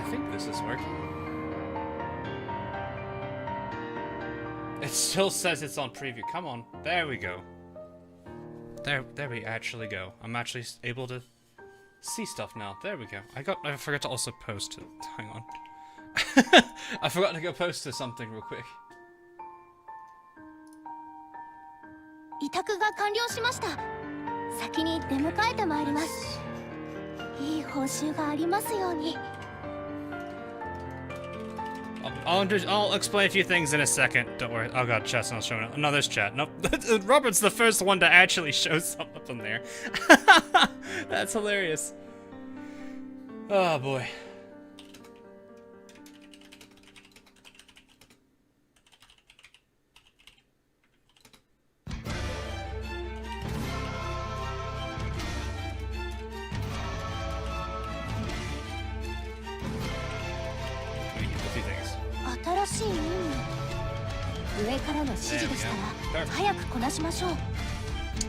I think this is working. It still says it's on preview. Come on. There we go. There we actually go. I'm actually able to see stuff now. There we go. I forgot to also post it. Hang on. I forgot to go post to something real quick. 委託が完了しました。先に出迎えてまいります。いい報酬がありますように。I'll explain a few things in a second. Don't worry. Oh god, chat's not showing up. No, there's chat. Nope. Robert's the first one to actually show something there. That's hilarious. Oh boy.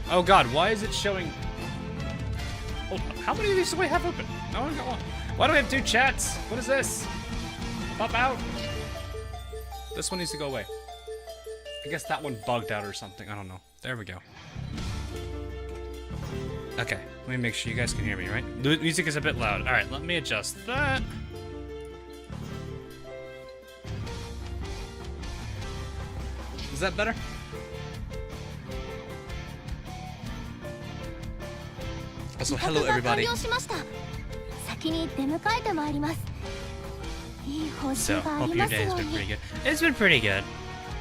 Oh god, why is it showing... Oh, how many of these do we have open? No one got one. Why do we have two chats? What is this? Pop out. This one needs to go away. I guess that one bugged out or something. I don't know. There we go. Okay, let me make sure you guys can hear me, right? The music is a bit loud. Alright, let me adjust that. Is that better? Also, hello everybody. So, hope your day has been pretty good. It's been pretty good.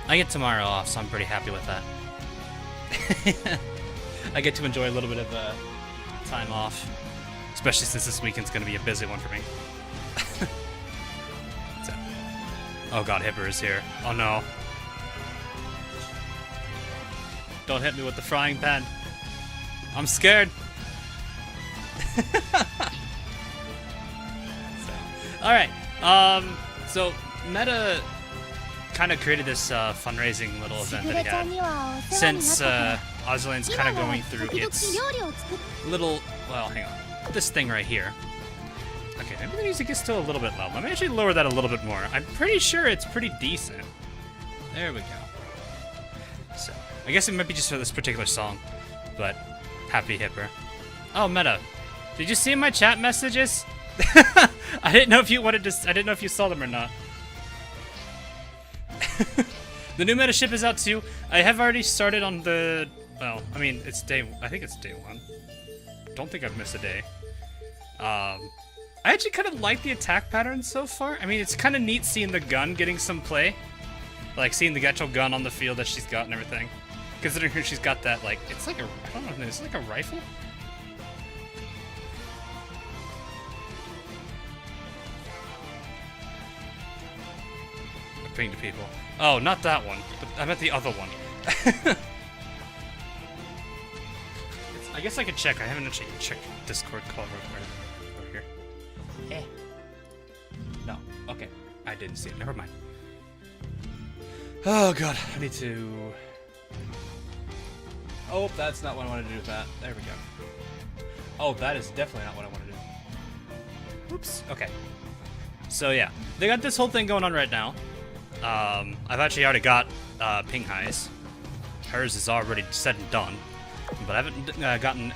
I get tomorrow off, so I'm pretty happy with that. I get to enjoy a little bit of time off, especially since this weekend's going to be a busy one for me. So, oh god, Hipper is here. Oh no. Don't hit me with the frying pan. I'm scared. Alright, so Meta kind of created this fundraising little event that he had. Since Ozline's kind of going through its little, well, hang on, this thing right here. Okay, maybe the music is still a little bit loud. Let me actually lower that a little bit more. I'm pretty sure it's pretty decent. There we go. So, I guess it might be just for this particular song, but happy Hipper. Oh, Meta. Did you see my chat messages? I didn't know if you wanted to. I didn't know if you saw them or not. The new meta ship is out too. I have already started on the. Well, I mean, it's day. I think it's day 1. Don't think I've missed a day. I actually kind of like the attack pattern so far. I mean, it's kind of neat seeing the gun getting some play, like seeing the actual gun on the field that she's got and everything. Considering she's got that, like, it's like a. I don't know. Is it like a rifle? Ping to people. Oh, not that one. I meant the other one. I guess I could check. I haven't actually checked Discord call over here. Eh. No. Okay. I didn't see it. Never mind. Oh god. I need to... Oh, that's not what I wanted to do with that. There we go. Oh, that is definitely not what I wanted to do. Oops. Okay. So yeah. They got this whole thing going on right now. I've actually already got ping highs. Hers is already said and done, but I haven't gotten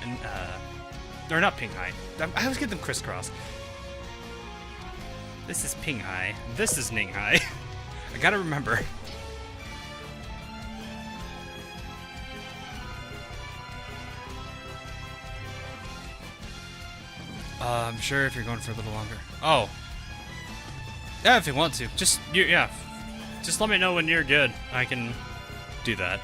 or not ping high. I always get them crisscross. This is ping high. This is ning high. I gotta remember. I'm sure if you're going for a little longer. Oh. Yeah, if you want to. Just yeah. Just let me know when you're good. I can do that.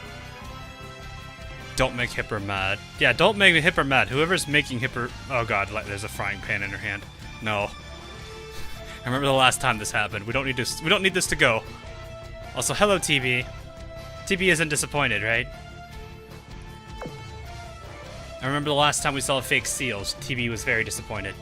Don't make Hipper mad. Yeah, don't make Hipper mad. Whoever's making Hipper... Oh god, there's a frying pan in her hand. No. I remember the last time this happened. We don't need this. We don't need this to go. Also, hello, TB. TB isn't disappointed, right? I remember the last time we saw fake seals. TB was very disappointed.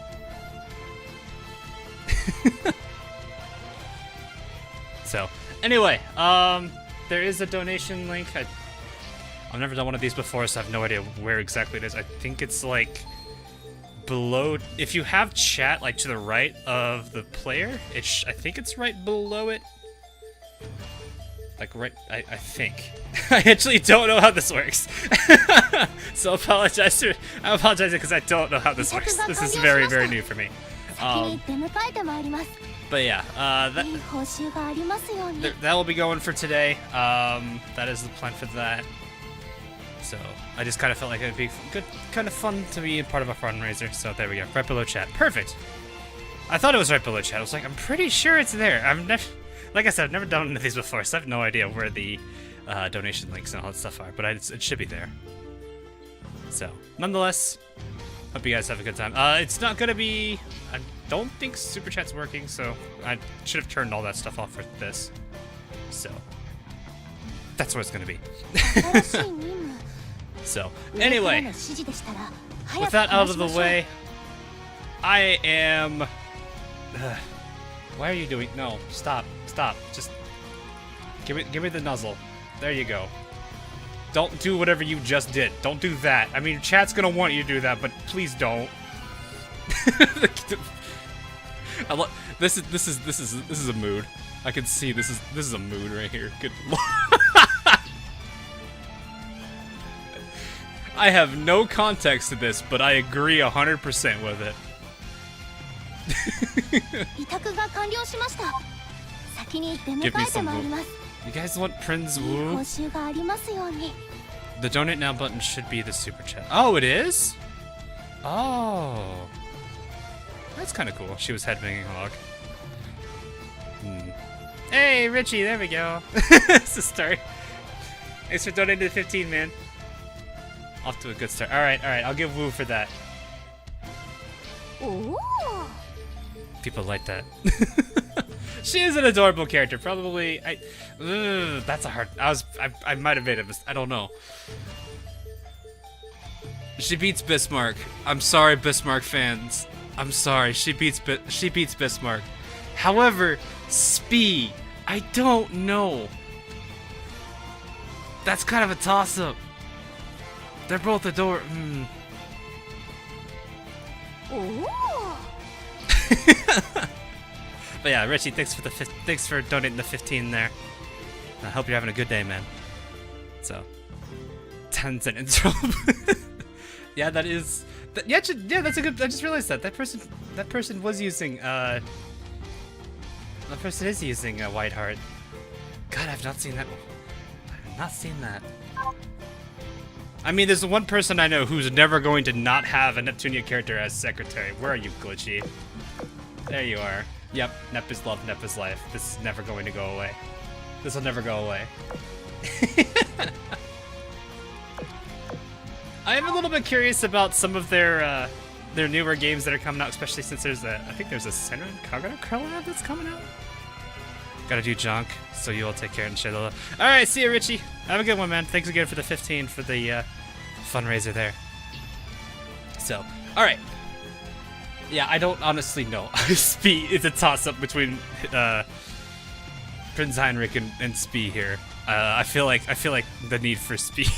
So... Anyway, there is a donation link. I've never done one of these before, so I have no idea where exactly it is. I think it's like below, if you have chat like to the right of the player, I think it's right below it. Like right, I think. I actually don't know how this works. So I apologize because I don't know how this works. This is very, very new for me. But yeah, that will be going for today. That is the plan for that. So I just kind of felt like it'd be good, kind of fun to be a part of a fundraiser. So there we go, right below chat. Perfect. I thought it was right below chat. I was like, I'm pretty sure it's there. I've never, like I said, I've never done one of these before, so I have no idea where the donation links and all that stuff are. But it should be there. So nonetheless, hope you guys have a good time. It's not gonna be. I don't think Super Chat's working, so I should have turned all that stuff off for this. So that's what it's gonna be. So anyway, with that out of the way, I am. Why are you doing? No, stop. Just give me the nuzzle. There you go. Don't do whatever you just did. Don't do that. I mean, chat's gonna want you to do that, but please don't. This is a mood. I can see this is a mood right here. Good lord. I have no context to this, but I agree 100% with it. Give me some Woo. You guys want Prince Woo? The donate now button should be the super chat. Oh, it is? Oh. That's kind of cool. She was headbanging Hog. Hey, Richie, there we go. It's a start. Thanks for donating to 15, man. Off to a good start. Alright, I'll give Woo for that. Ooh. People like that. She is an adorable character. Probably, that's a hard. I might have made a mistake. I don't know. She beats Bismarck. I'm sorry, Bismarck fans. I'm sorry. She beats Bismarck. However, Spee, I don't know. That's kind of a toss-up. They're both adorable. Ooh. But yeah, Richie, thanks for donating the 15 there. I hope you're having a good day, man. So, 10-cent intro. Yeah, that is. Yeah, that's a good. I just realized that person was using. That person is using Whiteheart. God, I've not seen that. I've not seen that. I mean, there's one person I know who's never going to not have a Neptunia character as secretary. Where are you, Glitchy? There you are. Yep, Nep is love, Nep is life. This is never going to go away. This will never go away. I am a little bit curious about some of their newer games that are coming out, especially since I think there's a Senran Kagura collab that's coming out. Gotta do junk, so you all take care and share the love. Alright, see you, Richie. Have a good one, man. Thanks again for the 15 for the fundraiser there. So, alright. Yeah, I don't honestly know. Spee, it's a toss-up between Prince Heinrich and Spee here. I feel like the need for Spee.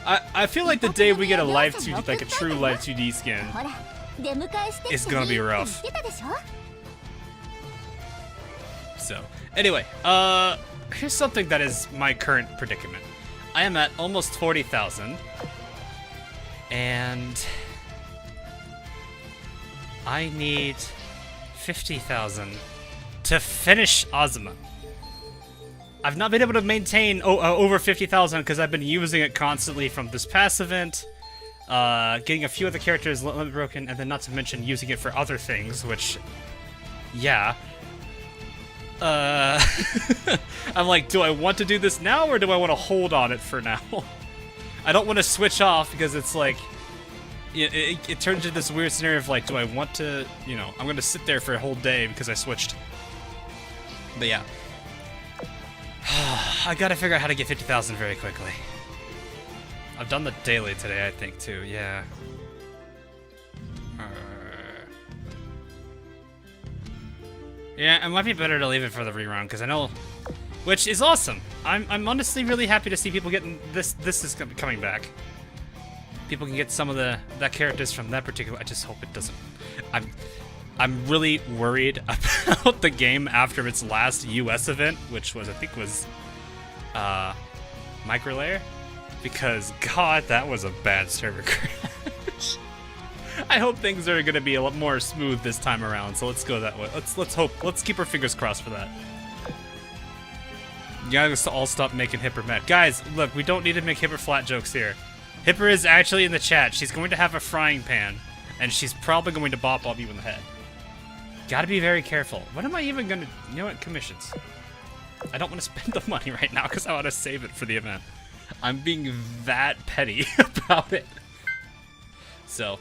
I feel like the day we get a live 2D, like a true live 2D skin, is gonna be rough. So, anyway, here's something that is my current predicament. I am at almost 40,000, and I need 50,000 to finish Ozma. I've not been able to maintain over 50,000 because I've been using it constantly from this past event, getting a few other characters limit broken, and then not to mention using it for other things, which, yeah. I'm like, do I want to do this now or do I want to hold on it for now? I don't want to switch off because it's like, it turns into this weird scenario of like, do I want to, I'm going to sit there for a whole day because I switched. But yeah. I gotta figure out how to get 50,000 very quickly. I've done the daily today, I think, too, yeah. Yeah, it might be better to leave it for the rerun, because I know... Which is awesome! I'm honestly really happy to see people getting this is coming back. people can get some of the characters from that particular. I just hope it doesn't. I'm really worried about the game after its last US event, which was I think was Microlayer, because God, that was a bad server crash. I hope things are gonna be a lot more smooth this time around. So let's go that way. Let's hope. Let's keep our fingers crossed for that. You gotta all stop making Hipper mad. Guys, look, we don't need to make Hipper flat jokes here. Hipper is actually in the chat. She's going to have a frying pan, and she's probably going to bop you in the head. Gotta be very careful. What am I even gonna... You know what? Commissions. I don't want to spend the money right now because I want to save it for the event. I'm being that petty about it. So,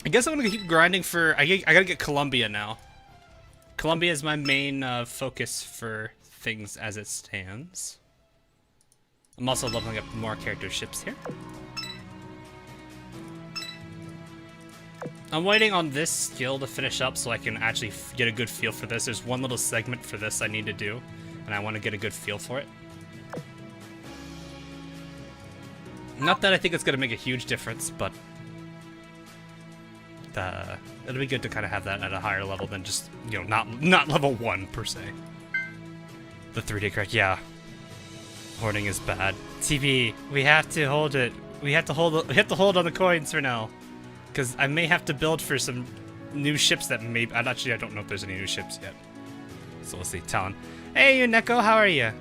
I guess I'm gonna keep grinding for... I gotta get Columbia now. Columbia is my main focus for things as it stands. I'm also leveling up more character ships here. I'm waiting on this skill to finish up so I can actually get a good feel for this. There's one little segment for this I need to do, and I want to get a good feel for it. Not that I think it's going to make a huge difference, but it'll be good to kind of have that at a higher level than just, you know, not level 1 per se. The 3D card, yeah. Hoarding is bad. TB, we have to hold it. We have to hold on the coins for now. Because I may have to build for some new ships that may... Actually, I don't know if there's any new ships yet. So we'll see. Talon. Hey, Neko, how are you?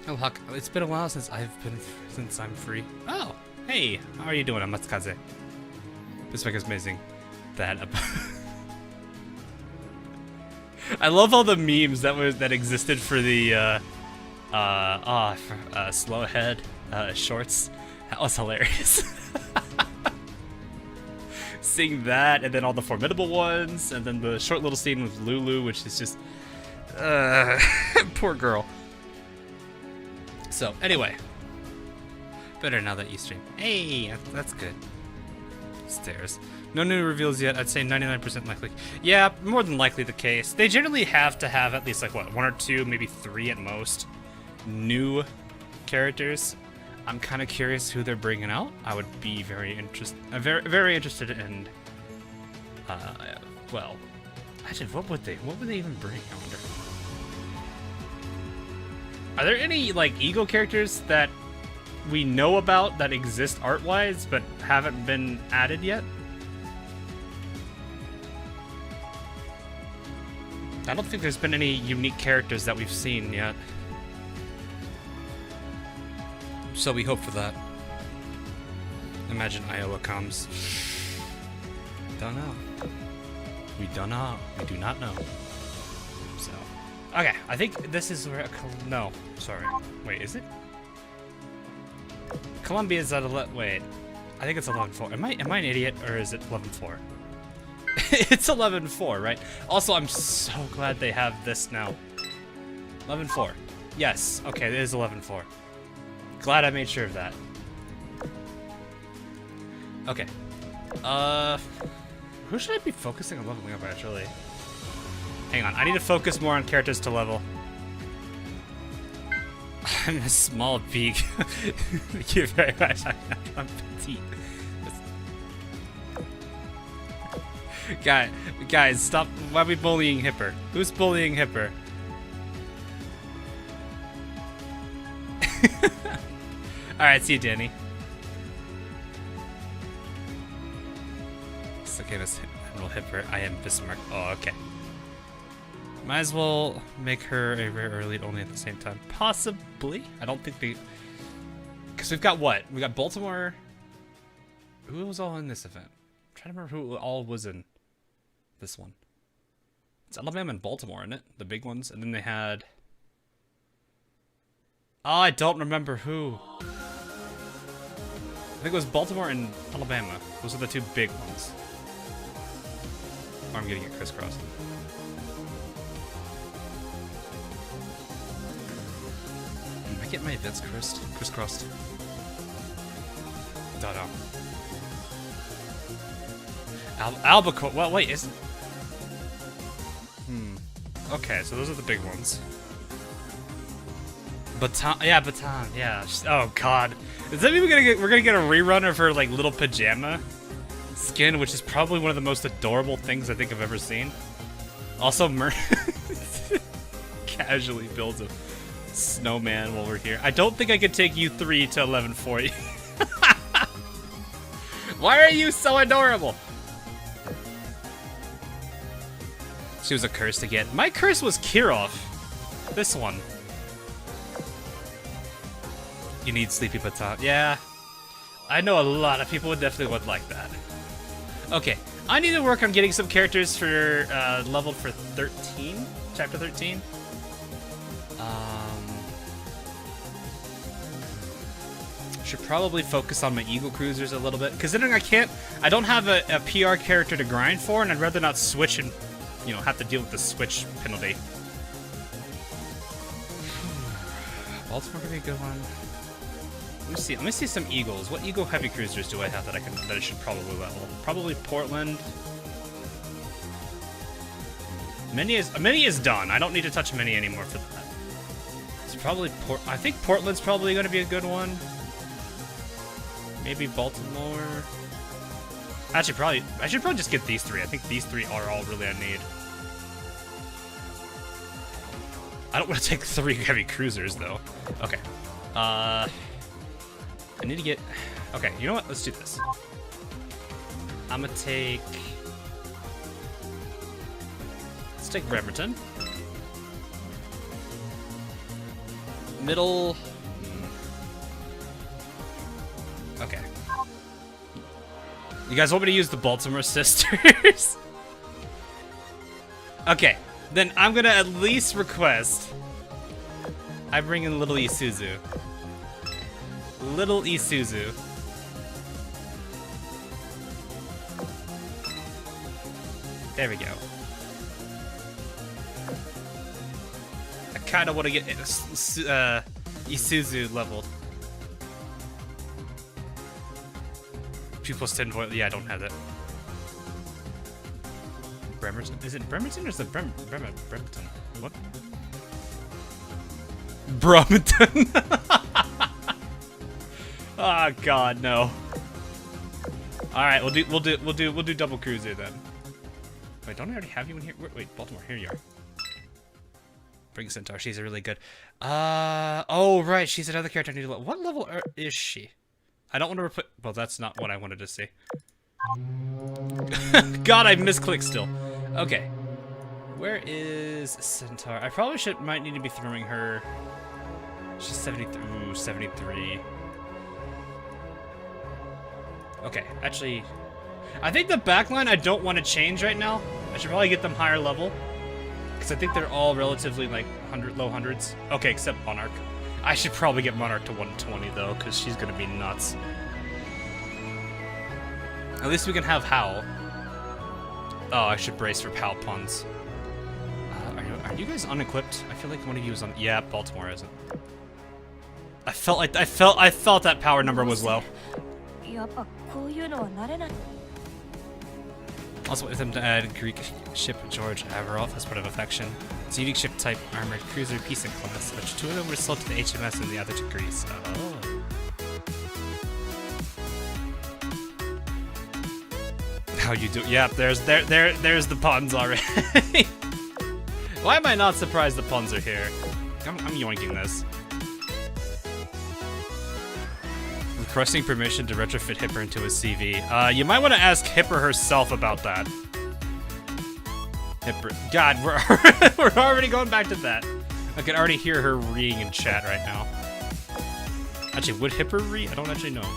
Oh, Huck. It's been a while since I'm free. Oh, hey. How are you doing, Amatsukaze? This week is amazing. That... I love all the memes that existed for the, Slowhead, shorts. That was hilarious. Seeing that, and then all the formidable ones, and then the short little scene with Lulu, which is just, poor girl. So, anyway. Better now that you stream. Hey, that's good. Stairs. No new reveals yet. I'd say 99% likely. Yeah, more than likely the case. They generally have to have at least, like, what, 1 or 2, maybe 3 at most, new characters. I'm kind of curious who they're bringing out. I would be very interested in, well, actually, what would they even bring, I wonder? Are there any, like, Ego characters that we know about that exist art-wise but haven't been added yet? I don't think there's been any unique characters that we've seen yet. So we hope for that. Imagine Iowa comes. Don't know. We don't know. We do not know. So, okay. I think this is where. No, sorry. Wait, is it? Columbia's at 11. Wait, I think it's 11-4. Am I an idiot, or is it 11-4? It's 11-4, right? Also, I'm so glad they have this now. 11-4. Yes. Okay, it is 11-4. Glad I made sure of that. Okay. Who should I be focusing on leveling up, actually? Hang on, I need to focus more on characters to level. I'm a small beak. Thank you very much. I'm petite. Guys, stop. Why are we bullying Hipper? Who's bullying Hipper? Alright, see you, Danny. It's okay, Miss Admiral Hipper. I am Bismarck. Oh, okay. Might as well make her a rare or elite only at the same time. Possibly. I don't think we... Because we've got what? We got Baltimore. Who was all in this event? I'm trying to remember who all was in this one. It's Alabama and Baltimore, isn't it? The big ones. And then they had... Oh, I don't remember who. I think it was Baltimore and Alabama. Those are the 2 big ones. Or I'm getting it crisscrossed. Am I getting my events crisscrossed? Don't know. Albacore. Well, wait, isn't... Okay, so those are the big ones. Baton, yeah, Baton, yeah. Oh god, is that mean we're gonna get a rerun of her like little pajama skin, which is probably one of the most adorable things I think I've ever seen. Also, casually builds a snowman while we're here. I don't think I could take you 3 to 1140. Why are you so adorable? She was a curse to get. My curse was Kirov. This one. You need Sleepy Baton. Yeah. I know a lot of people would definitely would like that. Okay. I need to work on getting some characters for leveled for 13. Chapter 13. Should probably focus on my Eagle Cruisers a little bit. Considering I don't have a PR character to grind for, and I'd rather not switch and, you know, have to deal with the switch penalty. Baltimore could be a good one. Let me see some Eagles. What Eagle heavy cruisers do I have that I should probably level? Probably Portland. Mini is done. I don't need to touch Mini anymore for that. It's probably I think Portland's probably going to be a good one. Maybe Baltimore. Actually, I should probably just get these 3. I think these 3 are all really I need. I don't want to take 3 heavy cruisers though. Okay. I need to get. Okay, you know what? Let's do this. I'm gonna take. Let's take Bremerton. Middle. Okay. You guys want me to use the Baltimore Sisters? Okay, then I'm gonna at least request I bring in Little Isuzu. Little Isuzu. There we go. I kind of want to get Isuzu leveled. 2 plus 10 point. Yeah, I don't have that. Bremerton? Is it Bremerton or is it Bremerton? What? Bremerton. Oh god, no. All right, we'll do double cruiser then. Wait, don't I already have you in here? Wait, Baltimore, here you are. Bring Centaur. She's really good. Oh right, she's another character I need to level. What level is she? I don't want to replace. Well, that's not what I wanted to see. God, I misclicked still. Okay, where is Centaur? I probably might need to be throwing her. She's 73. Ooh, 73. Okay, actually, I think the backline I don't want to change right now. I should probably get them higher level, because I think they're all relatively like low hundreds. Okay, except Monarch. I should probably get Monarch to 120 though, because she's gonna be nuts. At least we can have Howl. Oh, I should brace for Pal puns. Are you guys unequipped? I feel like one of you is on. Yeah, Baltimore isn't. I felt that power number was low. Also with them to add Greek ship George Averoff as part of Affection. It's a unique ship type armored cruiser peace and class, which 2 of them were sold to the HMS and the other to Greece. Oh. How you do? Yeah, there's the puns already. Why am I not surprised the puns are here? I'm yoinking this. Requesting permission to retrofit Hipper into a CV. You might want to ask Hipper herself about that. Hipper. God, we're already going back to that. I can already hear her reading in chat right now. Actually, would Hipper read? I don't actually know.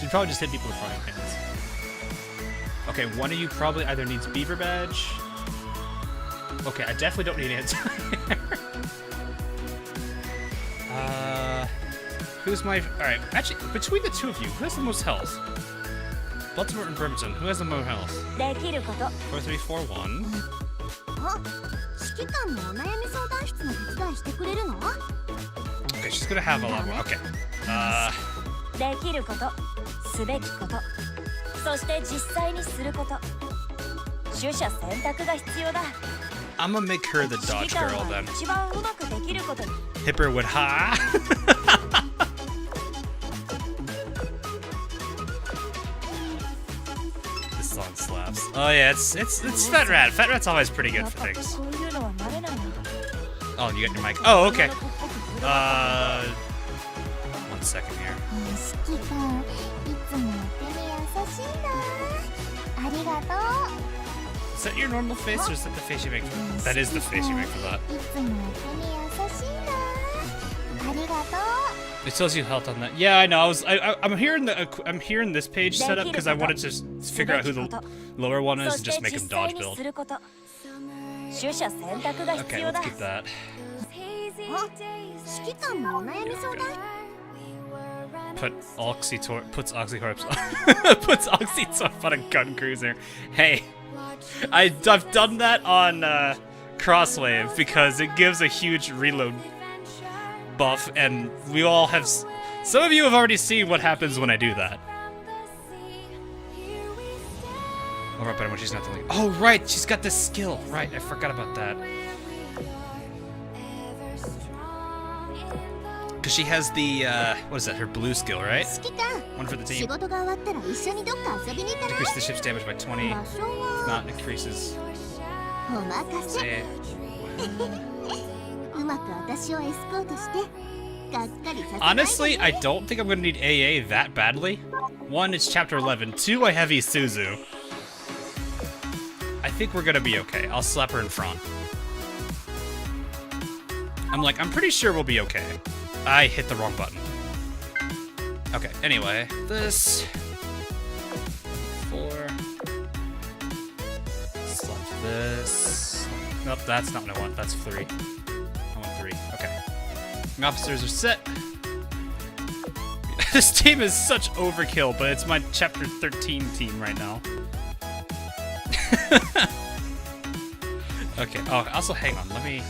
She'd probably just hit people with frying pans. Okay, one of you probably either needs Beaver Badge. Okay, I definitely don't need anti-air. Who's my... Alright, actually, between the 2 of you, who has the most health? Baltimore and Bremerton, who has the most health? 4341. Okay, she's gonna have a lot more. Okay. I'm gonna make her the dodge girl then. Hip her with ha. This song slaps. Oh yeah, it's Fat Rat. Fat Rat's always pretty good for things. Oh, you got your mic. Oh, okay. 1 second here. Is that your normal face, or is that the face you make for that? That is the face you make for that. It tells you health on that. Yeah, I know. I'm hearing this page set up because I wanted to figure out who the lower one is and just make him dodge build. Okay, let's keep that. Puts Oxytorp on a gun cruiser. Hey, I've done that on Crosswave because it gives a huge reload buff, and we all have. Some of you have already seen what happens when I do that. Oh, right, but when she's not the lead. Oh, right, she's got this skill. Right, I forgot about that. Because she has the, what is that, her blue skill, right? One for the team. Decrease the ship's damage by 20. If not, increases. Say it. Honestly, I don't think I'm going to need AA that badly. 1, it's chapter 11. 2, I have Isuzu. I think we're going to be okay. I'll slap her in front. I'm pretty sure we'll be okay. I hit the wrong button. Okay, anyway, this 4. Select this. Nope, that's not what I want. That's 3. I want 3. Okay. My officers are set. This team is such overkill, but it's my chapter 13 team right now. Okay. Oh, also, hang on. Let me.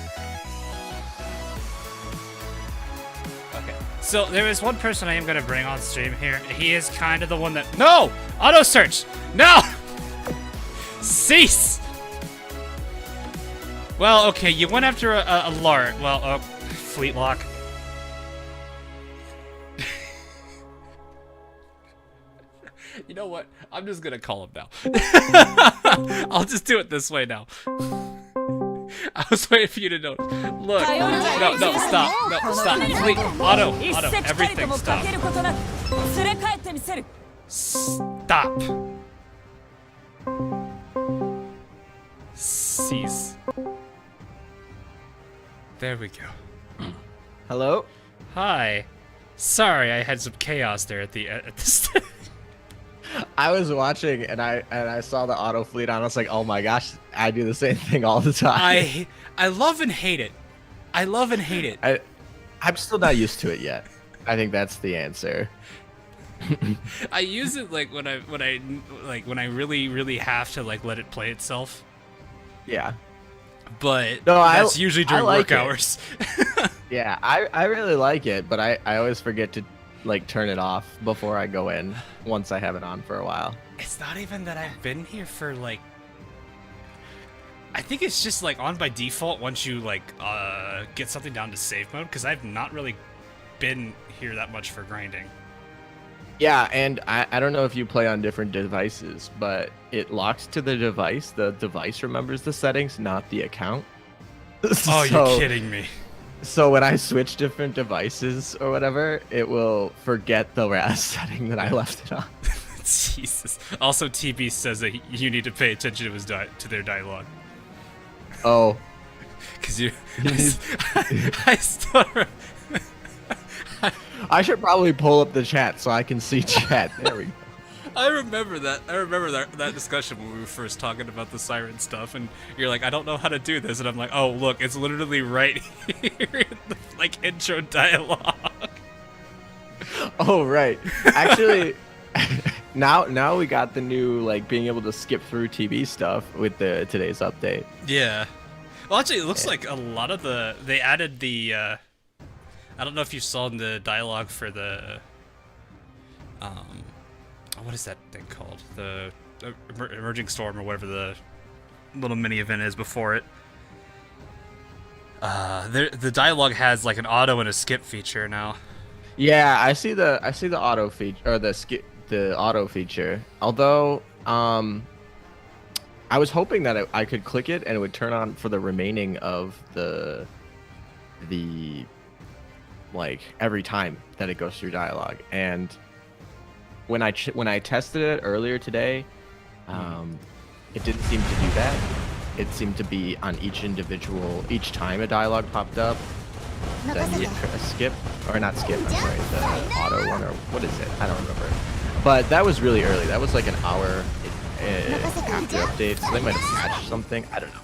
So there is one person I am going to bring on stream here. He is kind of the one that... No! Auto search! No! Cease! Well, okay, you went after a Lart. Well, Fleet Lock. You know what? I'm just going to call him now. I'll just do it this way now. I was waiting for you to know. Look. No, stop. No, stop. Fleet. Auto. Everything, stop. Stop. Cease. There we go. Hello? Hi. Sorry, I had some chaos there at the start. I was watching and I saw the auto fleet on. I was like, oh my gosh, I do the same thing all the time. I love and hate it. I love and hate it. I'm still not used to it yet. I think that's the answer. I use it when I really have to let it play itself. Yeah. But no, that's usually during like work hours. Yeah, I really like it, but I always forget to turn it off before I go in once I have it on for a while. It's not even that I've been here for I think it's just on by default once you get something down to save mode, because I've not really been here that much for grinding. Yeah, and I don't know if you play on different devices, but it locks to the device. The device remembers the settings, not the account. Oh, you're kidding me. So when I switch different devices or whatever, it will forget the last setting that I left it on. Jesus. Also, TB says that you need to pay attention to their dialogue. Oh. Because I still... I should probably pull up the chat so I can see chat. There we go. I remember that. I remember that discussion when we were first talking about the siren stuff, and you're like, I don't know how to do this, and I'm like, oh, look, it's literally right here in the intro dialogue. Oh, right. Actually, now we got the new being able to skip through TV stuff with today's update. Yeah. Well, actually, it looks like a lot of they added the. I don't know if you saw in the dialogue for the. What is that thing called? The Emerging Storm or whatever the little mini event is before it. The dialogue has like an auto and a skip feature now. Yeah, I see the auto feature or the auto feature. Although I was hoping that I could click it and it would turn on for the remaining of the like every time that it goes through dialogue. And when I tested it earlier today, it didn't seem to do that. It seemed to be on each time a dialogue popped up, then you skip, or not skip, I'm sorry, the auto one, or what is it? I don't remember. But that was really early. That was like an hour after update, so they might have patched something. I don't know.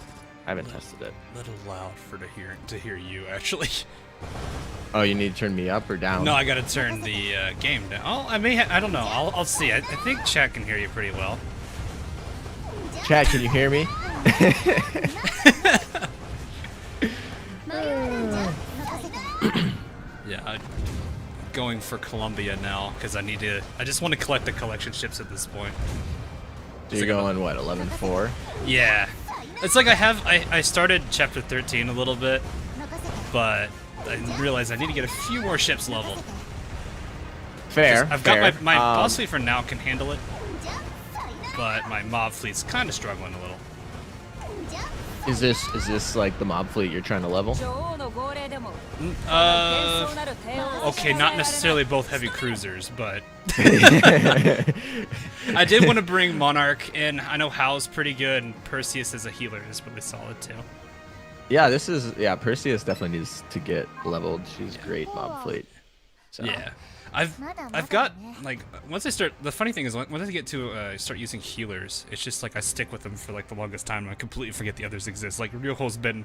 I haven't tested it. A little loud to hear you, actually. Oh, you need to turn me up or down? No, I gotta turn the game down. Oh, I don't know. I'll see. I think chat can hear you pretty well. Chat, can you hear me? Yeah, I'm going for Columbia now because I just want to collect the collection ships at this point. So you're going what, 11-4? Yeah, it's like I started chapter 13 a little bit, but I realized I need to get a few more ships leveled. Fair. I've got my boss fleet for now can handle it, but my mob fleet's kind of struggling a little. Is this like the mob fleet you're trying to level? Okay, not necessarily both heavy cruisers, but I did want to bring Monarch in. I know Hal's pretty good, and Perseus as a healer is really solid too. Yeah, Perseus definitely needs to get leveled. She's great mob fleet. So. Yeah. I've got like once I start. The funny thing is once I get to start using healers, it's just like I stick with them for like the longest time, and I completely forget the others exist. Like Ryoho's been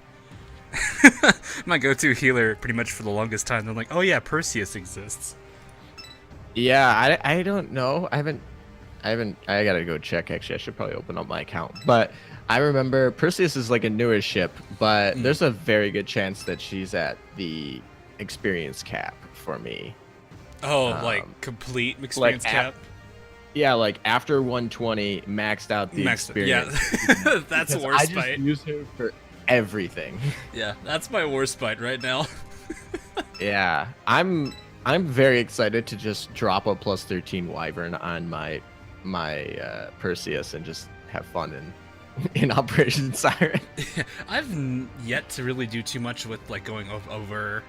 my go-to healer pretty much for the longest time. I'm like, oh yeah, Perseus exists. Yeah, I don't know. I gotta go check. Actually, I should probably open up my account. But I remember Perseus is like a newer ship, but there's a very good chance that she's at the experience cap for me. Oh, like complete experience cap? Yeah, like after 120, maxed out the experience. Yeah, that's a worst fight. I just use her for everything. Yeah, that's my worst fight right now. Yeah, I'm very excited to just drop a +13 Wyvern on my Perseus and just have fun in Operation Siren. I've yet to really do too much with like going over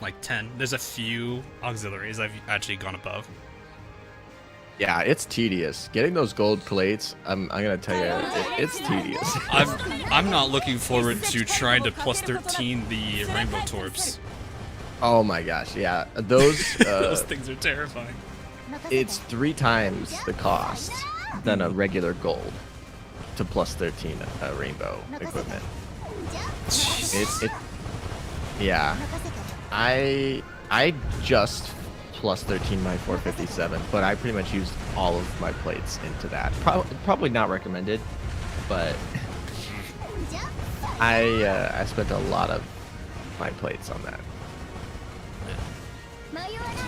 like 10. There's a few auxiliaries I've actually gone above. Yeah, it's tedious. Getting those gold plates, I'm gonna tell you, it's tedious. I'm not looking forward to trying to +13 the rainbow torps. Oh my gosh, yeah, those those things are terrifying. It's 3 times the cost than a regular gold to +13 rainbow equipment. Yeah. I just +13 my 457, but I pretty much used all of my plates into that. Probably not recommended, but I spent a lot of my plates on that.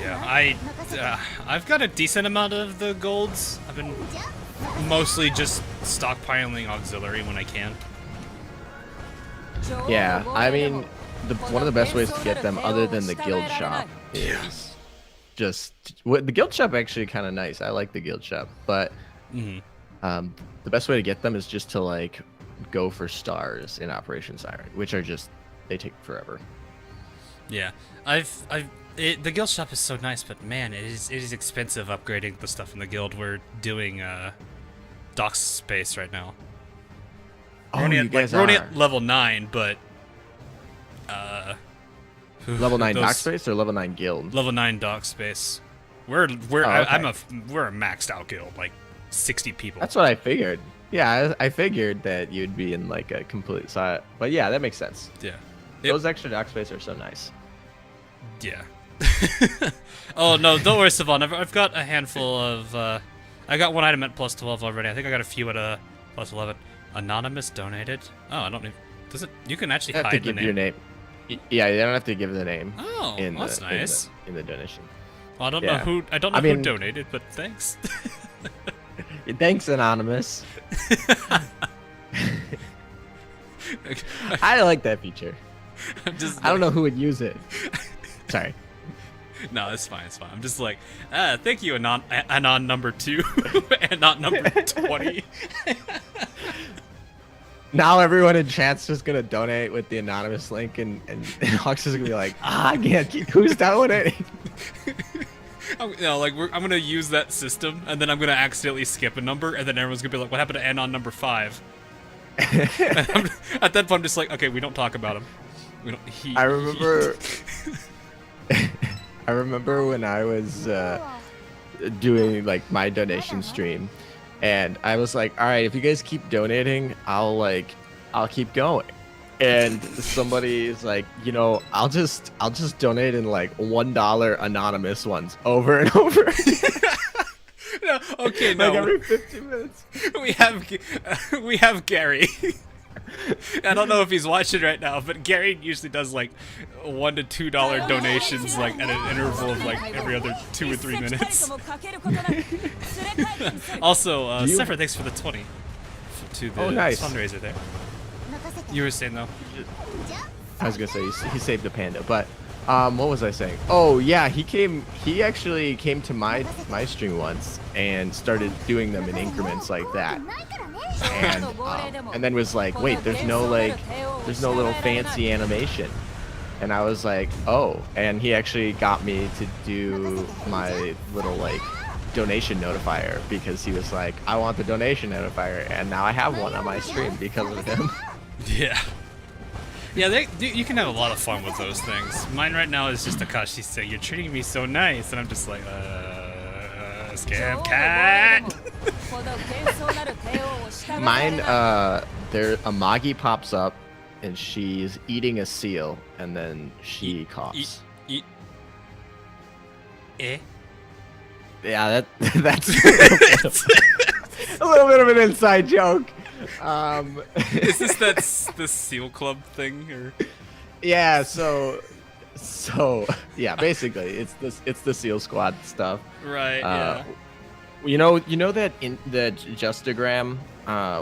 Yeah, I've got a decent amount of the golds. I've been mostly just stockpiling auxiliary when I can. Yeah, I mean, one of the best ways to get them, other than the guild shop, is the guild shop actually kind of nice. I like the guild shop, but the best way to get them is just to like go for stars in Operation Siren, which are just they take forever. Yeah, the guild shop is so nice, but man, it is expensive upgrading the stuff in the guild. We're doing dock space right now. We're only at level 9, but level 9 dock space or level 9 guild? Level 9 dock space. We're a maxed out guild, like 60 people. That's what I figured. Yeah, I figured that you'd be in like a complete side, but yeah, that makes sense. Yeah, those extra dock space are so nice. Yeah. Oh no, don't worry, Savon. I've got a handful of. I got one item at +12 already. I think I got a few at a +11. Anonymous donated. Oh, I don't need. Does it? You can actually hide the name. Your name. Yeah, you don't have to give the name. Oh, that's nice. In the donation. Well, I don't know who. I don't know who donated, but thanks. Thanks, Anonymous. I like that feature. Just I don't know who would use it. Sorry. No, it's fine. It's fine. I'm just like, thank you, Anon number 2, Anon number 20. Now everyone in chat's just gonna donate with the anonymous link, and Hawks is gonna be like, I can't keep. Who's donating? I'm gonna use that system, and then I'm gonna accidentally skip a number, and then everyone's gonna be like, what happened to Anon number 5? At that point, I'm just like, okay, we don't talk about him. We don't. I remember. I remember when I was doing like my donation stream, and I was like, all right, if you guys keep donating, I'll keep going. And somebody is like, you know, I'll just donate in like $1 anonymous ones over and over. No, okay, no. Like every 15 minutes. We have Gary. I don't know if he's watching right now, but Gary usually does like $1 to $2 donations like at an interval of like every other 2 or 3 minutes. Also, Sephiroth, thanks for the 20 to the fundraiser there. You were saying though? I was gonna say he saved the panda, but what was I saying? Oh yeah, he actually came to my stream once and started doing them in increments like that. And then was like, wait, there's no little fancy animation. And I was like, oh, and he actually got me to do my little like donation notifier, because he was like, I want the donation notifier, and now I have one on my stream because of him. Yeah. Yeah, you can have a lot of fun with those things. Mine right now is just Takashi saying, you're treating me so nice, and I'm just like, scam cat. Mine, there a Magi pops up, and she's eating a seal, and then she coughs. Eh? Yeah, that's a little bit of an inside joke. Is this the Seal Club thing, or? Yeah, so yeah, basically it's the Seal Squad stuff. Right. Yeah. You know that in the Justagram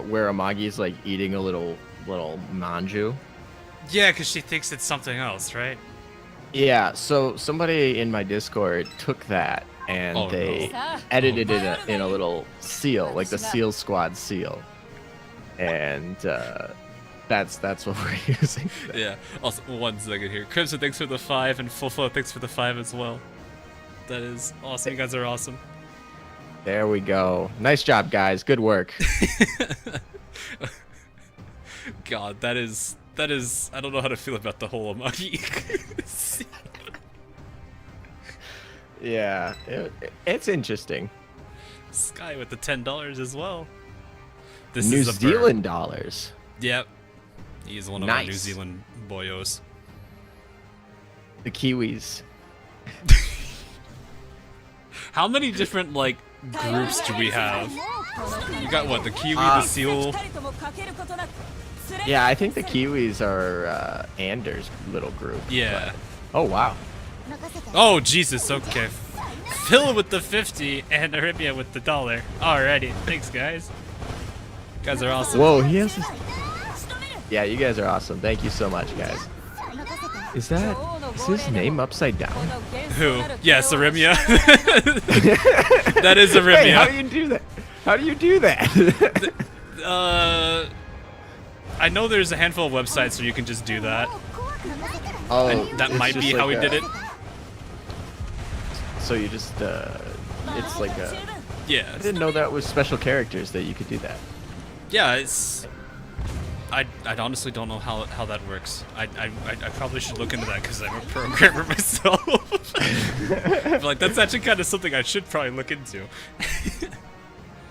where Amagi's like eating a little manju. Yeah, because she thinks it's something else, right? Yeah. So somebody in my Discord took that and they edited it in a little seal, like the Seal Squad seal. And that's what we're using. Yeah. Also, 1 second here. Crimson, thanks for the 5, and Full Flow, thanks for the 5 as well. That is awesome. You guys are awesome. There we go. Nice job, guys. Good work. God, that is. I don't know how to feel about the whole Amagi. Yeah, it's interesting. Sky with the $10 as well. This New is Zealand dollars. Yep. He's one of our New Zealand boyos. The Kiwis. How many different, like, groups do we have? You got what? The Kiwi, the Seal? Yeah, I think the Kiwis are Anders' little group. Yeah. But, oh, wow. Oh, Jesus, okay. Phil with the 50 and Arabia with the $1. Alrighty, thanks, guys. You guys are awesome. Whoa, he has this... Yeah, you guys are awesome. Thank you so much, guys. Is his name upside down? Who? Yes, Arimia. That is Arimia. Hey, how do you do that? How do you do that? I know there's a handful of websites where you can just do that. Oh, and that might be how we did it. So you just, it's like a... Yeah. I didn't know that was special characters that you could do that. Yeah, it's... I honestly don't know how that works. I probably should look into that because I'm a programmer myself. But like, that's actually kind of something I should probably look into.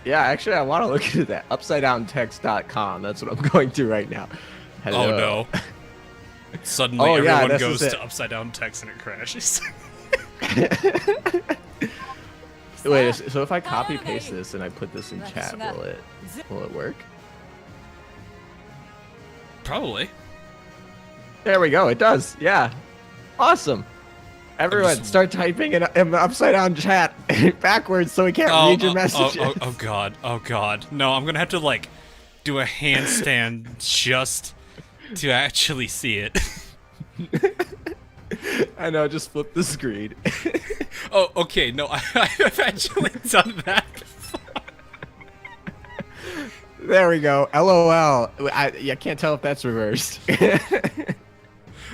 Yeah, actually, I want to look into that. UpsideDownText.com. That's what I'm going to right now. Hello. Oh no! Suddenly, everyone goes to Upside Down Text and it crashes. Wait, so if I copy paste this and I put this in chat, will it work? Probably. There we go. It does. Yeah. Awesome. Everyone, start typing in the upside down chat backwards so we can't read your messages. Oh god. Oh god. No, I'm gonna have to like do a handstand just to actually see it. I know, just flip the screen. Oh, okay. No, I've actually done that before. There we go. LOL. I can't tell if that's reversed.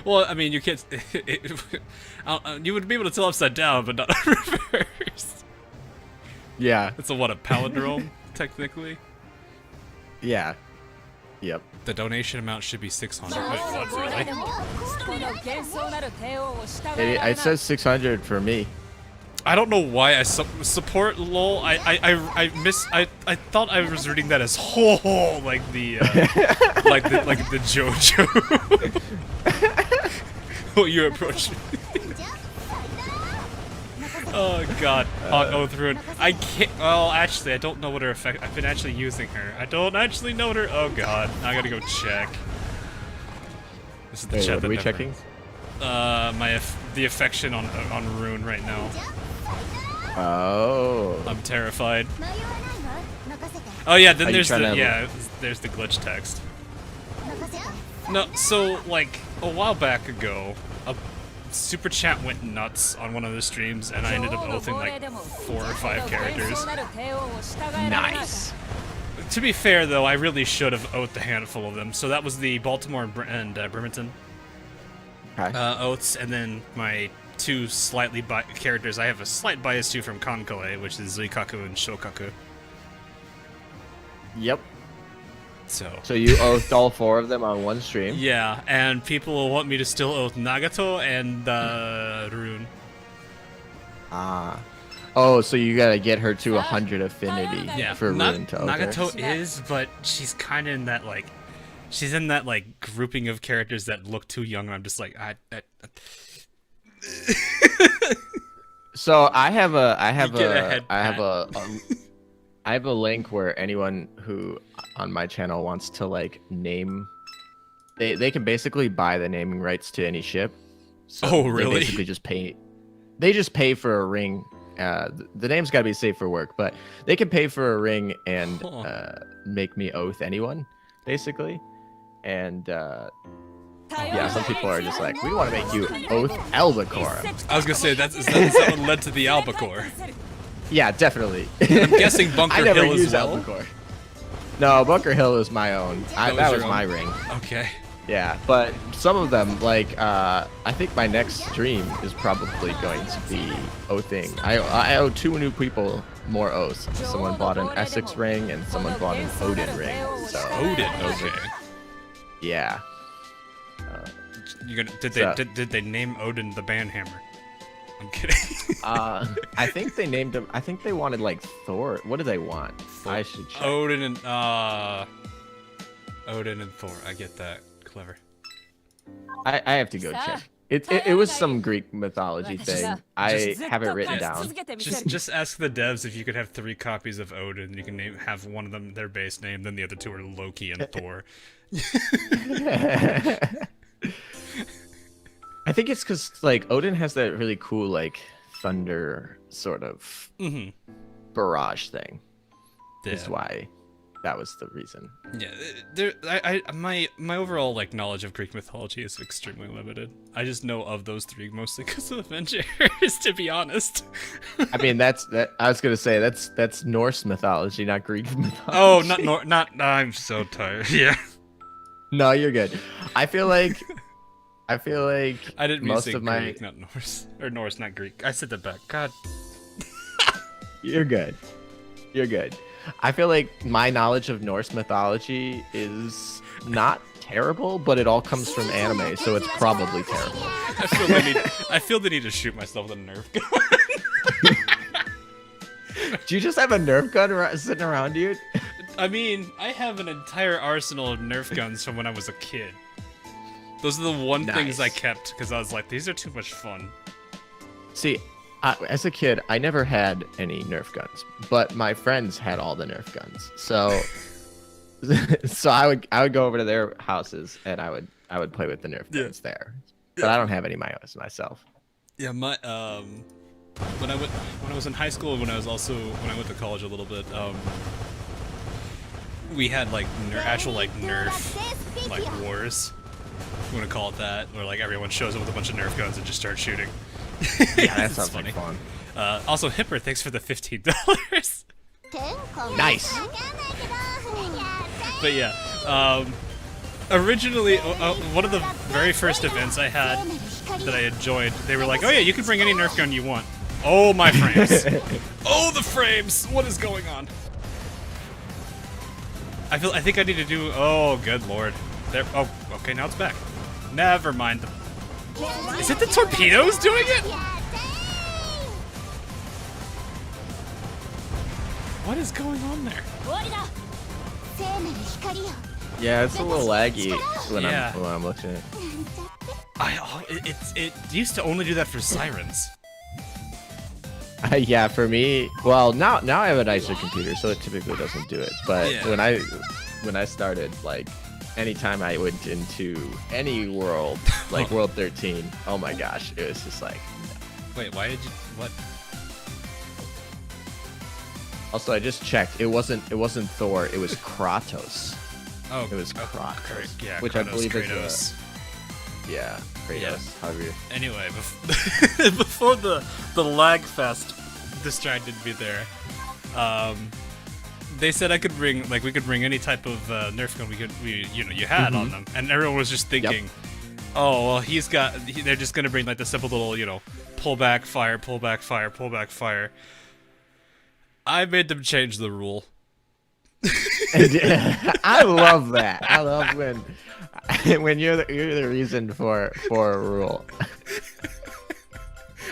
Well, I mean, you can't. You would be able to tell upside down, but not reversed. Yeah. It's a palindrome, technically. Yeah. Yep. The donation amount should be 600. Wait, what, really? It says 600 for me. I don't know why I support lol. I thought I was reading that as whole, like the like the JoJo. Oh, you approached me. Oh god, Hawk Oath. I can't. Well, actually, I don't know what her effect. I've been actually using her. I don't actually know what her. Oh god, now I gotta go check. This is the chat. What are we checking? The affection on Rune right now. Oh. I'm terrified. Oh yeah, then there's the there's the glitch text. No, so like a while back ago, a super chat went nuts on one of the streams, and I ended up oathing like 4 or 5 characters. Nice. To be fair though, I really should have oathed a handful of them. So that was the Baltimore and Bremerton oaths, and then my 2 slightly characters I have a slight bias to from Kankale, which is Zuikaku and Shokaku. Yep. So you oathed all 4 of them on one stream? Yeah, and people will want me to still oath Nagato and Rune. Ah. Oh, so you gotta get her to 100 affinity for Rune to oath Nagato her. is, but she's kind of in that like, she's in that like grouping of characters that look too young. And I'm just like, So I have a link where anyone who on my channel wants to like name, they can basically buy the naming rights to any ship. So oh really? They basically just pay. They just pay for a ring. The name's got to be safe for work, but they can pay for a ring and make me oath anyone, basically. And yeah, some people are just like, we want to make you oath Albacore. I was gonna say is that what led to the Albacore? Yeah, definitely. I'm guessing Bunker Hill as well. Albacore. No, Bunker Hill is my own. That was my ring. Okay. Yeah, but some of them, like, I think my next stream is probably going to be oathing. I owe 2 new people more oaths. Someone bought an Essex ring and someone bought an Odin ring. So Odin, okay. Yeah. Did they name Odin the Banhammer? I'm kidding. I think they named him. I think they wanted like Thor. What do they want? I should check. Odin and Thor. I get that. Clever. I have to go check. It was some Greek mythology thing. I have it written down. Just ask the devs if you could have 3 copies of Odin. You can have one of them their base name, then the other 2 are Loki and Thor. I think it's because like Odin has that really cool like thunder sort of barrage thing. Is why that was the reason. Yeah, my overall like knowledge of Greek mythology is extremely limited. I just know of those 3 mostly because of Avengers, to be honest. I mean, I was gonna say that's Norse mythology, not Greek mythology. Oh, not. I'm so tired. Yeah. No, you're good. I feel like I didn't mean most to say of my Greek, not Norse, or Norse, not Greek. I said that back. God. You're good. You're good. I feel like my knowledge of Norse mythology is not terrible, but it all comes from anime, so it's probably terrible. I feel the need to shoot myself with a Nerf gun. Do you just have a Nerf gun sitting around you? I mean, I have an entire arsenal of Nerf guns from when I was a kid. Those are the things I kept because I was like, these are too much fun. See, as a kid, I never had any Nerf guns, but my friends had all the Nerf guns. So, I would go over to their houses and I would play with the Nerf guns there. But I don't have any myself. Yeah, my when I was in high school, when I went to college a little bit, we had like actual like Nerf like wars. I'm gonna call it that, where like everyone shows up with a bunch of Nerf guns and just starts shooting. Yeah, that It's sounds funny. like fun. Also, Hipper, thanks for the $15. Nice. But yeah, originally, one of the very first events I had that I had joined, they were like, oh yeah, you can bring any Nerf gun you want. Oh, my frames. Oh, the frames. What is going on? I think I need to do, oh, good lord. There, oh, okay, now it's back. Never mind. Is it the torpedoes doing it? What is going on there? Yeah, it's a little laggy when Yeah. I'm looking at it. It used to only do that for sirens. Yeah, for me, well, now I have a nicer computer, so it typically doesn't do it. But Yeah. when I started, like, anytime I went into any world, like World 13, oh my gosh, it was just like. Wait, why did you, what? Also, I just checked. It wasn't Thor. It was Kratos. Oh, It was Kratos, yeah, which Kratos, I believe Kratos. is Kratos. Yeah. However, Anyway, before the lag fest distracted me there, they said I could bring, like, we could bring any type of Nerf gun you had on them, and everyone was just thinking, oh well, they're just gonna bring like the simple little pull back fire, pull back fire, pull back fire. I made them change the rule. I love that. I love when you're the reason for a rule.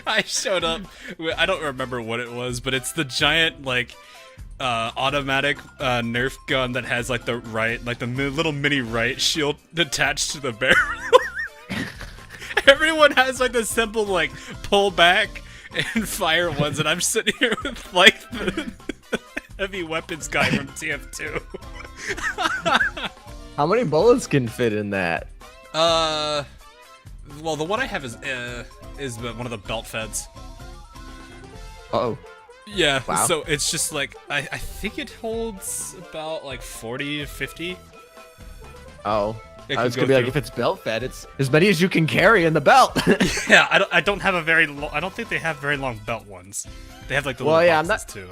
I showed up. I don't remember what it was, but it's the giant like automatic Nerf gun that has like the little mini right shield attached to the barrel. Everyone has like the simple like pull back and fire ones, and I'm sitting here with like the heavy weapons guy from TF2. How many bullets can fit in that? Well, the one I have is one of the belt feds. Oh. Yeah, Wow. so it's just like, I think it holds about like 40, 50. Oh. It I was could gonna go be like, through. if it's belt fed, it's as many as you can carry in the belt. Yeah, I don't have a very I don't think they have very long belt ones. They have like the Well, little yeah, boxes too.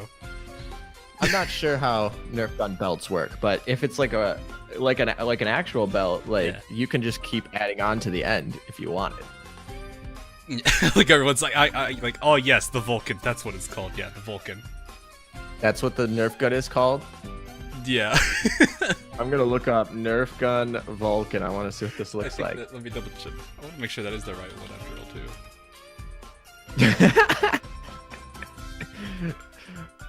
I'm not sure how Nerf gun belts work, but if it's like an actual belt, like you can just keep adding on to the end if you want it. Like everyone's like, I like, oh yes, the Vulcan. That's what it's called. Yeah, the Vulcan. That's what the Nerf gun is called. Yeah. I'm gonna look up Nerf gun Vulcan. I want to see what this looks like. Let me double check. I want to make sure that is the right one after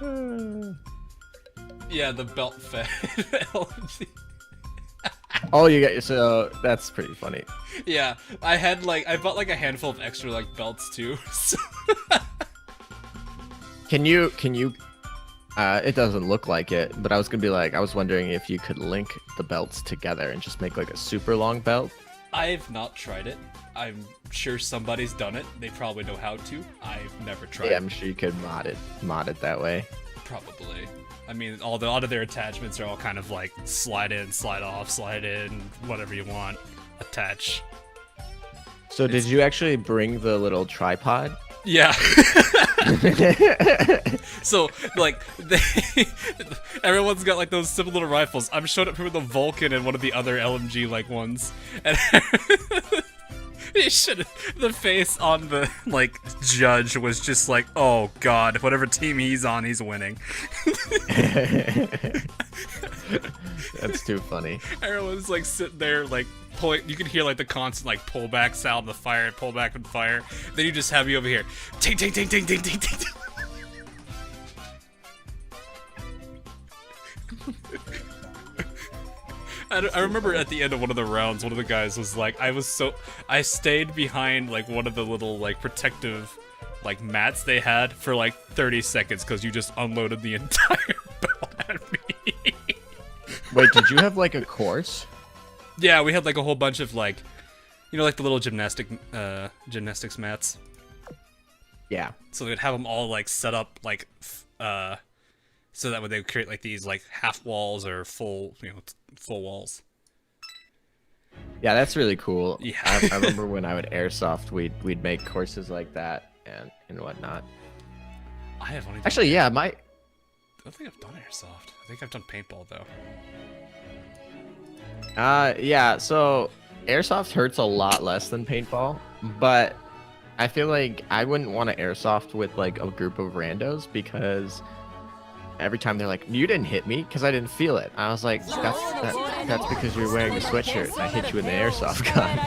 all too. Yeah, the belt fed LMG. Oh, you got so that's pretty funny. Yeah, I bought like a handful of extra like belts too. So Can you? It doesn't look like it, but I was gonna be like, I was wondering if you could link the belts together and just make like a super long belt. I've not tried it. I'm sure somebody's done it. They probably know how to. I've never tried. Yeah, I'm sure you could mod it that way. Probably. I mean, a lot of their attachments are all kind of like slide in, slide off, slide in, whatever you want. Attach. So did you actually bring the little tripod? Yeah. So, like, everyone's got like those simple little rifles. I'm showing up here with a Vulcan and one of the other LMG like ones, and the face on the like judge was just like, oh god, whatever team he's on, he's winning. That's too funny. Everyone's like sitting there like pulling. You can hear like the constant like pull back sound, the fire, pull back and fire. Then you just have me over here, ting ting ting ting ting ting ting. I remember at the end of one of the rounds, one of the guys was like, I stayed behind like one of the little like protective like mats they had for like 30 seconds because you just unloaded the entire belt at me. Wait, did you have like a course? Yeah, we had like a whole bunch of like, like the little gymnastics mats. Yeah. So they'd have them all like set up like, so that way they would create like these like half walls or full walls. Yeah, that's really cool. Yeah. I remember when I would airsoft, we'd make courses like that and whatnot. I have only. Actually, yeah, I don't think I've done airsoft. I think I've done paintball though. Yeah. So airsoft hurts a lot less than paintball, but I feel like I wouldn't want to airsoft with like a group of randos because every time they're like, "You didn't hit me," because I didn't feel it. I was like, "That's because you're wearing a sweatshirt. And I hit you with an airsoft gun."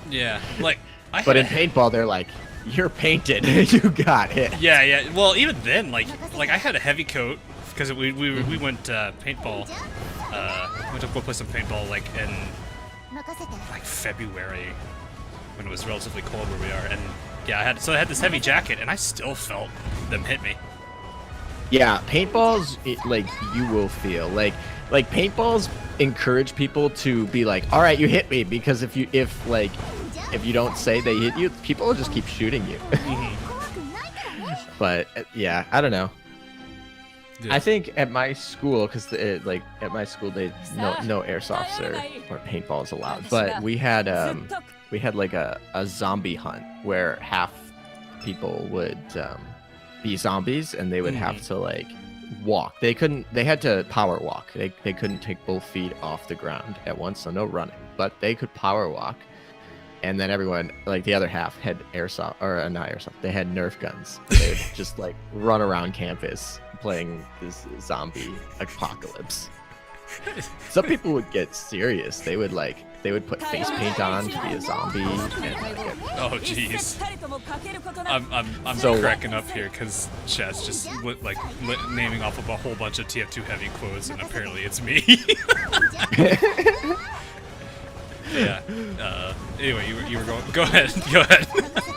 Yeah, like. But in paintball, they're like, "You're painted. You got hit." Yeah, yeah. Well, even then, like I had a heavy coat because we went paintball. We went to go play some paintball like in like February when it was relatively cold where we are, and yeah, I had this heavy jacket, and I still felt them hit me. Yeah, paintballs, like you will feel like paintballs encourage people to be like, "All right, you hit me," because if you don't say they hit you, people will just keep shooting you. But yeah, I don't know. Yeah. I think at my school, because at my school they no airsoffs or paintballs allowed, but we had like a zombie hunt where half people would be zombies and they would have to like walk. They had to power walk. They couldn't take both feet off the ground at once, so no running, but they could power walk. And then everyone, like the other half, had airsoft, or not airsoft, they had Nerf guns. They would just like run around campus playing this zombie apocalypse. Some people would get serious. They would put face paint on to be a zombie. And, oh jeez. I'm so cracking up here because Chad's just naming off of a whole bunch of TF2 heavy quotes, and apparently it's me. Yeah. Anyway, you were going. Go ahead.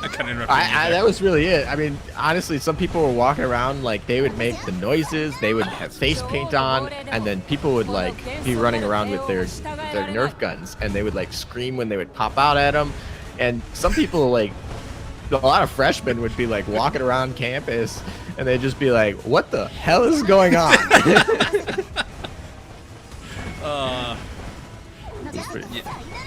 I kind of interrupted you there. That was really it. I mean, honestly, some people were walking around like they would make the noises. They would have face paint on, and then people would like be running around with their Nerf guns, and they would like scream when they would pop out at them. And some people, like a lot of freshmen, would be like walking around campus, and they'd just be like, "What the hell is going on?"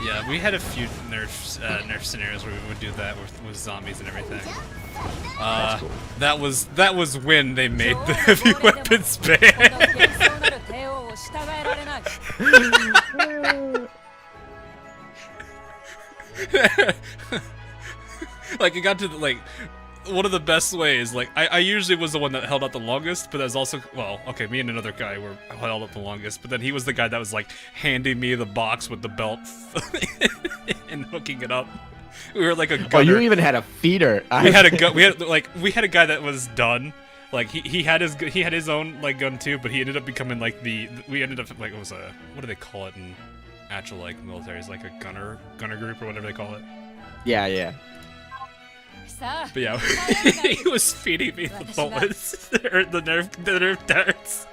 Yeah, we had a few Nerf scenarios where we would do that with zombies and everything. That's cool. That was when they made the heavy weapons ban. Like it got to one of the best ways. Like I usually was the one that held out the longest, but there's also me and another guy were held out the longest. But then he was the guy that was like handing me the box with the belt and hooking it up. We were like a gunner. Oh, you even had a feeder. We had a guy that was done. Like he had his own like gun too, but he ended up becoming like we ended up like what do they call it in actual like militaries, like a gunner group or whatever they call it. Yeah. But yeah, he was feeding me the bullets, or the Nerf darts.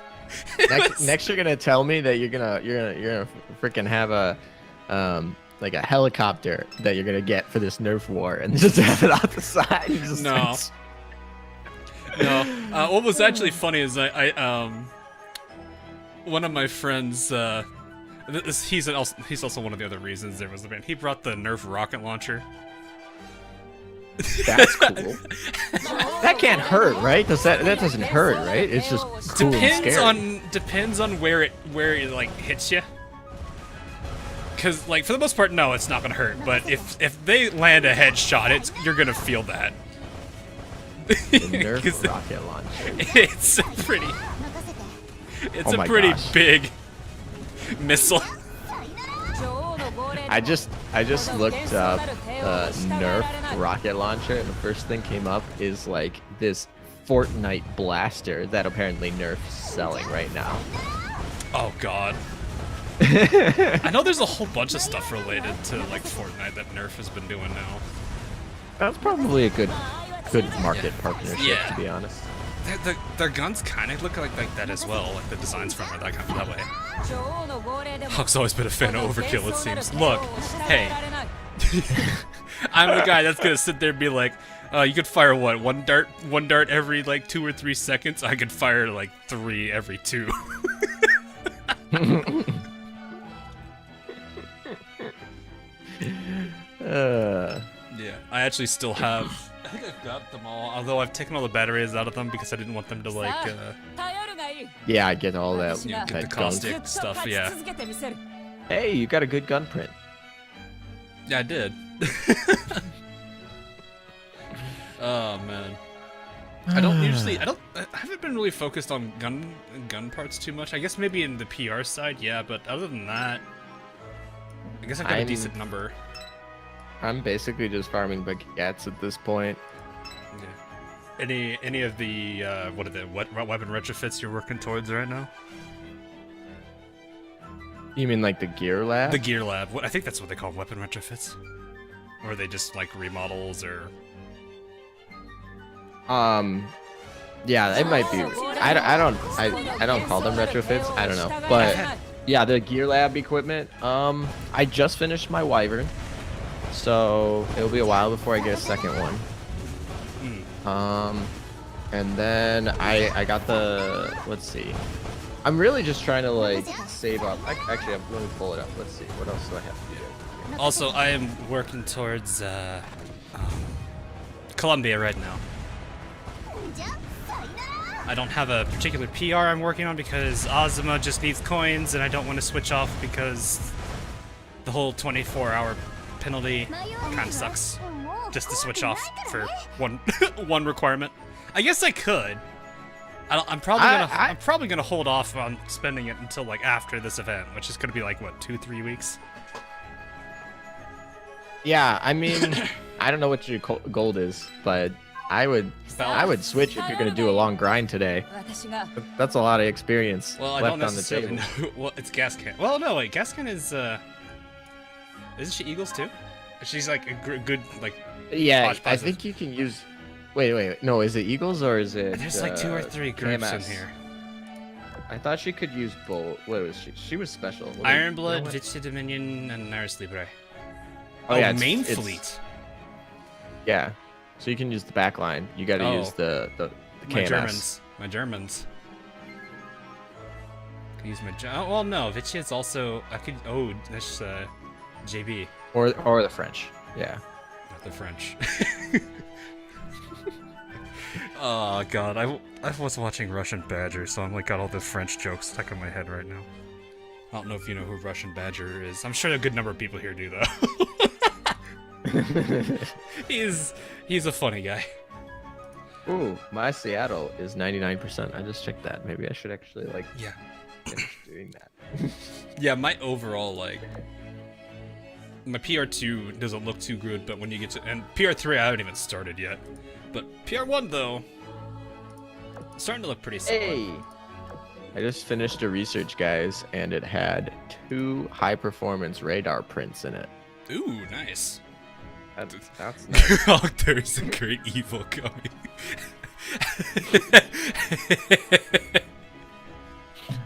Next, you're gonna tell me that you're gonna freaking have a like a helicopter that you're gonna get for this Nerf war, and just have it out the side. No. What was actually funny is I one of my friends, he's also one of the other reasons there was the ban. He brought the Nerf rocket launcher. That's cool. That can't hurt, right? That doesn't hurt, right? It's just cool and scary. Depends on where it like hits you. Cause like for the most part, no, it's not gonna hurt. But if they land a headshot, you're gonna feel that. The Nerf rocket launcher. It's a pretty big missile. I just looked up Nerf rocket launcher, and the first thing came up is like this Fortnite blaster that apparently Nerf's selling right now. Oh god. I know there's a whole bunch of stuff related to like Fortnite that Nerf has been doing now. That's probably a good market partnership, to be honest. Their guns kind of look like that as well, like the designs from it that way. Huck's always been a fan of overkill, it seems. Look, hey, I'm the guy that's gonna sit there and be like, you could fire what, one dart every like 2 or 3 seconds? I could fire like 3 every 2. actually still have. I think I've got them all. Although I've taken all the batteries out of them because I didn't want them to like. Yeah, I get all that. Get the that caustic stuff. Yeah. Hey, you got a good gun print. Yeah, I did. Oh man. I haven't been really focused on gun parts too much. I guess maybe in the PR side, yeah, but other than that, I guess I got a decent number. I'm basically just farming baguettes at this point. Yeah. Any of the what weapon retrofits you're working towards right now? You mean like the gear lab? The gear lab. I think that's what they call weapon retrofits. Or are they just like remodels or? Yeah, it might be. I don't call them retrofits. I don't know, but yeah, the gear lab equipment. I just finished my wyvern, so it'll be a while before I get a second one. And then I got the. Let's see. I'm really just trying to like save up. Actually, let me pull it up. Let's see. What else do I have to do? Also, I am working towards Colombia right now. I don't have a particular PR I'm working on because Azuma just needs coins and I don't want to switch off because the whole 24-hour penalty kind of sucks just to switch off for one requirement. I guess I could. I'm probably gonna hold off on spending it until like after this event, which is gonna be like what 2-3 weeks. Yeah, I mean, I don't know what your gold is, but I would switch if you're gonna do a long grind today. That's a lot of experience well, left I don't on the necessarily table. know. Well, it's Gascan. Well, no, wait, Gascan is isn't she Eagles too? She's like a good like. Yeah, hodgepodge I think you can use. Wait, no, is it Eagles or is it? There's like 2 or 3 groups in here. I thought she could use both. What was she? She was special. Ironblood, Vitsy Dominion, and Naris Libre. Oh yeah, main fleet. Yeah, so you can use the back line. You got to use the KMS. My Germans. Can use my. Oh well, no, Vitsy is also. I could. Oh, that's JB. Or the French. Yeah. Not the French. Oh god, I was watching Russian Badger, so I'm like got all the French jokes stuck in my head right now. I don't know if you know who Russian Badger is. I'm sure a good number of people here do though. He's a funny guy. Ooh, my Seattle is 99%. I just checked that. Maybe I should actually like finish doing that. Yeah, my overall like my PR2 doesn't look too good, but when you get to and PR3 I haven't even started yet. But PR1 though, it's starting to look pretty solid. Hey, I just finished a research, guys, and it had 2 high-performance radar prints in it. Ooh, nice. That's nice. Oh, there's a great evil coming.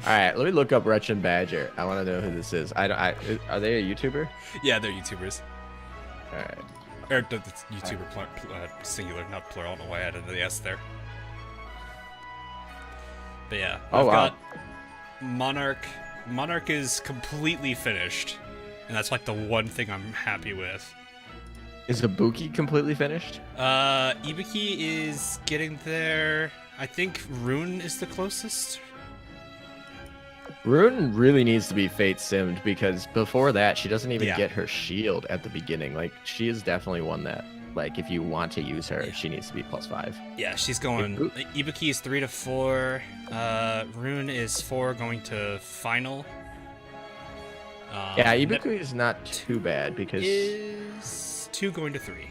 All right, let me look up Russian Badger. I want to know who this is. Are they a YouTuber? Yeah, they're YouTubers. All right. Or that's YouTuber singular, not plural. I don't know why I added the S there. But yeah, I've got Monarch. Monarch is completely finished, and that's like the one thing I'm happy with. Is Ibuki completely finished? Ibuki is getting there. I think Rune is the closest. Rune really needs to be fate simmed because before that she doesn't even Yeah. get her shield at the beginning. Like she is definitely one that like if you want to use her, she needs to be +5. Yeah, she's going. Ibuki is 3 to 4. Rune is 4 going to final. Yeah, Ibuki is not too bad because is 2 going to 3.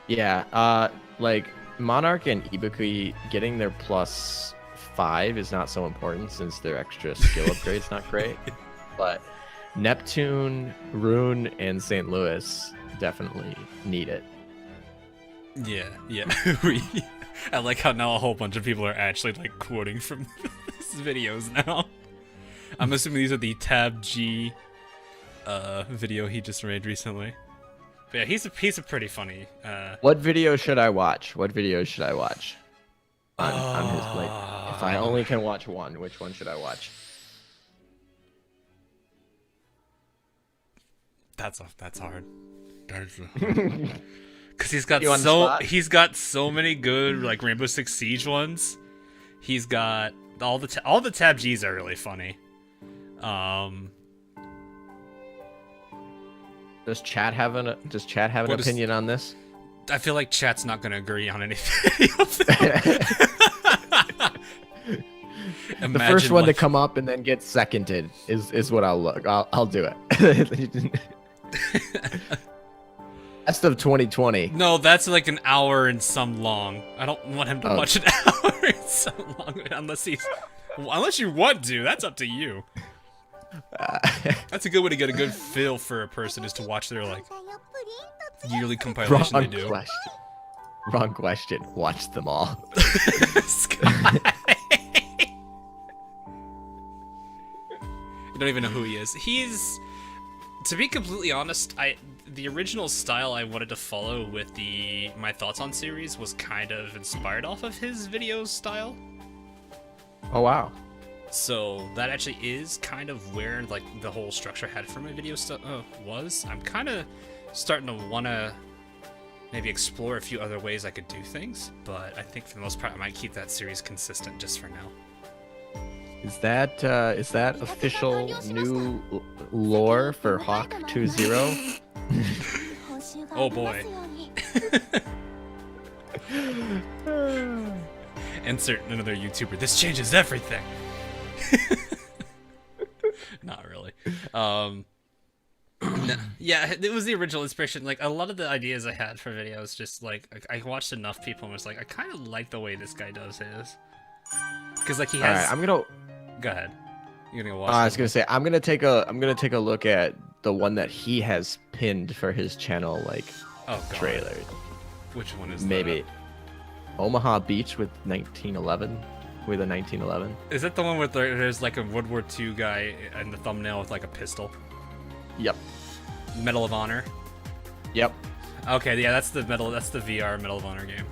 yeah, like Monarch and Ibuki getting their +5 is not so important since their extra skill upgrade's not great. But Neptune, Rune, and St. Louis definitely need it. Yeah. I like how now a whole bunch of people are actually like quoting from his videos now. I'm assuming these are the Tab G video he just made recently. But yeah, he's a pretty funny. What video should I watch? What videos should I watch on his plate? If I only can watch one, which one should I watch? That's hard. Because he's got You on the spot? so many good like Rainbow Six Siege ones. He's got all the Tab Gs are really funny. Does chat have an What is- opinion on this? I feel like chat's not gonna agree on anything. The first one to come up and then get seconded is what I'll look. I'll do it. Best of 2020. No, that's like an hour and some long. I don't want him to watch an hour and some long unless you want to. That's up to you. That's a good way to get a good feel for a person is to watch their like yearly compilation they do. Wrong question. Watch them all. Sky. You don't even know who he is. He's, to be completely honest, the original style I wanted to follow with my thoughts on series was kind of inspired off of his videos style. Oh wow. So that actually is kind of where like the whole structure I had for my video was. I'm kind of starting to want to maybe explore a few other ways I could do things, but I think for the most part I might keep that series consistent just for now. Is that official new lore for Hawk 2.0? Oh boy. Insert another YouTuber. This changes everything. Not really. No, yeah, it was the original inspiration. Like a lot of the ideas I had for videos, just like I watched enough people and was like, I kind of like the way this guy does his. Because like he has. All right, I'm gonna. Go ahead. You're gonna watch. I was gonna say I'm gonna take a look at the one that he has pinned for his channel, like trailer. Which one is maybe Omaha Beach with 1911. With a 1911. Is that the one with there's like a World War II guy in the thumbnail with like a pistol? Yep. Medal of Honor. Yep. Okay, yeah, that's the VR Medal of Honor game.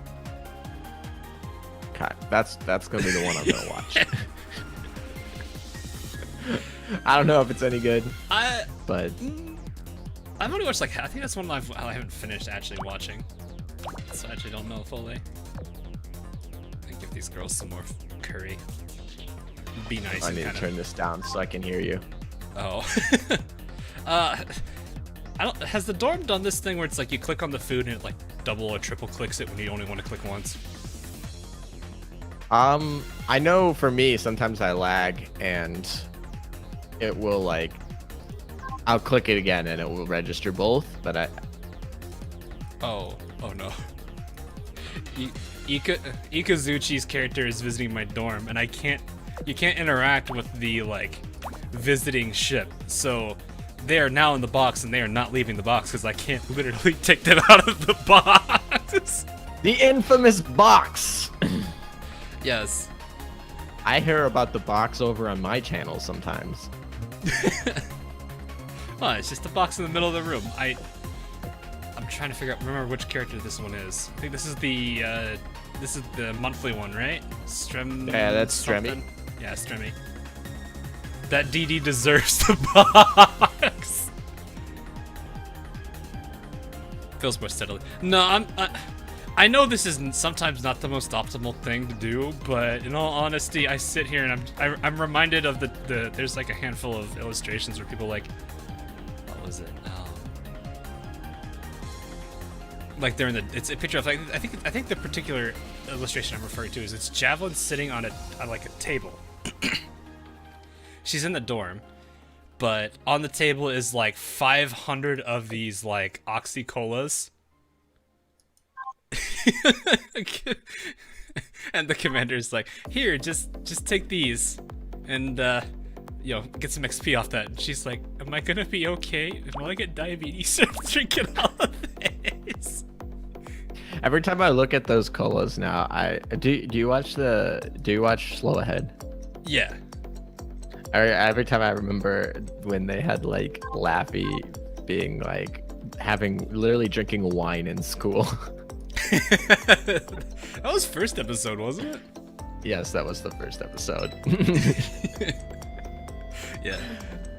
Okay, that's gonna be the one I'm gonna watch. I don't know if it's any good, but I've only watched like I think that's one I haven't finished actually watching, so I actually don't know fully. I give these girls some more curry. Be nice. I need to turn this down so I can hear you. Oh. Has the dorm done this thing where it's like you click on the food and it like double or triple clicks it when you only want to click once? I know for me sometimes I lag and it will like I'll click it again and it will register both, but Oh no. Ikazuchi's character is visiting my dorm and you can't interact with the like visiting ship. So they are now in the box and they are not leaving the box because I can't literally take them out of the box. The infamous box. Yes. I hear about the box over on my channel sometimes. Oh, it's just a box in the middle of the room. I'm trying to remember which character this one is. I think this is the monthly one, right? Yeah, that's Stremmy. Yeah, Stremmy. That DD deserves the box. Feels more steadily. No, I know this is sometimes not the most optimal thing to do, but in all honesty, I sit here and I'm reminded of the there's like a handful of illustrations where people like, what was it? Like they're it's a picture of like I think the particular illustration I'm referring to is it's Javelin sitting on like a table. She's in the dorm, but on the table is like 500 of these like Oxy Colas. And the commander's like, here, just take these and get some XP off that. And she's like, am I gonna be okay? Will I get diabetes drinking all of this? Every time I look at those colas now, do you watch Slow Ahead? Yeah. Every time I remember when they had like Laffy being like literally drinking wine in school. That was first episode, wasn't it? Yes, that was the first episode. Yeah.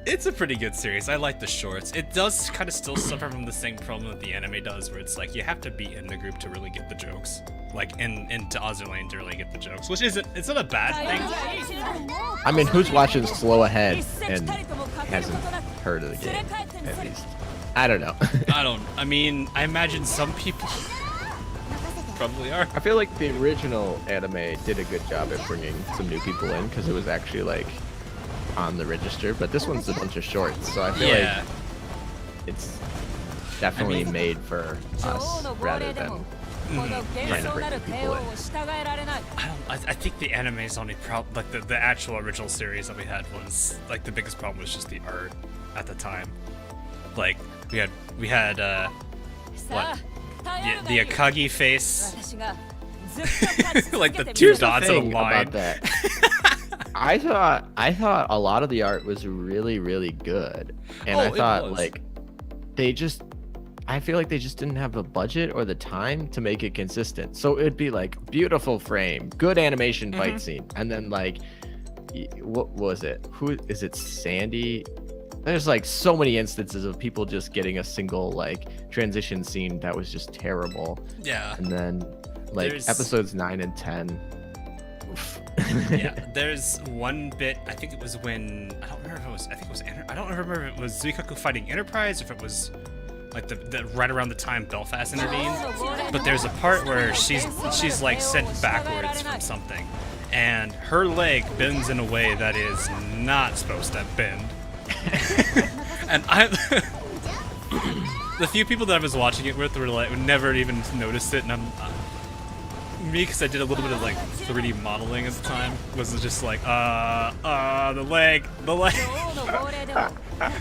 It's a pretty good series. I like the shorts. It does kind of still suffer from the same problem that the anime does, where it's like you have to be in the group to really get the jokes. Like into Azur Lane to really get the jokes, which it's not a bad thing. I mean, who's watching Slow Ahead and hasn't heard of the game, at least? I don't know. I mean, I imagine some people probably are. I feel like the original anime did a good job at bringing some new people in, because it was actually like on the register, but this one's a bunch of shorts, so I feel like it's definitely made for us rather than trying to bring new people in. I think the anime's only problem, like the actual original series that we had was like the biggest problem was just the art at the time. Like we had what the Akagi face, like the two dots on the line. About that. I thought a lot of the art was really, really good, and I thought like I feel like they just didn't have the budget or the time to make it consistent. So it'd be like beautiful frame, good animation fight scene, and then like, what was it? Who is it? Sandy? There's like so many instances of people just getting a single like transition scene that was just terrible. Yeah. And then like episodes 9 and 10. Yeah, there's one bit, I think it was when, I don't remember if it was, I don't remember if it was Zuikaku fighting Enterprise, or if it was like the right around the time Belfast intervened, but there's a part where she's like sent backwards from something, and her leg bends in a way that is not supposed to bend. And the few people that I was watching it with were like, never even noticed it, and me, because I did a little bit of like 3D modeling at the time, was just like, the leg.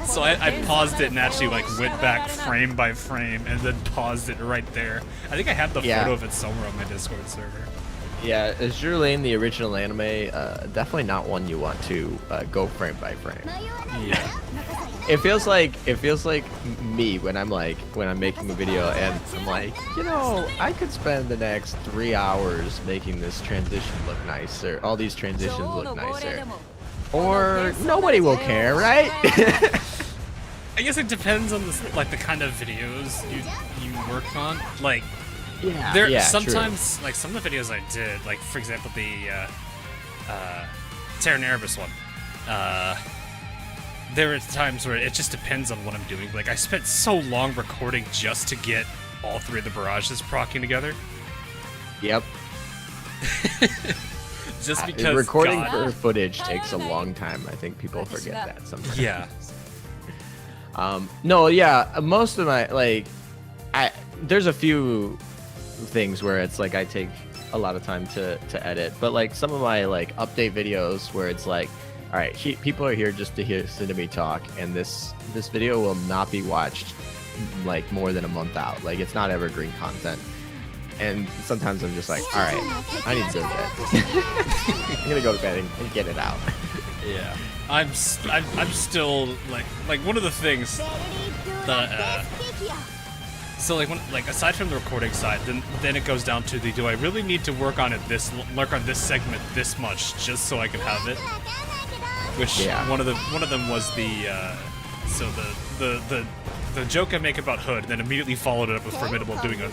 So I paused it and actually like went back frame by frame and then paused it right there. I think I have the photo of it somewhere on my Discord server. Yeah, Azur Lane, the original anime, definitely not one you want to go frame by frame. Yeah. It feels like me when I'm making a video and I'm like, you know, I could spend the next 3 hours making this transition look nicer, all these transitions look nicer, or nobody will care, right? I guess it depends on the kind of videos you work on. Like, sometimes true. Like some of the videos I did, like for example the Terra Nervous one. There are times where it just depends on what I'm doing. Like, I spent so long recording just to get all 3 of the barrages procking together. Yep. Just because recording for footage takes a long time. I think people forget that sometimes. Yeah. No, yeah. Most of my there's a few things where it's like I take a lot of time to edit, but like some of my like update videos where it's like, all right, people are here just to listen to me talk, and this video will not be watched like more than a month out. Like, it's not evergreen content. And sometimes I'm just like, all right, I need to go to bed. I'm gonna go to bed and get it out. Yeah, I'm still like one of the things that so like aside from the recording side, then it goes down to do I really need to work on this segment this much just so I can have it? Which one of them was the joke I make about Hood, and then immediately followed it up with Formidable doing a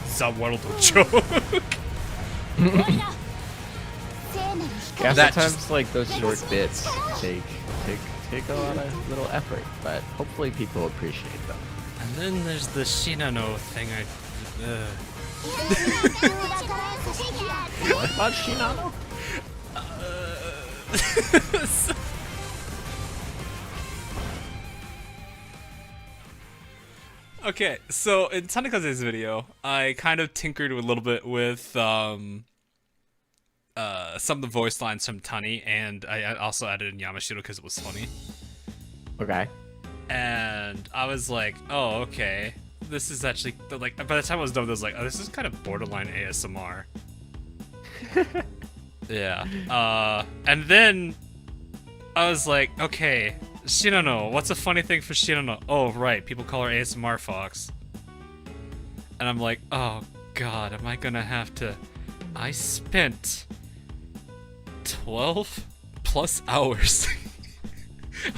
Zaworld joke. Yeah, sometimes like those short bits take a lot of little effort, but hopefully people appreciate them. And then there's the Shinano thing. What about Shinano? Okay, so in Tanakaze's video, I kind of tinkered a little bit with some of the voice lines from Tani, and I also added in Yamashiro because it was funny. Okay. And I was like, oh, okay. This is actually, like, by the time I was done with it, I was like, oh, this is kind of borderline ASMR. Yeah. And then I was like, okay, Shinano, what's a funny thing for Shinano? Oh, right, people call her ASMR Fox. And I'm like, oh, God, am I gonna have to... I spent 12 plus hours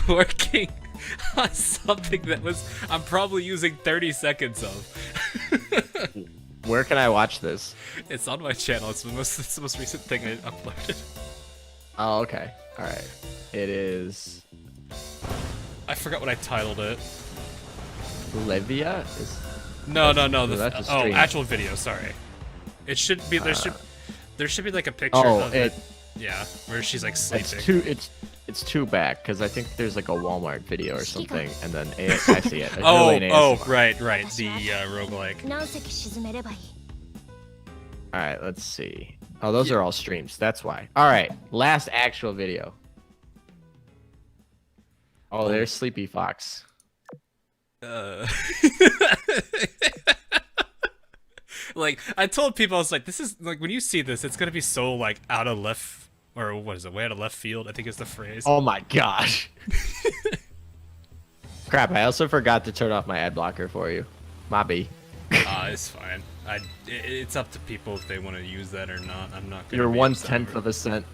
working on something that I'm probably using 30 seconds of. Where can I watch this? It's on my channel. It's the most recent thing I uploaded. Oh, okay. All right. It is I forgot what I titled it. Livia. No. That's a stream. Actual video. Sorry. It should be there should be like a picture of it. Yeah, where she's like sleeping. It's two back because I think there's like a Walmart video or something, and then I see it. It's Oh, really an ASMR. right, the roguelike. All right, let's see. Oh, those are all streams. That's why. All right, last actual video. Oh, there's Sleepy Fox. Like, I told people, I was like, this is, like, when you see this, it's gonna be so, like, out of left, or what is it, way out of left field, I think is the phrase. Oh my gosh. Crap, I also forgot to turn off my ad blocker for you. Mobby. It's fine. It's up to people if they want to use that or not. I'm not gonna You're be 1/10 of a cent.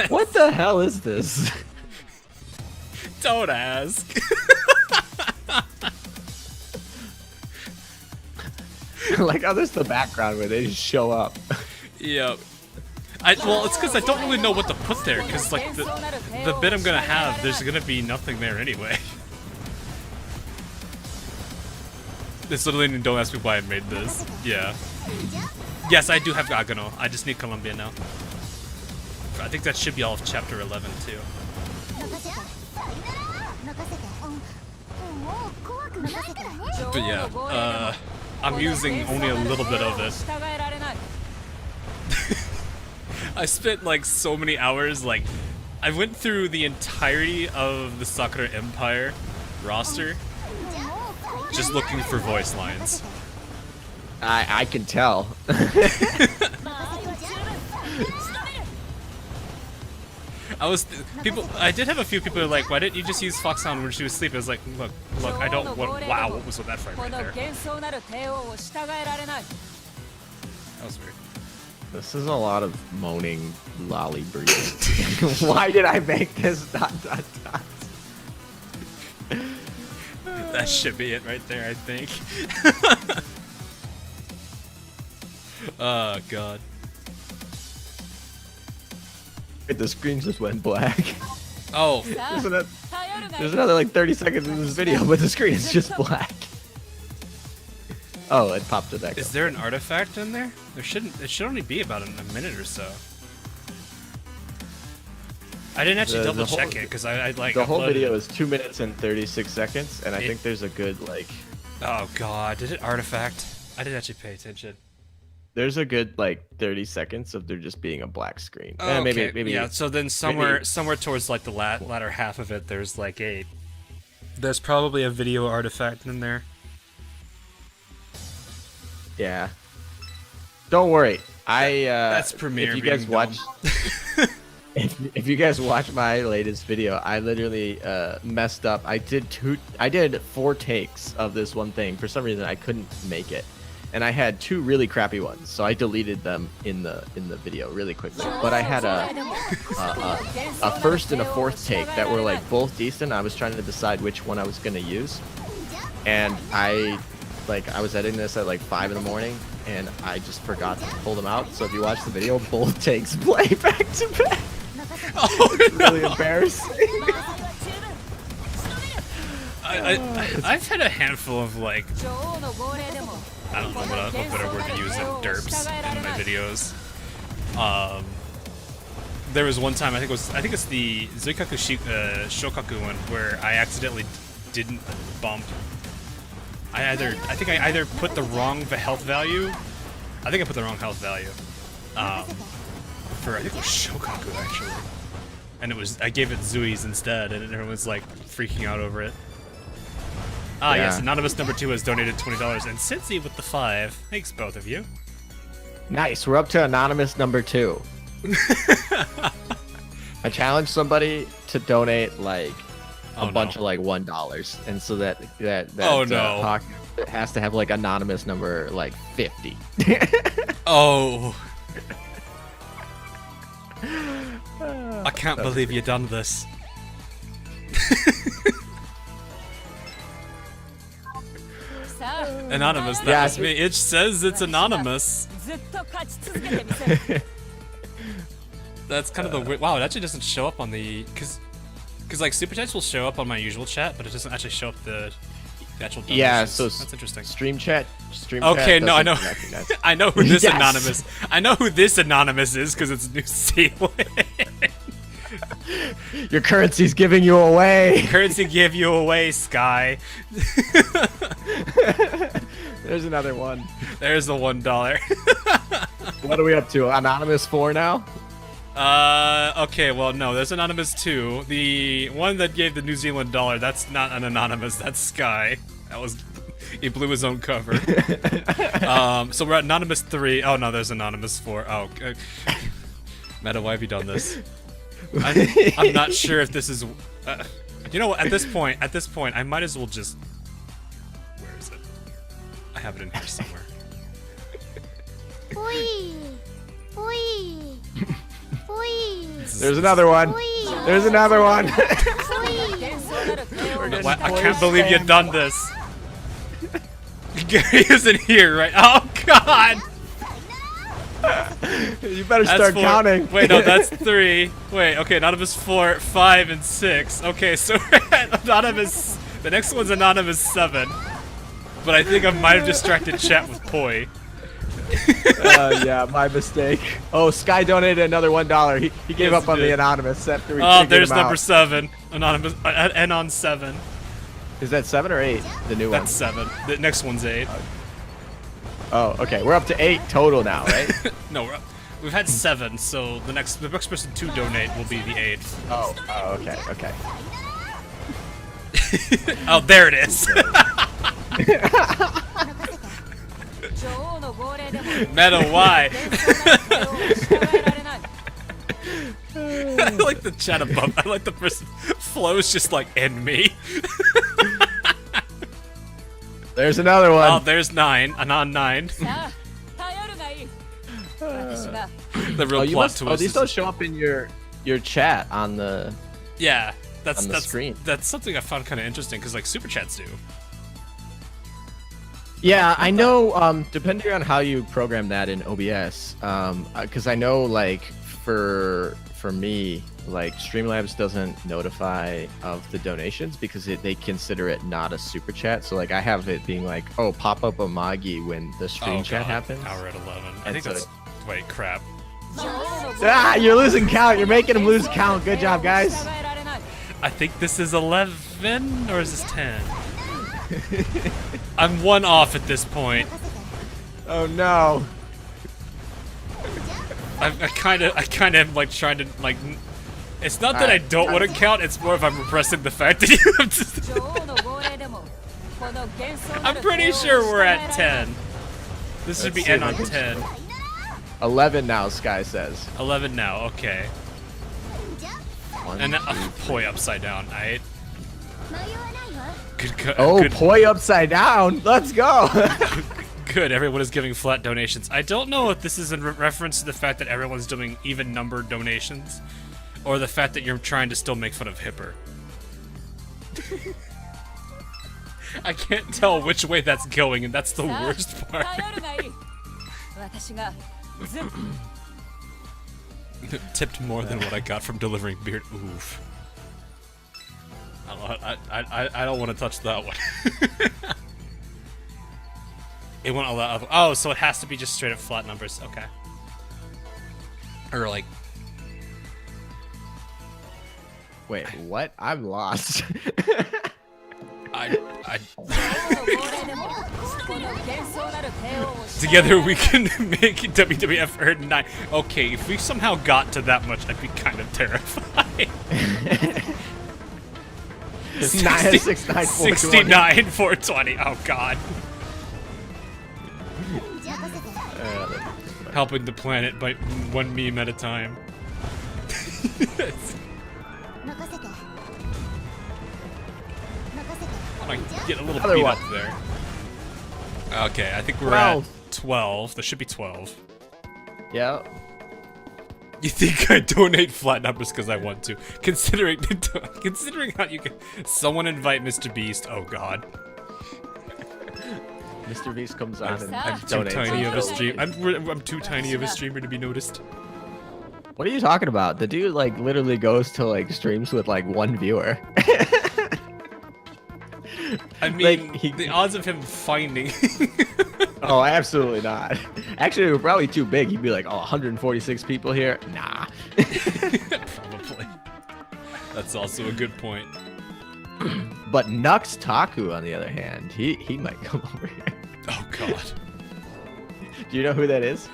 What the hell is this? Don't ask. Like, oh, there's the background where they just show up. Yep. Well, it's because I don't really know what to put there, because, like, the bit I'm gonna have, there's gonna be nothing there anyway. It's literally, don't ask me why I made this. Yeah. Yes, I do have Agano. I just need Columbia now. I think that should be all of chapter 11, too. But yeah, I'm using only a little bit of it. I spent like so many hours, like I went through the entirety of the Sakura Empire roster just looking for voice lines. I can tell. I did have a few people who were like, why didn't you just use Foxhound when she was sleeping? I was like, look, I don't want, wow, what was with that frame right there? That was weird. This is a lot of moaning lolly breathing. Why did I make this ... That should be it right there, I think. Oh, God. The screen just went black. Oh. There's another like 30 seconds in this video, but the screen is just black. Oh, it popped it back. Is there an artifact in there? It should only be about a minute or so. I didn't actually double check it because I like the whole video it. is 2 minutes and 36 seconds, and I think there's a good like. Oh God! Did it artifact? I didn't actually pay attention. There's a good like 30 seconds of there just being a black screen. Oh, okay. Maybe. Yeah. So then somewhere towards like the latter half of it, there's like there's probably a video artifact in there. Yeah. Don't worry. That's Premiere. If you guys watch, if you guys watch my latest video, I literally messed up. I did 4 takes of this one thing. For some reason, I couldn't make it, and I had 2 really crappy ones, so I deleted them in the video really quickly. But I had a first and a fourth take that were like both decent. I was trying to decide which one I was gonna use, and I was editing this at like 5 in the morning, and I just forgot to pull them out. So if you watch the video, both takes play back to back. Oh, it's really embarrassing. I've had a handful of like, I don't know what better word to use than derps in my videos. There was one time I think it's the Zuikaku Shokaku one where I accidentally didn't bump. I think I either put the wrong health value. I think I put the wrong health value. For I think it was Shokaku actually, and I gave it Zui's instead, and everyone was like freaking out over it. Ah, yeah. Yes, Anonymous number 2 has donated $20, and Cincy with the 5. Thanks, both of you. Nice, we're up to Anonymous number 2. I challenged somebody to donate like a bunch of like $1, and so that oh no, Hawk has to have like Anonymous number like 50. Oh. I can't believe you done this. Anonymous, that was me. It says it's anonymous. That's kind of the weird. Wow, it actually doesn't show up on the because like super chats will show up on my usual chat, but it doesn't actually show up the actual donations. Yeah, so that's interesting. Stream chat. Okay, no, I know. I know who this Yes. anonymous. I know who this anonymous is because it's New Zealand. Your currency's giving you away. Currency give you away, Sky. There's another one. There's the $1. What are we up to? Anonymous 4 now? Okay, well, no, there's Anonymous 2. The one that gave the New Zealand dollar, that's not an Anonymous, that's Sky. That was, he blew his own cover. So we're at Anonymous 3. Oh, no, there's Anonymous 4. Oh, Meta, why have you done this? I'm not sure if this is, you know what, at this point, I might as well just, where is it? I have it in here somewhere. There's another one. There's another one. I can't believe you've done this. Gary isn't here, right? Oh, God! You better That's start 4. counting. Wait, no, that's 3. Wait, okay, Anonymous 4, 5, and 6. Okay, so we're at Anonymous. The next one's Anonymous 7. But I think I might have distracted chat with Poi. Yeah, my mistake. Oh, Sky donated another $1. He gave Yes, up on he the did. anonymous after we Oh, figured there's him number out. 7. Anonymous, Anon 7. Is that 7 or 8? The new one. That's 7. The next one's 8. Oh, okay. We're up to 8 total now, right? No, we've had 7, so the next person to donate will be the 8th. Oh, okay, okay. Oh, there it is. Meta, why? I like the chat above. I like the person. Flo's just like, and me. There's another one. Oh, there's 9. Anon 9. The real plot twist. Oh, these don't show up in your chat on the. Yeah, on the screen. That's something I found kind of interesting because like super chats do. Yeah, I know. Depending on how you program that in OBS, because I know like for me, like Streamlabs doesn't notify of the donations because they consider it not a super chat. So like I have it being like, oh, pop up Amagi when the stream chat happens. Now we're at 11. I And think so that's. Wait, crap. Ah, you're losing count. You're making him lose count. Good job, guys. I think this is 11 or is this 10? I'm 1 off at this point. Oh no. I kind of am like trying to like. It's not that I don't want to count. It's more of I'm repressing the fact that you have to. I'm pretty sure we're at 10. This should be Let's see N if I on can- 10. 11 now, Sky says. 11 now. Okay. One, And two, poi upside down. Alright. Good. oh, Good. poi upside down. Let's go. Good. Everyone is giving flat donations. I don't know if this is in reference to the fact that everyone's doing even numbered donations, or the fact that you're trying to still make fun of Hipper. I can't tell which way that's going, and that's the worst part. Tipped more than what I got from delivering beer. Oof. I don't want to touch that one. It won't allow. Oh, so it has to be just straight up flat numbers. Okay. Or like. Wait, what? I'm lost. Together we can make WWF earn 9. Okay, if we somehow got to that much, I'd be kind of terrified. 69, 420. Oh god. Helping the planet by 1 meme at a time. I get a little beat up there. Okay, I think we're at 12. There should be 12. Yeah. You think I donate flat numbers because I want to? Considering how you can someone invite Mr. Beast. Oh God. Mr. Beast comes on and I'm too donates. tiny of a stream. I'm too tiny of a streamer to be noticed. What are you talking about? The dude like literally goes to like streams with like 1 viewer. I mean, Like, the odds of him finding. Oh, absolutely not. Actually, we're probably too big. He'd be like, oh, 146 people here? Nah. Probably. That's also a good point. But Nux Taku, on the other hand, he might come over here. Oh God. Do you know who that is?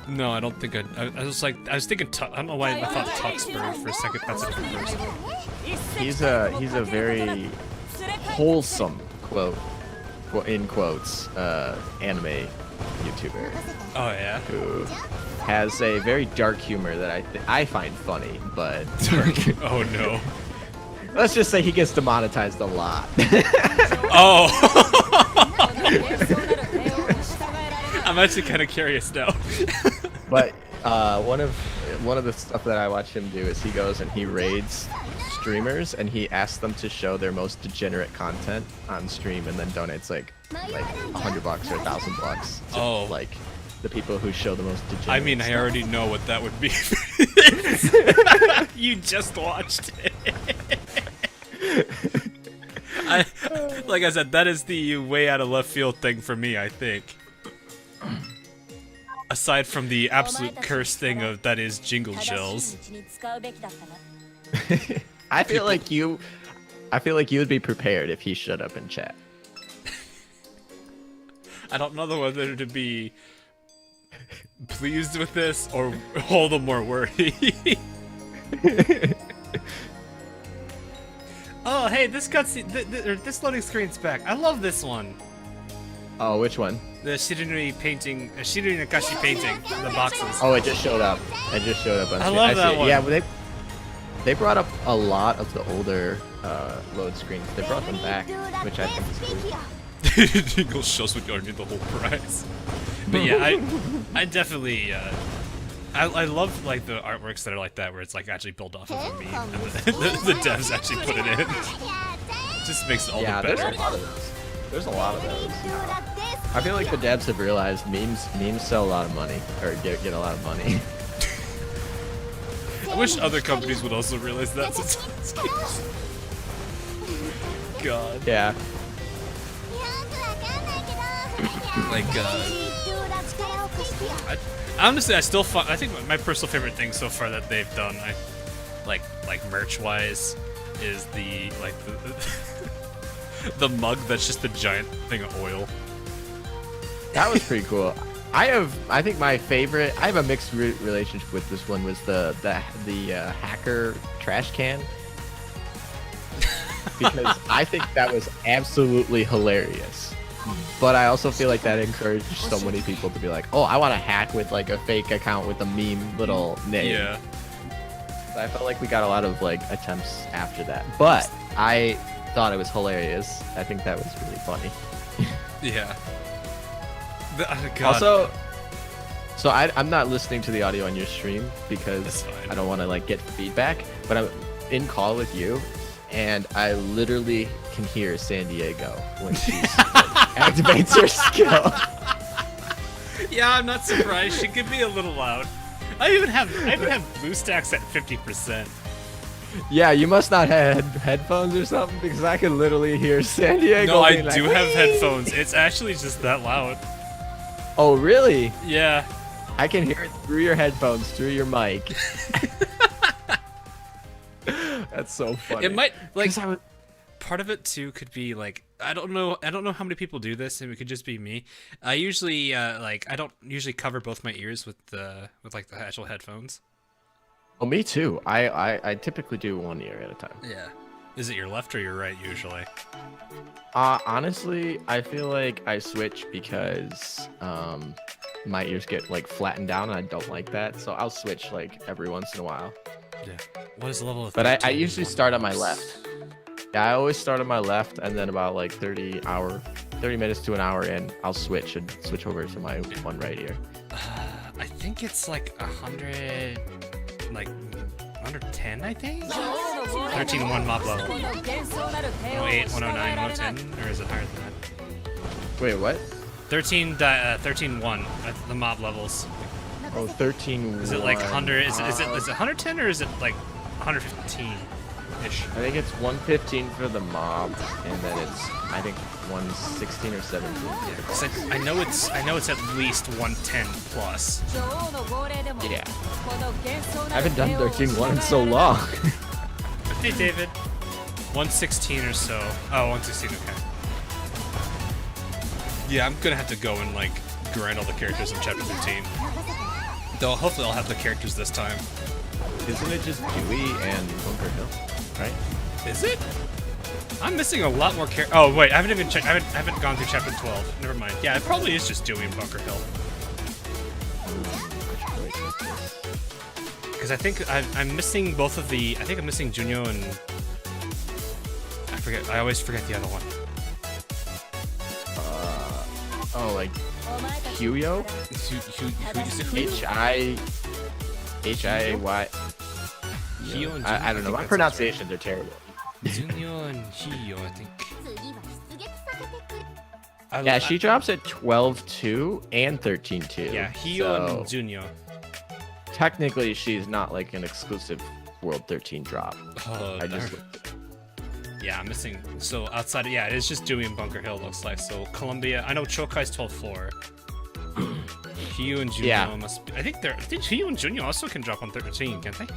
No, I don't think I was thinking. I don't know why I thought Tuxbury for a second. That's a different person. He's a very wholesome in quotes anime YouTuber Oh yeah. who has a very dark humor that I find funny, but Oh no. let's just say he gets demonetized a lot. Oh. I'm actually kind of curious now. But one of the stuff that I watch him do is he goes and he raids streamers and he asks them to show their most degenerate content on stream and then donates like $100 or $1,000 to Oh. like the people who show the most degenerate. I mean, I already know what that would be. You just watched it. Like I said, that is the way out of left field thing for me, I think. Aside from the absolute curse thing of that is jingle shells. I feel like you would be prepared if he showed up in chat. I don't know whether to be pleased with this or all the more worried. Oh, hey, this cutscene, this loading screen's back. I love this one. Oh, which one? The Shirinui painting, Shirinui Nakashi painting, the boxes. Oh, it just showed up. It just showed up on I screen. love see that it. one. Yeah, but they brought up a lot of the older load screens. They brought them back, which I think is cool. Jingle shells would earn you the whole prize. But yeah, I definitely, I love like the artworks that are like that, where it's like actually built off of a meme, and the devs actually put it in. Just makes it all the better. There's a lot of those. There's a lot of those. I feel like the devs have realized memes sell a lot of money, or get a lot of money. I wish other companies would also realize that sometimes. God. Yeah. Like, honestly, I think my personal favorite thing so far that they've done, like merch-wise, is the the mug that's just a giant thing of oil. That was pretty cool. I think my favorite. I have a mixed relationship with this one. Was the hacker trash can, because I think that was absolutely hilarious. But I also feel like that encouraged so many people to be like, oh, I want to hack with like a fake account with a meme little name. Yeah. I felt like we got a lot of like attempts after that, but I thought it was hilarious. I think that was really funny. Yeah. God. Also, so I'm not listening to the audio on your stream because That's fine. I don't want to like get feedback, but I'm in call with you, and I literally can hear San Diego when she activates her skill. Yeah, I'm not surprised. She could be a little loud. I even have BlueStacks at 50%. Yeah, you must not have headphones or something, because I can literally hear San Diego. No, I being like, do have "Whee!" headphones. It's actually just that loud. Oh, really? Yeah. I can hear it through your headphones, through your mic. That's so funny. It might like 'Cause part of it too could be like I don't know how many people do this, and it could just be me. I usually like I don't usually cover both my ears with like the actual headphones. Oh, me too. I typically do one ear at a time. Yeah. Is it your left or your right usually? Honestly, I feel like I switch because my ears get like flattened down, and I don't like that. So I'll switch like every once in a while. Yeah. What is the level of? But I usually start on my left. Yeah, I always start on my left, and then about like 30 minutes to an hour in, I'll switch over to my one right ear. I think it's like 100, like 110, I think? 13-1 mob level. 108, 109, 110, or is it higher than that? Wait, what? 13-1 at the mob levels. Oh, 13. Is it like 100? Is it 110 or is it like 115-ish? I think it's 115 for the mob, and then it's I think 116 or 17. Yeah, 'cause I know it's at least 110 plus. Yeah. I haven't done 13-1 in so long. Hey, David. 116 or so. Oh, 116. Okay. Yeah, I'm gonna have to go and like grind all the characters in chapter 13. Though hopefully I'll have the characters this time. Isn't it just Dewey and Bunker Hill, right? Is it? I'm missing a lot more characters. Oh wait, I haven't even checked. I haven't gone through chapter 12. Never mind. Yeah, it probably is just Dewey and Bunker Hill. Because I think I'm missing both of the. I think I'm missing Junyo and I forget. I always forget the other one. Oh, like Huyo? H-I-Y. I don't know. My pronunciations are terrible. Junyo and Hiyo, I think. Yeah, she drops at 12-2 and 13-2. Yeah, Hiyo so and Junyo. technically, she's not like an exclusive World 13 drop. Oh, I just yeah, I'm missing. So outside, yeah, it is just Dewey and Bunker Hill. Looks like so. Columbia. I know Chokai's 12-4. Hiyu and Junyo must be. I think Hiyu and Junyo also can drop on 13, can't they?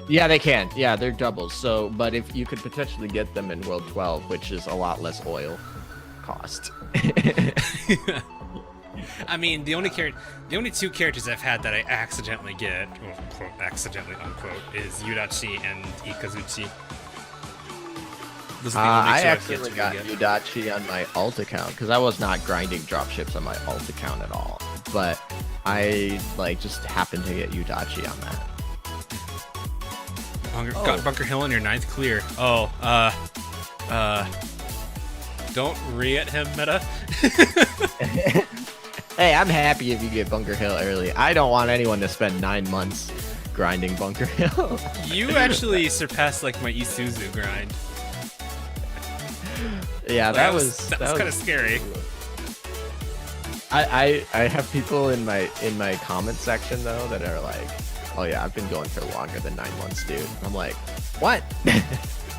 Yeah, they can. Yeah, they're doubles. So, but if you could potentially get them in World 12, which is a lot less oil cost. I mean, the only two characters I've had that I accidentally get, or quote, accidentally unquote, is Yudachi and Ikazuchi. Those are the only I two I've accidentally yet got to get. Yudachi on my alt account because I was not grinding dropships on my alt account at all. But I like just happened to get Yudachi on that. Got Bunker Hill on your 9th clear. Oh, don't re-at him, Meta. Hey, I'm happy if you get Bunker Hill early. I don't want anyone to spend 9 months grinding Bunker Hill. You actually surpassed like my Isuzu grind. Yeah, that was kind of scary. I have people in my comment section though that are like, oh yeah, I've been going for longer than 9 months, dude. I'm like, what?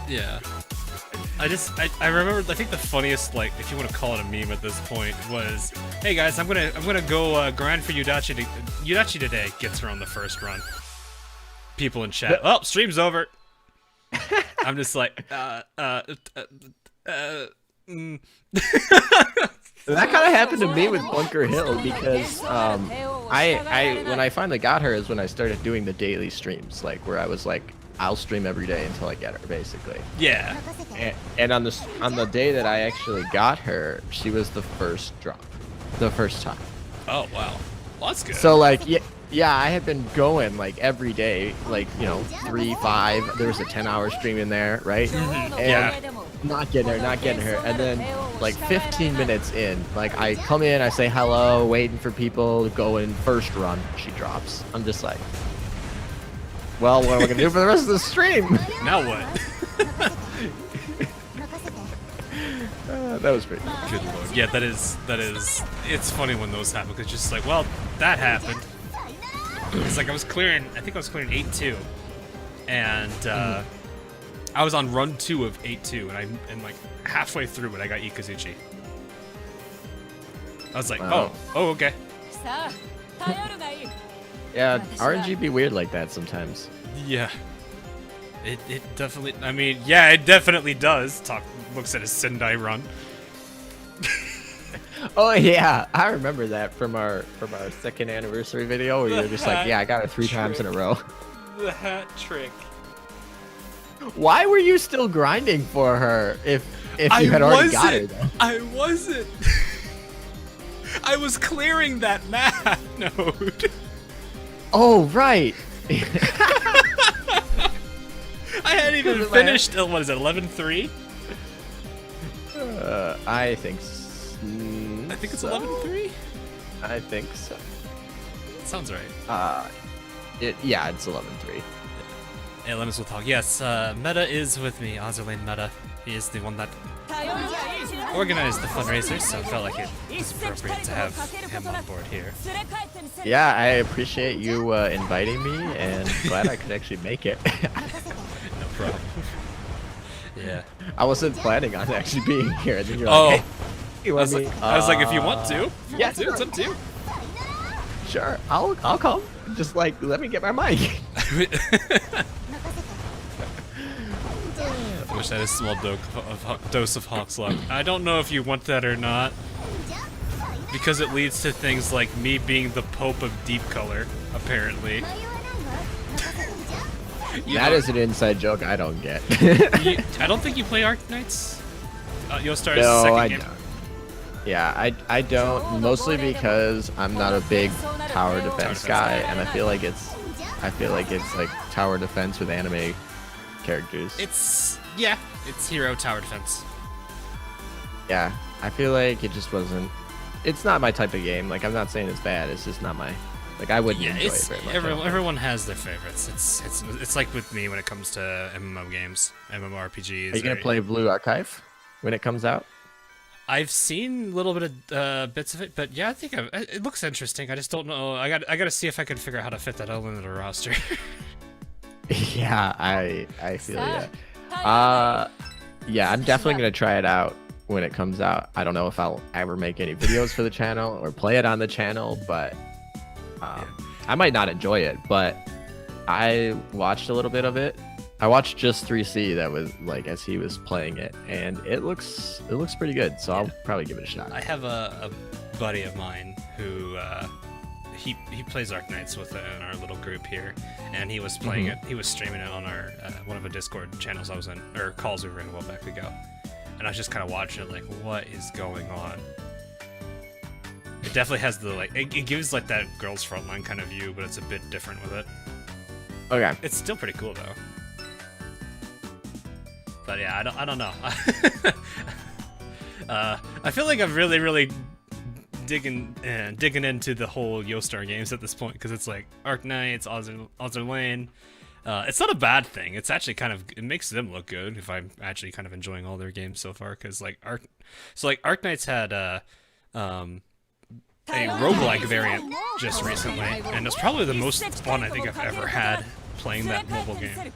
Yeah. I remember, I think the funniest, like, if you want to call it a meme at this point, was, hey guys, I'm gonna go grind for Yudachi today. Gets her on the first run. People in chat, oh, stream's over. I'm just like, That kind of happened to me with Bunker Hill because when I finally got her is when I started doing the daily streams, like where I was like, I'll stream every day until I get her, basically. yeah. And on the day that I actually got her, she was the first drop, the first time. Oh wow, well, that's good. So like yeah, I had been going like every day, like 3, 5. There was a 10-hour stream in there, right? Mm-hmm. And Yeah. not getting her, and then like 15 minutes in, like I come in, I say hello, waiting for people to go in, first run, she drops. I'm just like, well, what am I gonna do for the rest of the stream? Now what? That was pretty cool. Good lord. Yeah, that is. It's funny when those happen because just like, well, that happened. It's like I think I was clearing 8-2, and I was on run 2 of 8-2, and like halfway through it, I got Ikazuchi. I was like, Wow. oh, okay. Yeah, RNG be weird like that sometimes. Yeah. It definitely. I mean, yeah, it definitely does. Looks at his Sendai run. Oh yeah, I remember that from our 2nd anniversary video where you were just like, yeah, I got her 3 times in a row. The hat trick. Why were you still grinding for her if you had already got her though? I wasn't. I was clearing that math node. Oh right. I hadn't even finished. What is it? 11-3. I think. I think it's so. 11-3. I think so. sounds right. Yeah, it's 11-3. Hey, Lemons will talk. Yes, Meta is with me. Azur Lane Meta. He is the one that organized the fundraiser, so I felt like it was appropriate to have him on board here. Yeah, I appreciate you inviting me, and glad I could actually make it. No problem. Yeah. I wasn't planning on actually being here, and then you're Oh. like, hey, you want me? I was like, if you want to, yeah, do, it's up to you. Sure, I'll come. Just like, let me get my mic. I wish I had a small dose of Hawk's luck. I don't know if you want that or not, because it leads to things like me being the Pope of Deep Color, apparently. That is an inside joke I don't get. I don't think you play Arknights. You'll start No, second I game. don't. Yeah, I don't, mostly because I'm not a big tower defense guy, and I feel like it's like tower defense with anime characters. It's hero tower defense. Yeah, I feel like it just wasn't. It's not my type of game. Like, I'm not saying it's bad. It's just not my. Like, I wouldn't enjoy it very much. Everyone has their favorites. It's like with me when it comes to MMO games, MMORPGs. Are you gonna play Blue Archive when it comes out? I've seen a little bit of bits of it, but yeah, I think it looks interesting. I just don't know. I got to see if I can figure out how to fit that element into the roster. Yeah, I feel that. Yeah, I'm definitely gonna try it out when it comes out. I don't know if I'll ever make any videos for the channel or play it on the channel, but I might not enjoy it. But I watched a little bit of it. I watched just 3C that was like as he was playing it, and it looks pretty good. So I'll probably give it a shot. I have a buddy of mine who he plays Arknights in our little group here, and he was playing it. He was streaming it on our one of the Discord channels I was in, or calls we were in a while back ago, and I was just kind of watching it like, what is going on? It definitely has the like it gives like that Girls Frontline kind of view, but it's a bit different with it. Okay. It's still pretty cool though. But yeah, I don't know. I feel like I'm really digging into the whole Yostar games at this point, because it's like Arknights, Azur Lane. It's not a bad thing. It's actually it makes them look good if I'm actually kind of enjoying all their games so far. Because like Arknights had a roguelike variant just recently, and it's probably the most fun I think I've ever had playing that mobile game.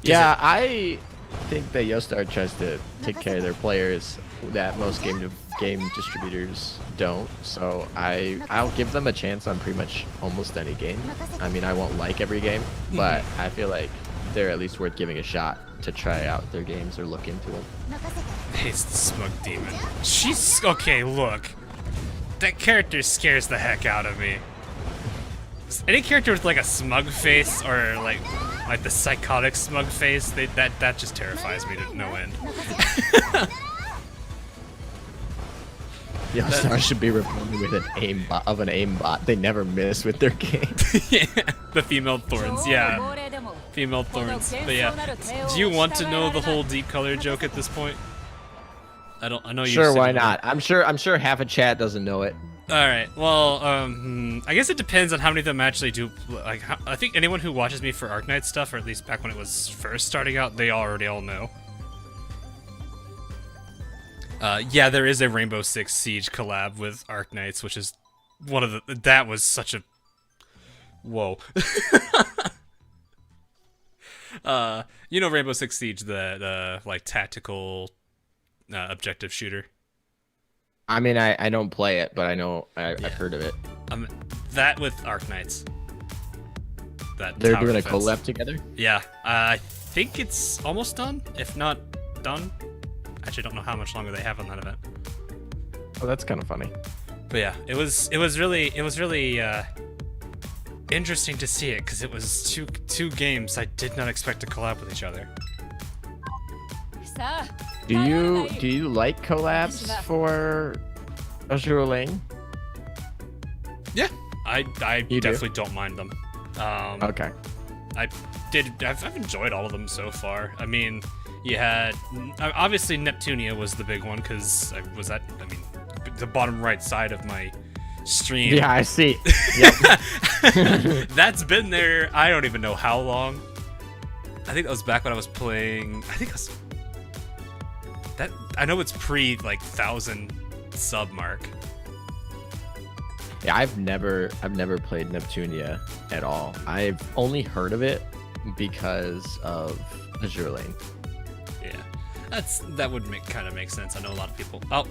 Yeah, I think that Yostar tries to take care of their players that most game distributors don't. So I'll give them a chance on pretty much almost any game. I mean, I won't like every game, but I feel like they're at least worth giving a shot to try out their games or look into them. It's the Smug Demon. She's okay. Look, that character scares the heck out of me. Any character with like a smug face or like the psychotic smug face, that just terrifies me to no end. Yostar should be replaced with an aimbot. They never miss with their game. Yeah, the female thorns. Yeah, female thorns. But yeah, do you want to know the whole deep color joke at this point? I know you. Sure, why not? I'm sure half a chat doesn't know it. All right. Well, I guess it depends on how many of them actually do. Like, I think anyone who watches me for Arknight stuff, or at least back when it was first starting out, they already all know. Yeah, there is a Rainbow Six Siege collab with Arknights, which is one of the. That was such a. Whoa. You know Rainbow Six Siege, the like tactical objective shooter. I mean, I don't play it, but I know I've heard of it. That with Arknights. They're doing a collab together? Yeah, I think it's almost done, if not done. Actually, don't know how much longer they have on that event. Oh, that's kind of funny. But yeah, it was really interesting to see it, because it was two games I did not expect to collab with each other. Do you like collabs for Azur Lane? Yeah, I definitely do? don't mind them. Okay. I've enjoyed all of them so far. I mean, you had obviously Neptunia was the big one, because the bottom right side of my stream. Yeah, I see. Yep. That's been there. I don't even know how long. I think that was back when I was playing. I think it was that. I know it's pre like 1,000 sub mark. Yeah, I've never played Neptunia at all. I've only heard of it because of Azur Lane. Yeah, that would kind of make sense. I know a lot of people. Oh,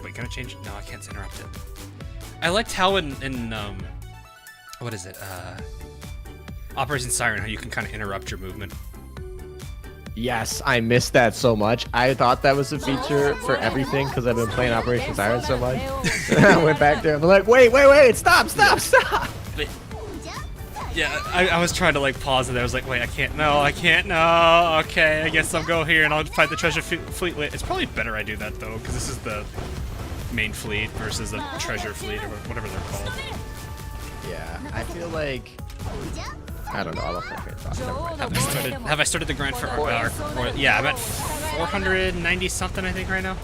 wait, can I change? No, I can't interrupt it. I liked how in what is it? Operation Siren, how you can kind of interrupt your movement. Yes, I missed that so much. I thought that was a feature for everything because I've been playing Operation Siren so much. I went back there and I'm like, wait, stop. But, yeah, I was trying to like pause it. I was like, wait, I can't. No. Okay, I guess I'll go here and I'll fight the treasure fleet. It's probably better I do that though, because this is the main fleet versus the treasure fleet or whatever they're called. Yeah, I feel like I don't know. I lost my train of thought. Never mind. Have I started the grind for yeah, I'm at 490 something I think right now.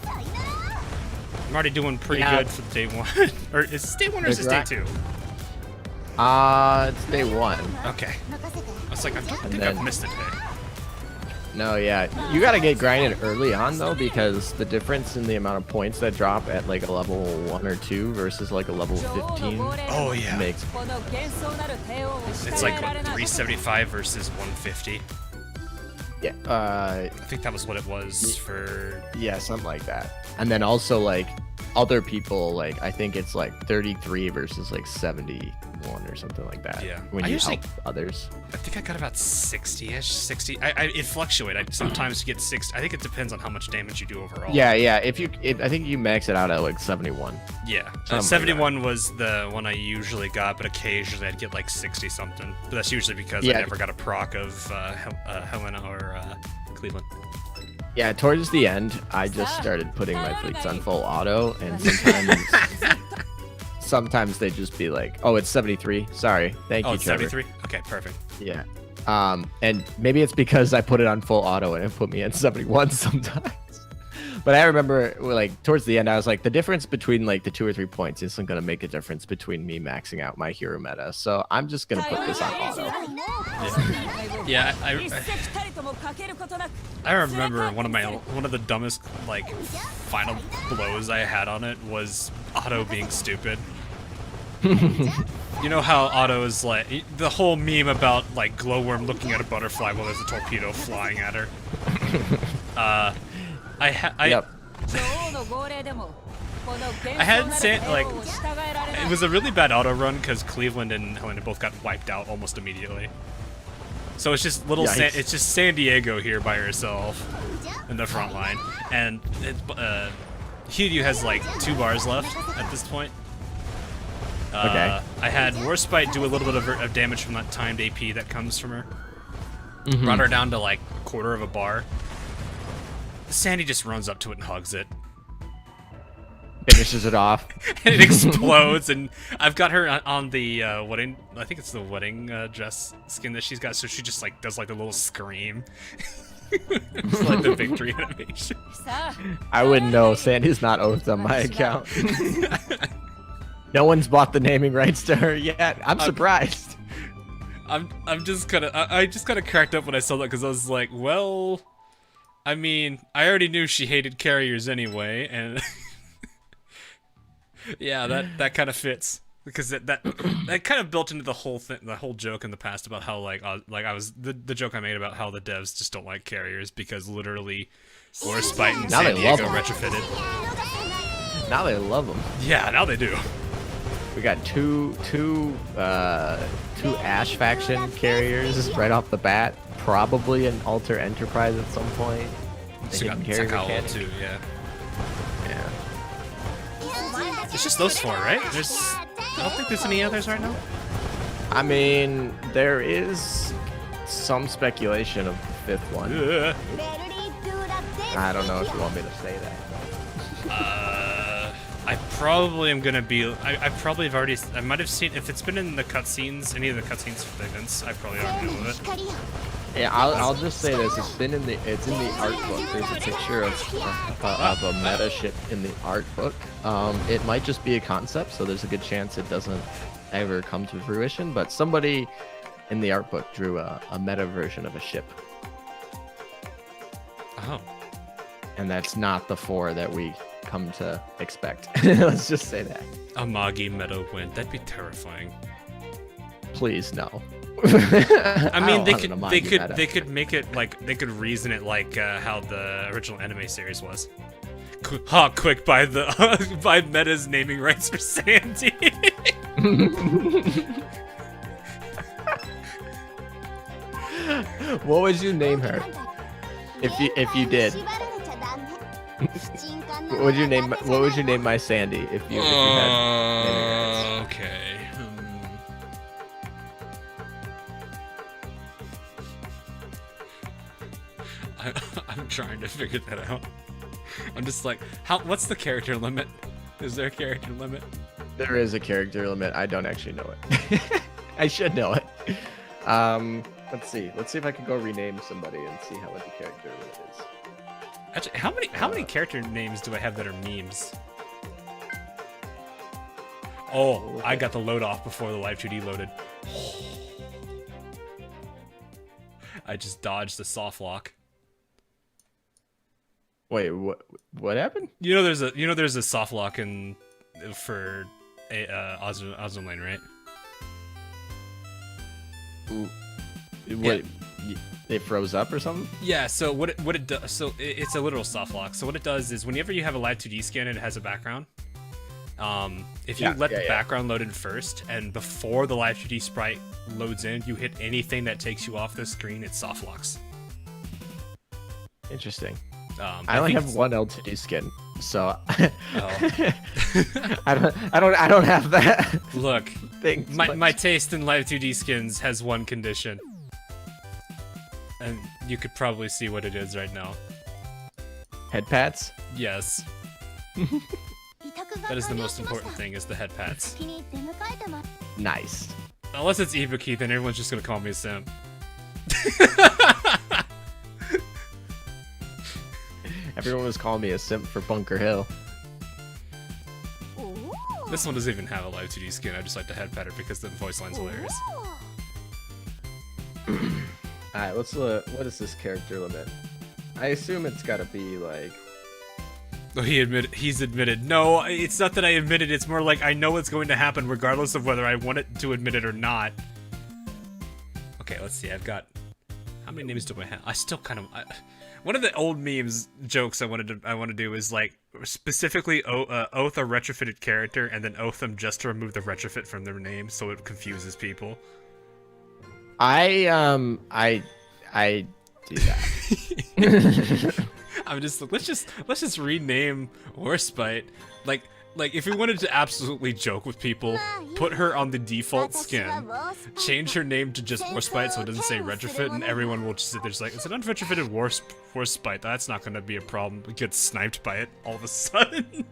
I'm already doing pretty good for day one. Or is this day one or is this day two? It's day one. Okay. I was like, I don't think I've missed it today. No, yeah. You gotta get grinded early on though, because the difference in the amount of points that drop at like a level 1 or 2 versus like a level 15. Oh yeah. Makes it's like what, 375 versus 150. Yeah. I think that was what it was for. Yeah, something like that. And then also like other people, like I think it's like 33 versus like 71 or something like that. Yeah. When you help others. I think I got about 60-ish, 60. It fluctuates. I sometimes get 60. I think it depends on how much damage you do overall. Yeah. I think you max it out at like 71. Yeah. 71 was the one I usually got, but occasionally I'd get like 60 something. But that's usually because I never got a proc of Helena or Cleveland. Yeah, towards the end, I just started putting my fleets on full auto, and sometimes they just be like, "Oh, it's 73. Sorry, thank you, it's Trevor." 73. Okay, perfect. Yeah. And maybe it's because I put it on full auto and it put me at 71 sometimes. But I remember, like, towards the end, I was like, the difference between like the 2 or 3 points isn't gonna make a difference between me maxing out my hero meta, so I'm just gonna put this on auto. Yeah, I remember one of the dumbest like final blows I had on it was auto being stupid. You know how auto is like the whole meme about like glowworm looking at a butterfly while there's a torpedo flying at her. I had like it was a really bad auto run because Cleveland and Helena both got wiped out almost immediately. So it's just it's just San Diego here by herself in the front line, and Hiryu has like 2 bars left at this point. Okay. I had Warspite do a little bit of damage from that timed AP that comes from her. Brought her down to like 1/4 of a bar. Sandy just runs up to it and hugs it. Finishes it off. And it explodes, and I've got her on the wedding. I think it's the wedding dress skin that she's got. So she just like does like a little scream. It's like the victory animation. I wouldn't know. Sandy's not oathed on my account. No one's bought the naming rights to her yet. I'm surprised. I'm just kind of I just kind of cracked up when I saw that because I was like, well, I mean, I already knew she hated carriers anyway, and. Yeah, that kind of fits because that kind of built into the whole thing, the whole joke in the past about how like I was the joke I made about how the devs just don't like carriers because literally Warspite and San Diego retrofitted. Now they love them. Yeah, now they do. We got two Ash faction carriers right off the bat. Probably an Alter Enterprise at some point. So got Takao too, yeah. Yeah. It's just those 4, right? I don't think there's any others right now. I mean, there is some speculation of the 5th one. I don't know if you want me to say that. I probably am gonna be. I probably have already. I might have seen if it's been in the cutscenes, any of the cutscenes for the events. I probably already know of it. Yeah, I'll just say this. It's in the art book. There's a picture of a meta ship in the art book. It might just be a concept, so there's a good chance it doesn't ever come to fruition. But somebody in the art book drew a meta version of a ship. Oh. And that's not the 4 that we come to expect. Let's just say that. A Magi meta win. That'd be terrifying. Please no. I mean, they could make it like they could reason it like how the original anime series was. Quick by the by Meta's naming rights for Sandy. What would you name her if you did? What would you name my Sandy if you had? Okay. I'm trying to figure that out. I'm just like, what's the character limit? Is there a character limit? There is a character limit. I don't actually know it. I should know it. Let's see. Let's see if I can go rename somebody and see what the character limit is. Actually, how many character names do I have that are memes? Oh, okay. I got the load off before the Live 2D loaded. I just dodged the soft lock. Wait, what happened? You know there's a soft lock for Azur Lane, right? Ooh. Wait, it froze up or something? Yeah, so what it does, so it's a literal soft lock. So what it does is whenever you have a Live 2D skin and it has a background, if you let the background load in first, and before the Live 2D sprite loads in, you hit anything that takes you off the screen, it soft locks. Interesting. I only have one L2D skin, so I don't have that. Look, thing. My taste in Live 2D skins has one condition, and you could probably see what it is right now. Head pats? Yes. That is the most important thing, is the head pats. Nice. Unless it's Ibuki, then everyone's just gonna call me a simp. Everyone was calling me a simp for Bunker Hill. This one doesn't even have a Live 2D skin. I just like the head patter because the voice line's hilarious. Alright, let's look. What is this character limit? I assume it's gotta be like... Oh, he's admitted. No, it's not that I admitted. It's more like I know what's going to happen regardless of whether I want it to admit it or not. Okay, let's see. I've got... How many names do I have? I still kind of... One of the old memes jokes I want to do is like specifically oath a retrofitted character and then oath them just to remove the retrofit from their name so it confuses people. I do that. I'm just like, let's just rename Warspite. Like if we wanted to absolutely joke with people, put her on the default skin, change her name to just Warspite so it doesn't say retrofit, and everyone will just sit there just like, it's an unretrofitted Warspite. That's not gonna be a problem. We get sniped by it all of a sudden.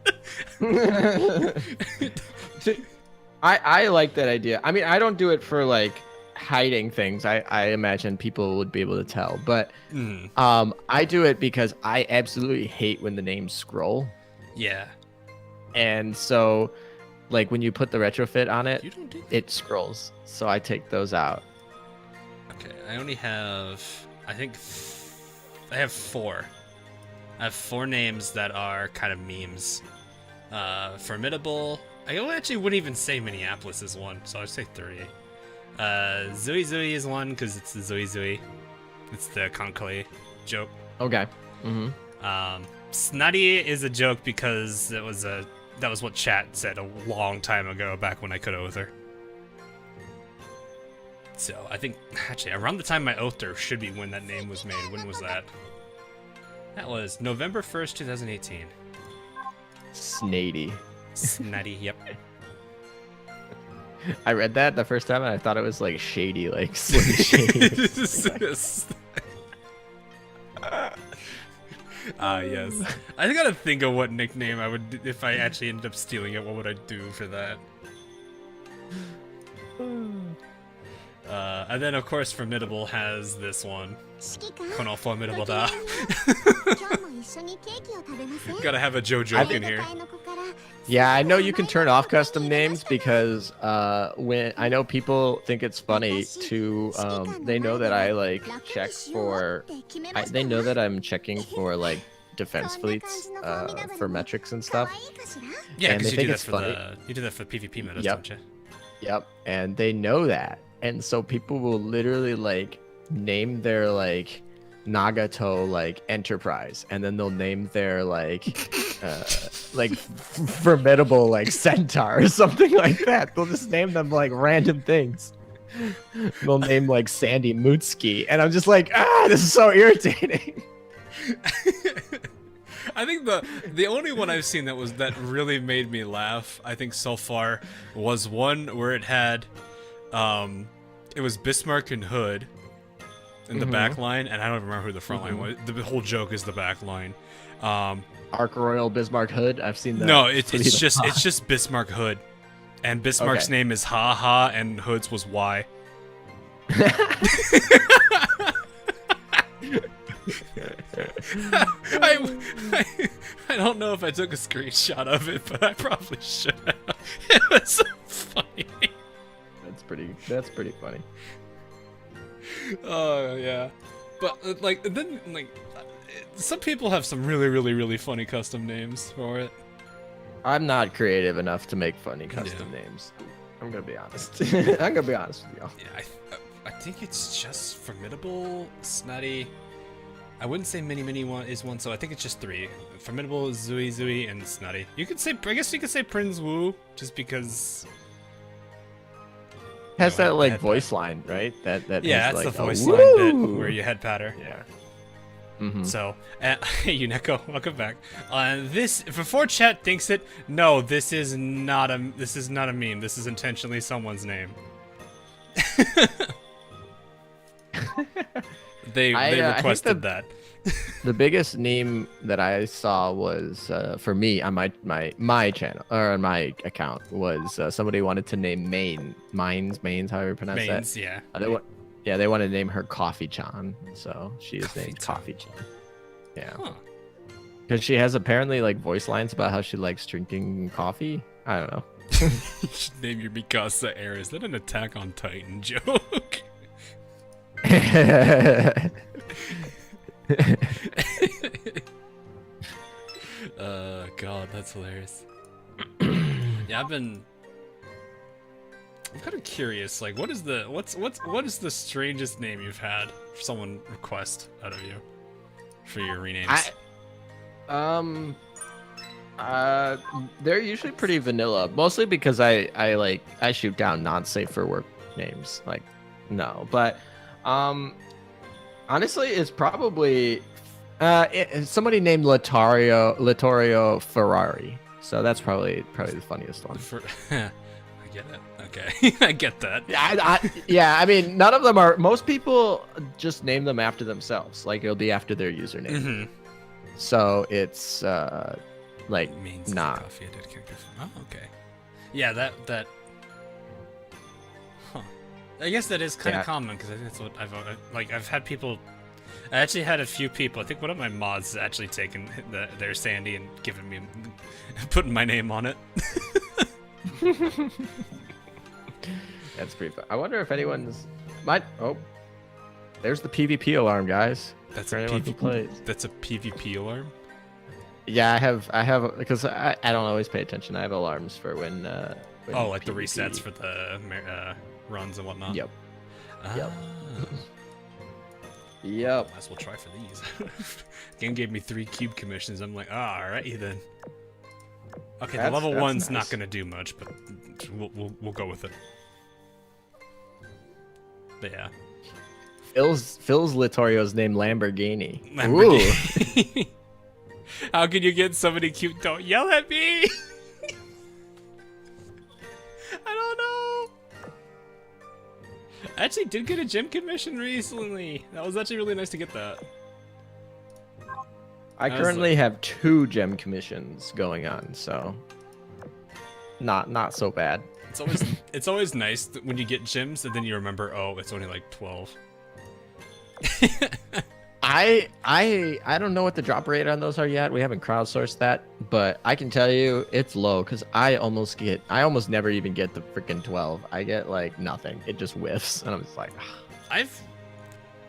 I like that idea. I mean, I don't do it for like hiding things. I imagine people would be able to tell, but I do it because I absolutely hate when the names scroll. Yeah. And so, like, when you put the retrofit on it, it scrolls. So I take those out. Okay, I only have... I think... I have 4. I have 4 names that are kind of memes. Formidable... I actually wouldn't even say Minneapolis is one, so I'd say 3. Zui Zui is one, because it's the Zui Zui. It's the Conclave joke. Okay. Snotty is a joke because that was what chat said a long time ago, back when I could oath her. So I think actually around the time my oath her should be when that name was made. When was that? That was November 1st, 2018. Snady. Snotty, yep. I read that the first time and I thought it was like shady, like Slim Shady. Yes. I gotta think of what nickname I would, if I actually ended up stealing it, what would I do for that? And then of course Formidable has this one. この Formidable da. Gotta have a Joe joke in here. Yeah, I know you can turn off custom names because when I know people think it's funny to they know that I like check for they know that I'm checking for like defense fleets for metrics and stuff. Yeah, and because they you do think that it's for funny. you do that for PvP metas, Yep. don't you? Yep, and they know that, and so people will literally like name their like Nagato like Enterprise, and then they'll name their like formidable like Centaur or something like that. They'll just name them like random things. They'll name like Sandy Mutski, and I'm just like, this is so irritating. I think the only one I've seen that really made me laugh, I think so far, was one where it had it was Bismarck and Hood in the back line, and I don't remember who the front line was. The whole joke is the back line. Arc Royal Bismarck Hood. I've seen that. No, it's just Bismarck Hood, and Bismarck's Okay. name is Ha Ha, and Hood's was Y. I don't know if I took a screenshot of it, but I probably should have. It was so funny. That's pretty funny. Oh yeah, but like then like some people have some really funny custom names for it. I'm not creative enough to make funny custom names. I'm gonna be honest. I'm gonna be honest with y'all. Yeah, I think it's just Formidable, Snotty. I wouldn't say Mini one is one, so I think it's just 3. Formidable, Zui, and Snotty. You could say, I guess you could say Prince Wu, just because. Has You know, that like head voice line, right? That Yeah, has, that's like, the a voice line bit woo! where you head patter. Yeah. So, hey, Uneko, welcome back. This before chat thinks it. No, this is not a meme. This is intentionally someone's name. They requested that. The biggest meme that I saw was for me on my channel or on my account was somebody wanted to name Mains, however you pronounce Mains, that. yeah. They wanted to name her Coffee Chan, so she is named Coffee Coffee Chan. Yeah, Huh. because she has apparently like voice lines about how she likes drinking coffee. I don't know. You should name your Mikasa Air. Is that an Attack on Titan joke? God, that's hilarious. Yeah, I'm kind of curious. Like, what is the strangest name you've had for someone request out of you for your renames? They're usually pretty vanilla, mostly because I shoot down non-safe for work names. Like, no, but honestly, it's probably somebody named Littorio Ferrari. So that's probably the funniest one. I get it. Okay, I get that. Yeah, I mean, none of them are. Most people just name them after themselves. Like it'll be after their username. Mm-hmm. So it's like Means not. coffee I did character from. Oh, okay. Yeah, that. Huh. I guess that is kind of common because I think that's what I've had people. I actually had a few people. I think one of my mods has actually taken their Sandy and given me, putting my name on it. That's pretty fun. I wonder if anyone's might. Oh, there's the PvP alarm, guys. That's For a anyone who plays. That's a PvP alarm. Yeah, I have because I don't always pay attention. I have alarms for when Oh, like the PvP. resets for the runs and whatnot. Yep. Ah. Yep. Yep. Might as well try for these. Game gave me 3 cube commissions. I'm like, alrighty then. Okay, the level that's 1's nice. not gonna do much, but we'll go with it. But yeah. Phil's Littorio's name Lamborghini. Lamborghini. How can you get somebody cute? Don't yell at me. I don't know. I actually did get a gym commission recently. That was actually really nice to get that. I currently have 2 gem commissions going on, so not so bad. It's always nice when you get gems and then you remember, oh, it's only like 12. I don't know what the drop rate on those are yet. We haven't crowdsourced that, but I can tell you it's low because I almost never even get the freaking 12. I get like nothing. It just whiffs, and I'm just like,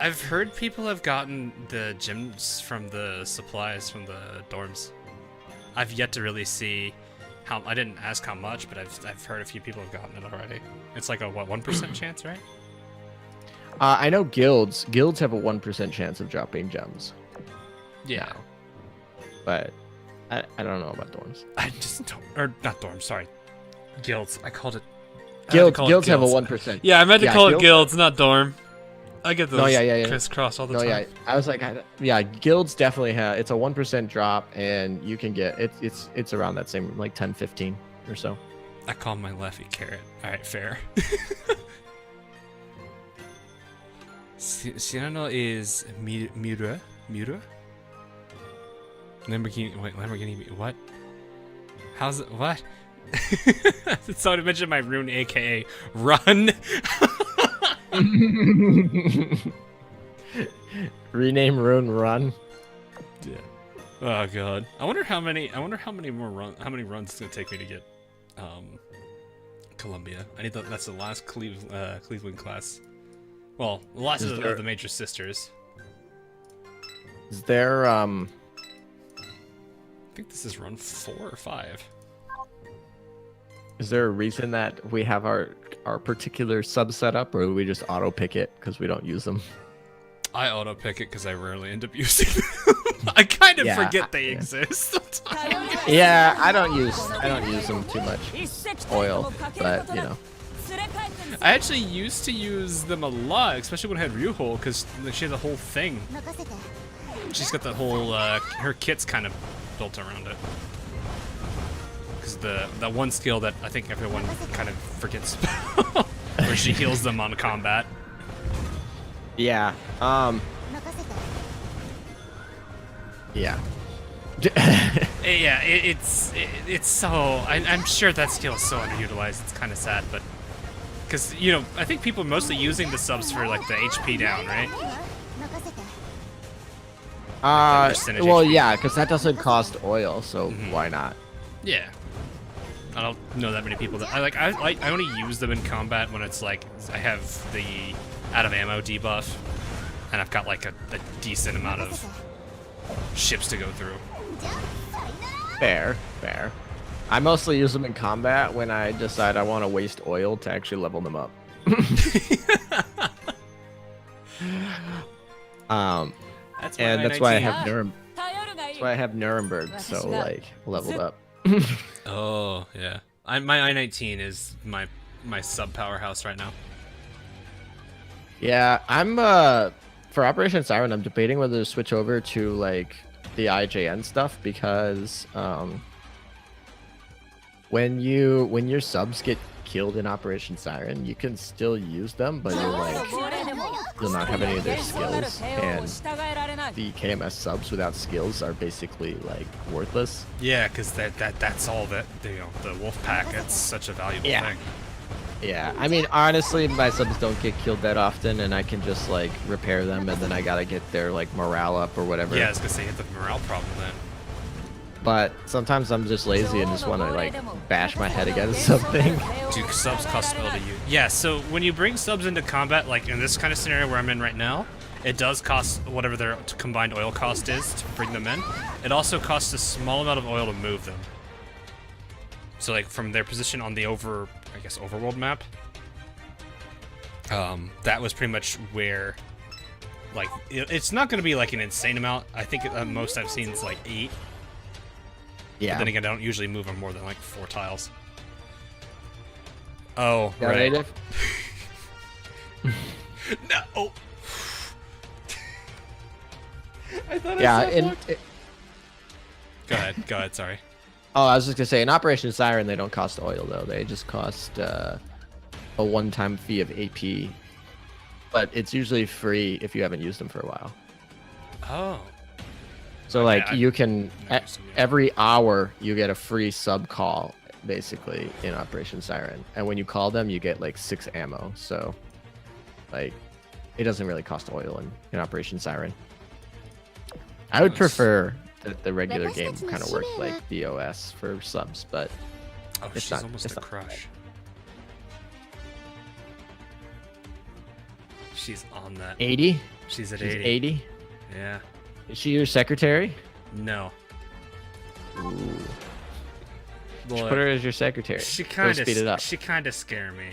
I've heard people have gotten the gems from the supplies from the dorms. I've yet to really see how. I didn't ask how much, but I've heard a few people have gotten it already. It's like a what 1% chance, right? I know guilds have a 1% chance of dropping gems. Yeah, now. But I don't know about dorms. I just don't, or not dorms. Sorry, guilds. I called it. Guilds have a 1%. Yeah, I meant to call it guilds, not dorm. I get those crisscross all the time. Yeah, I was like, guilds definitely have. It's a 1% drop, and you can get it's around that same like 10, 15 or so. I call my Leffy carrot. All right, fair. Cyrano is Mura. Lamborghini. What? How's it? What? So to mention my rune, aka run. Rename rune run. Yeah. Oh god. I wonder how many more runs it's gonna take me to get Columbia. I need that's the last Cleveland class. Well, lots of the major sisters. Is there I think this is run 4 or 5. Is there a reason that we have our particular sub set up, or do we just auto pick it because we don't use them? I auto pick it because I rarely end up using them. I kind of forget they exist sometimes. Yeah, I don't use them too much oil, but you know. I actually used to use them a lot, especially when I had Ryuho, because she has a whole thing. She's got that whole her kit's kind of built around it. Because that one skill that I think everyone kind of forgets about, where she heals them on combat. Yeah. Yeah. Yeah, it's so. I'm sure that skill is so underutilized. It's kind of sad, but because I think people are mostly using the subs for like the HP down, right? Well, yeah, because that doesn't cost oil, so why not? Yeah. I don't know that many people that I only use them in combat when it's like I have the out of ammo debuff, and I've got like a decent amount of ships to go through. Fair. I mostly use them in combat when I decide I want to waste oil to actually level them up. That's why I have That's why I have Nuremberg, so like leveled up. Oh yeah, my I-19 is my sub powerhouse right now. Yeah, I'm for Operation Siren, I'm debating whether to switch over to like the IJN stuff because when your subs get killed in Operation Siren, you can still use them, but you'll not have any of their skills, and the KMS subs without skills are basically like worthless. Yeah, because that's all that the wolf pack. It's such a valuable thing. Yeah, I mean, honestly, my subs don't get killed that often, and I can just, like, repair them, and then I gotta get their, like, morale up or whatever. Yeah, I was gonna say, hit the morale problem then. But sometimes I'm just lazy and just want to, like, bash my head against something. Do subs cost oil to you? Yeah, so when you bring subs into combat, like in this kind of scenario where I'm in right now, it does cost whatever their combined oil cost is to bring them in. It also costs a small amount of oil to move them. So, like, from their position on the overworld map, that was pretty much where, like, it's not going to be, like, an insane amount. I think at most I've seen is, like, 8. Yeah. But then again, I don't usually move them more than, like, 4 tiles. Oh, yeah, right. No! I thought I saw Go ahead, sorry. Oh, I was just gonna say, in Operation Siren, they don't cost oil though. They just cost a one-time fee of AP, but it's usually free if you haven't used them for a while. Oh. So like you can every hour you get a free sub call basically in Operation Siren, and when you call them you get like 6 ammo. So like it doesn't really cost oil in Operation Siren. I would prefer that the regular game kind of worked like DOS for subs, but it's she's not, almost it's a not crush. She's on that. 80. She's at She's 80. 80. Yeah. Is she your secretary? No. Ooh. Look, Just put her as your secretary. She Go kind speed it up. of. She kind of scare me.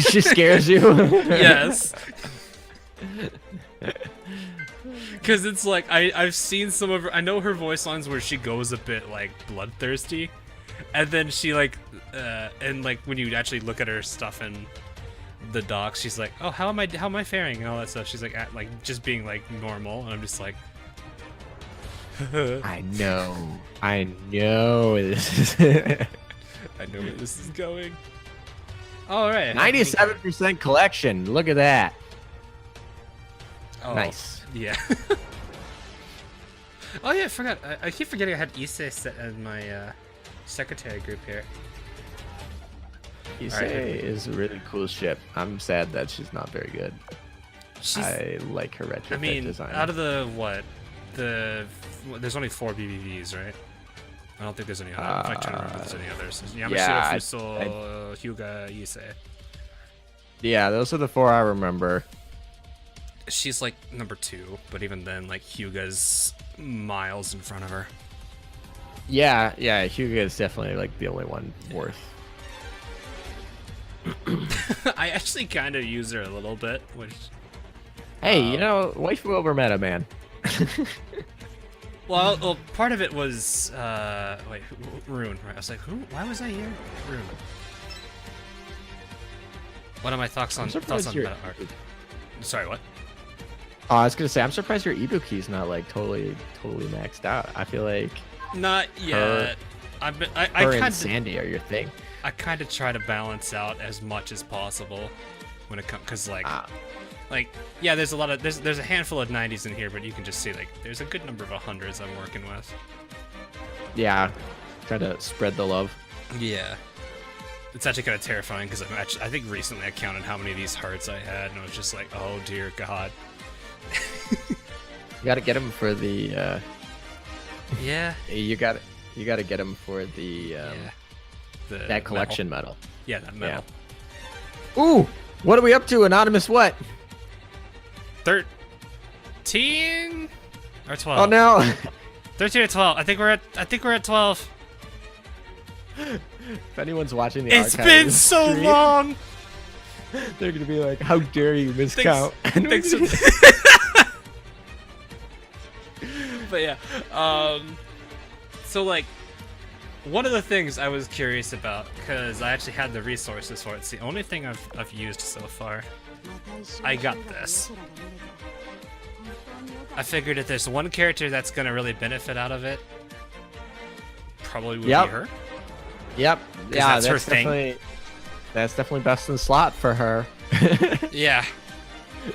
She scares you. Yes. Because it's like I've seen some of her. I know her voice lines where she goes a bit like bloodthirsty, and then she like and like when you actually look at her stuff in the docs, she's like, oh, how am I faring and all that stuff. She's like just being like normal, and I'm just like. I know this is I know where this is going. All right. 97% collection. Look at that. Oh, Nice. Yeah. Oh yeah, I forgot. I keep forgetting I had Issei set in my secretary group here. Issei Alright. is a really cool ship. I'm sad that she's not very good. She's, I like her retrofit I mean, design. out of there's only 4 BBVs, right? I don't think there's any others. I'm trying to remember if there's any others. Yamashita, yeah, Fuso, Hyuga, Issei. Yeah, those are the 4 I remember. She's like number 2, but even then, like Hyuga's miles in front of her. Yeah, Hyuga is definitely like the only one worth. I actually kind of use her a little bit, which. Hey, you know, waifu over meta, man. Well, part of it was wait, Rune, right? I was like, who? Why was I here? Rune. What are my thoughts on meta art? Sorry, what? Oh, I was gonna say, I'm surprised your Ibuki's not like totally maxed out. I feel like Not yet. I her kind and of Sandy are your thing. I kind of try to balance out as much as possible when it comes, cause like yeah, there's a lot of there's a handful of 90s in here, but you can just see like there's a good number of 100s I'm working with. Yeah, try to spread the love. Yeah. It's actually kind of terrifying because I think recently I counted how many of these hearts I had, and I was just like, oh dear God. You gotta get him for the. Yeah. You gotta get him for the. That collection medal. Yeah, that medal. Yeah. Ooh, what are we up to, Anonymous? What? 13 or 12? Oh no. 13 or 12. I think we're at 12. If anyone's watching the It's archive been of the so stream, long. They're gonna be like, "How dare you miscount?" But yeah, so like, one of the things I was curious about, because I actually had the resources for it. It's the only thing I've used so far. I got this. I figured if there's one character that's gonna really benefit out of it, probably would be her. Yep. Yeah, that's her thing. That's definitely best in slot for her. Yeah.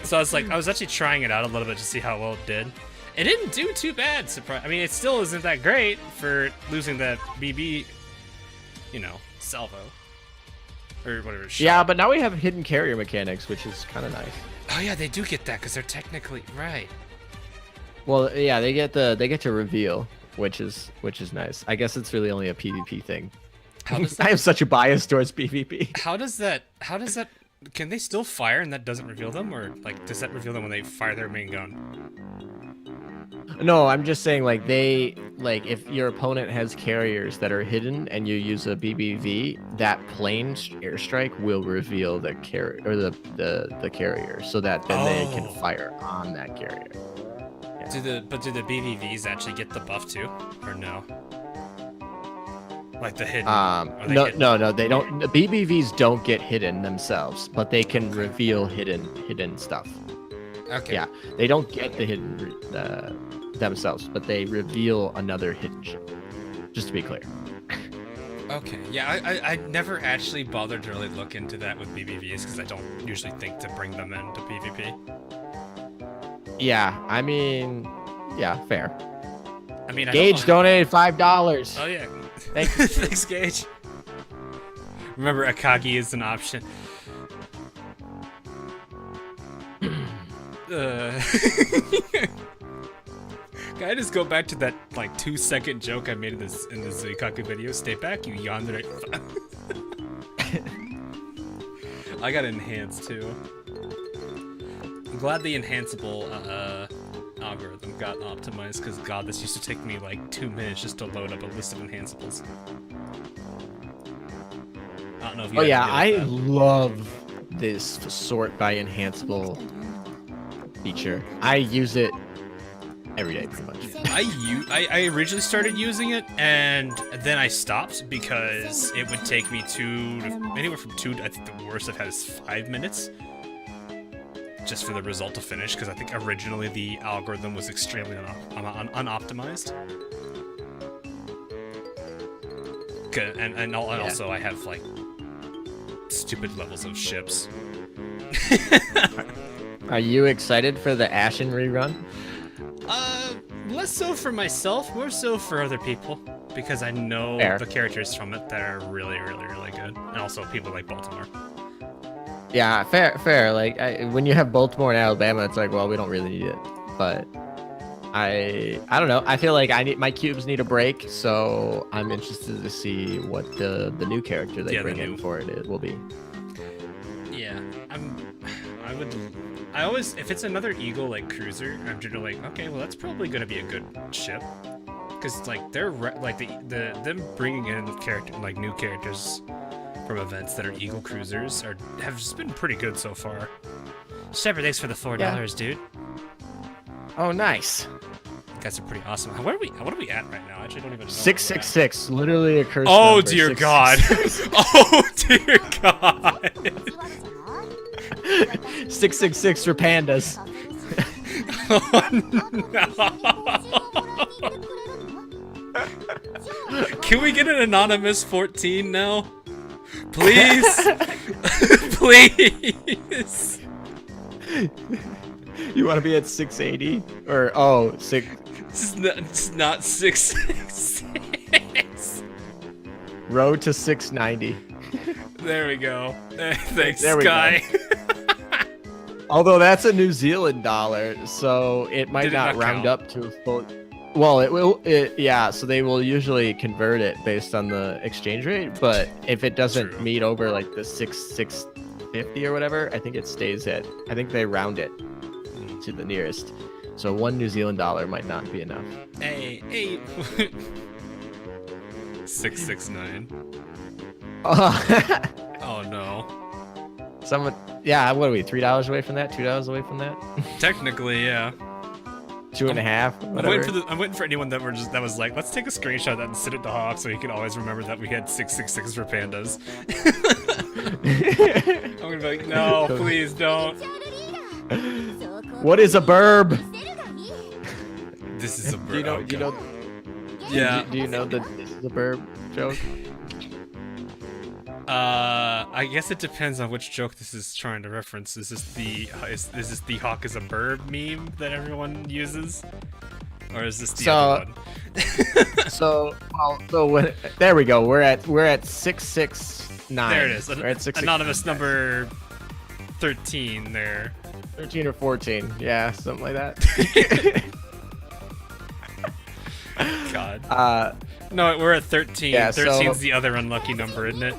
So I was actually trying it out a little bit to see how well it did. It didn't do too bad. I mean, it still isn't that great for losing that BB, salvo. Or whatever. Shot. Yeah, but now we have hidden carrier mechanics, which is kind of nice. Oh yeah, they do get that because they're technically right. Well, yeah, they get to reveal, which is nice. I guess it's really only a PvP thing. How does that, I have such a bias towards PvP. How does that? Can they still fire and that doesn't reveal them, or like does that reveal them when they fire their main gun? No, I'm just saying if your opponent has carriers that are hidden and you use a BBV, that plane airstrike will reveal the carrier or the carrier, so that then they can fire on that carrier. Yeah. Do the BBVs actually get the buff too, or no? Like the hidden? No, they don't. The BBVs don't get hidden themselves, but they can reveal hidden stuff. Okay. Yeah, they don't get the hidden themselves, but they reveal another hidden ship. Just to be clear. Okay. Yeah, I never actually bothered to really look into that with BBVs because I don't usually think to bring them into PvP. Yeah, I mean, yeah, fair. I mean, Gage donated $5. Oh yeah. Thank you. Thanks, Gage. Remember, Akagi is an option. Can I just go back to that like 2-second joke I made in this Zuikaku video? Stay back, you yandere. I got enhanced too. I'm glad the enhanceable algorithm got optimized, because god, this used to take me like 2 minutes just to load up a list of enhanceables. I don't know if you. Oh yeah, I love this sort by enhanceable feature. I use it every day, pretty much. I originally started using it, and then I stopped because it would take me anywhere from 2 to, I think the worst I've had is 5 minutes, just for the result to finish, because I think originally the algorithm was extremely unoptimized. And also I have like stupid levels of ships. Are you excited for the Ashen rerun? Less so for myself, more so for other people, because I know the characters from it that are really, really, really good, and also people like Baltimore. Yeah, fair. Like when you have Baltimore and Alabama, it's like, well, we don't really need it. But I don't know. I feel like my cubes need a break, so I'm interested to see what the new character they bring in for it will be. Yeah, I always, if it's another Eagle like cruiser, I'm generally like, okay, well that's probably gonna be a good ship, because like they're like them bringing in new characters from events that are Eagle cruisers have just been pretty good so far. Shepard, thanks for the $4, dude. Oh, nice. You guys are pretty awesome. What are we at right now? I actually don't even know. 666, literally a curse. Oh number, dear God. Oh dear God. 666 for pandas. Oh no. Can we get an anonymous 14 now? Please? Please? You want to be at 680? Or, six... It's not 666. Road to 690. There we go. Thanks, there we Sky. go. Although that's a New Zealand dollar, so it might not round count? up to a full... Well, it will. Yeah, so they will usually convert it based on the exchange rate, but if it doesn't meet over like the 650 or whatever, I think it stays at. I think they round it to the nearest. So 1 New Zealand dollar might not be enough. Hey. 669. Oh no. Someone. Yeah, what are we? $3 away from that? $2 away from that? Technically, yeah. 2.5. Whatever. I'm waiting for anyone that was like, let's take a screenshot of that and send it to Hawk so he can always remember that we had 666 for pandas. I'm gonna be like, no, please don't. What is a burb? This is a burb. Do you know? Yeah. Do you know that this is a burb joke? I guess it depends on which joke this is trying to reference. Is this the Hawk is a burb meme that everyone uses, or is this the other one? There we go. We're at 669. There it is. We're at 669. Anonymous number 13 there. 13 or 14. Yeah, something like that. God. No, we're at 13. Yeah, 13's the other unlucky number, isn't it?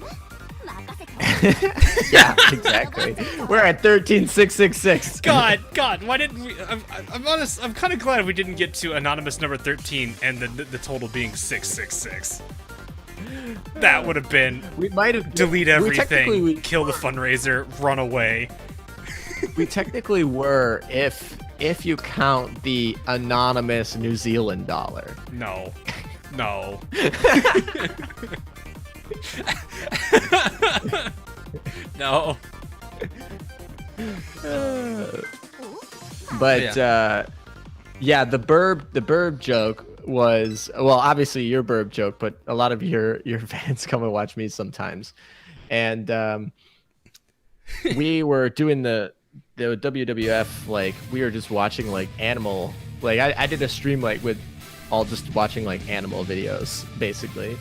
Yeah, exactly. We're at 13666. God, why didn't we? I'm honest. I'm kind of glad we didn't get to anonymous number 13 and the total being 666. That would have been. We might have delete everything, kill the fundraiser, run away. We technically were if you count the anonymous New Zealand dollar. No. No. But yeah, the burb joke was, well, obviously your burb joke, but a lot of your fans come and watch me sometimes, and we were doing the WWF, like we were just watching like animal, like I did a stream like with all just watching like animal videos, basically.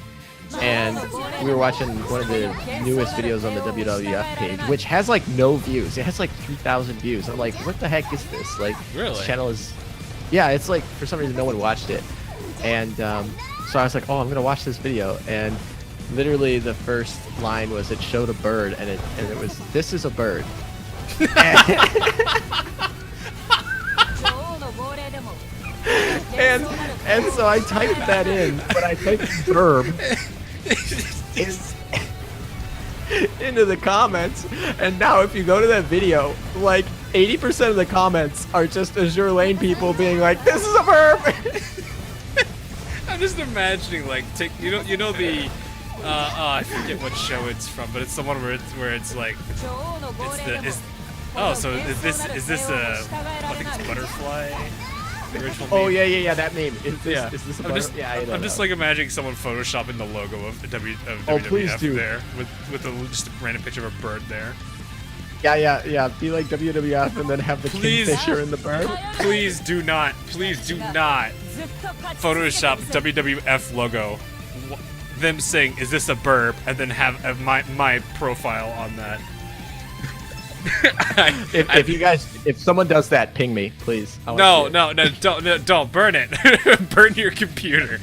And we were watching one of the newest videos on the WWF page, which has like no views. It has like 3,000 views. I'm like, what the heck is this? Like, Really? this channel is, yeah, it's like for some reason no one watched it. And so I was like, oh, I'm gonna watch this video. And literally the first line was it showed a bird, and it was, this is a bird. And so I typed that in, but I typed verb into the comments, and now if you go to that video, like 80% of the comments are just Azur Lane people being like, "This is a verb." I'm just imagining like you know the I forget what show it's from, but it's the one where it's like so is this a I think it's Butterfly. The original Oh meme. yeah, that meme. Is this a I'm butter? just, Yeah, I don't I'm just know. like imagining someone photoshopping the logo of Oh, please WWF do. there with just a random picture of a bird there. Yeah. Be like WWF and then have the Please. kingfisher in the bird. Please do not Photoshop WWF logo. Them saying, "Is this a burp?" and then have my profile on that. If someone does that, ping me, please. I wanna see it. Don't burn it. Burn your computer.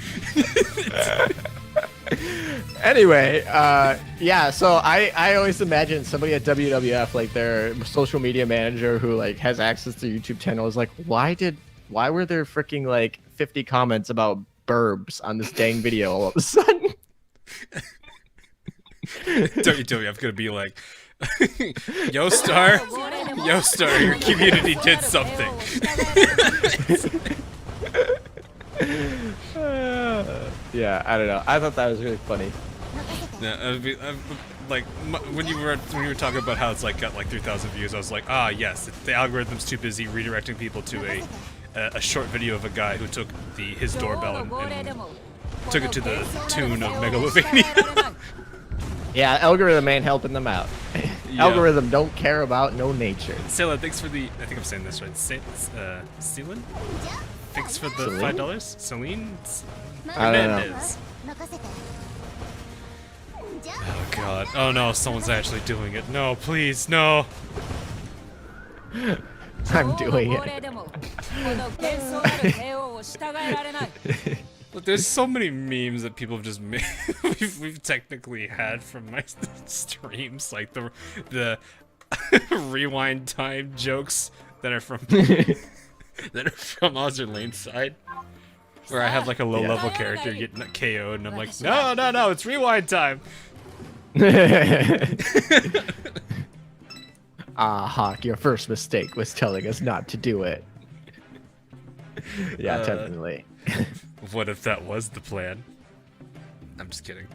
Anyway, yeah, so I always imagine somebody at WWF, like their social media manager who like has access to YouTube channel, is like, why were there freaking like 50 comments about burbs on this dang video all of a sudden? WWF gonna be like, Yo Star, your community did something. Yeah, I don't know. I thought that was really funny. Yeah, when you were talking about how it's like got like 3,000 views, I was like, ah yes, the algorithm's too busy redirecting people to a short video of a guy who took his doorbell and took it to the tune of Megalovania. Yeah, algorithm ain't helping them out. Yeah. Algorithm don't care about no nature. Sela, thanks for the. I think I'm saying this right. Celine? Thanks for the Celine? $5. Celine? I don't know. Hernandez. Oh god. Oh no, someone's actually doing it. No, please, no. I'm doing it. Look, there's so many memes that people have just made. we've technically had from my streams, like the rewind time jokes that are from Azur Lane's side, where I have like a low level character getting KO'd, and I'm like, no, it's rewind time. Hawk, your first mistake was telling us not to do it. Yeah, definitely. What if that was the plan? I'm just kidding.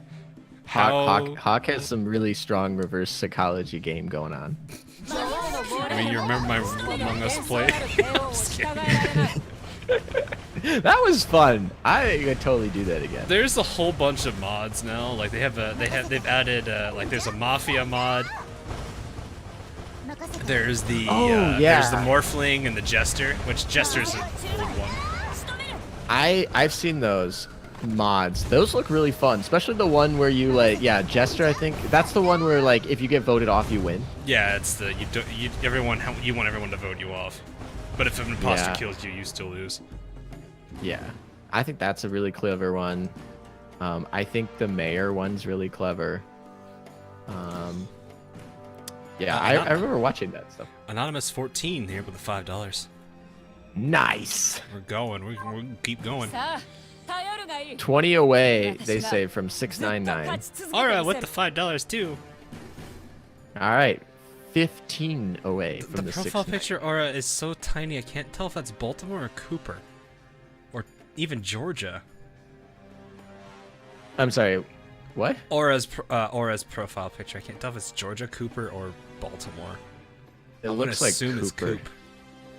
Hawk has some really strong reverse psychology game going on. I mean, you remember my Among Us play? I'm just kidding. That was fun. I could totally do that again. There's a whole bunch of mods now. Like they've added like there's a Mafia mod. There's the there's the Morphling and the Jester, which Jester's an old one. I've seen those mods. Those look really fun, especially the one where you like, Jester. I think that's the one where like if you get voted off, you win. Yeah, it's the you want everyone to vote you off, but if an imposter kills you, you still lose. Yeah, I think that's a really clever one. I think the mayor one's really clever. Yeah, I remember watching that stuff. Anonymous 14 here with the $5. Nice. We're going. We're gonna keep going. 20 away, they say, from 699. All right, with the $5 too. All right, 15 away from The the profile 699. picture aura is so tiny I can't tell if that's Baltimore or Cooper, or even Georgia. I'm sorry, what? Aura's profile picture. I can't tell if it's Georgia, Cooper, or Baltimore. It I'm gonna looks like assume it's Cooper. Coop.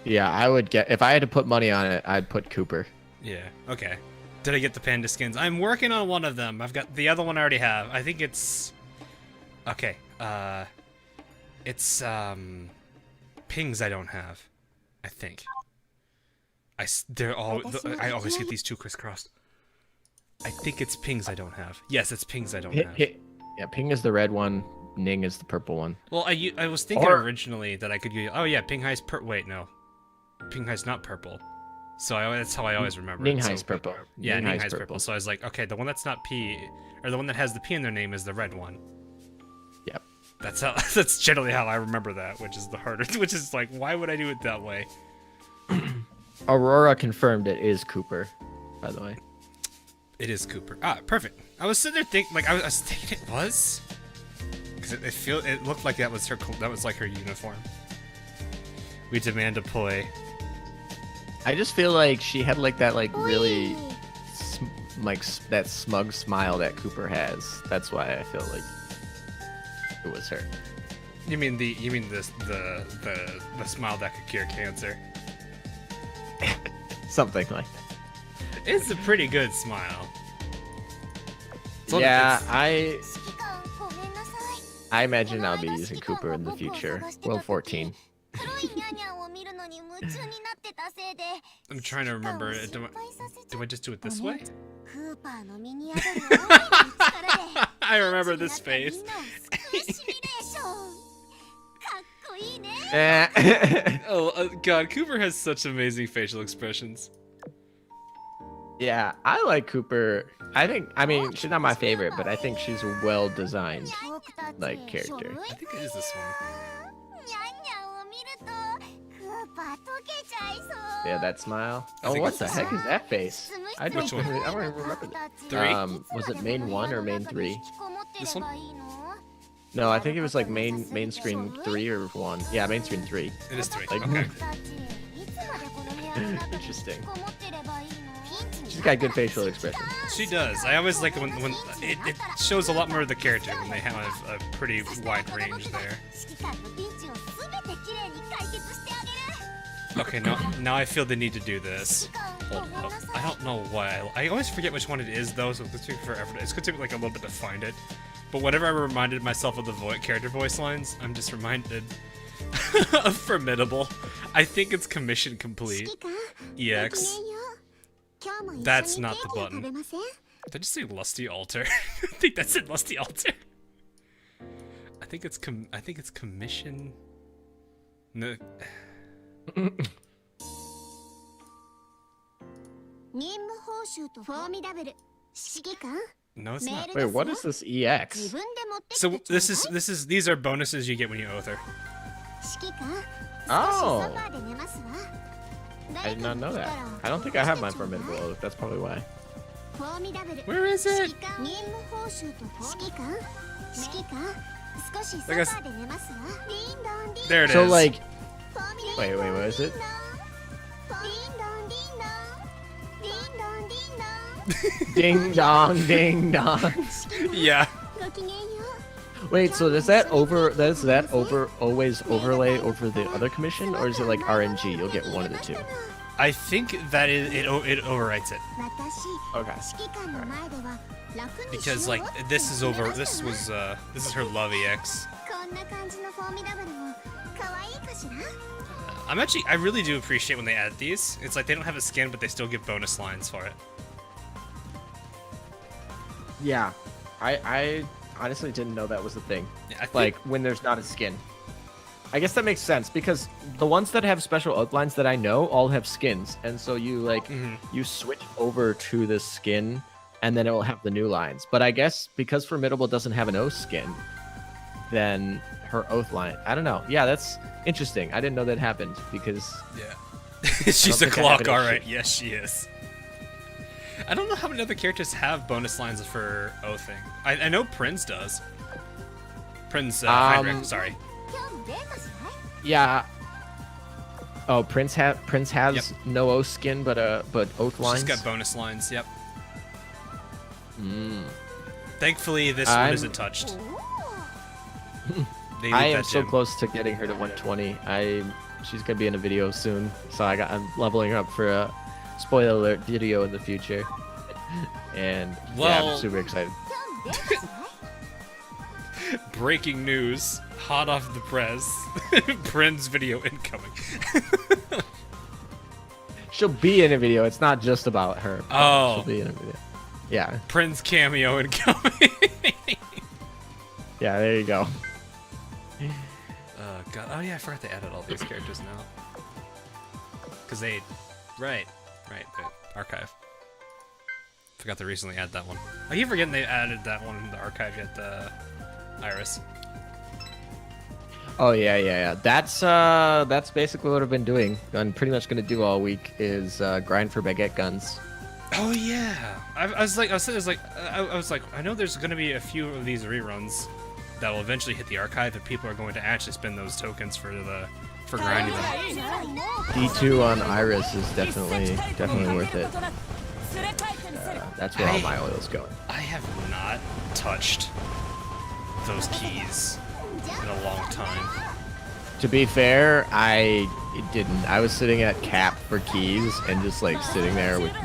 Yeah, I would get, if I had to put money on it, I'd put Cooper. Yeah. Okay. Did I get the panda skins? I'm working on one of them. I've got the other one I already have. I think it's okay. It's pings I don't have. I think. They're all. I always get these two crisscrossed. I think it's pings I don't have. Yes, it's pings I don't have. Yeah, Ping is the red one. Ning is the purple one. Well, I was thinking originally that I could use. Oh yeah, Ping Hai's wait, no, Ping Hai's not purple. So that's how I always remember. Ning it. Hai's purple. Yeah, Ning Hai's purple. So I was like, okay, the one that's not P, or the one that has the P in their name is the red one. Yep. That's generally how I remember that, which is the harder. Which is like, why would I do it that way? Aurora confirmed it is Cooper, by the way. It is Cooper. Ah, perfect. I was sitting there thinking, I was thinking it was, because it looked like that was like her uniform. We demand a poi. I just feel like she had like that really that smug smile that Cooper has. That's why I feel like it was her. You mean the smile that could cure cancer? Something like that. It's a pretty good smile. Yeah, I imagine I'll be using Cooper in the future. World 14. I'm trying to remember. Do I just do it this way? I remember this face. Oh God, Cooper has such amazing facial expressions. Yeah, I like Cooper. I mean, she's not my favorite, but I think she's a well-designed, like, character. I think it is this one. Yeah, that smile. I Oh, think what it's the this heck one. is that face? I don't Which one? even remember that. 3? Was it main 1 or main 3? This one? No, I think it was like main screen 3 or 1. Yeah, main screen 3. It is 3. Like, Okay. Interesting. She's got good facial expressions. She does. I always like when it shows a lot more of the character when they have a pretty wide range there. Okay, now I feel the need to do this. Hold up. I don't know why. I always forget which one it is though, so it's gonna take forever. It's gonna take me like a little bit to find it. But whenever I reminded myself of the character voice lines, I'm just reminded of Formidable. I think it's commission complete. EX. That's not the button. Did I just say Lusty Altar? I think that's it, Lusty Altar. I think it's commission. No. No, it's not. Wait, what is this EX? So these are bonuses you get when you oath her. Oh! I did not know that. I don't think I have my Formidable Oath. That's probably why. Where is it? There it is. So like, wait, what is it? Ding dong, ding dong. Yeah. Wait, so does that always overlay over the other commission, or is it like RNG? You'll get one of the two. I think that it overwrites it. Okay. Because like this is her love EX. I really do appreciate when they add these. It's like they don't have a skin, but they still give bonus lines for it. Yeah, I honestly didn't know that was a thing. Yeah, I think, like when there's not a skin. I guess that makes sense because the ones that have special oath lines that I know all have skins, and so you like you switch over to the skin, and then it will have the new lines. But I guess because Formidable doesn't have an oath skin, then her oath line. I don't know. Yeah, that's interesting. I didn't know that happened because she's a clock. All right. Yes, she is. I don't know how many other characters have bonus lines for oathing. I know Prince does. Prince Heinrich, sorry. Yeah. Oh, Prince has no oath skin, but oath lines. She's got bonus lines. Yep. Thankfully, this one isn't touched. I am so close to getting her to 120. She's gonna be in a video soon, so I'm leveling her up for a spoiler alert video in the future. And yeah, I'm super excited. Breaking news, hot off the press. Prince video incoming. She'll be in a video. It's not just about her. Oh. She'll be in a video. Yeah. Prince cameo incoming. Yeah, there you go. God. Oh yeah, I forgot they added all these characters now. Cause they, right, the archive. Forgot to recently add that one. I keep forgetting they added that one in the archive yet. Iris. Oh yeah. That's basically what I've been doing. I'm pretty much gonna do all week is grind for baguette guns. Oh yeah. I was like, I know there's gonna be a few of these reruns that will eventually hit the archive, and people are going to actually spend those tokens for grinding them. D2 on Iris is definitely worth it. That's where all my oil's going. I have not touched those keys in a long time. To be fair, I didn't. I was sitting at cap for keys and just like sitting there with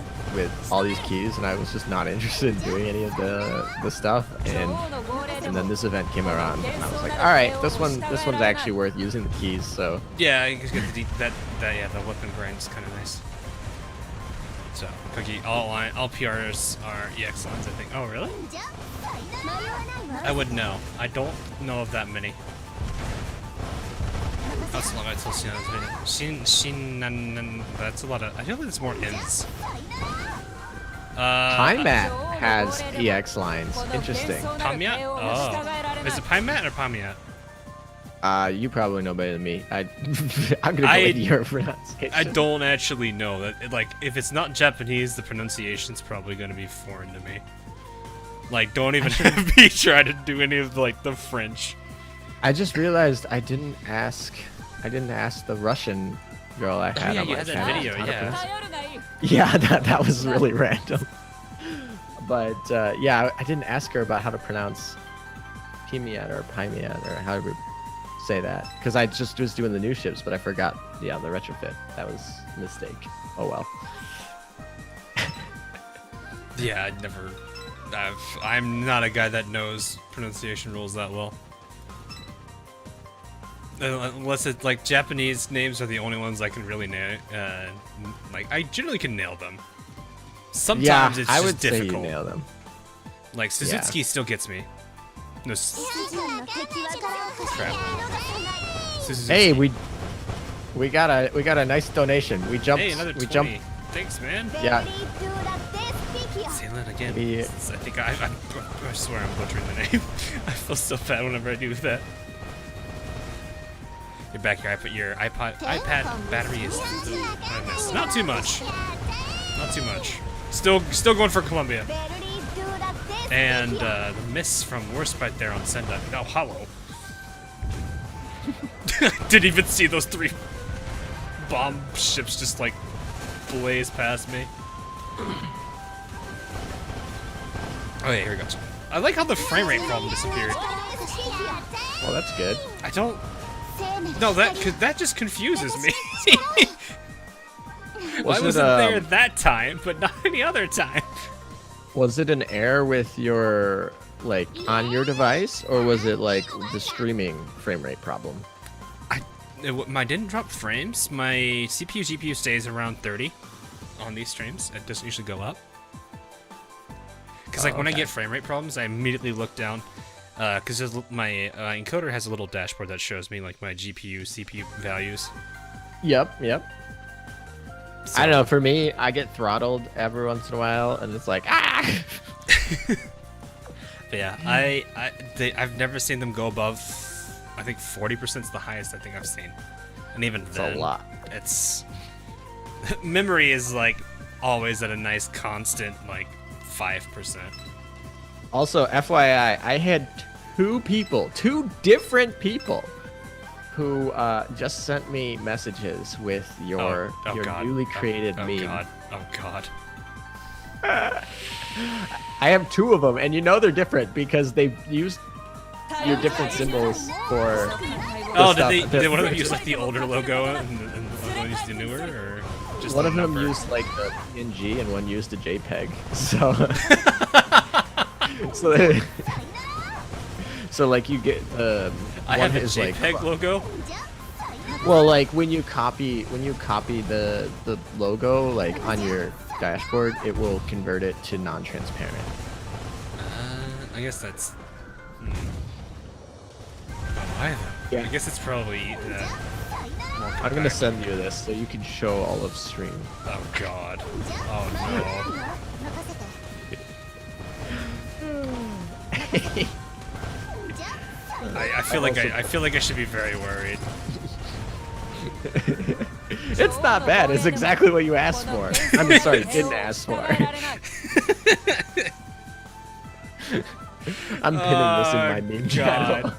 all these keys, and I was just not interested in doing any of the stuff. And then this event came around, and I was like, all right, this one's actually worth using the keys. So yeah, you get the weapon grind is kind of nice. So Cookie, all PRs are EX lines, I think. Oh really? I would know. I don't know of that many. That's a lot. That's a lot of. I feel like there's more ins. Paimat has EX lines. Interesting. Pamiat? Oh. Is it Paimat or Pamiat? You probably know better than me. I'm gonna go with your pronunciation. I don't actually know that. Like, if it's not Japanese, the pronunciation's probably gonna be foreign to me. Like, don't even have me try to do any of like the French. I just realized I didn't ask the Russian girl I had. Oh, yeah, on you my had that channel video, how to yeah. pronounce it. Yeah, that was really random. But yeah, I didn't ask her about how to pronounce Pimiat or Pimiat or however say that, because I just was doing the new ships, but I forgot. Yeah, the retrofit. That was a mistake. Oh well. Yeah, I'm not a guy that knows pronunciation rules that well. Unless it's like Japanese names are the only ones I can really nail. Like I generally can nail them. Sometimes it's just I would difficult. say you nail them. Like Suzuki still gets me. No. Crap. Suzuki. Hey, we got a nice donation. We jumped. Hey, another 20. We jumped. Thanks, man. Yeah. Say that again. Yeah. I think I swear I'm butchering the name. I feel so bad whenever I do that. You're back here. I put your iPad battery is. Ooh, what I missed. Not too much. Not too much. Still going for Columbia. And the miss from Worst right there on Senda. Oh, hollow. Didn't even see those 3 bomb ships just like blaze past me. Oh yeah, here we go. I like how the frame rate problem disappeared. Well, that's good. I don't. No, that just confuses me. Why was it there that time, but not any other time? Was it an error with your on your device, or was it like the streaming frame rate problem? Mine didn't drop frames. My CPU GPU stays around 30 on these streams. It doesn't usually go up. Because when I get frame rate problems, I immediately look down. Because my encoder has a little dashboard that shows me like my GPU, CPU values. Yep. So, I don't know. For me, I get throttled every once in a while, and it's like ah. But yeah, I've never seen them go above. I think 40% is the highest I think I've seen, and even It's then, a lot. It's memory is like always at a nice constant like 5%. Also, FYI, I had two different people, who just sent me messages with your God. newly created meme. Oh God. I have 2 of them, and you know they're different because they've used your different symbols for. Did one of them use like the older logo and one used the newer, or just one of them number? used like the PNG and one used a JPEG. So. So like you get I have a is JPEG logo. Well, like when you copy the logo like on your dashboard, it will convert it to non-transparent. I guess that's. Why though? Yeah. I guess it's probably. More I'm gonna send you this so you can show all of stream. Oh god. Oh no. I feel like I should be very worried. It's not bad. It's exactly what you asked for. I mean, sorry, didn't ask for. I'm pinning this in my meme channel.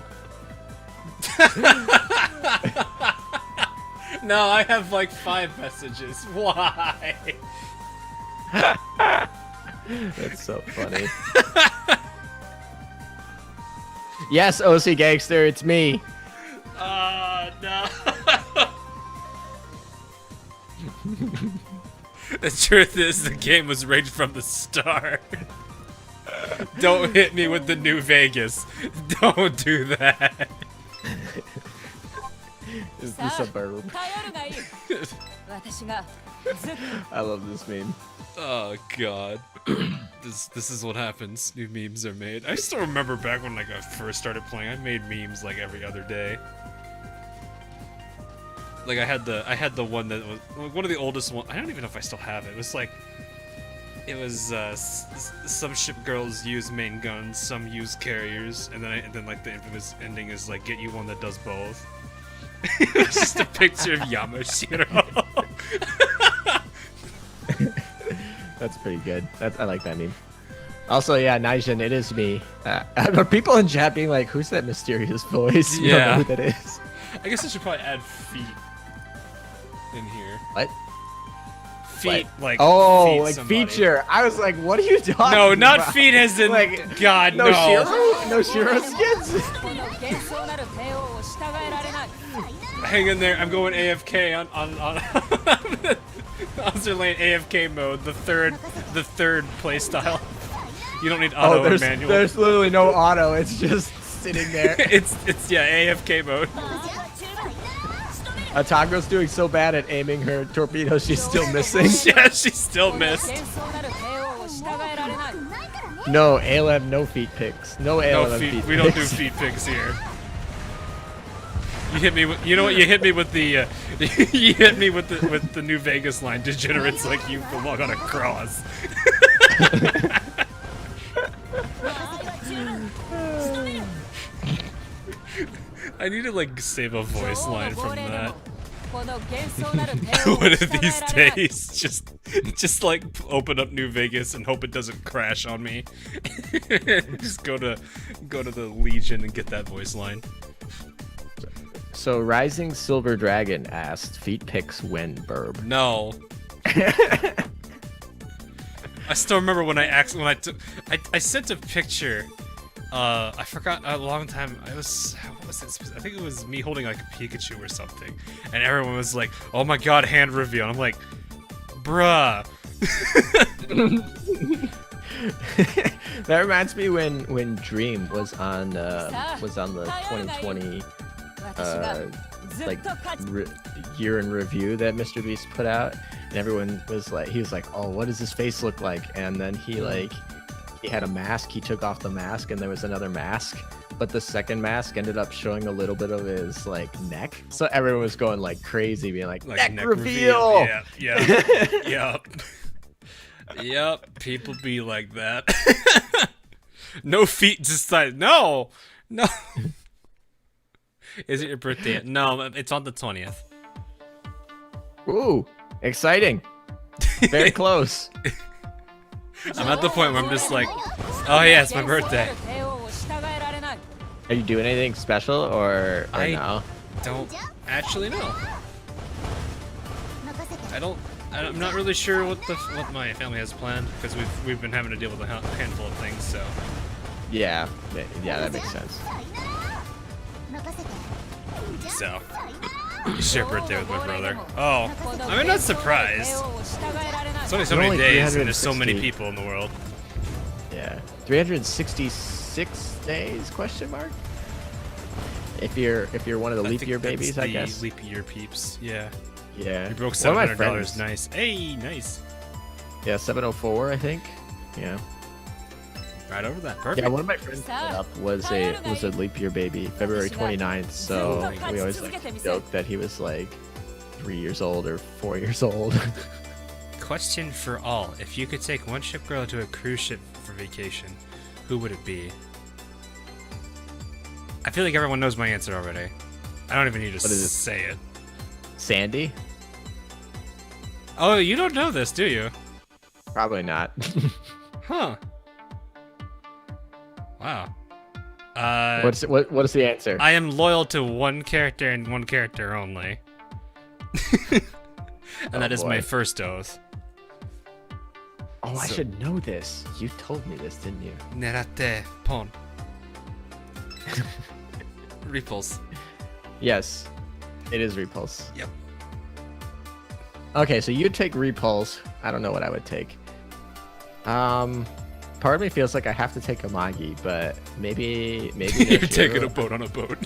No, I have like 5 messages. Why? That's so funny. Yes, OC Gangster, it's me. No. The truth is, the game was rigged from the start. Don't hit me with the New Vegas. Don't do that. Is this a burp? I love this meme. Oh god. This is what happens. New memes are made. I still remember back when like I first started playing, I made memes like every other day. Like I had the one that was one of the oldest ones. I don't even know if I still have it. It was some ship girls use main guns, some use carriers, and then like the infamous ending is like get you one that does both. It's just a picture of Yamashiro. That's pretty good. I like that meme. Also, yeah, Naijin, it is me. Are people in chat being like, who's that mysterious voice? You don't know who that is. I guess I should probably add feet in here. What? Feet, like oh, feet like somebody. feature. I was like, what are you talking about? No, not feet as in like, God, no. No Shiro skins? Hang in there, I'm going AFK on Azur Lane AFK mode, the third playstyle. You don't need auto and manual. There's literally no auto, it's just sitting there. it's AFK mode. Atago's doing so bad at aiming her torpedoes, she's still missing. Yeah, she still missed. No, ALM, no feet picks. No ALM No feet. feet We don't do feet picks here. You hit me with, you know what? You hit me with the you hit me with the New Vegas line. Degenerates like you belong on a cross. I need to like save a voice line from that. One of these days, just like open up New Vegas and hope it doesn't crash on me. Just go to the Legion and get that voice line. So Rising Silver Dragon asked, feet picks when burb. No. I still remember when I sent a picture. I forgot a long time. What was it? I think it was me holding like a Pikachu or something, and everyone was like, "Oh my god, hand reveal!" And I'm like, "Bruh." That reminds me when Dream was on the 2020 year in review that Mr. Beast put out, and everyone was like, he was like, "Oh, what does his face look like?" And then he had a mask. He took off the mask, and there was another mask, but the second mask ended up showing a little bit of his like neck. So everyone was going like crazy, being like neck reveal. Yeah. Yep. People be like that. No feet, just like no. Is it your birthday? No, it's on the 20th. Ooh, exciting! Very close. I'm at the point where I'm just like, oh yeah, it's my birthday. Are you doing anything special or no? Don't actually know. I'm not really sure what my family has planned because we've been having to deal with a handful of things. So yeah, that makes sense. So share birthday with my brother. Oh, I mean, not surprised. It's only so many days, and there's so many people in the world. Yeah, 366 days? Question mark. If you're one of the I leap think year that's babies, I the guess. leap year peeps. Yeah. Yeah. You broke One of my $700. friends- Nice. Hey, nice. Yeah, 704, I think. Yeah. Right over that. Perfect. Yeah, one of my friends put up was a leap year baby, February 29th. So we always like joke that he was like 3 years old or 4 years old. Question for all: if you could take one ship girl to a cruise ship for vacation, who would it be? I feel like everyone knows my answer already. I don't even need to What is it? say it. Sandy? Oh, you don't know this, do you? Probably not. Huh. Wow. What is the answer? I am loyal to one character and one character only. And that is my boy. first oath. Oh, I So- should know this. You told me this, didn't you? Nerate pon. Repulse. Yes, it is Repulse. Yep. Okay, so you'd take Repulse. I don't know what I would take. Part of me feels like I have to take Amagi, but maybe You're taking Nashiro. a boat on a boat.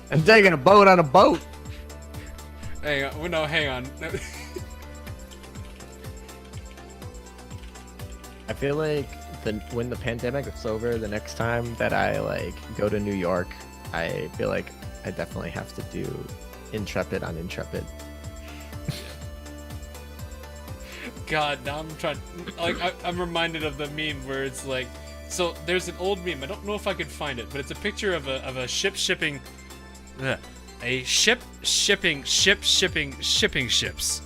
I'm taking a boat on a boat. Hang on. Well, no, hang on. I feel like when the pandemic is over, the next time that I like go to New York, I feel like I definitely have to do Intrepid on Intrepid. God, now I'm trying. Like, I'm reminded of the meme where it's like, so there's an old meme. I don't know if I could find it, but it's a picture of a ship shipping, a ship shipping ships.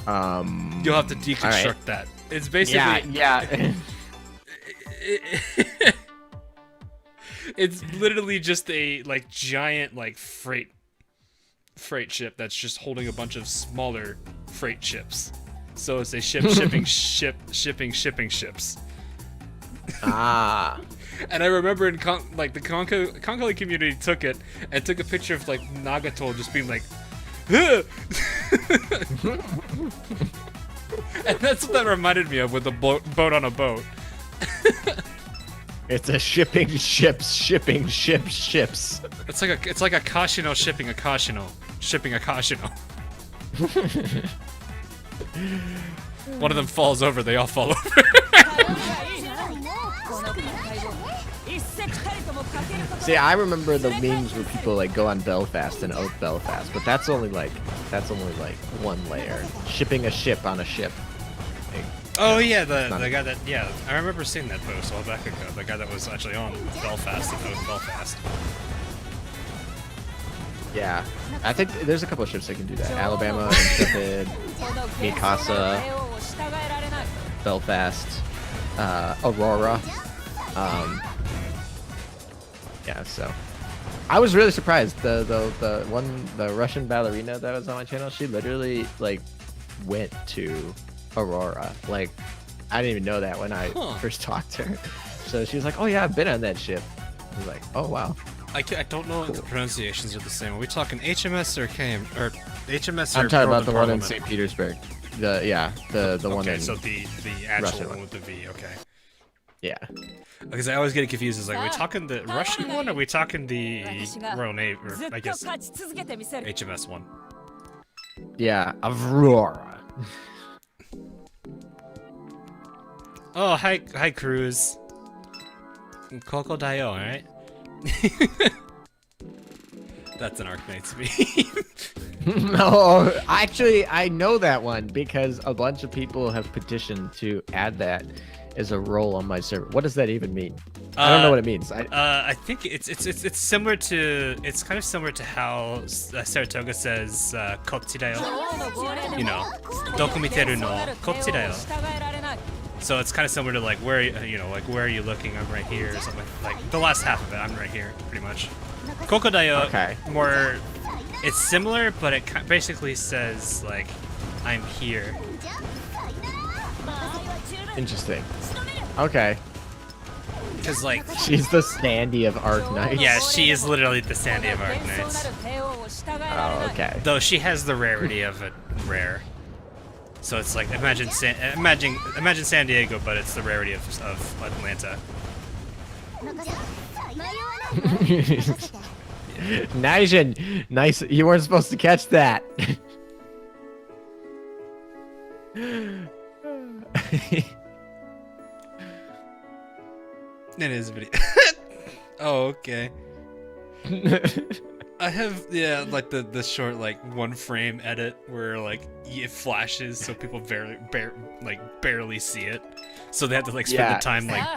You'll have to deconstruct alright. that. It's basically Yeah. it's literally just a like giant like freight ship that's just holding a bunch of smaller freight ships. So it's a ship shipping shipping ships. Ah. And I remember in the Konkoli community took it and took a picture of like Nagato just being like, "Huh!" And that's what that reminded me of with the boat on a boat. It's a shipping ships. It's like a Kashino shipping a Kashino. Shipping a Kashino. One of them falls over, they all fall over. See, I remember the memes where people like go on Belfast and oath Belfast, but that's only like one layer. Shipping a ship on a ship. Like, Oh yeah, the not- guy that I remember seeing that post a while back ago. The guy that was actually on Belfast and oath Belfast. yeah, I think there's a couple of ships that can do that. Alabama, Intrepid, Mikasa, Belfast, Aurora. Yeah, so I was really surprised. The Russian ballerina that was on my channel, she literally like went to Aurora. Like, I didn't even know that when I first talked to her. So she was like, "Oh yeah, I've been on that ship." I was like, "Oh wow." I don't know if the pronunciations are the same. Are we talking HMS or KM or HMS? I'm or talking about the one in Parliament? St. Petersburg. The one Okay, in so the actual Russian one one. with the V. Okay. yeah. Because I always get confused. Is like, are we talking the Russian one, or are we talking the Royal Navy, or I guess HMS one? Yeah, Aurora. Oh, hi, Cruz. Coco Dio, alright? That's an Arknights meme. No, actually, I know that one because a bunch of people have petitioned to add that as a role on my server. What does that even mean? I don't know what it means. I think it's similar to, it's kind of similar to how Saratoga says kochi-da-yo. You know, dokumiteru no kochi-da-yo. So it's kind of similar to like where where are you looking? I'm right here or something. Like the last half of it, I'm right here, pretty much. Kokodayo, Okay. more, it's similar, but it basically says like I'm here. Interesting. Okay. Because like, She's the Sandy of Arknights. yeah, she is literally the Sandy of Arknights. Oh, okay. Though she has the rarity of a rare. So it's like imagine San Diego, but it's the rarity of Atlanta. Nice. You weren't supposed to catch that. It is a video. Oh, okay. I have, yeah, like the short, like, 1 frame edit where, like, it flashes so people barely see it. So they have to, like, spend the time, like,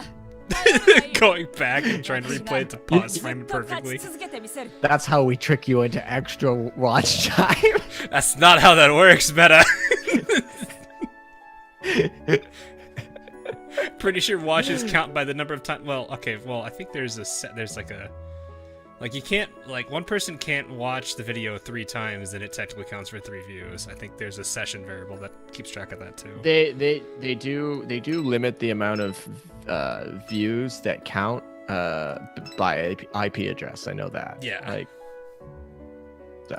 going back and trying to replay it to pause frame it perfectly. That's how we trick you into extra watch time. That's not how that works, Meta. Pretty sure watches count by the number of times. Well, okay, well, I think there's like a, like, you can't, like, one person can't watch the video 3 times and it technically counts for 3 views. I think there's a session variable that keeps track of that too. They do limit the amount of views that count by IP address. I know that. Yeah. Like, so.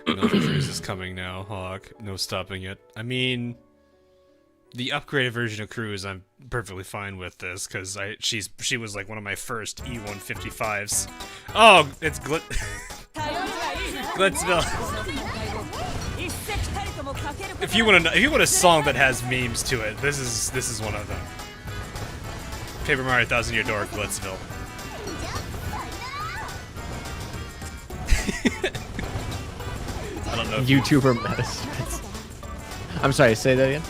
Another cruise is coming now, Hawk. No stopping it. I mean, the upgraded version of Cruise, I'm perfectly fine with this because she was like one of my first E155s. Oh, it's Glitzville. If you want a song that has memes to it, this is one of them. Paper Mario 1000 Year Door, Glitzville. I don't know. YouTuber Medicine. I'm sorry, say that again?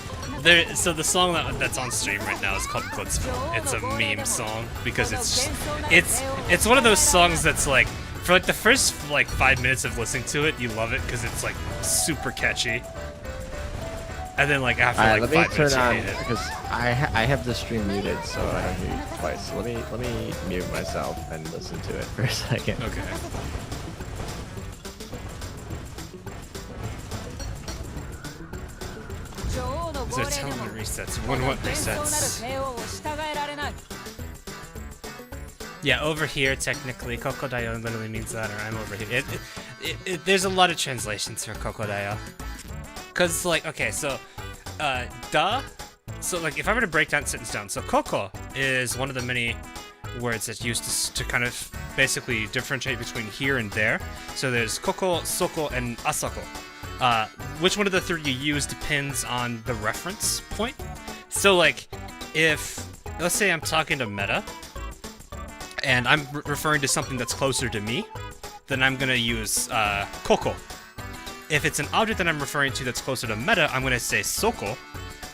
So the song that's on stream right now is called Glitzville. It's a meme song because it's one of those songs that's like, for like the first like 5 minutes of listening to it, you love it because it's like super catchy. And then like after like 5 minutes, you hate it. Because I have the stream muted, so I don't hear you twice. So let me mute myself and listen to it for a second. Okay. So tell me resets. When what resets? Yeah, over here technically, Kokodayo literally means that, or I'm over here. There's a lot of translations for Kokodayo. Cause like, okay, so, da. So like, if I were to break that sentence down, so koko is one of the many words that's used to kind of basically differentiate between here and there. So there's koko, soko, and asako. Which one of the 3 you use depends on the reference point. So like, if, let's say I'm talking to Meta, and I'm referring to something that's closer to me, then I'm gonna use koko. If it's an object that I'm referring to that's closer to Meta, I'm gonna say soko.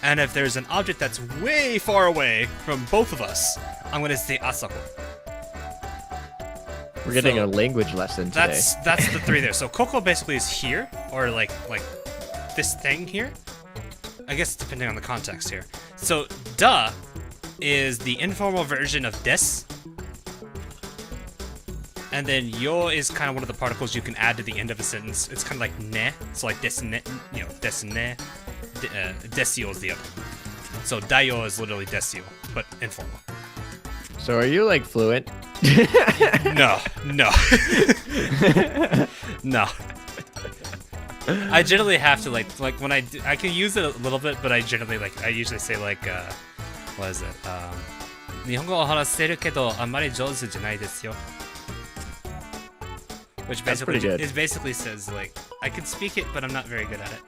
And if there's an object that's way far away from both of us, I'm gonna say asako. We're getting a language lesson today. That's the 3 there. So koko basically is here, or like this thing here. I guess depending on the context here. So da is the informal version of des. And then yo is kind of one of the particles you can add to the end of a sentence. It's kind of like ne. So like des ne, des ne. Desio is the other. So dayo is literally desio, but informal. So are you like fluent? No. No. I generally have to like when I can use it a little bit, but I generally I usually say like what is it? 日本語を話せるけどあんまり上手じゃないですよ. Which basically says like I can speak it, but I'm not very good at it.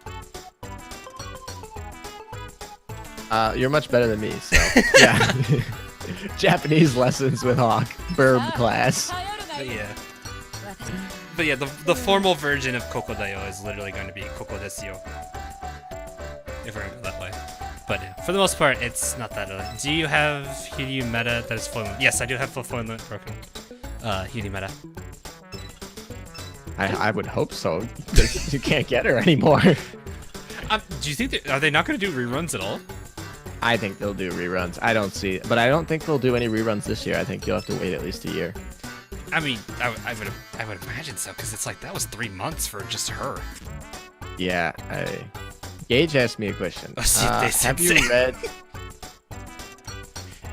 You're much better than me, so yeah. Japanese lessons with Hawk, verb class. But yeah, the formal version of Kokodayo is literally going to be Koko desu yo. If we're going to go that way. But yeah, for the most part, it's not that early. Do you have Hiryu meta that is fluent? Yes, I do have full fluent broken Hiryu meta. I would hope so. You can't get her anymore. Do you think are they not going to do reruns at all? I think they'll do reruns. I don't see, but I don't think they'll do any reruns this year. I think you'll have to wait at least a year. I mean, I would imagine so, because it's like that was 3 months for just her. Yeah. Gage asked me a question.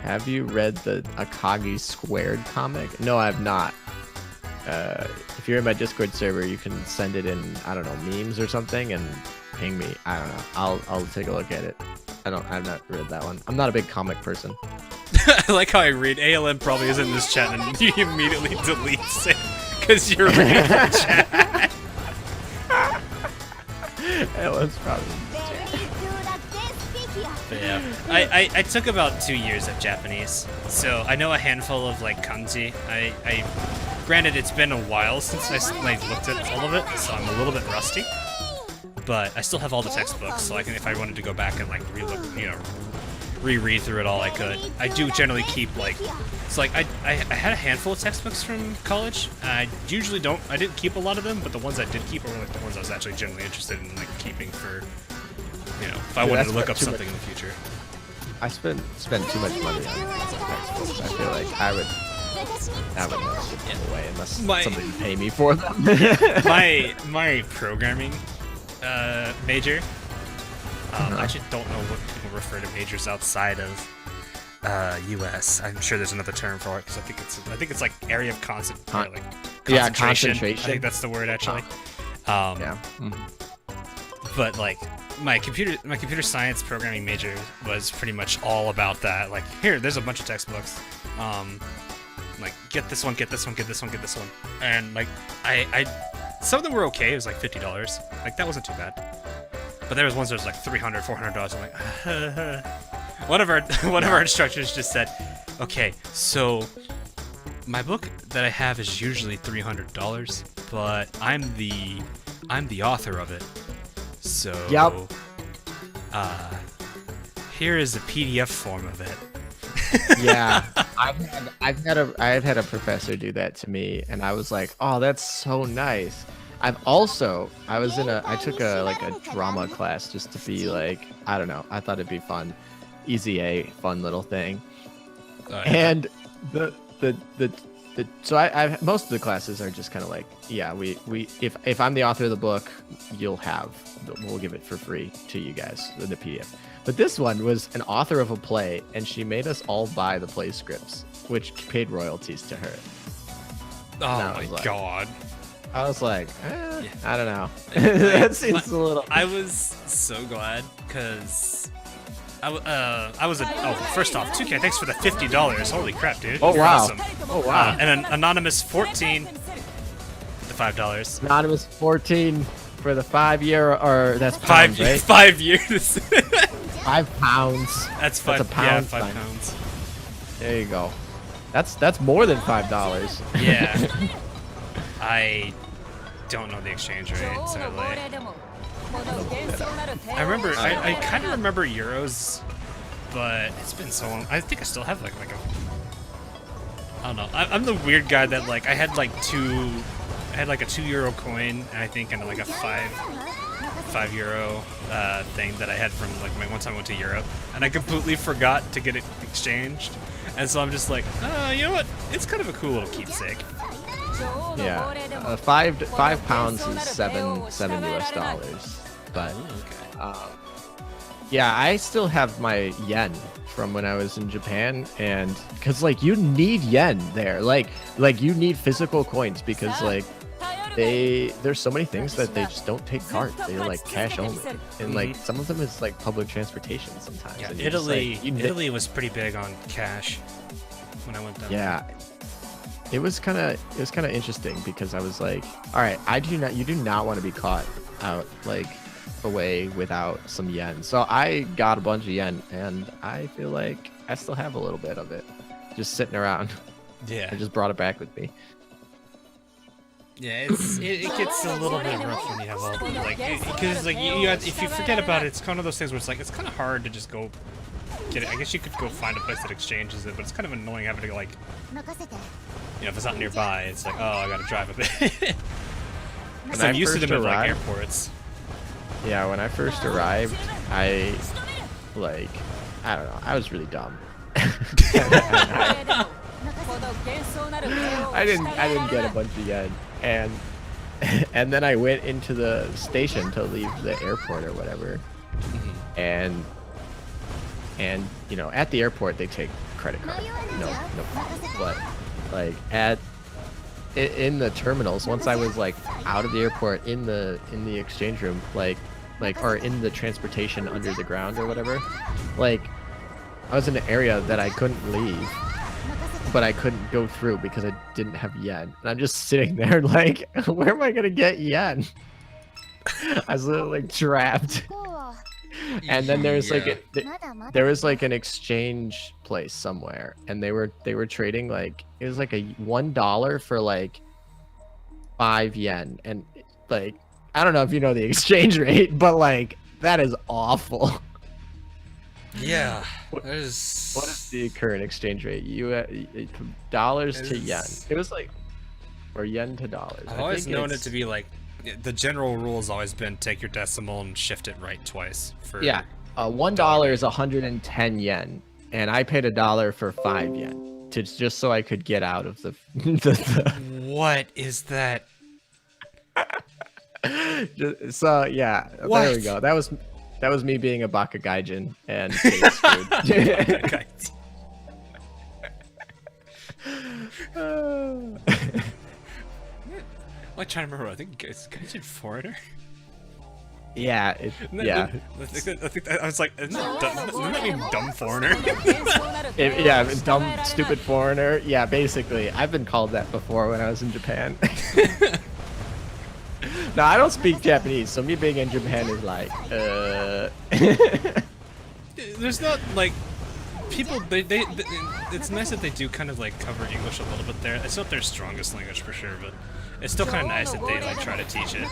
Have you read the Akagi Squared comic? No, I have not. If you're in my Discord server, you can send it in, I don't know, memes or something, and ping me. I don't know. I'll take a look at it. I've not read that one. I'm not a big comic person. I like how I read ALM probably is in this chat and he immediately deletes it because you're reading the chat. ALM's probably. But yeah, I took about 2 years of Japanese, so I know a handful of like kanji. I granted it's been a while since I like looked at all of it, so I'm a little bit rusty. But I still have all the textbooks, so I can, if I wanted to go back and like reread through it all, I could. I do generally keep like, it's like I had a handful of textbooks from college. I usually don't. I didn't keep a lot of them, but the ones I did keep were like the ones I was actually generally interested in like keeping for. You know, if I wanted to look up something in the future. I spend too much money on textbooks. I feel like I would never give them away unless somebody would pay me for them. my programming major. I actually don't know what people refer to majors outside of U.S. I'm sure there's another term for it because I think it's like area of concentration. Yeah, concentration. I think that's the word actually. Yeah. But like my computer science programming major was pretty much all about that. Like, here, there's a bunch of textbooks. Like, get this one, get this one, get this one, get this one. And like, I some of them were okay. It was like $50. Like, that wasn't too bad. But there was ones that was like $300, $400. I'm like, one of our instructors just said, okay, so my book that I have is usually $300, but I'm the author of it. So, here is a PDF form of it. Yeah, I've had a professor do that to me, and I was like, oh, that's so nice. I took a drama class just to be like, I don't know, I thought it'd be fun, easy A, fun little thing. And so I most of the classes are just kind of like, yeah, if I'm the author of the book, we'll give it for free to you guys, the PDF. But this one was an author of a play, and she made us all buy the play scripts, which paid royalties to her. Oh my god. I was like, I don't know. That seems a little. I was so glad because first off, 2K, thanks for the $50. Holy crap, dude. Oh, You're wow. Awesome. Oh, wow. And an anonymous 14, the $5. Anonymous 14 for the 5 year, or that's pounds, right? 5 years. 5 pounds. That's a pound. Yeah, 5 pounds. There you go. That's more than $5. Yeah. I don't know the exchange rate, sadly. I remember, I kind of remember euros, but it's been so long. I think I still have like I don't know. I'm the weird guy that like I had like a €2 coin, and I think, and like a five euro thing that I had from like my one time I went to Europe, and I completely forgot to get it exchanged, and so I'm just like, you know what? It's kind of a cool little keepsake. Yeah, 5 pounds is seven US. But yeah, I still have my yen from when I was in Japan, and because like you need yen there, like you need physical coins, because like there's so many things that they just don't take cards. They're like cash only, and like some of them is like public transportation sometimes. Yeah, and Italy was pretty big on cash when I went down. Yeah. It was kind of interesting, because I was like, all right, you do not want to be caught out like away without some yen. So I got a bunch of yen, and I feel like I still have a little bit of it just sitting around. Yeah. I just brought it back with me. Yeah, it gets a little bit rough when you have all the like, because like if you forget about it, it's kind of those things where it's like it's kind of hard to just go get it. I guess you could go find a place that exchanges it, but it's kind of annoying having to like, you know, if it's not nearby, it's like, oh, I gotta drive a bit. Because I'm used to them at like airports. Yeah, when I first arrived, I don't know, I was really dumb. I didn't get a bunch of yen, and then I went into the station to leave the airport or whatever, and you know, at the airport they take credit card, no problem. But like in the terminals, once I was like out of the airport, in the exchange room, like or in the transportation under the ground or whatever, like I was in an area that I couldn't leave, but I couldn't go through because I didn't have yen. And I'm just sitting there like, where am I gonna get yen? I was literally like trapped. And then there's like there was like an exchange place somewhere, and they were trading like it was like a $1 for like 5 yen, and like I don't know if you know the exchange rate, but like that is awful. Yeah. What is the current exchange rate? Dollars to yen. It was like, or yen to dollars. I've always known it to be like, the general rule has always been take your decimal and shift it right twice. For yeah, $1 is 110 yen, and I paid $1 for 5 yen just so I could get out of the. What is that? So yeah, what? There we go. That was me being a baka gaijin and getting screwed. I'm trying to remember. I think gaijin foreigner. Yeah, yeah. I think I was like, doesn't that mean dumb foreigner? Yeah, dumb, stupid foreigner. Yeah, basically. I've been called that before when I was in Japan. No, I don't speak Japanese, so me being in Japan is like, There's not like people. It's nice that they do kind of like cover English a little bit there. It's not their strongest language for sure, but it's still kind of nice that they like try to teach it.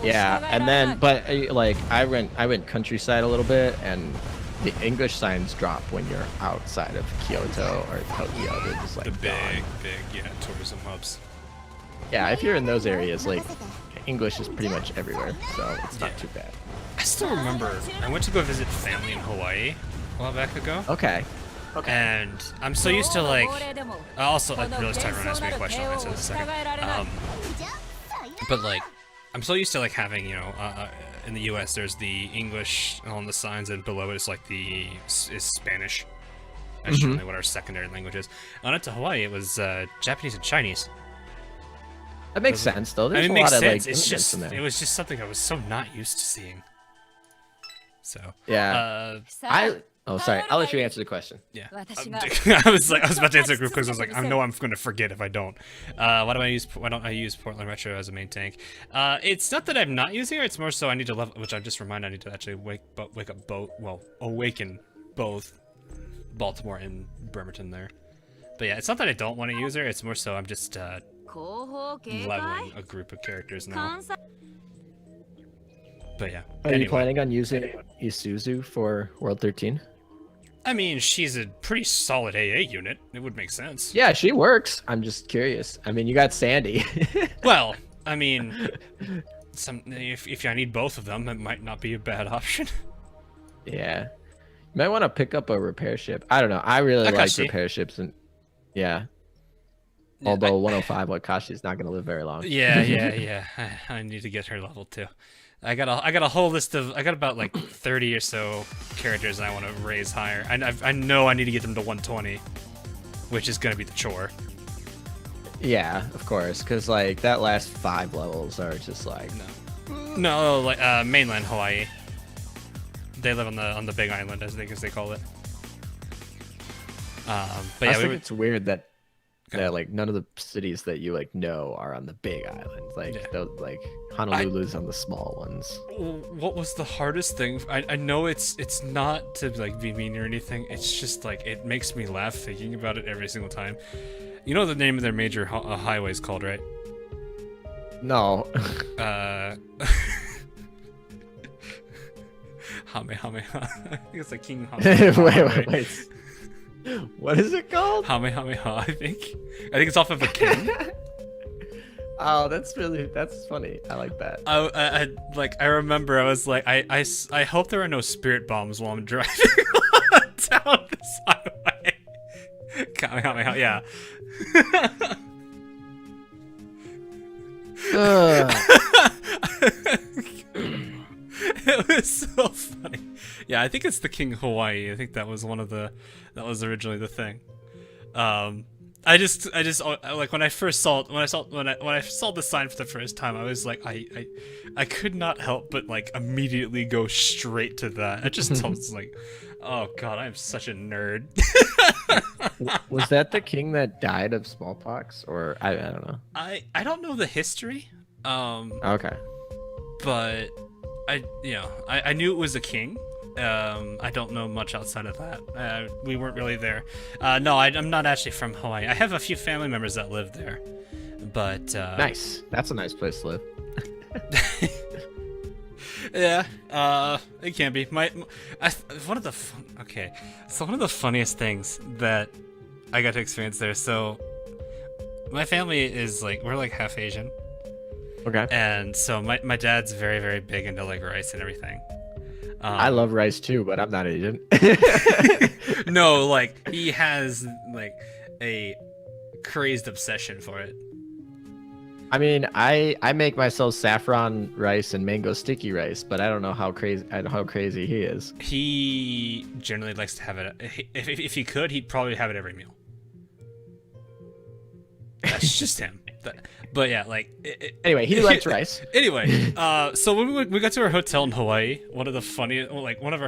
Yeah, and then but like I went countryside a little bit, and the English signs drop when you're outside of Kyoto or Tokyo. They're just like the gone. big tourism hubs. Yeah, if you're in those areas, like English is pretty much everywhere, so it's not too bad. I still remember I went to go visit family in Hawaii a while back ago. Okay. And I'm so used to like. Also, I realized Tyrone asked me a question on this in a second. But like, I'm so used to like having in the U.S. there's the English on the signs, and below it is like is Spanish. That's generally what our secondary language is. When I went to Hawaii, it was Japanese and Chinese. That makes sense, though. There's it a makes lot of like sense. It's just in there. it was just something I was so not used to seeing. So yeah, oh sorry, I'll let you answer the question. Yeah, I was about to answer group because I was like, I know I'm going to forget if I don't. Why don't I use Portland Retro as a main tank? It's not that I'm not using it. It's more so I need to level, which I just remind I need to actually awaken both Baltimore and Bremerton there. But yeah, it's not that I don't want to use her. It's more so I'm just leveling a group of characters now. But yeah. Are you planning on using Isuzu for World 13? I mean, she's a pretty solid AA unit. It would make sense. Yeah, she works. I'm just curious. I mean, you got Sandy. Well, I mean, if I need both of them, it might not be a bad option. Yeah. You might want to pick up a repair ship. I don't know. I really like repair ships, and yeah. Although 105 Wakashi is not going to live very long. Yeah. I need to get her level too. I got a whole list of. I got about like 30 or so characters I want to raise higher. I know I need to get them to 120, which is going to be the chore. Yeah, of course, because like that last 5 levels are just like no, like mainland Hawaii. They live on the Big Island, as they call it. But yeah, I think it's weird that like none of the cities that you like know are on the Big Island. Like like Honolulu's on the small ones. What was the hardest thing? I know it's not to like be mean or anything. It's just like it makes me laugh thinking about it every single time. You know the name of their major highway is called, right? No. Hamehameha. I think it's like King Hamehameha. Wait. What is it called? Hamehameha, I think it's off of a king. Oh, that's funny. I like that. I remember I was like, I hope there are no spirit bombs while I'm driving down this highway. Kamehameha, yeah. It was so funny. Yeah, I think it's the King Hawaii. I think that was that was originally the thing. like when I saw the sign for the first time, I was like, I could not help but like immediately go straight to that. I just was like, oh god, I am such a nerd. Was that the king that died of smallpox, or I don't know. I don't know the history. Okay. But I knew it was a king. I don't know much outside of that. We weren't really there. No, I'm not actually from Hawaii. I have a few family members that live there, but Nice. That's a nice place to live. yeah, it can be. One of the funniest things that I got to experience there. So my family is like, we're like half Asian. Okay. And so my dad's very, very big into like rice and everything. I love rice too, but I'm not Asian. No, like he has like a crazed obsession for it. I mean, I make myself saffron rice and mango sticky rice, but I don't know how crazy he is. He generally likes to have it. If he could, he'd probably have it every meal. That's just him. But yeah, like anyway, he likes rice. Anyway, so when we got to our hotel in Hawaii, one of our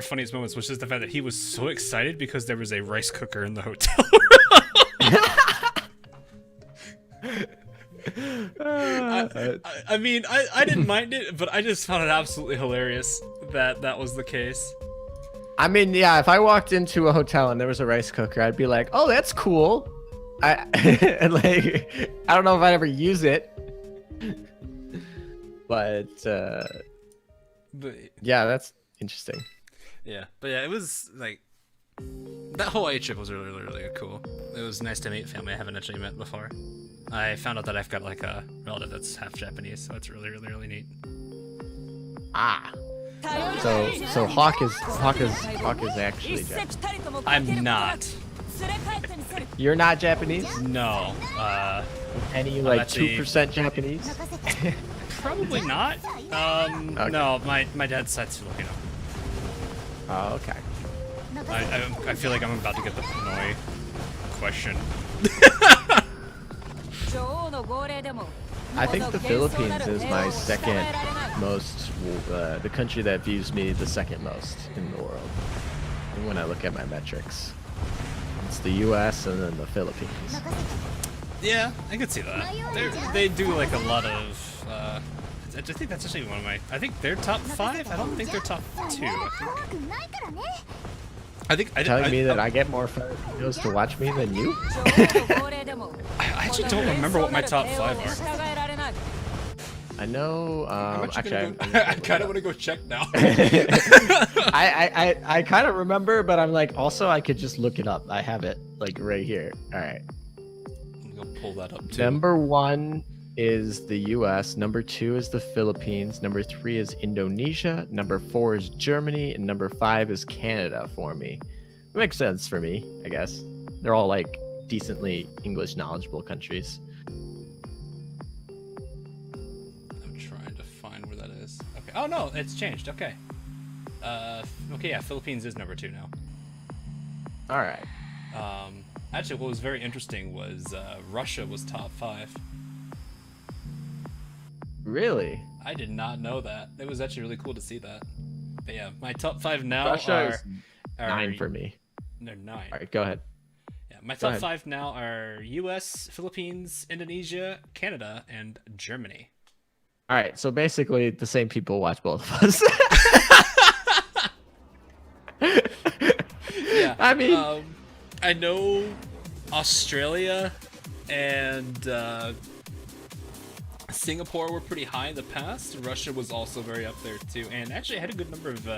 funniest moments was just the fact that he was so excited because there was a rice cooker in the hotel. I mean, I didn't mind it, but I just found it absolutely hilarious that was the case. I mean, yeah, if I walked into a hotel and there was a rice cooker, I'd be like, "Oh, that's cool." And like, I don't know if I'd ever use it, but yeah, that's interesting. Yeah, but yeah, it was like that Hawaii trip was really, really, really cool. It was nice to meet family I haven't actually met before. I found out that I've got like a relative that's half Japanese, so it's really, really, really neat. Ah. So Hawk is actually Japanese. I'm not. You're not Japanese? No. Any like actually... 2% Japanese? Probably not. Okay. No, my dad's side's Filipino. Oh, okay. I feel like I'm about to get the Pinoy question. I think the Philippines is my second most, the country that views me the second most in the world. And when I look at my metrics, it's the U.S. and then the Philippines. Yeah, I could see that. They do like a lot of. I think that's actually one of my. I think they're top 5. I don't think they're top 2. I think. Telling me that I get more Filipinos to watch me than you? I actually don't remember what my top 5 are. I know. Actually, I kind of want to go check now. I kind of remember, but I'm like, also I could just look it up. I have it like right here. All right. I'm gonna pull that up too. Number 1 is the U.S. Number 2 is the Philippines. Number 3 is Indonesia. Number 4 is Germany, and number 5 is Canada for me. It makes sense for me, I guess. They're all like decently English knowledgeable countries. Okay. Oh no, it's changed. Okay. Okay, yeah, Philippines is number 2 now. All right. Actually, what was very interesting was Russia was top 5. Really? I did not know that. It was actually really cool to see that. But yeah, my top 5 now Russia are 9 for me. They're 9. All right, go ahead. Yeah, my top 5 now are U.S., Philippines, Indonesia, Canada, and Germany. All right, so basically the same people watch both of us. Yeah, I mean, I know Australia and Singapore were pretty high in the past. Russia was also very up there too, and actually I had a good number of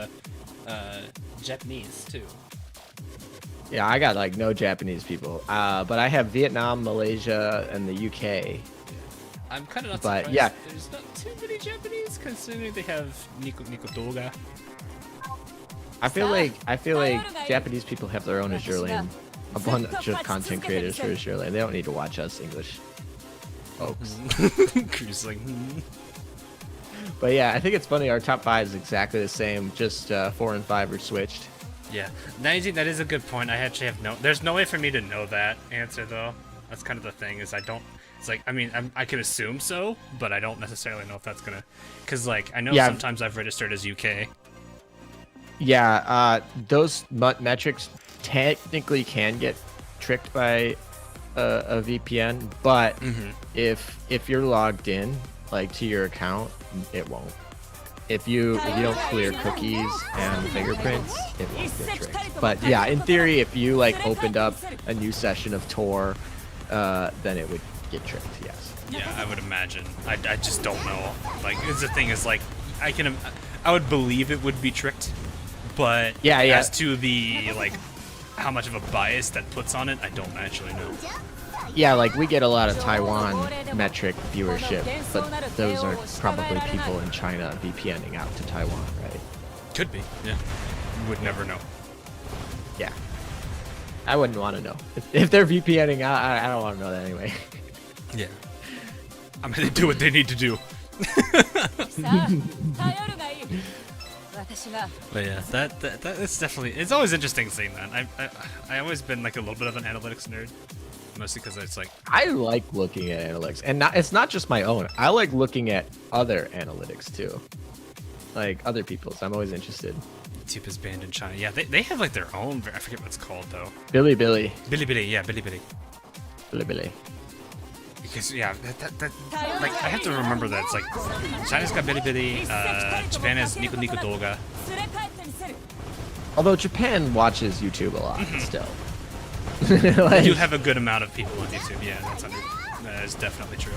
Japanese too. Yeah, I got like no Japanese people, but I have Vietnam, Malaysia, and the UK. I'm kind of not but surprised. Yeah, there's not too many Japanese considering they have Nikotoga. I feel like Japanese people have their own Azur lane. A bunch of content creators for Azur lane. They don't need to watch us English folks. Cruising. But yeah, I think it's funny. Our top 5 is exactly the same. Just 4 and 5 are switched. Yeah, 19. That is a good point. I actually have there's no way for me to know that answer though. That's kind of the thing. Is I don't. It's like I mean I could assume so, but I don't necessarily know if that's gonna. Because like I know sometimes I've registered as UK. Yeah, those metrics technically can get tricked by a VPN, but if you're logged in like to your account, it won't. If you don't clear cookies and fingerprints, it won't get tricked. But yeah, in theory, if you like opened up a new session of Tor, then it would get tricked. Yes. Yeah, I would imagine. I just don't know. Like, the thing is, like, I would believe it would be tricked, but as to the like how much of a bias that puts on it, I don't actually know. Yeah, like we get a lot of Taiwan metric viewership, but those are probably people in China VPNing out to Taiwan, right? Could be, yeah. Would never know. Yeah. I wouldn't want to know. If they're VPNing out, I don't want to know that anyway. Yeah. I mean, they do what they need to do. But yeah, that is definitely, it's always interesting seeing that. I always been like a little bit of an analytics nerd. Mostly because it's like I like looking at analytics, and it's not just my own. I like looking at other analytics too, like other people's. I'm always interested. YouTube is banned in China. Yeah, they have like their own. I forget what it's called though. Bilibili. Bilibili, yeah, Bilibili. Bilibili. Because yeah, that like I have to remember that it's like China's got Bilibili, Japan has Nico Nico Doga. Although Japan watches YouTube a lot still. Like, you have a good amount of people on YouTube. Yeah, that is definitely true.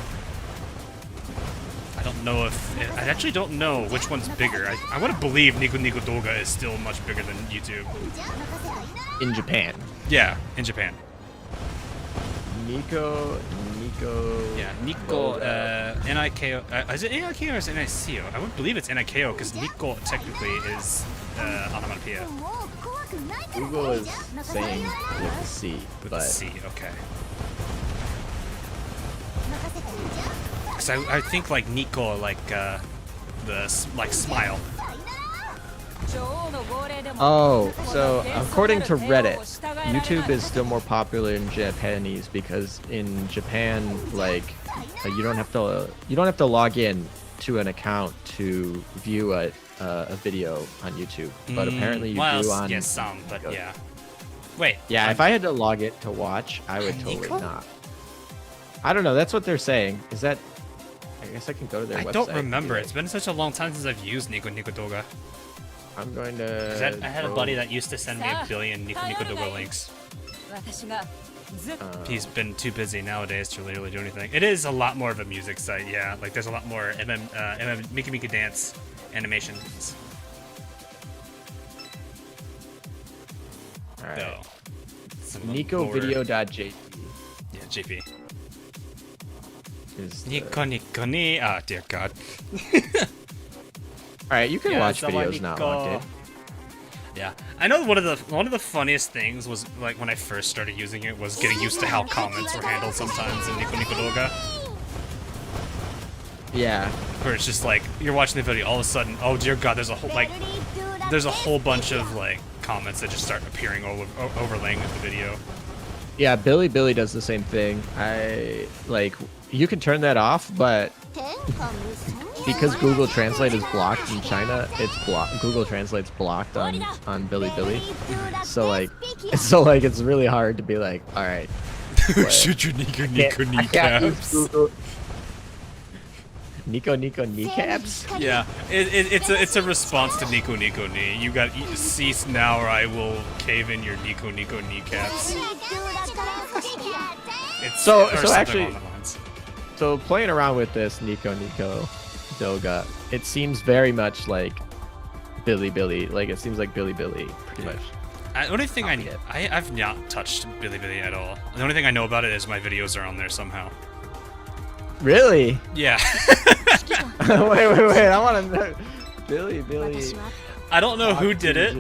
I don't know if I actually don't know which one's bigger. I want to believe Nico Nico Doga is still much bigger than YouTube. In Japan. Yeah, in Japan. Nico. Yeah, Nico. Niko. Is it Niko or is it Nico? I would believe it's Niko because Nico technically is onomatopoeia. Google is saying with a C, but C, okay. Because I think like Nico, like the like smile. Oh, so according to Reddit, YouTube is still more popular in Japanese because in Japan, like you don't have to log in to an account to view a video on YouTube, but apparently you do on. Yes, some, but yeah. Wait. Yeah, if I had to log it to watch, I would totally not. I don't know. That's what they're saying. Is that? I guess I can go to their website. I don't remember. It's been such a long time since I've used Nico Nico Doga. I'm going to. I had a buddy that used to send me a billion Nico Nico Doga links. He's been too busy nowadays to really do anything. It is a lot more of a music site, yeah. Like there's a lot more Miki Miki Dance animations. All right. So, NicoVideo.jp. Yeah, JP. Nico Nico ni. Ah, dear God. All right, you can watch videos not logged in. Yeah, I know one of the funniest things was like when I first started using it was getting used to how comments were handled sometimes in Nico Nico Doga. Yeah. Where it's just like you're watching the video, all of a sudden, oh dear God, there's a whole bunch of like comments that just start appearing overlaying the video. Yeah, Bilibili does the same thing. You can turn that off, but because Google Translate is blocked in China, it's blocked. Google Translate's blocked on Bilibili. So it's really hard to be like, all right. Shoot your Nico kneecaps. Nico kneecaps? Yeah, it's a response to Nico knee. You got cease now, or I will cave in your Nico kneecaps. So actually, so playing around with this Nico Doga, it seems very much like Bilibili. Like it seems like Bilibili, pretty much. The only thing I've not touched Bilibili at all. The only thing I know about it is my videos are on there somehow. Really? Yeah. wait. I want to know. Bilibili. I don't know who did it.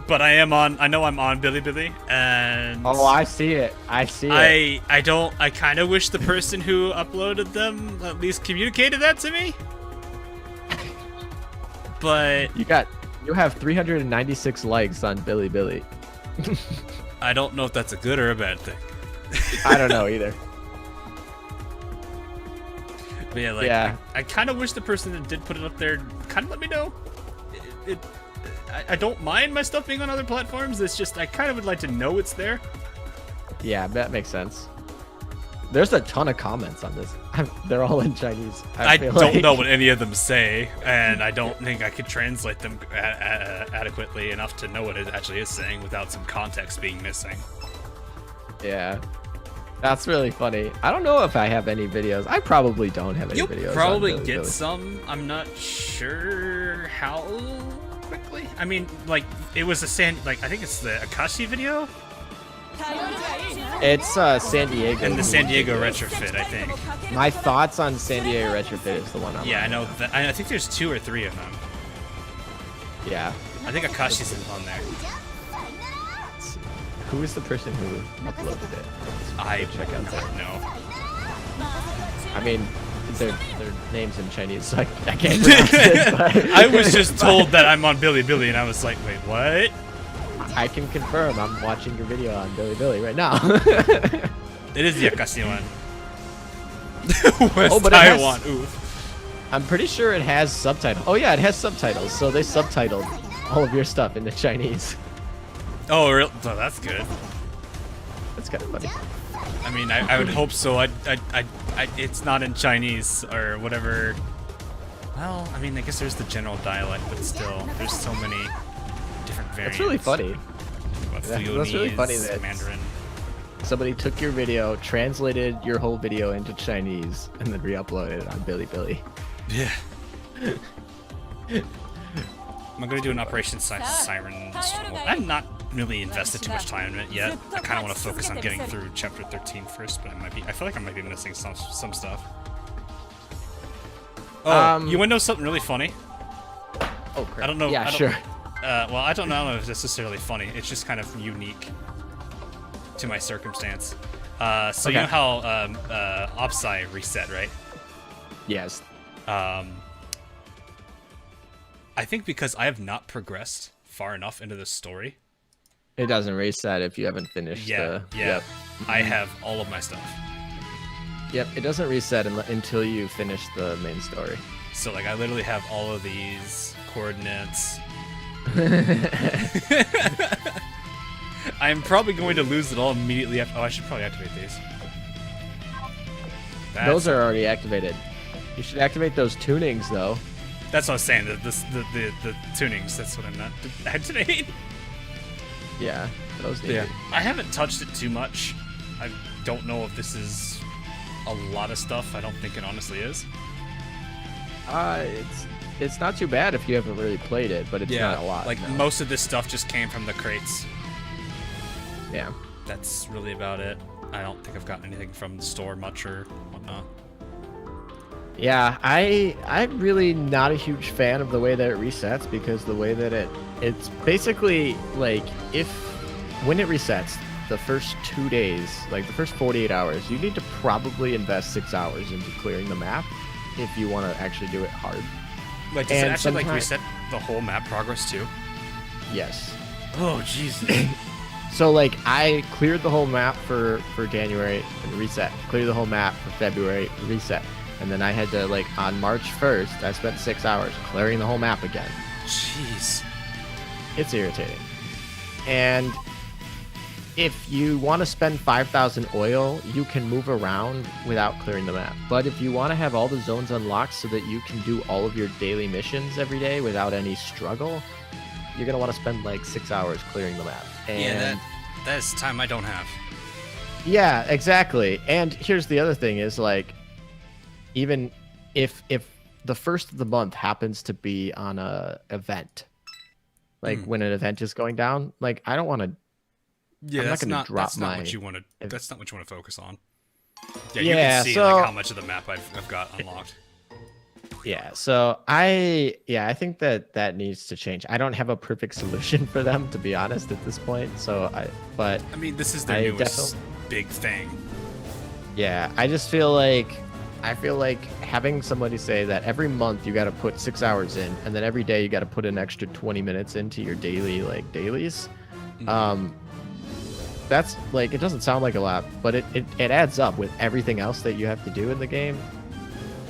But I know I'm on Bilibili, and oh, I see it. I kind of wish the person who uploaded them at least communicated that to me. But you have 396 likes on Bilibili. I don't know if that's a good or a bad thing. I don't know either. But yeah, like, Yeah. I kind of wish the person that did put it up there kind of let me know. I don't mind my stuff being on other platforms. It's just I kind of would like to know it's there. Yeah, that makes sense. There's a ton of comments on this. They're all in Chinese. I feel don't like. know what any of them say, and I don't think I could translate them adequately enough to know what it actually is saying without some context being missing. Yeah. That's really funny. I don't know if I have any videos. I probably don't have any You'll videos. probably on get Billy. some. I'm not sure how quickly. I mean, like, it was a I think it's the Akashi video? It's San Diego. And the San Diego retrofit, I think. My thoughts on San Diego retrofit is the one I'm Yeah, I on. know. I think there's 2 or 3 of them. Yeah. I think Akashi's on there. Who is the person who uploaded it? I check out that. don't know. I mean, their names in Chinese, so I can't pronounce it. But I was just told that I'm on Billy, and I was like, wait, what? I can confirm I'm watching your video on Billy right now. It is the Akashi one. West Oh, but it has- Taiwan. Oof. I'm pretty sure it has subtitles. Oh yeah, it has subtitles. So they subtitled all of your stuff into Chinese. Oh, real? Oh, that's good. That's kind of funny. I mean, I would hope so. It's not in Chinese or whatever. Well, I mean, I guess there's the general dialect, but still, there's so many different variants. That's really funny. That's really funny that- Mandarin. Somebody took your video, translated your whole video into Chinese, and then re-uploaded it on Billy. Yeah. I'm gonna do an Operation Siren. I'm not really invested too much time in it yet. I kind of want to focus on getting through Chapter 13 first, but I feel like I might be missing some stuff. Oh, you want to know something really funny? Oh crap. I don't know. Yeah, sure. Well, I don't know if it's necessarily funny. It's just kind of unique to my circumstance. So you know how Opsai reset, right? Yes. I think because I have not progressed far enough into the story. It doesn't reset if you haven't finished. Yeah. Yep. I have all of my stuff. Yep. It doesn't reset until you finish the main story. So like I literally have all of these coordinates. I'm probably going to lose it all immediately after. Oh, I should probably activate these. Those are already activated. You should activate those tunings though. That's what I was saying. The tunings. That's what I'm not activating. Yeah. Those need Yeah. it. I haven't touched it too much. I don't know if this is a lot of stuff. I don't think it honestly is. It's not too bad if you haven't really played it, but it's not a lot. Like no. most of this stuff just came from the crates. Yeah. That's really about it. I don't think I've gotten anything from the store much or whatnot. Yeah, I'm really not a huge fan of the way that it resets, because the way that it's basically like when it resets the first 2 days, like the first 48 hours, you need to probably invest 6 hours into clearing the map if you want to actually do it hard. Like, does it And actually like sometime- reset the whole map progress too? Yes. Oh Jesus. So like I cleared the whole map for January and reset. Cleared the whole map for February, reset. And then I had to, like, on March 1st, I spent 6 hours clearing the whole map again. Jeez. It's irritating. And if you want to spend 5,000 oil, you can move around without clearing the map. But if you want to have all the zones unlocked so that you can do all of your daily missions every day without any struggle, you're going to want to spend like 6 hours clearing the map. And Yeah, that is time I don't have. yeah, exactly. And here's the other thing is, like, even if the first of the month happens to be on a event, like when an event is going down, like I don't want to. Yeah, I'm not that's gonna not drop that's not my- what you want to. if- That's not what you want to focus on. Yeah, you Yeah, can see so- like how much of the map I've got unlocked. Yeah, so I think that needs to change. I don't have a perfect solution for them, to be honest, at this point. So but I mean, this is their I newest big thing. yeah, I just feel like having somebody say that every month you got to put 6 hours in, and then every day you got to put an extra 20 minutes into your dailies. that's like, it doesn't sound like a lot, but it adds up with everything else that you have to do in the game.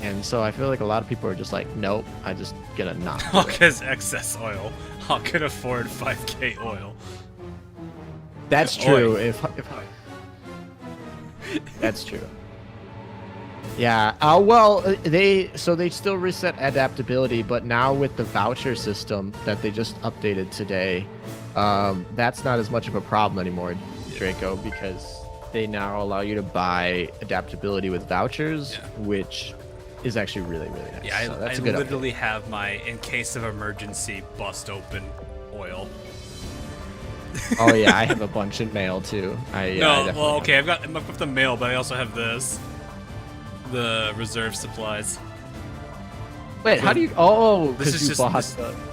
And so I feel like a lot of people are just like, nope, I just gonna not. Because excess oil. I can afford 5k oil. That's true. If that's true. Yeah. Well, they still reset adaptability, but now with the voucher system that they just updated today, that's not as much of a problem anymore, Draco, because they now allow you to buy adaptability with vouchers, which is actually really, really nice. Yeah, so that's I a good literally have my in case of emergency bust open oil. Oh yeah, I have a bunch in mail too. Well, okay, I've got the mail, but I also have this, the reserve supplies. Wait, how do you? Oh, this is you just bought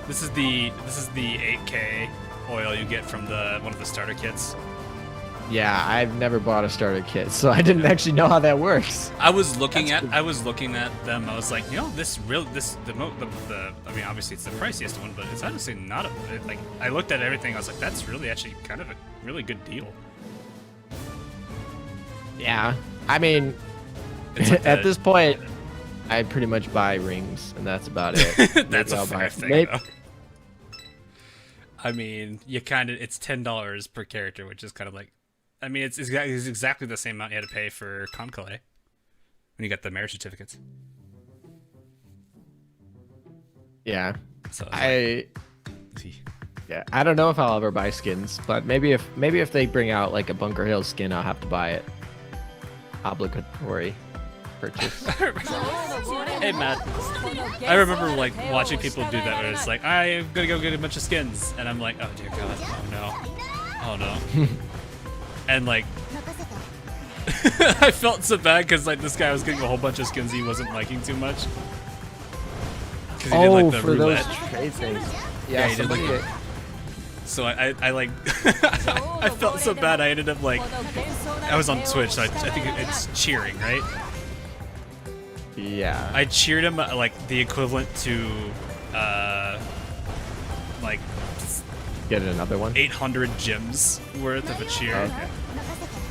this is the 8k oil you get from one of the starter kits. Yeah, I've never bought a starter kit, so I didn't actually know how that works. I was looking at them. I was like, I mean, obviously it's the priciest one, but it's honestly not like. I looked at everything. I was like, that's really actually kind of a really good deal. Yeah, I mean, Like at this point, I pretty much buy rings, and that's about it. That's a fair thing, though. I mean, it's $10 per character, which is kind of like, I mean, it's exactly the same amount you had to pay for Conclave when you got the marriage certificates. Yeah, so I don't know if I'll ever buy skins, but maybe if they bring out like a Bunker Hill skin, I'll have to buy it. Obligatory purchase. Hey Matt, I remember like watching people do that where it's like, I'm gonna go get a bunch of skins, and I'm like, oh dear god, oh no. And like I felt so bad because like this guy was getting a whole bunch of skins he wasn't liking too much. He did, like, the for roulette. those trade things. Yeah, he did like it. So I like I felt so bad. I ended up like I was on Twitch, so I think it's cheering, right? Yeah. I cheered him like the equivalent to like Get another one. 800 gems worth of a cheer, Okay.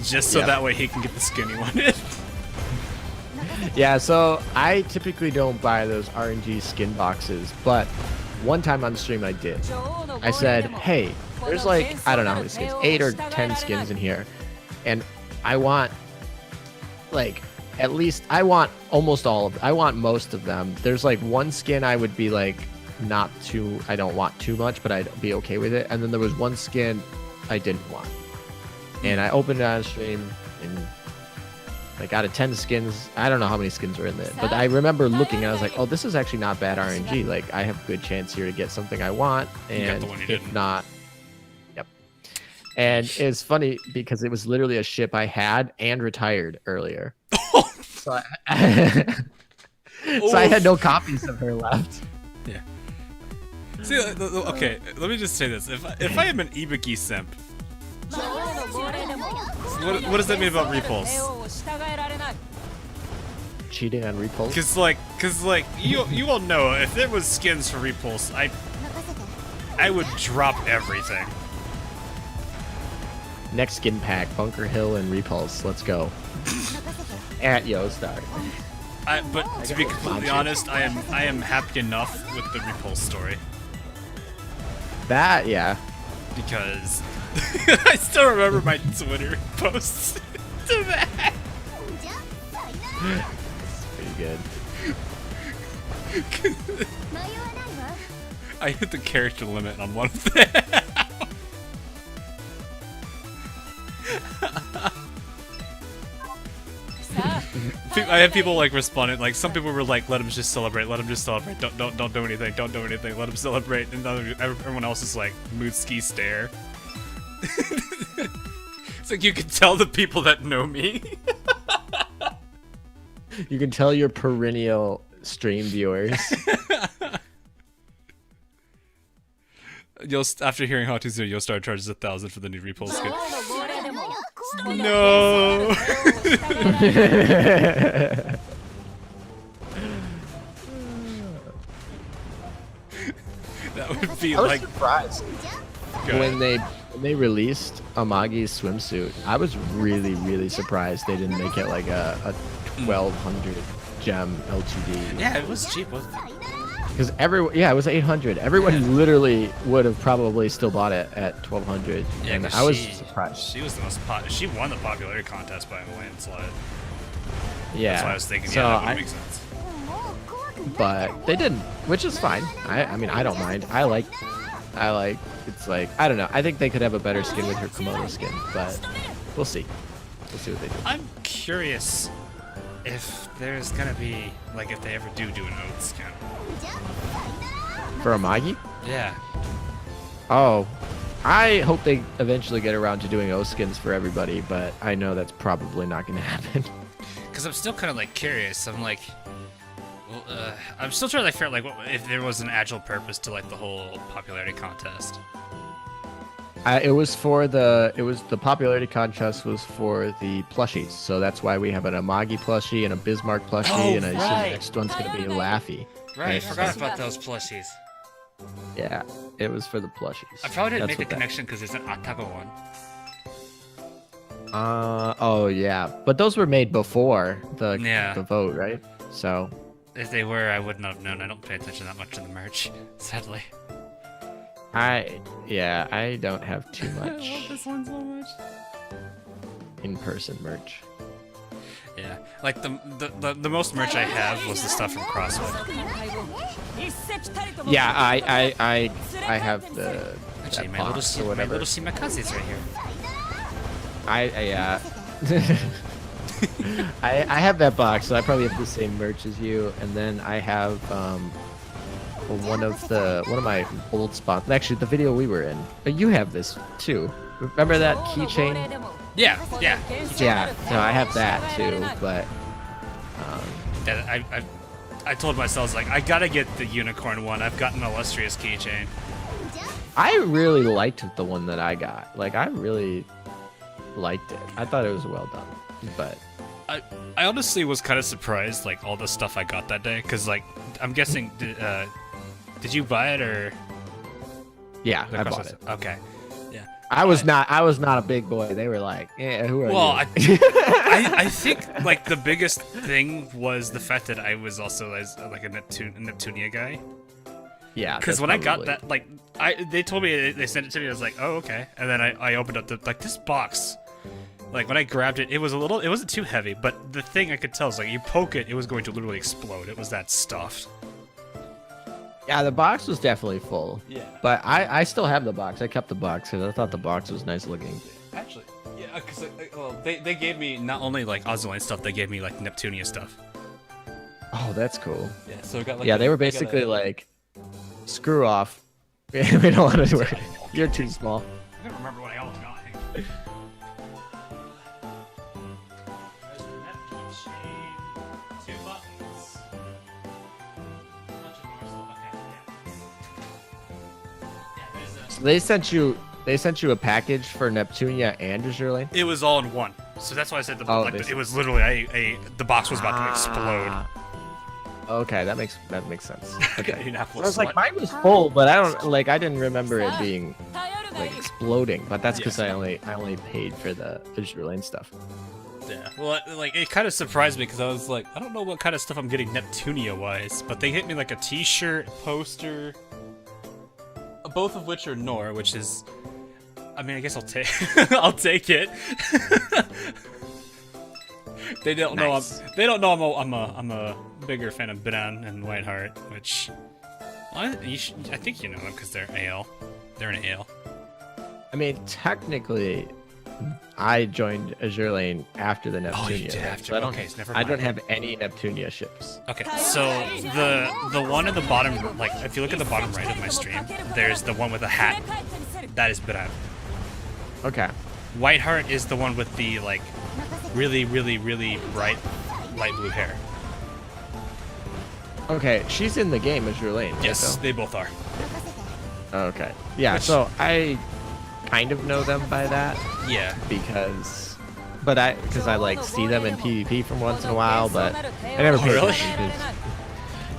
just so that way he can get the skin he wanted. Yeah, so I typically don't buy those RNG skin boxes, but one time on stream I did. I said, hey, there's like, I don't know how many skins, 8 or 10 skins in here, and I want, like, at least, I want almost all of them. I want most of them. There's like one skin I would be like, I don't want too much, but I'd be okay with it. And then there was one skin I didn't want. And I opened it on stream, and like out of 10 skins, I don't know how many skins were in there, but I remember looking and I was like, oh, this is actually not bad RNG. Like, I have a good chance here to get something I want, and if not, yep. And it's funny because it was literally a ship I had and retired earlier. So I had no copies of her left. Yeah. See, okay, let me just say this. If I am an Ibuki simp, what does that mean about repulse? Cheating on repulse? Cause like you all know if there was skins for repulse, I would drop everything. Next skin pack, Bunker Hill and Repulse. Let's go. At Yostar. But to be completely honest, I am happy enough with the repulse story. That, yeah. Because I still remember my Twitter posts to that. It's pretty good. I hit the character limit on one of them. I had people like responding, like some people were like, "Let him just celebrate, let him just celebrate. Don't do anything, don't do anything. Let him celebrate." And everyone else is like, "Mood ski stare." It's like you can tell the people that know me. You can tell your perennial stream viewers. After hearing how to zero, Yostar charges 1,000 for the new repulse skin. No. That would be I was like surprised. when they released Amagi's swimsuit, I was really surprised they didn't make it like a 1200 gem LTD. Yeah, it was cheap, wasn't it? Because it was 800. Everyone literally would have probably still bought it at 1200. Yeah, and 'cause I was surprised. She was the most she won the popularity contest by a landslide. Yeah. That's why I was thinking, So that would make sense. But they didn't, which is fine. I mean, I don't mind. I like. It's like, I don't know. I think they could have a better skin with her kimono skin, but we'll see. We'll see what they do. I'm curious if there's gonna be, like, if they ever do an oath skin. For Amagi? Yeah. Oh, I hope they eventually get around to doing O skins for everybody, but I know that's probably not going to happen. Because I'm still kind of, like, curious. I'm like, well, I'm still trying to figure out, like, if there was an actual purpose to, like, the whole popularity contest. It was the popularity contest was for the plushies, so that's why we have an Amagi plushie and a Bismarck plushie, and I assume the next one's gonna be Laffy. Right, I forgot about those plushies. Yeah, it was for the plushies. I probably didn't That's make the what connection because there's an Atago one. Oh yeah, but those were made before the vote, right? So If they were, I wouldn't have known. I don't pay attention that much to the merch, sadly. I don't have too much. I love this one so much. In-person merch. Yeah, like the most merch I have was the stuff from CrossFit. Yeah, I have the Actually, that my box or whatever. little Shimakazes right here. I have that box, so I probably have the same merch as you, and then I have one of my old spots. Actually, the video we were in. But you have this too. Remember that keychain? Yeah. Yeah. So I have that too, but Yeah, I told myself, like, I gotta get the unicorn one. I've got an illustrious keychain. I really liked the one that I got. Like, I really liked it. I thought it was well done, but I honestly was kind of surprised, like, all the stuff I got that day, because, like, I'm guessing, did you buy it, or? Yeah, I bought it. Okay, yeah. I was not a big boy. They were like, yeah, who are you? Well, I think, like, the biggest thing was the fact that I was also like a Neptunia guy. Yeah, because when I got that, like, they told me, they sent it to me. I was like, oh, okay. And then I opened up this box. Like, when I grabbed it, it wasn't too heavy, but the thing I could tell is, like, you poke it, it was going to literally explode. It was that stuffed. Yeah, the box was definitely full. Yeah. But I still have the box. I kept the box because I thought the box was nice looking. Actually, yeah, because they gave me not only, like, Azur stuff, they gave me, like, Neptunia stuff. Oh, that's cool. Yeah, so I got, like, yeah, they were basically like, screw off. We don't want to work. You're too small. I don't remember what I almost got. Hang on. There's a Neptune chain, 2 buttons, a bunch of more stuff. Okay, yeah, there's So they sent you a package for Neptunia and Azur Lane? it was all in one. So that's why I said it was literally the box was about to explode. Okay, that makes sense. Okay. I I was like, mine was full, but I didn't remember it being like exploding. But that's because I only paid for the Azur Lane stuff. Yeah, well, like, it kind of surprised me because I was like, I don't know what kind of stuff I'm getting Neptunia wise, but they hit me like a T-shirt, poster, both of which are Nor, which is, I mean, I guess I'll take I'll take it. They don't know I'm a bigger fan of Brown and Whiteheart, which I think you know them because they're AL. They're an AL. I mean, technically, I joined Azur Lane after the Neptunia. Oh, you did after. So Okay, so never I mind. don't have any Neptunia ships. Okay, so the one at the bottom, like, if you look at the bottom right of my stream, there's the one with a hat. That is Brown. Okay. Whiteheart is the one with the, like, really bright light blue hair. Okay, she's in the game Azur Lane. right, Yes, though? they both are. Okay. Yeah, Which- so I kind of know them by that Yeah. because I like see them in PvP from once in a while, but I never paid really? attention 'cause-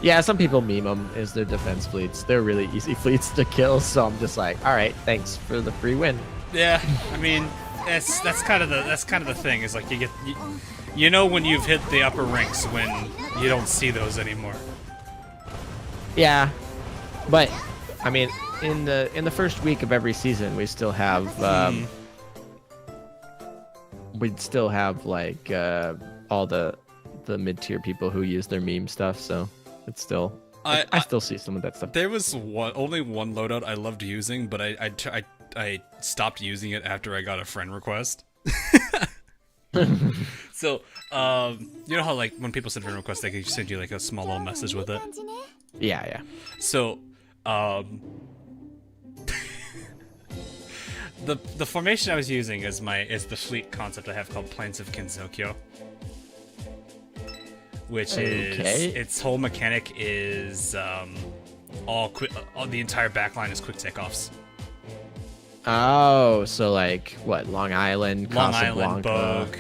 Yeah, some people meme them as their defense fleets. They're really easy fleets to kill, so I'm just like, all right, thanks for the free win. Yeah, I mean, that's kind of the thing is like you know when you've hit the upper ranks when you don't see those anymore. Yeah, but I mean, in the first week of every season, we still have we'd still have like all the mid-tier people who use their meme stuff, so it's still I still see some of that stuff. There was only one loadout I loved using, but I stopped using it after I got a friend request. So you know how like when people send friend requests, they can send you like a small little message with it. Yeah. So the formation I was using is the fleet concept I have called Plains of Kinsokyo, which is its whole mechanic is all the entire backline is quick takeoffs. Oh, so like what? Long Island, Bogue.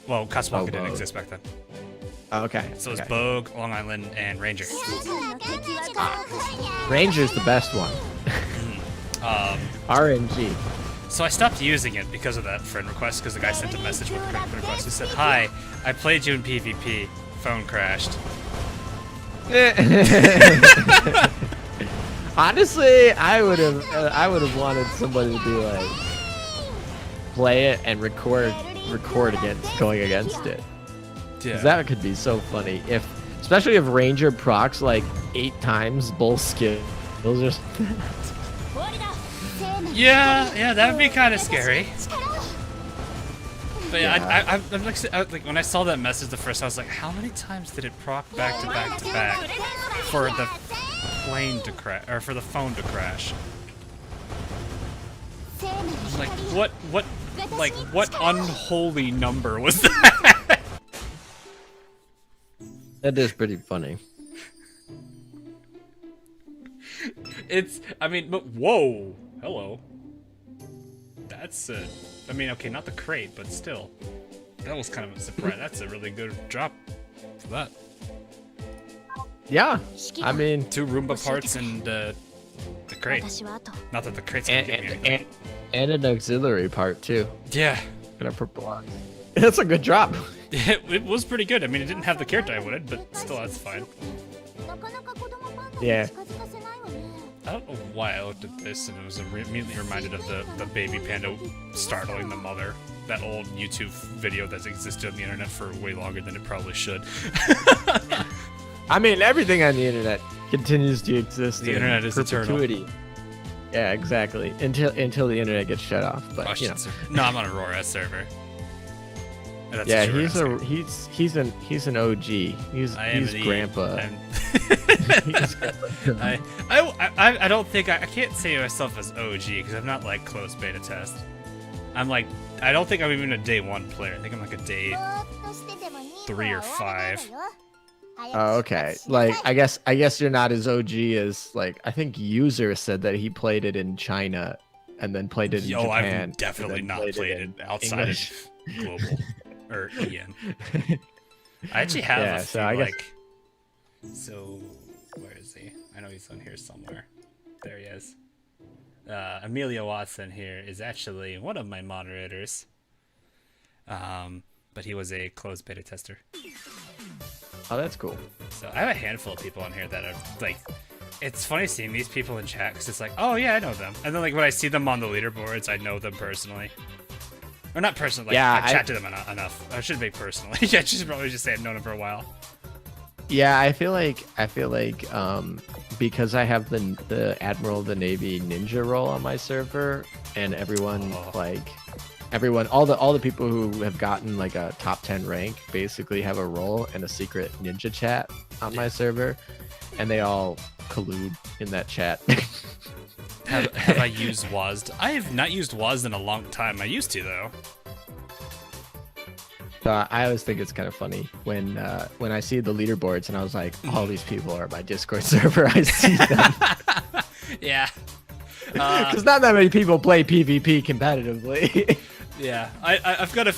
Well, Casablanca didn't exist back then. Oh, okay. So it's Bogue, Long Island, and Ranger. Ranger's the best one. RNG. So I stopped using it because of that friend request, because the guy sent a message with the friend request. He said, "Hi, I played you in PvP. Phone crashed." Honestly, I would have wanted somebody to be like, play it and record against going against it. Yeah. 'Cause that could be so funny especially if Ranger procs like 8 times both skills or something. Yeah, that would be kind of scary. But yeah, I'm like when I saw that message the first, I was like, how many times did it proc back to back to back for the plane to crash or for the phone to crash? Like what unholy number was that? That is pretty funny. But whoa, hello. That's I mean, okay, not the crate, but still, that was kind of a surprise. That's a really good drop for that. Yeah, I mean, 2 Roomba parts and the crate. Not that the crate's gonna get me anything. And an auxiliary part too. Yeah. Gonna purple. That's a good drop. It was pretty good. I mean, it didn't have the character I wanted, but still, that's fine. Yeah. I don't know why I looked at this and it was immediately reminded of the baby panda startling the mother. That old YouTube video that's existed on the internet for way longer than it probably should. I mean, everything on the internet continues to exist. The internet is perpetuity. eternal. Yeah, exactly. Until the internet gets shut off. But you know. No, I'm on a Aurora server. That's yeah, he's an OG. He's grandpa. I don't think I can't say myself as OG because I'm not like close beta test. I'm like I don't think I'm even a day 1 player. I think I'm like a day 3 or 5. Oh, okay. Like I guess you're not as OG as like I think User said that he played it in China and then played it in Japan. I've definitely not played it outside English. Of global or EN. I actually have So where is he? I know he's on here somewhere. There he is. Amelia Watson here is actually one of my moderators. But he was a closed beta tester. Oh, that's cool. So I have a handful of people on here that are like, it's funny seeing these people in chat because it's like, oh yeah, I know them. And then like when I see them on the leaderboards, I know them personally. Or not personally, like, yeah, I chat to them enough. I shouldn't say personally. I should probably just say I've known them for a while. Yeah, I feel like because I have the Admiral of the Navy ninja role on my server, and everyone all the people who have gotten like a top 10 rank basically have a role in a secret ninja chat on my server, and they all collude in that chat. Have I used WASD? I have not used WASD in a long time. I used to though. I always think it's kind of funny when I see the leaderboards and I was like, all these people are my Discord server. I see them. Yeah. Because not that many people play PvP competitively. Yeah, I've got a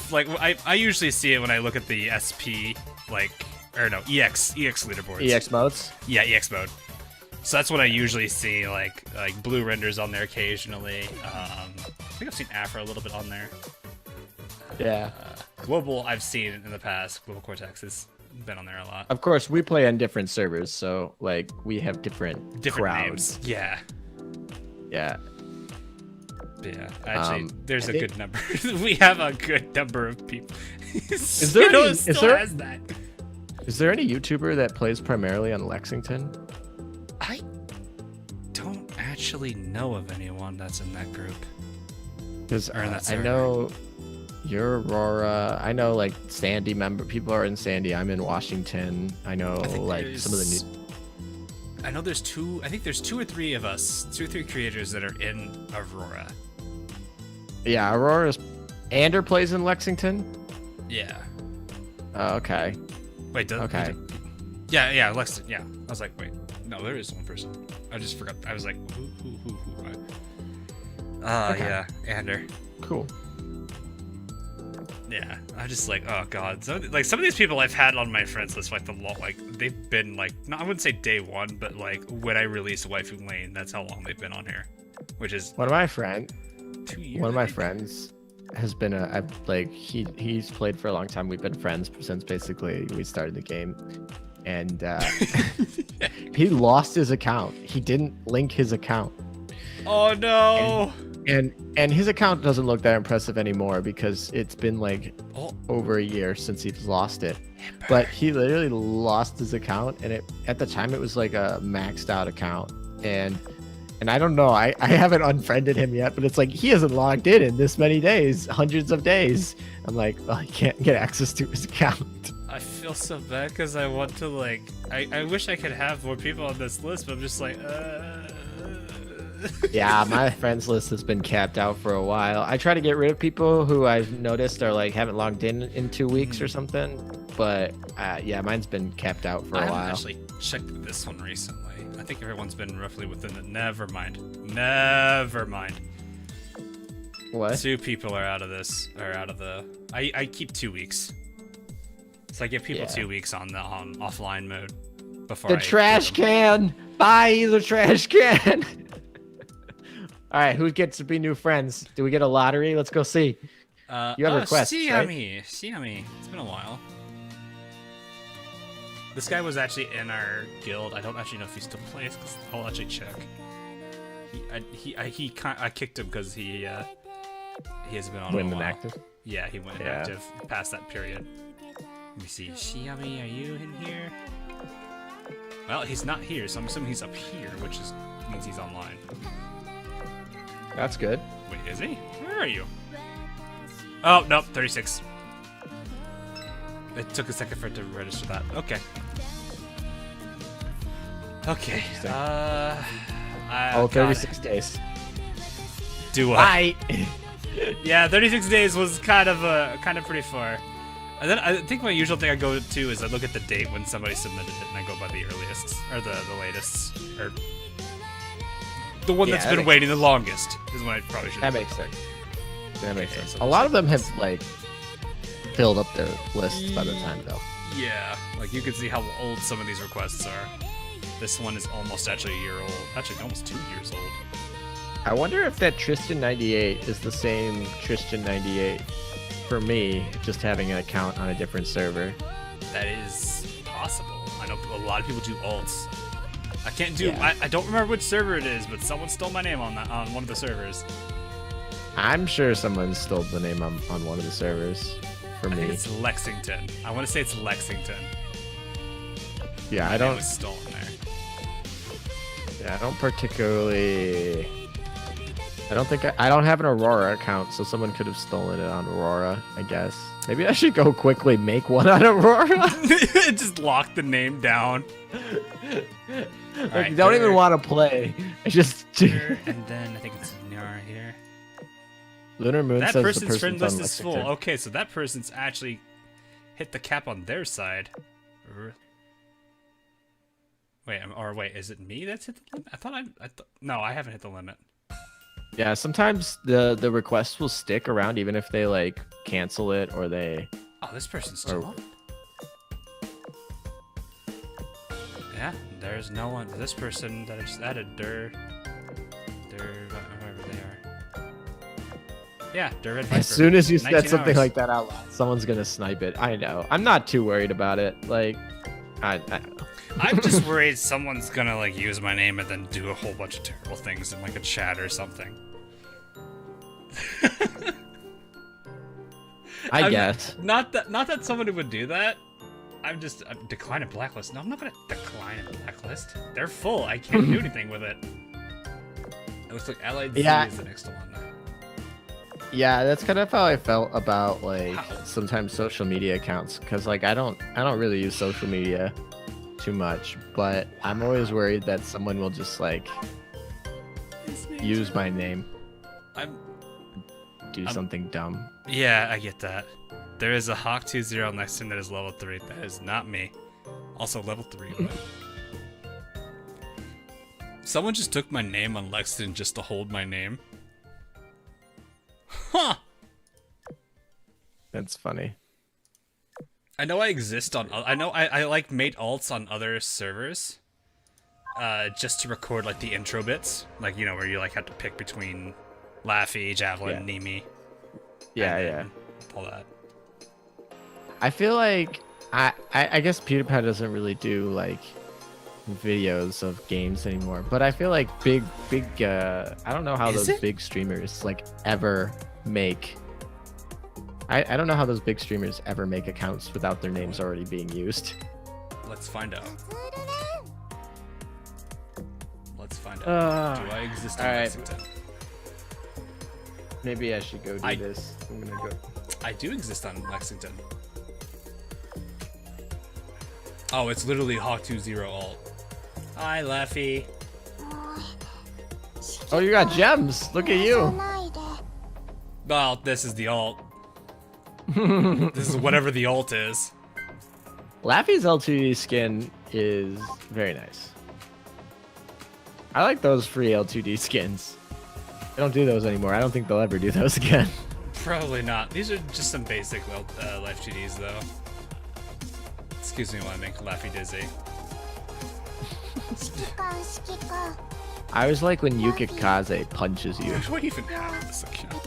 I usually see it when I look at the SP like or no, EX leaderboards. EX modes. Yeah, EX mode. So that's what I usually see, like blue renders on there occasionally. I think I've seen Afro a little bit on there. Yeah. Global I've seen in the past. Global Cortex has been on there a lot. Of course, we play on different servers, so like we have different crowds. Names. Yeah. Yeah. Yeah. Actually, there's a good number. We have a good number of people. Is there any, has that. Is there any YouTuber that plays primarily on Lexington? I don't actually know of anyone that's in that group. Because I know you're Aurora. I know like Sandy people are in Sandy. I'm in Washington. I know like some of the new. I know there's two. I think there's 2 or 3 of us, 2 or 3 creators that are in Aurora. Yeah, Aurora's. Ander plays in Lexington. Yeah. Okay. Wait. Okay. Yeah. Lexington. Yeah. I was like, wait. No, there is one person. I just forgot. I was like, who? Okay. Yeah, Ander. Cool. Yeah, I'm just like, oh god. Some of these people I've had on my friends list, like they've been like, I wouldn't say day one, but like when I released Waifu Lane, that's how long they've been on here, which is one of my friends has been he's played for a long time. We've been friends since basically we started the game, and he lost his account. He didn't link his account. Oh no. And his account doesn't look that impressive anymore because it's been like over a year since he's lost it. But he literally lost his account, and at the time it was like a maxed out account. And I don't know, I haven't unfriended him yet, but it's like he hasn't logged in this many days, hundreds of days. I'm like, oh, he can't get access to his account. I feel so bad because I want to like, I wish I could have more people on this list, but I'm just like, Yeah, my friends list has been capped out for a while. I try to get rid of people who I've noticed are like haven't logged in 2 weeks or something, but yeah, mine's been capped out for a while. I haven't actually checked this one recently. I think everyone's been roughly within the. Never mind. What? 2 people are out of this. I keep 2 weeks. So I give people 2 weeks on offline mode before the trash can. Buy the trash can. All right, who gets to be new friends? Do we get a lottery? Let's go see. You have requests, right? Siami. It's been a while. This guy was actually in our guild. I don't actually know if he still plays. Cause I'll actually check. I kicked him because he hasn't been on a while. Inactive? Yeah, he went inactive past that period. Let me see. Siami, are you in here? Well, he's not here, so I'm assuming he's up here, which means he's online. That's good. Wait, is he? Where are you? Oh, nope, 36. It took a second for it to register that. Okay. Okay. 36 days. Do what? Bye. Yeah, 36 days was kind of pretty far. And then I think my usual thing I go to is I look at the date when somebody submitted it, and I go by the earliest or the latest, or the one that's been waiting the longest is when I probably should. That makes sense. That makes sense. A lot of them have like filled up their lists by the time though. Yeah, like you can see how old some of these requests are. This one is almost actually a year old. Actually, almost 2 years old. I wonder if that Tristan98 is the same Tristan98 for me, just having an account on a different server. That is possible. I know a lot of people do alts. I can't do. Yeah. I don't remember which server it is, but someone stole my name on one of the servers. I'm sure someone stole the name on one of the servers for me. I think it's Lexington. I want to say it's Lexington. Yeah, I don't. It was stolen there. Yeah, I don't particularly. I don't think I don't have an Aurora account, so someone could have stolen it on Aurora, I guess. Maybe I should go quickly make one on Aurora. Just lock the name down. Like, right, don't even want to play. I just. And then I think it's Nara here. Lunar Moon that says person's the friend person's list is full. Okay, so that person's actually hit the cap on their side. Wait, is it me that's hit the limit? I thought no, I haven't hit the limit. Yeah, sometimes the requests will stick around even if they like cancel it or they. Oh, this person's still on. There's no one. This person that I just added, whoever they are. Yeah, Red Viper. As soon as you said 19 something hours. like that out loud, someone's gonna snipe it. I know. I'm not too worried about it. Like, I don't know. I'm just worried someone's gonna like use my name and then do a whole bunch of terrible things in like a chat or something. I guess. Not that somebody would do that. I'm decline a blacklist. No, I'm not gonna decline a blacklist. They're full. I can't do anything with it. It looks like Allied Yeah. Z is the next one. Yeah, that's kind of how I felt about like Wow. sometimes social media accounts, because like I don't really use social media too much, but I'm always worried that someone will just like use my name, do something dumb. Yeah, I get that. There is a Hawk20 next to him that is level 3. That is not me. Also level 3. Someone just took my name on Lexington just to hold my name. Huh! That's funny. I know I exist on. I know I like made alts on other servers, just to record like the intro bits, like you know where you like have to pick between Laffy, Javelin, Nemi. Yeah. All that. I feel like I guess PewDiePie doesn't really do like videos of games anymore, but I feel like big I don't know how Is those it? big streamers like ever make. I don't know how those big streamers ever make accounts without their names already being used. Let's find out. Let's find out. Do I exist in all right. Lexington? Maybe I should go do this. I'm gonna go. I do exist on Lexington. Oh, it's literally Hawk20 alt. Hi, Laffy. Oh, you got gems. Look at you. Well, this is the alt. This is whatever the alt is. Laffy's L2D skin is very nice. I like those free L2D skins. They don't do those anymore. I don't think they'll ever do those again. Probably not. These are just some basic life GDs, though. Excuse me while I make Laffy dizzy. I always like when Yukikaze punches you. Do I even have this account?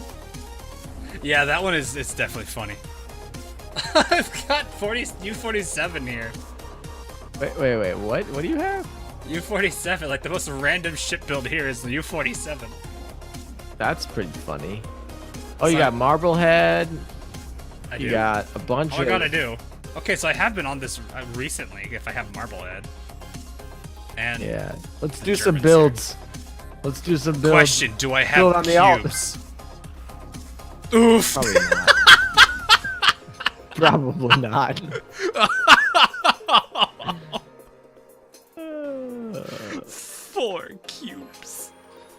Yeah, that one is. It's definitely funny. I've got U47 here. Wait. What do you have? U47, like the most random ship build here is the U47. That's pretty funny. Oh, you got Marblehead. I You do. got a bunch Oh, I of. gotta do. Okay, so I have been on this recently. If I have Marblehead. And Yeah. Let's The do some Germans builds. Let's do some builds. question: do I Build have on the alt. cubes? Oof. Probably not. Probably not. 4 cubes.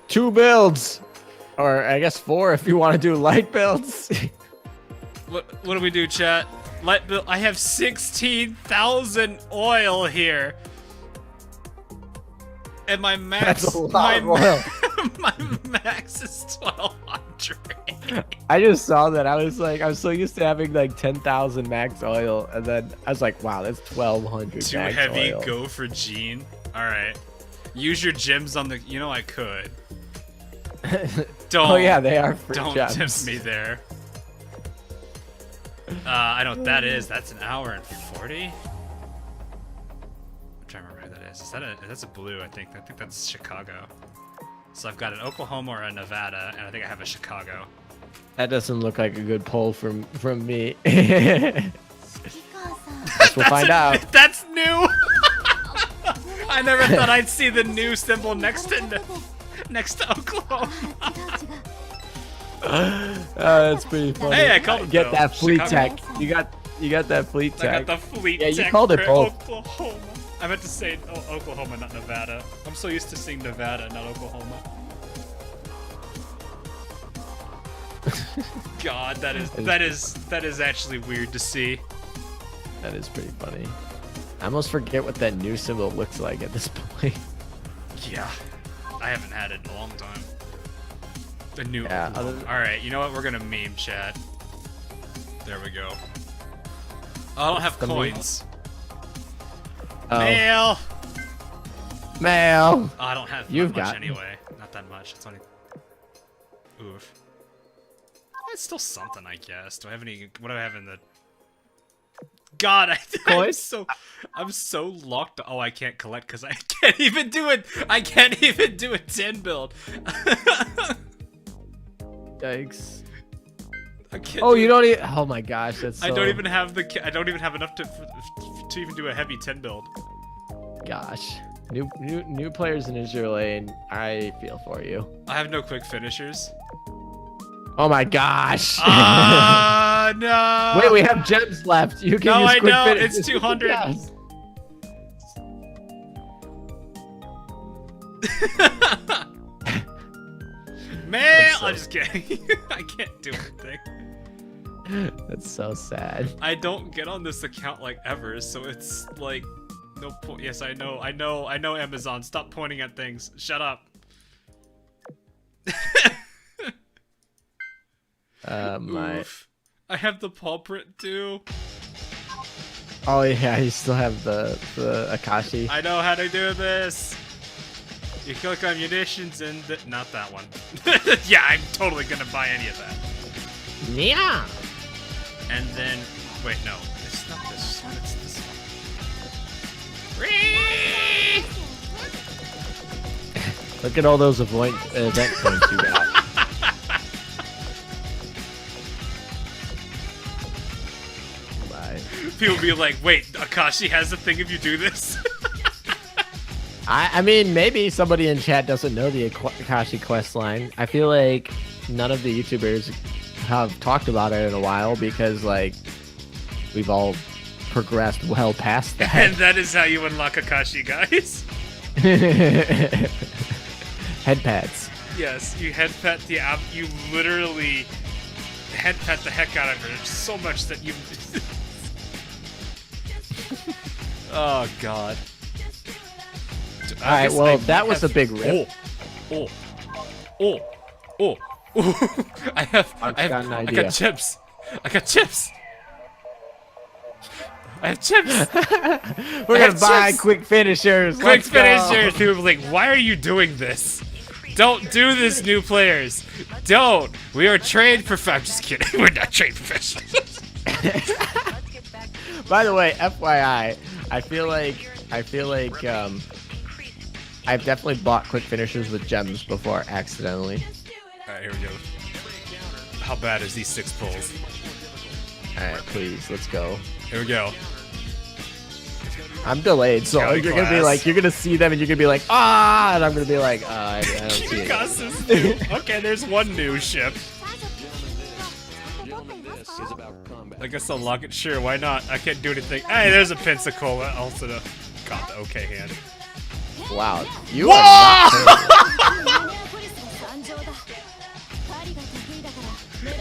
2 builds. Or I guess 4 if you want to do light builds. What do we do, chat? Light bill. I have 16,000 oil here, and my max. That's a lot of oil. My max is 1,200. I just saw that. I was like, I'm so used to having like 10,000 max oil, and then I was like, wow, that's 1,200 Too max heavy. oil. Go for Gene. All right. Use your gems on the. You know I could. Don't. Oh yeah, they are free Don't gems. tempt me there. I know what that is. That's an hour and 40. I'm trying to remember who that is. That's a blue, I think. I think that's Chicago. So I've got an Oklahoma or a Nevada, and I think I have a Chicago. That doesn't look like a good poll from me. Guess we'll find out. That's new. I never thought I'd see the new symbol next to Oklahoma. That's pretty funny. Hey, I called it Get though. that fleet Chicago. tech. You got that fleet I tech. got the fleet. Yeah, you tech called it for both. Oklahoma. I meant to say Oklahoma, not Nevada. I'm so used to seeing Nevada, not Oklahoma. God, that is actually weird to see. That is pretty funny. I almost forget what that new symbol looks like at this point. Yeah, I haven't had it in a long time. The new. Yeah, All right, you know what? We're gonna meme chat. There we go. Oh, I don't have The meme? coins. Oh, Mail. Mail. Oh, I don't have You've much got- anyway. Not that much. It's only. Oof. It's still something, I guess. Do I have any? What do I have in the? God, I'm so locked. Oh, I can't collect because I can't even do it. I can't even do a 10 build. Yikes. I can't Oh, do you it. don't even. Oh my gosh, that's. So... I don't even have the. I don't even have enough to even do a heavy 10 build. Gosh, new players in Azur lane. I feel for you. I have no quick finishers. Oh my gosh. Ah, no. Wait, we have gems left. You can No, use I quick know. finish. It's 200. Yes. Man, so- I'm just kidding. I can't do anything. That's so sad. I don't get on this account like ever, so it's like no point. Yes, I know, Amazon. Stop pointing at things. Shut up. My. Oof. I have the paw print too. Oh yeah, you still have the Akashi. I know how to do this. You click on munitions and not that one. Yeah, I'm totally gonna buy any of that. Yeah. And then, wait, no, it's not this one. It's this one. Look at all those event points you got. Bye. People be like, wait, Akashi has a thing if you do this? I mean, maybe somebody in chat doesn't know the Akashi quest line. I feel like none of the YouTubers have talked about it in a while because, like, we've all progressed well past that. And that is how you unlock Akashi, guys. Head pats. Yes, you head pat the app. You literally head pat the heck out of her so much that you. Oh God. All right, well, that was a big rip. Oh. I got an I idea. got chips. I got chips. I have chips. We're I gonna have buy chips. quick finishers. Quick Let's go. finishers. People be like, why are you doing this? Don't do this, new players. Don't. We are trained I'm just kidding. We're not trained professionals. By the way, FYI, I feel like I've definitely bought quick finishers with gems before accidentally. Alright, here we go. How bad is these 6 pulls? Alright, please, let's go. Here we go. I'm delayed, so Scouting you're gonna be class. like, you're gonna see them and you're gonna be like, ah, and I'm gonna be like, I don't see it. Gus is new. Okay, there's one new ship. I guess I'll lock it. Sure, why not? I can't do anything. Hey, there's a Pensacola. Also, got the okay hand. Wow, you are not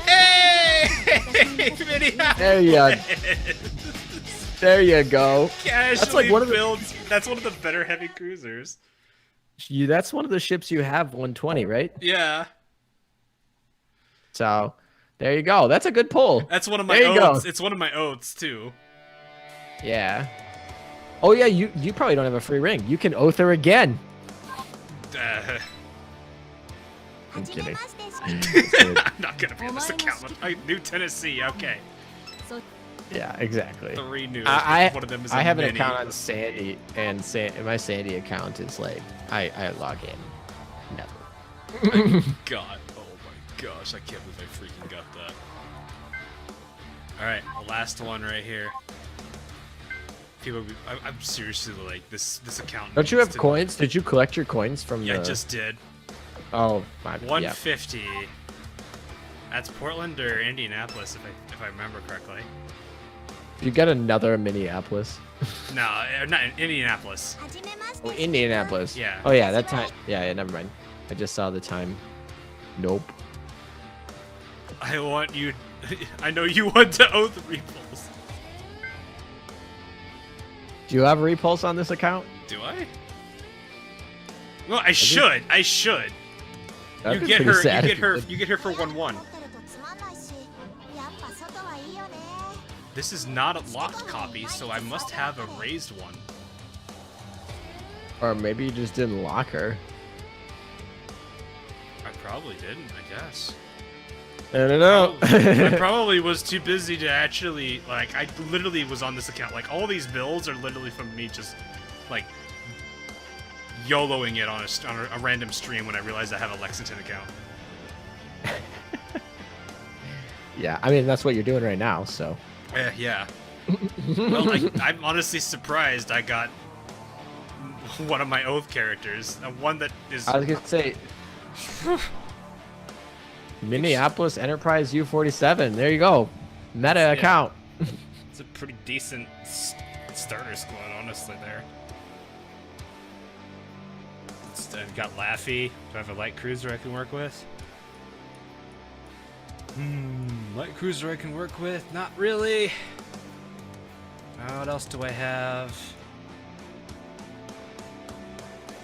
Hey! There you go. Casually That's like one of the builds. That's one of the better heavy cruisers. that's one of the ships you have 120, right? Yeah. So there you go. That's a good pull. That's one of my There you oats. go. It's one of my oats too. Yeah. Oh yeah, you probably don't have a free ring. You can oath her again. I'm kidding. I'm not gonna be on this account. New Tennessee. Okay. Yeah, exactly. 3 new. I One of them is I a have an mini. account on Sandy, and my Sandy account is like I log in. Never. God. Oh my gosh. I can't believe I freaking got that. Alright, the last one right here. People, I'm seriously like, this account. Don't you needs have to- coins? Did you collect your coins from Yeah, the? I just did. Oh, my. Yeah. 150. That's Portland or Indianapolis, if I remember correctly. You got another Minneapolis. No, not Indianapolis. Oh, Indianapolis. Yeah. Oh yeah, that time. Yeah, never mind. I just saw the time. Nope. I want you. I know you want to oath repulse. Do you have repulse on this account? Do I? Well, I should. I should. That'd You be get pretty her. sad You if get her. did. You get her for 1-1. This is not a locked copy, so I must have a raised one. Or maybe you just didn't lock her. I probably didn't, I guess. I don't know. I probably was too busy to actually, like, I literally was on this account. Like, all these builds are literally from me just, like, YOLOing it on a random stream when I realized I have a Lexington account. Yeah, I mean, that's what you're doing right now, so. Yeah. Well, I'm honestly surprised I got one of my Oath characters. One that is... I was going to say... Minneapolis Enterprise U47. There you go. Meta account. It's a pretty decent starter squad, honestly, there. I've got Laffy. Do I have a light cruiser I can work with? Light cruiser I can work with? Not really. What else do I have?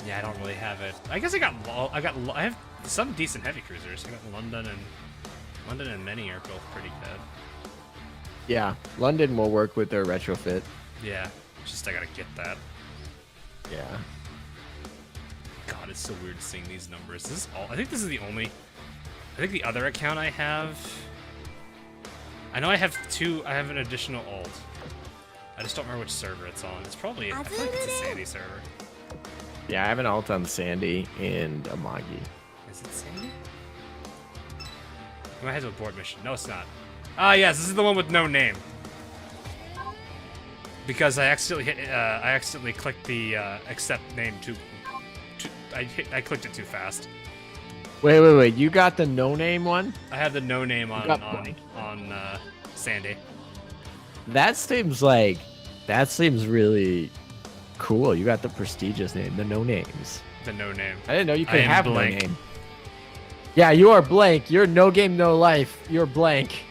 Yeah, I don't really have it. I guess I have some decent heavy cruisers. I got London and Many are both pretty good. Yeah, London will work with their retrofit. Yeah, just I gotta get that. Yeah. God, it's so weird seeing these numbers. This is all. I think this is the only. I think the other account I have. I know I have two. I have an additional alt. I just don't remember which server it's on. It's probably. I feel like it's a Sandy server. Yeah, I have an alt on Sandy and Amagi. Is it Sandy? I might have a board mission. No, it's not. Ah, yes, this is the one with no name. Because I accidentally clicked the accept name too. I clicked it too fast. Wait. You got the no name one? I have the no name on Sandy. That seems really cool. You got the prestigious name, the no names. The no name. I didn't know you could have blank. no name. Yeah, you are blank. You're no game, no life. You're blank.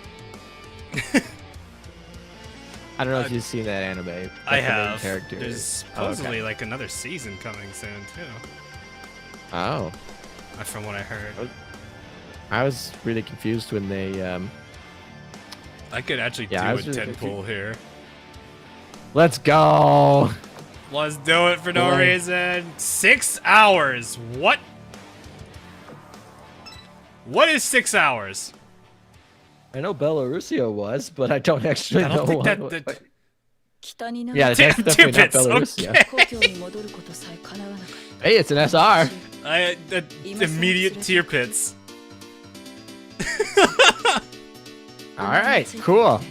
I don't know if you've seen that anime. I have. Character. There's supposedly like another season coming soon too. Oh. From what I heard. I was really confused when they. I could actually do a 10 pull here. Let's go. Let's do it for no reason. 6 hours. What? What is 6 hours? I know Belarusia was, but I don't actually know think what. that. Yeah, that's definitely not Belarusia. Okay. Hey, it's an SR. Immediate tier pits. All right, cool.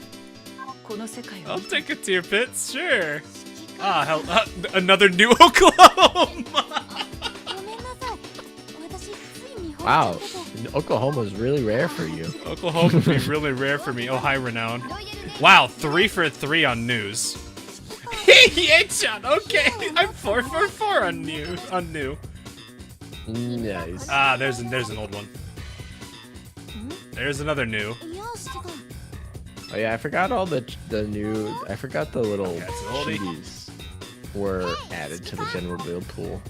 I'll take a tier pit, sure. Ah, hell, another new Oklahoma. Wow, Oklahoma is really rare for you. Oklahoma would be really rare for me. Oh, hi, Renown. Wow, 3 for 3 on news. Headshot. Okay, I'm 4 for 4 on new. Nice. Ah, there's an old one. There's another new. Oh yeah, I forgot all the new. I forgot the little oldie. cheese were added to the general build pool.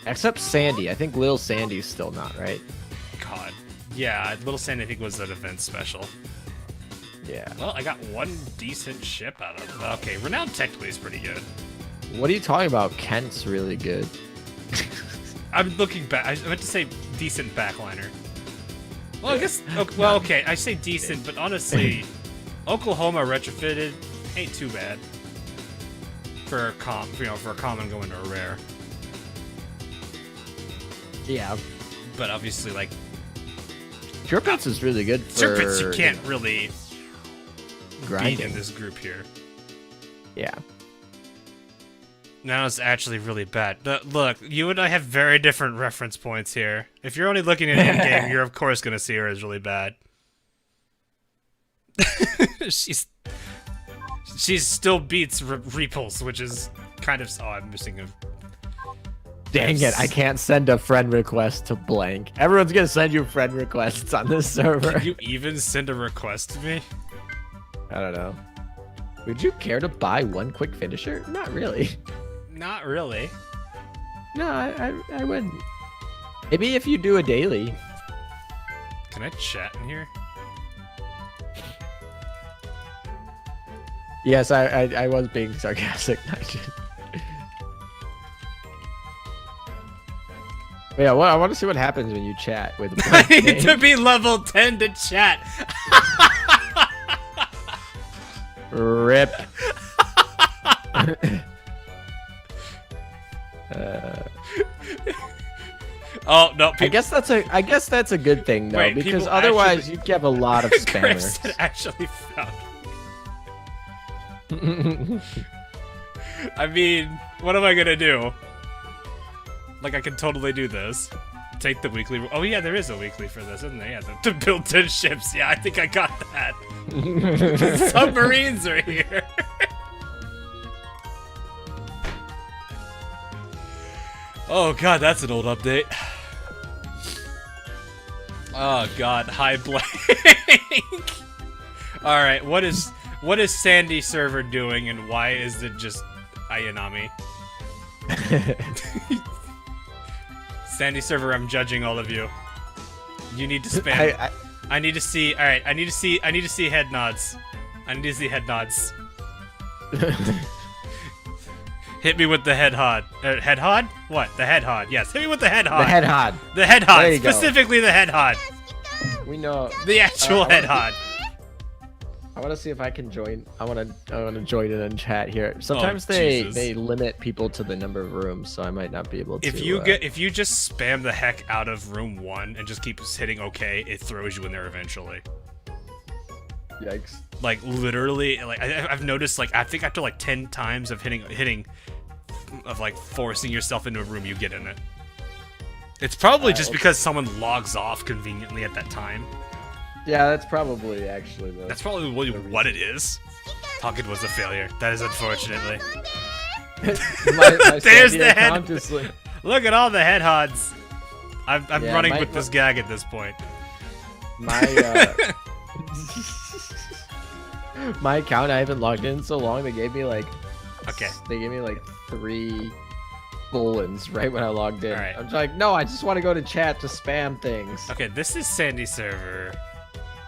Except Sandy. I think Lil Sandy's still not, right? God. Yeah, Little Sandy I think was an event special. Yeah. Well, I got one decent ship out of it. Okay, Renowned technically is pretty good. What are you talking about? Kent's really good. I'm looking back. I meant to say decent backliner. Well, I guess. Well, okay. I say decent, but honestly, Oklahoma retrofitted ain't too bad for a for a common going to a rare. Yeah. But obviously, like, Turpits is really good for. Turpits you can't really grind beat in this group here. Yeah. Now it's actually really bad. Look, you and I have very different reference points here. If you're only looking at in-game, you're of course gonna see her as really bad. She still beats Repulse, which is kind of. Oh, I'm missing a. Dang it! I can't send a friend request to blank. Everyone's gonna send you friend requests on this server. Can you even send a request to me? I don't know. Would you care to buy one quick finisher? Not really. Not really. No, I wouldn't. Maybe if you do a daily. Can I chat in here? Yes, I was being sarcastic. Yeah, well, I want to see what happens when you chat with. I need to be level 10 to chat. Rip. Oh no! I guess that's a good thing though, Wait, because people otherwise actually- you'd have a lot of Chris spammers. actually found. I mean, what am I gonna do? Like, I can totally do this. Take the weekly. Oh yeah, there is a weekly for this, isn't there? Yeah, the built-in ships. Yeah, I think I got that. Submarines are here. Oh god, that's an old update. Oh god, hi Blank. Alright, what is Sandy server doing and why is it just Ayanami? Sandy server, I'm judging all of you. You need to spam. I need to see. Alright, I need to see head nods. I need to see head nods. Hit me with the head hod. Head hod? What? The head hod. Yes, hit me with the head hod. The head hod. The head hod. There you go. Specifically the head hod. We know. The actual head hod. I want to see if I can join. I want to join in and chat here. Sometimes they limit people to the number of rooms, so I might not be able to. If you just spam the heck out of room 1 and just keep hitting OK, it throws you in there eventually. Yikes. Like literally, like I've noticed, like I think after like 10 times of hitting, of like forcing yourself into a room, you get in it. It's probably just because someone logs off conveniently at that time. Yeah, that's probably actually the. That's probably what it is. Talking was a failure. That is unfortunately. my There's Sandy the head. account is like- Look at all the head hods. I'm Yeah, running with this gag at this point. My my account, I haven't logged in so long. They gave me like. Okay. They gave me like 3 bullets right when I logged in. Alright. I'm just like, no, I just want to go to chat to spam things. Okay, this is Sandy server.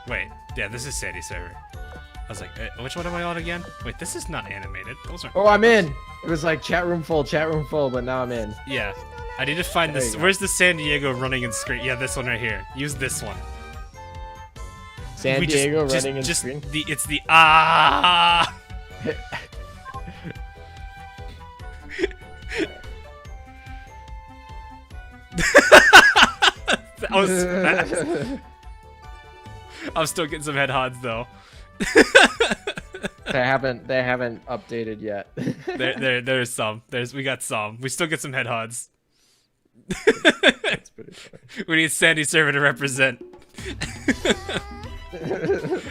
Wait, yeah, this is Sandy server. I was like, which one am I on again? Wait, this is not animated. Those aren't. Oh, I'm in. It was like chat room full, but now I'm in. Yeah, I need to find There this. you go. Where's the San Diego running in screen? Yeah, this one right here. Use this one. San We Diego just, running in just screen. It's the ah. I'm still getting some head hods though. They haven't updated yet. There's some. We got some. We still get some head hods. That's pretty funny. We need Sandy server to represent.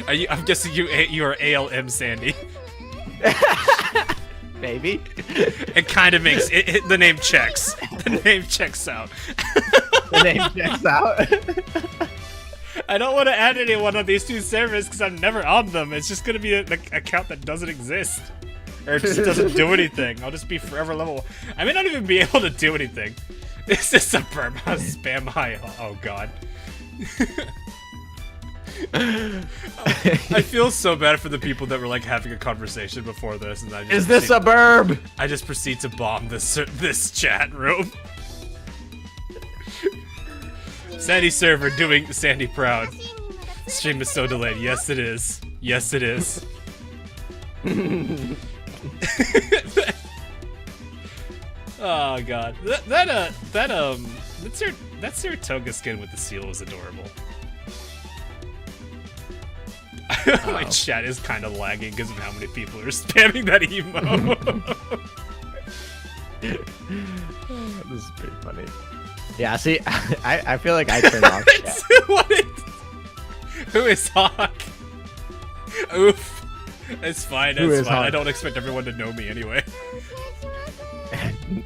I'm guessing you are ALM Sandy. Maybe. It kind of makes it. The name checks. The name checks out. The name checks out. I don't want to add anyone on these two servers because I'm never on them. It's just gonna be an account that doesn't exist, or just doesn't do anything. I'll just be forever level. I may not even be able to do anything. This is a Burma spam high. Oh god. I feel so bad for the people that were like having a conversation before this, and I just Is this a burb? I just proceed to bomb this chat room. Sandy server doing Sandy proud. Stream is so delayed. Yes, it is. Yes, it is. Oh god, that Saratoga skin with the seal is adorable. My chat is kind of lagging because of how many people are spamming that emote. This is pretty funny. Yeah, see, I feel like I turned off chat. Who is Hawk? Oof. It's fine, Who it's is fine. Hawk? I don't expect everyone to know me anyway.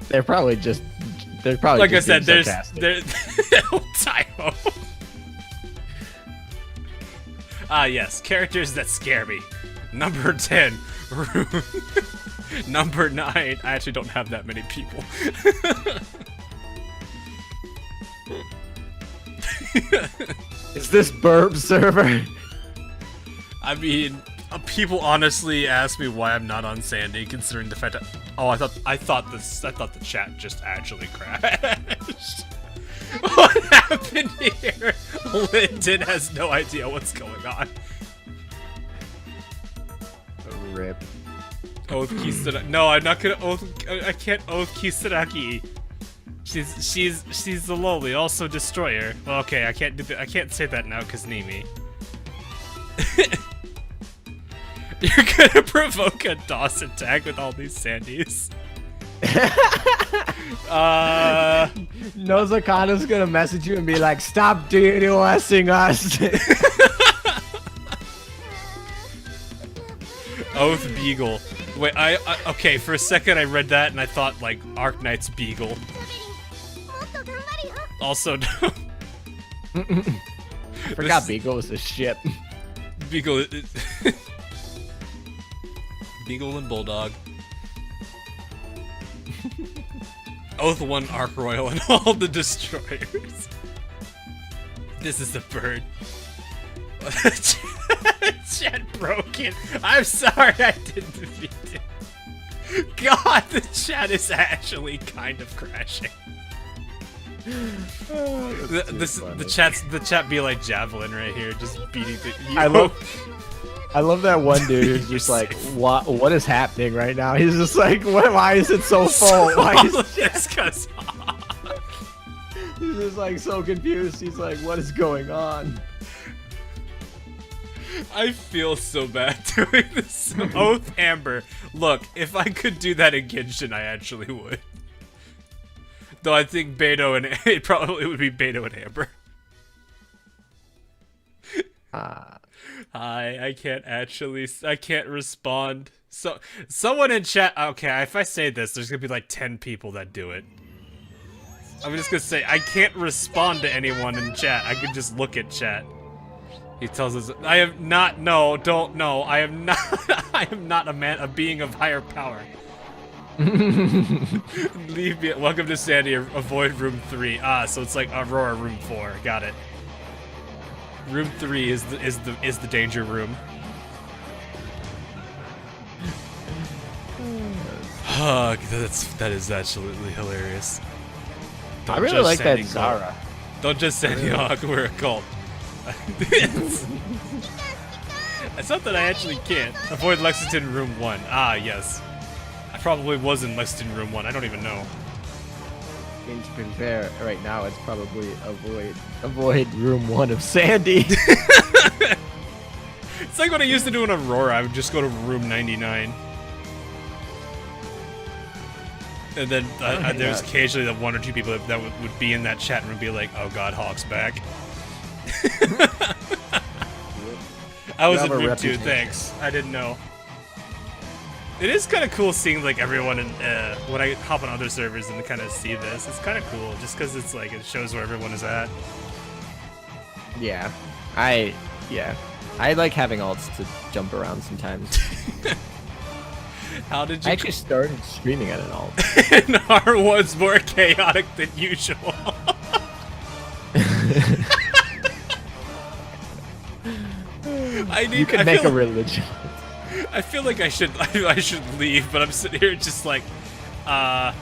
They're probably just Like I just said, being there's sarcastic. Typo. Ah yes, characters that scare me. Number 10, Rune. Number 9, I actually don't have that many people. Is this burb server? I mean, people honestly ask me why I'm not on Sandy, considering the fact that I thought the chat just actually crashed. What happened here? Lyndon has no idea what's going on. Rip. Oath Kisaragi. No, I'm not gonna oath. I can't oath Kisaragi. She's the lowly, also destroyer. Well, okay, I can't do that. I can't say that now because Nimi. You're gonna provoke a DOS attack with all these Sandys. Nozakana's gonna message you and be like, "Stop DDoSing us." Oath Beagle. Wait, okay, for a second I read that and I thought like Arknight's Beagle. Also, Forgot Beagle was a ship. Beagle. Beagle and Bulldog. Oath 1 Ark Royal and all the destroyers. This is the bird. Chat broken. I'm sorry I didn't mean to. God, the chat is actually kind of crashing. The chat be like Javelin right here, just beating the. I love that one dude who's just like, what is happening right now? He's just like, why is it so full? Why is this? Cause he's just like so confused. He's like, what is going on? I feel so bad doing this. Oath Amber. Look, if I could do that in Genshin, I actually would. Though I think Beto and it probably would be Beto and Amber. Hi, I can't respond. So, someone in chat, okay, if I say this, there's gonna be like 10 people that do it. I'm just gonna say, I can't respond to anyone in chat, I can just look at chat. He tells us, I am not, no, don't, no, I am not, I am not a being of higher power. Leave me, welcome to Sandy, avoid room 3. Ah, so it's like Aurora room 4, got it. Room 3 is the danger room. That is absolutely hilarious. I really like that Zara. Don't just Sandy Hawk, we're a cult. It's not that I actually can't. Avoid Lexington room 1. Ah, yes. I probably was in Lexington room 1, I don't even know. I mean, to be fair, right now it's probably avoid room 1 of Sandy. It's like what I used to do in Aurora. I would just go to room 99. And then there's occasionally the 1 or 2 people that would be in that chat room and be like, oh god, Hawk's back. I was in room 2, thanks. I didn't know. It is kind of cool seeing like everyone in, when I hop on other servers and kind of see this. It's kind of cool just because it's like it shows where everyone is at. Yeah, I like having alts to jump around sometimes. How did you? I actually started streaming at an alt. And R1's more chaotic than usual. You can make a religion. I feel like I should leave, but I'm sitting here just like, I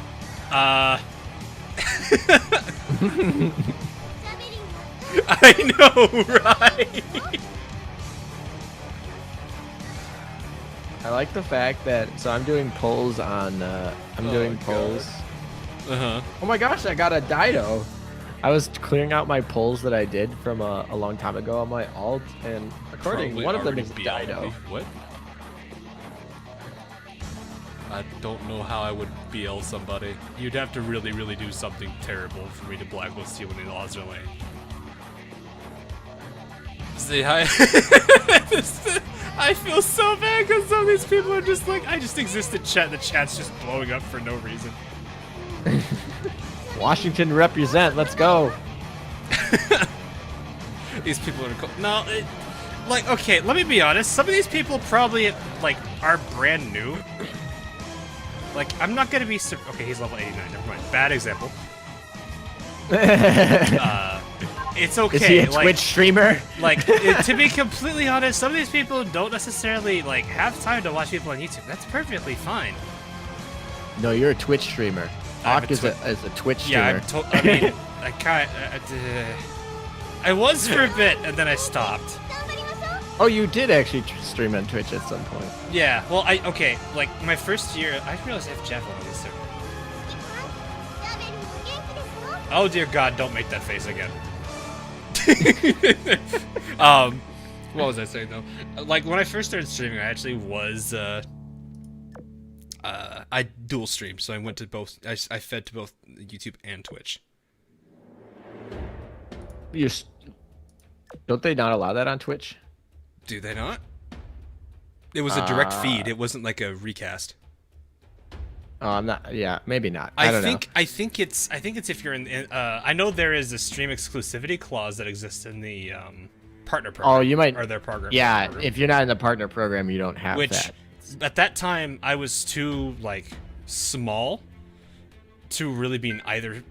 know, right? I like the fact that I'm doing polls on polls. Uh-huh. Oh my gosh, I got a Dido. I was clearing out my polls that I did from a long time ago on my alt, and according Probably one of them is already Dido. What? I don't know how I would BL somebody. You'd have to really, really do something terrible for me to blacklist you in the Azur lane. See, I feel so bad because some of these people are just like, I just exist in chat. The chat's just blowing up for no reason. Washington represent. Let's go. These people are cool. No, like, okay, let me be honest. Some of these people probably like are brand new. Like, I'm not gonna be. Okay, he's level 89. Never mind. Bad example. It's okay. Is he a like, Twitch streamer? Like, to be completely honest, some of these people don't necessarily like have time to watch people on YouTube. That's perfectly fine. No, you're a Twitch streamer. Hawk is a Twitch streamer. Yeah, I mean, I was for a bit, and then I stopped. Oh, you did actually stream on Twitch at some point. Yeah, well, okay, like, my first year, I didn't realize I have Javelin on this server. Oh dear God, don't make that face again. What was I saying though? Like, when I first started streaming, I actually was, I dual streamed, so I went to both, I fed to both YouTube and Twitch. Don't they not allow that on Twitch? Do they not? It was a direct feed. It wasn't like a recast. Oh, I'm not. Yeah, maybe not. I don't know. I think it's if you're in. I know there is a stream exclusivity clause that exists in the partner program. Oh, you might. Or their program. Yeah, if you're not in the partner program, you don't have that. At that time, I was too like small to really be in either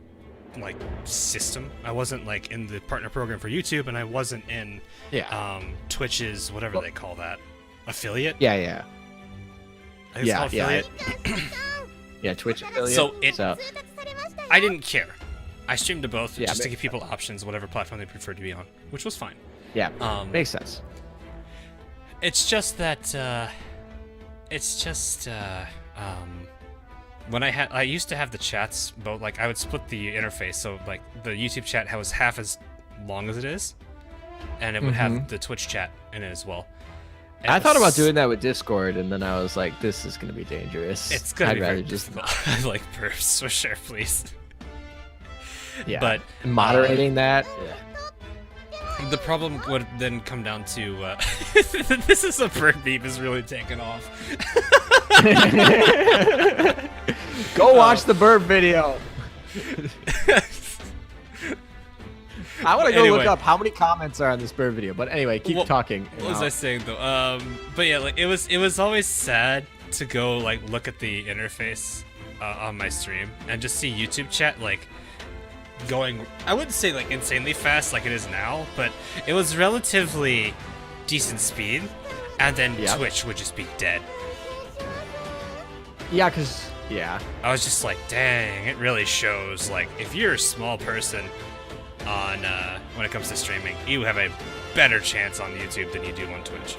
like system. I wasn't like in the partner program for YouTube, and I wasn't in Twitch's whatever they call that, affiliate. Yeah. I think it's called affiliate. Yeah, Twitch affiliate. So I didn't care. I streamed to both just to give people sense. options, whatever platform they preferred to be on, which was fine. Yeah, makes sense. It's just that when I used to have the chats, but like I would split the interface, so like the YouTube chat was half as long as it is, and it would have the Twitch chat in it as well. And I thought about doing that with Discord, and then I was like, this is gonna be dangerous. It's gonna be rather very just difficult. I like burps for sure, please. Yeah, but moderating that. Yeah. The problem would then come down to this is a burp beep is really taking off. Go watch the burp video. I want to go look up how many comments are on this burp video. But anyway, keep talking. What was I saying though? But yeah, like it was always sad to go like look at the interface on my stream and just see YouTube chat like going, I wouldn't say like insanely fast like it is now, but it was relatively decent speed, and then Twitch would just be dead. Yeah, I was just like, dang, it really shows like if you're a small person on when it comes to streaming, you have a better chance on YouTube than you do on Twitch.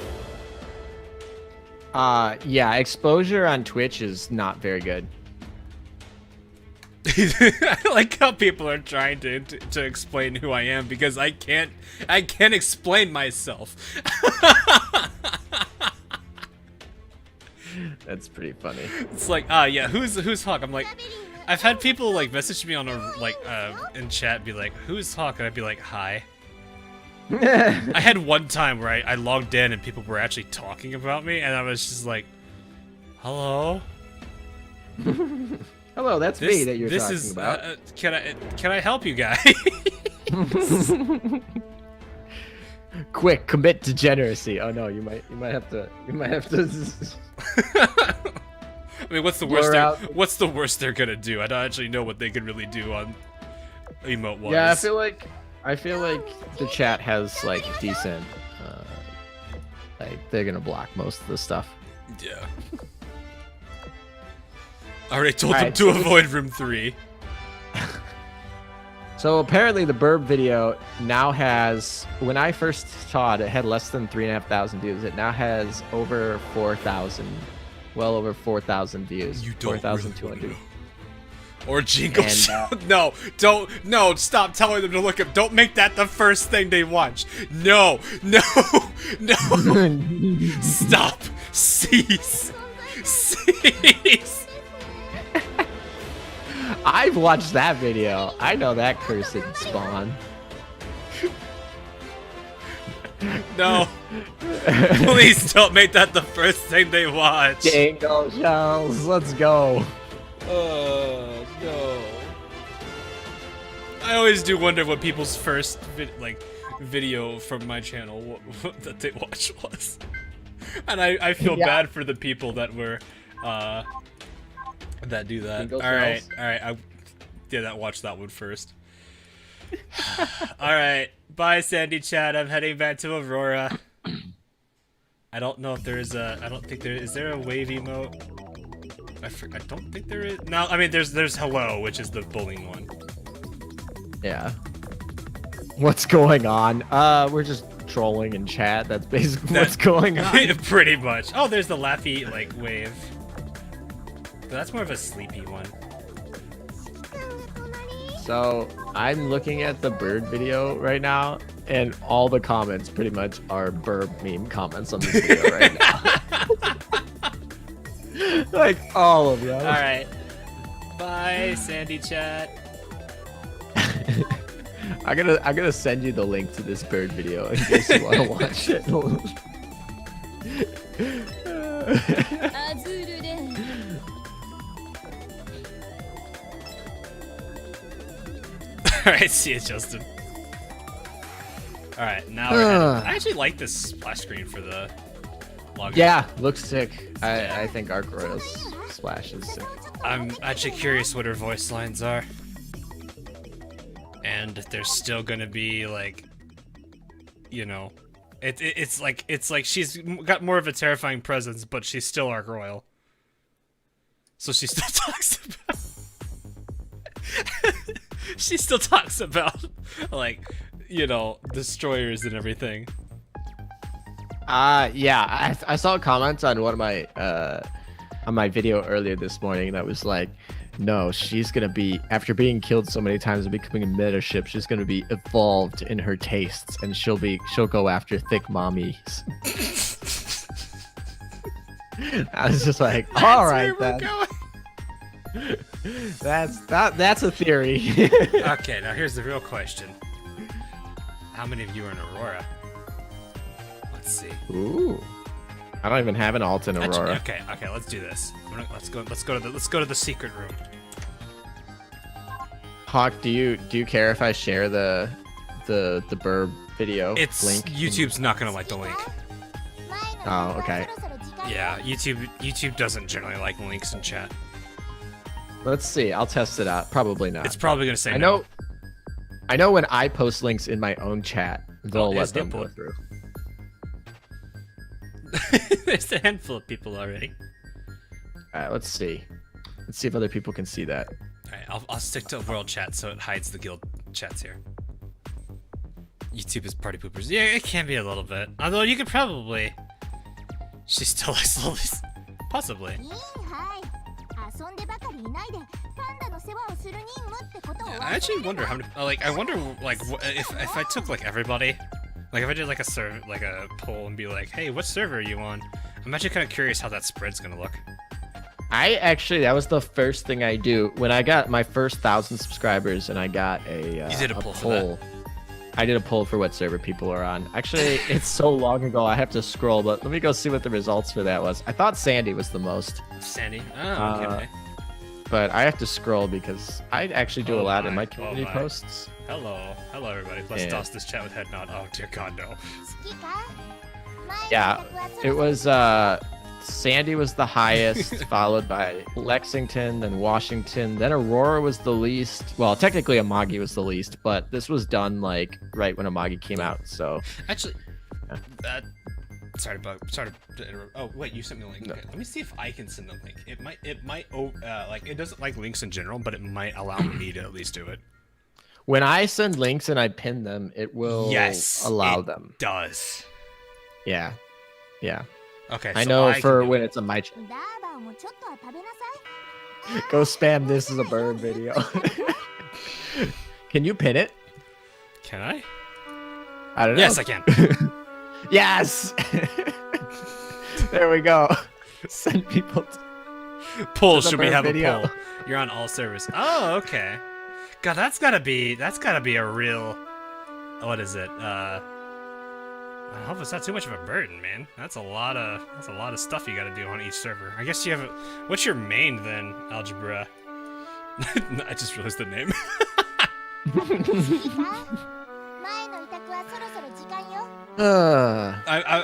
Yeah, exposure on Twitch is not very good. I like how people are trying to explain who I am because I can't explain myself. That's pretty funny. It's like, yeah, who's Hawk? I'm like, I've had people like message me on a like in chat, be like, who's Hawk? And I'd be like, hi. I had one time where I logged in and people were actually talking about me, and I was just like, hello. Hello, that's me that you're talking about. Can I help you guys? Quick, commit degeneracy. Oh no, you might have to. I mean, what's the worst they're gonna do? I don't actually know what they could really do on emote wise. Yeah, I feel like the chat has like decent. Like they're gonna block most of the stuff. Yeah. I already told them to avoid room 3. So apparently the burp video now has, when I first saw it, it had less than 3,500 views. It now has over 4,000, well over 4,000 views. You don't 4,200. Really or Jingle Shell. No, stop telling them to look up. Don't make that the first thing they watch. No. Stop. Cease. I've watched that video. I know that curse didn't spawn. No. Please don't make that the first thing they watch. Jingle Shells, let's go. No. I always do wonder what people's first video from my channel that they watched was. And I feel bad for the people that were that do that. All right. Watch that one first. All right. Bye, Sandy Chat. I'm heading back to Aurora. I don't know if there is a. I don't think there is. There a wave emote? I don't think there is. No, I mean there's hello, which is the bullying one. Yeah. What's going on? We're just trolling in chat. That's basically what's going on. Pretty much. Oh, there's the laughy like wave. But that's more of a sleepy one. So I'm looking at the bird video right now, and all the comments pretty much are burb meme comments on this video right now. Like all of them. All right. Bye, Sandy chat. I'm gonna send you the link to this bird video in case you want to watch it. Alright, see you, Justin. Alright, now we're headed. I actually like this splash screen for the login. Yeah, looks sick. I think Arc Royal's splash is sick. I'm actually curious what her voice lines are. And if there's still gonna be like, you know, it's like she's got more of a terrifying presence, but she's still Arc Royal. So she still talks about she still talks about like, you know, destroyers and everything. Yeah, I saw comments on one of my on my video earlier this morning that was like, no, she's gonna be, after being killed so many times and becoming a meta ship, she's gonna be evolved in her tastes, and she'll go after thick mommies. I was just like, all right, then. That's a theory. Okay, now here's the real question: how many of you are in Aurora? Let's see. Ooh, I don't even have an alt in Aurora. Actually, okay, let's do this. Let's go to the secret room. Hawk, do you care if I share the burb video link? YouTube's not gonna like the link. Oh, okay. Yeah, YouTube doesn't generally like links in chat. Let's see. I'll test it out. Probably not. It's probably gonna say I no. know when I post links in my own chat, they'll let them go through. There's a handful of people already. Alright, let's see. Let's see if other people can see that. Alright, I'll stick to world chat so it hides the guild chats here. YouTube is party poopers. Yeah, it can be a little bit. Although you could probably... She's still like slowly... Possibly. Yeah, I actually wonder how many... Like, I wonder, like, if I took, like, everybody... Like, if I did, like, a poll and be like, hey, what server are you on? I'm actually kind of curious how that spread's gonna look. That was the first thing I do. When I got my first 1,000 subscribers and I got a You did a poll for that? I did a poll for what server people are on. Actually, it's so long ago, I have to scroll, but let me go see what the results for that was. I thought Sandy was the most. Sandy? Oh, okay. But I have to scroll because I actually do a lot in my community posts. Hello everybody. Let's toss this chat with head nod. Oh dear God, no. Yeah, it was Sandy was the highest, followed by Lexington, then Washington, then Aurora was the least. Well, technically Amagi was the least, but this was done like right when Amagi came out. So actually, sorry to interrupt. Oh wait, you sent me a link. No. Okay, let me see if I can send the link. It might like, it doesn't like links in general, but it might allow me to at least do it. When I send links and I pin them, it will allow them. Does. Yeah. Okay. I so know I for when it's a my channel. Go spam this as a bird video. Can you pin it? Can I? I don't know. Yes, I can. Yes. There we go. Send people. Poll. Should we have video. a poll? You're on all servers. Oh, okay. God, that's gotta be a real. What is it? I hope it's not too much of a burden, man. That's a lot of stuff you gotta do on each server. I guess you have. What's your main then, Algebra? I just realized the name.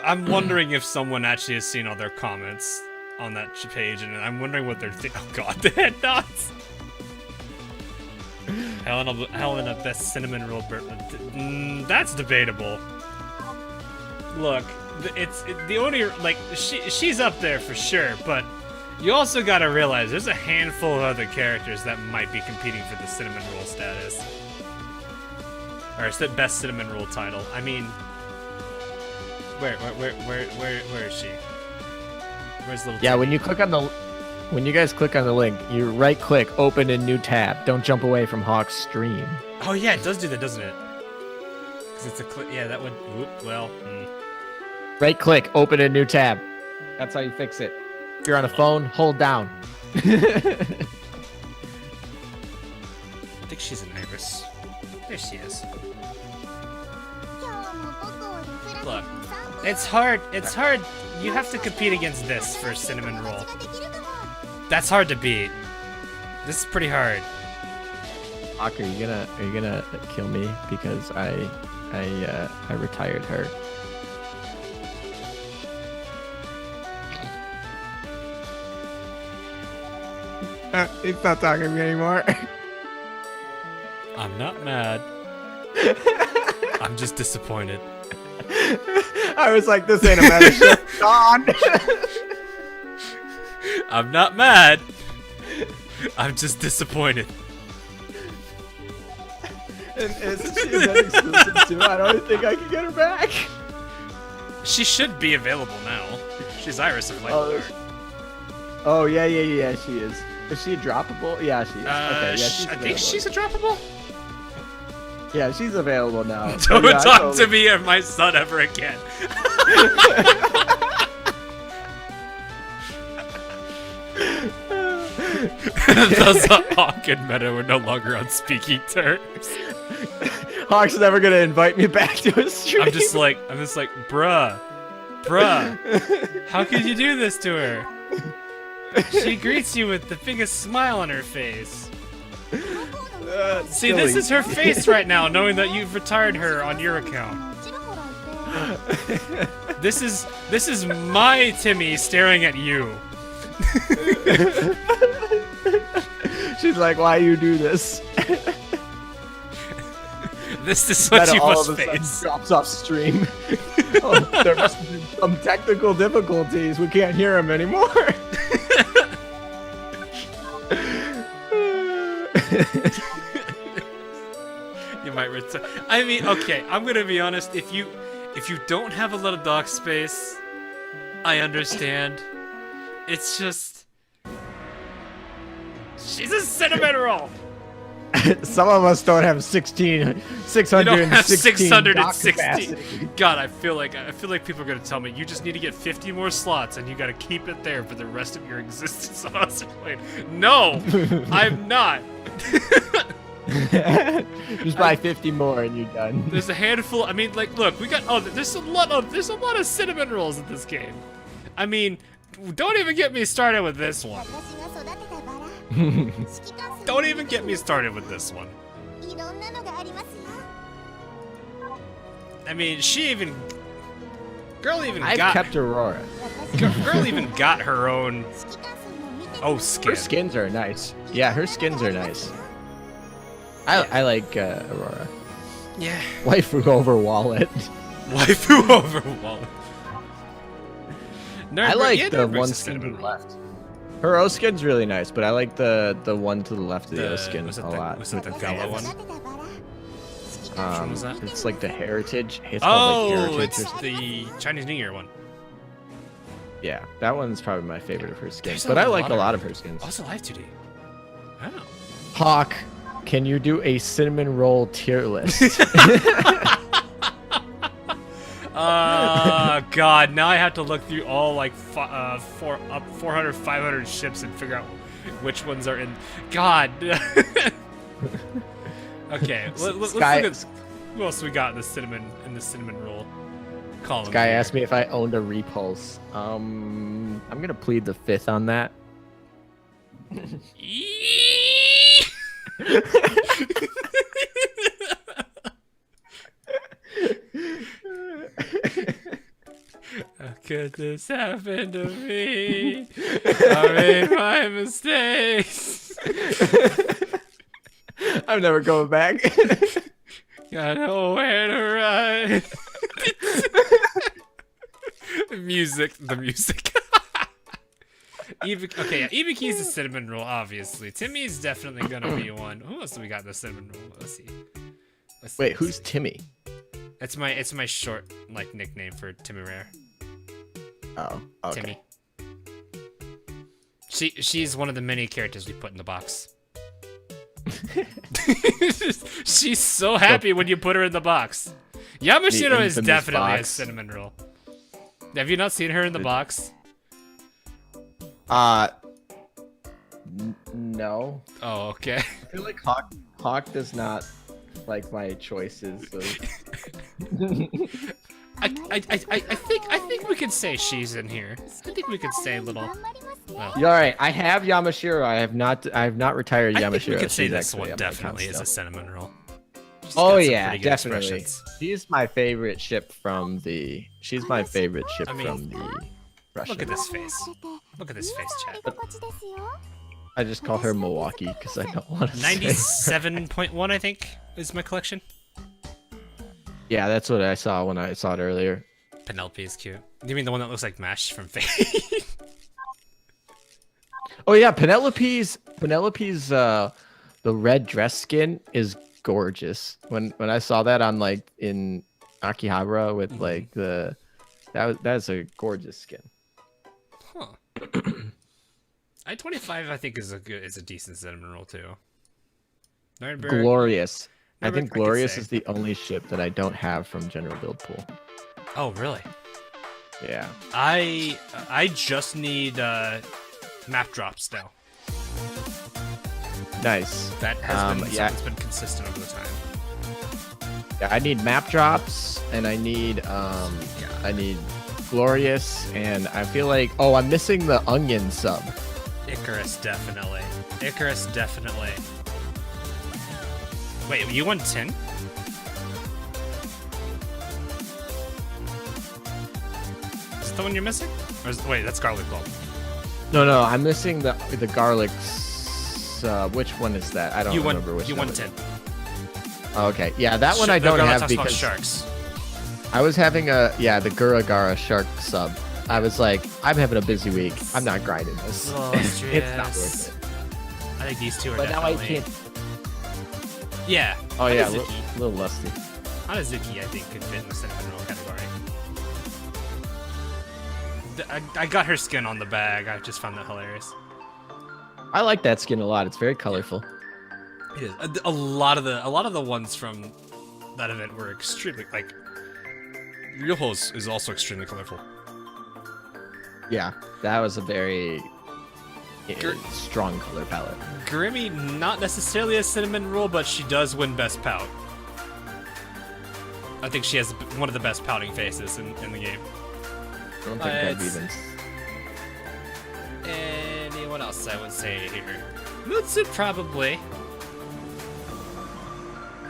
I'm wondering if someone actually has seen all their comments on that page, and I'm wondering what they're thinking. Oh God, the head nods. Helena best cinnamon roll burn. That's debatable. Look, it's the only like she's up there for sure, but you also gotta realize there's a handful of other characters that might be competing for the cinnamon roll status. or it's the best cinnamon roll title. I mean, where is she? Where's little? Yeah, Timmy? when you guys click on the link, you right click, open a new tab. Don't jump away from Hawk's stream. Oh yeah, it does do that, doesn't it? Because it's a click. Yeah, that would. Whoop, well. Right click, open a new tab. That's how you fix it. If you're on a phone, hold down. I think she's an iris. There she is. Look, it's hard. It's hard. You have to compete against this for cinnamon roll. That's hard to beat. This is pretty hard. Hawk, are you gonna kill me because I retired her? He's not talking to me anymore. I'm not mad. I'm just disappointed. I was like, this ain't a meta show. Gone. I'm not mad. I'm just disappointed. And isn't she an exclusive too? I don't think I can get her back. She should be available now. She's Iris of Light. Oh yeah, she is. Is she droppable? Yeah, she is. Okay, yeah, she's I think she's a droppable. Yeah, she's available now. Don't talk to me or my son ever again. Thus, Hawk and Meta were no longer on speaking terms. Hawk's never gonna invite me back to his stream. I'm just like, bruh, how could you do this to her? She greets you with the biggest smile on her face. See, this is her face right now, knowing that you've retired her on your account. This is my Timmy staring at you. She's like, why you do this? This is what you must face. face. Drops off stream. Oh, there must have been some technical difficulties. We can't hear him anymore. You might return. I mean, okay, I'm gonna be honest. If you don't have a lot of dock space, I understand. It's just she's a cinnamon roll. Some of us don't have 616. You don't have 616. Capacity. God, I feel like people are gonna tell me you just need to get 50 more slots and you gotta keep it there for the rest of your existence on Azur. No, I'm not. Just buy 50 more and you're done. There's a handful. I mean, like, look, we got. Oh, there's a lot of cinnamon rolls in this game. I mean, don't even get me started with this one. Don't even get me started with this one. I mean, girl even I've got. kept Aurora. Girl even got her own. Oh, skin. Her skins are nice. Yeah, her skins are nice. I like Aurora. Yeah. Waifu over wallet. Waifu over wallet. I like the one skin to the left. Her O skin's really nice, but I like the one to the left of the O skin a lot. Was it the Gala one? Which one was that? It's like the heritage. It's called, like, heritage it's the Chinese New Year one. Yeah, that one's probably my favorite of her skins. There's But I like a lot of her skins. Also live 2D. Oh. Hawk, can you do a cinnamon roll tier list? God, now I have to look through all like 400, 500 ships and figure out which ones are in. God. Okay, let's look at who else we got in the cinnamon roll column. This guy asked me if I owned a repulse. I'm gonna plead the fifth on that. How could this happen to me? I made my mistakes. I'm never going back. Got nowhere to run. The music. Okay, yeah, Ibiki's a cinnamon roll, obviously. Timmy's definitely gonna be one. Who else do we got in the cinnamon roll? Let's see. Wait, who's Timmy? It's my short like nickname for Timmy Rare. Oh, okay. Timmy. She's one of the many characters we put in the box. She's so happy when you put her in the box. Yamashiro is definitely a cinnamon roll. Have you not seen her in the box? No. Oh, okay. I feel like Hawk does not like my choices. So. I think we could say she's in here. I think we could say a little. Well, You're all right. I have Yamashiro. I have not retired Yamashiro. I think we could say She's this actually one on my definitely account is a still. cinnamon roll. She's Oh got some yeah, pretty good definitely. expressions. She's my favorite ship from the. She's my favorite ship I mean, from the Russia. Look at this face. Look at this face, chat. I just call her Milwaukee because I don't want to. 97.1, I think, is my collection. Yeah, that's what I saw when I saw it earlier. Penelope is cute. You mean the one that looks like Mash from Fate? Oh yeah, Penelope's the red dress skin is gorgeous. When I saw that on like in Akihabara with like that's a gorgeous skin. Huh. I-25 I think is a decent cinnamon roll too. Nuremberg, Glorious. I Nuremberg, think I could Glorious say. is the only ship that I don't have from General Build Pool. Oh really? Yeah. I just need map drops now. Nice. That has been something yeah. that's been consistent over the time. Yeah, I need map drops and I need Glorious and I feel like I'm missing the onion sub. Icarus definitely. Icarus definitely. Wait, you won 10? Is that the one you're missing? Or wait, that's garlic bulb. No, I'm missing the garlic which one is that? I don't remember which You one. won 10. Oh, okay. Yeah, that one I don't have because sharks. I was having the Guragara shark sub. I was like, I'm having a busy week. I'm not grinding this. It's not worth it. I think these two are But now I definitely... can't. Yeah. Oh yeah, a Hanazuki. little lusty. Hanazuki, I think, could fit in the cinnamon roll category. I got her skin on the bag. I just found that hilarious. I like that skin a lot. It's very colorful. It is. A lot of the ones from that event were extremely like. Ryoho's is also extremely colorful. Yeah, that was a very strong color palette. Grimmy, not necessarily a cinnamon roll, but she does win best pout. I think she has one of the best pouting faces in the game. I don't think that'd It's- even. Anyone else I would say here? Mutsu probably.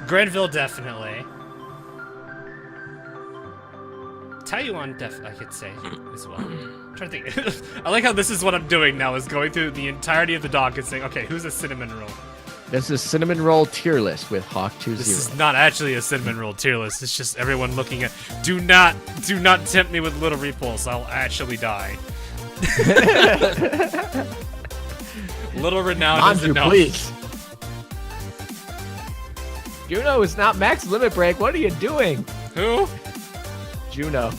Grenville definitely. Taiwan I could say as well. I'm trying to think. I like how this is what I'm doing now, is going through the entirety of the doc and saying, okay, who's a cinnamon roll? This is cinnamon roll tier list with Hawk 2-0. This is not actually a cinnamon roll tier list. It's just everyone looking at. Do not tempt me with little repulse. I'll actually die. Little renown is Manju, enough. please. Juno is not max limit break. What are you doing? Who? Juno.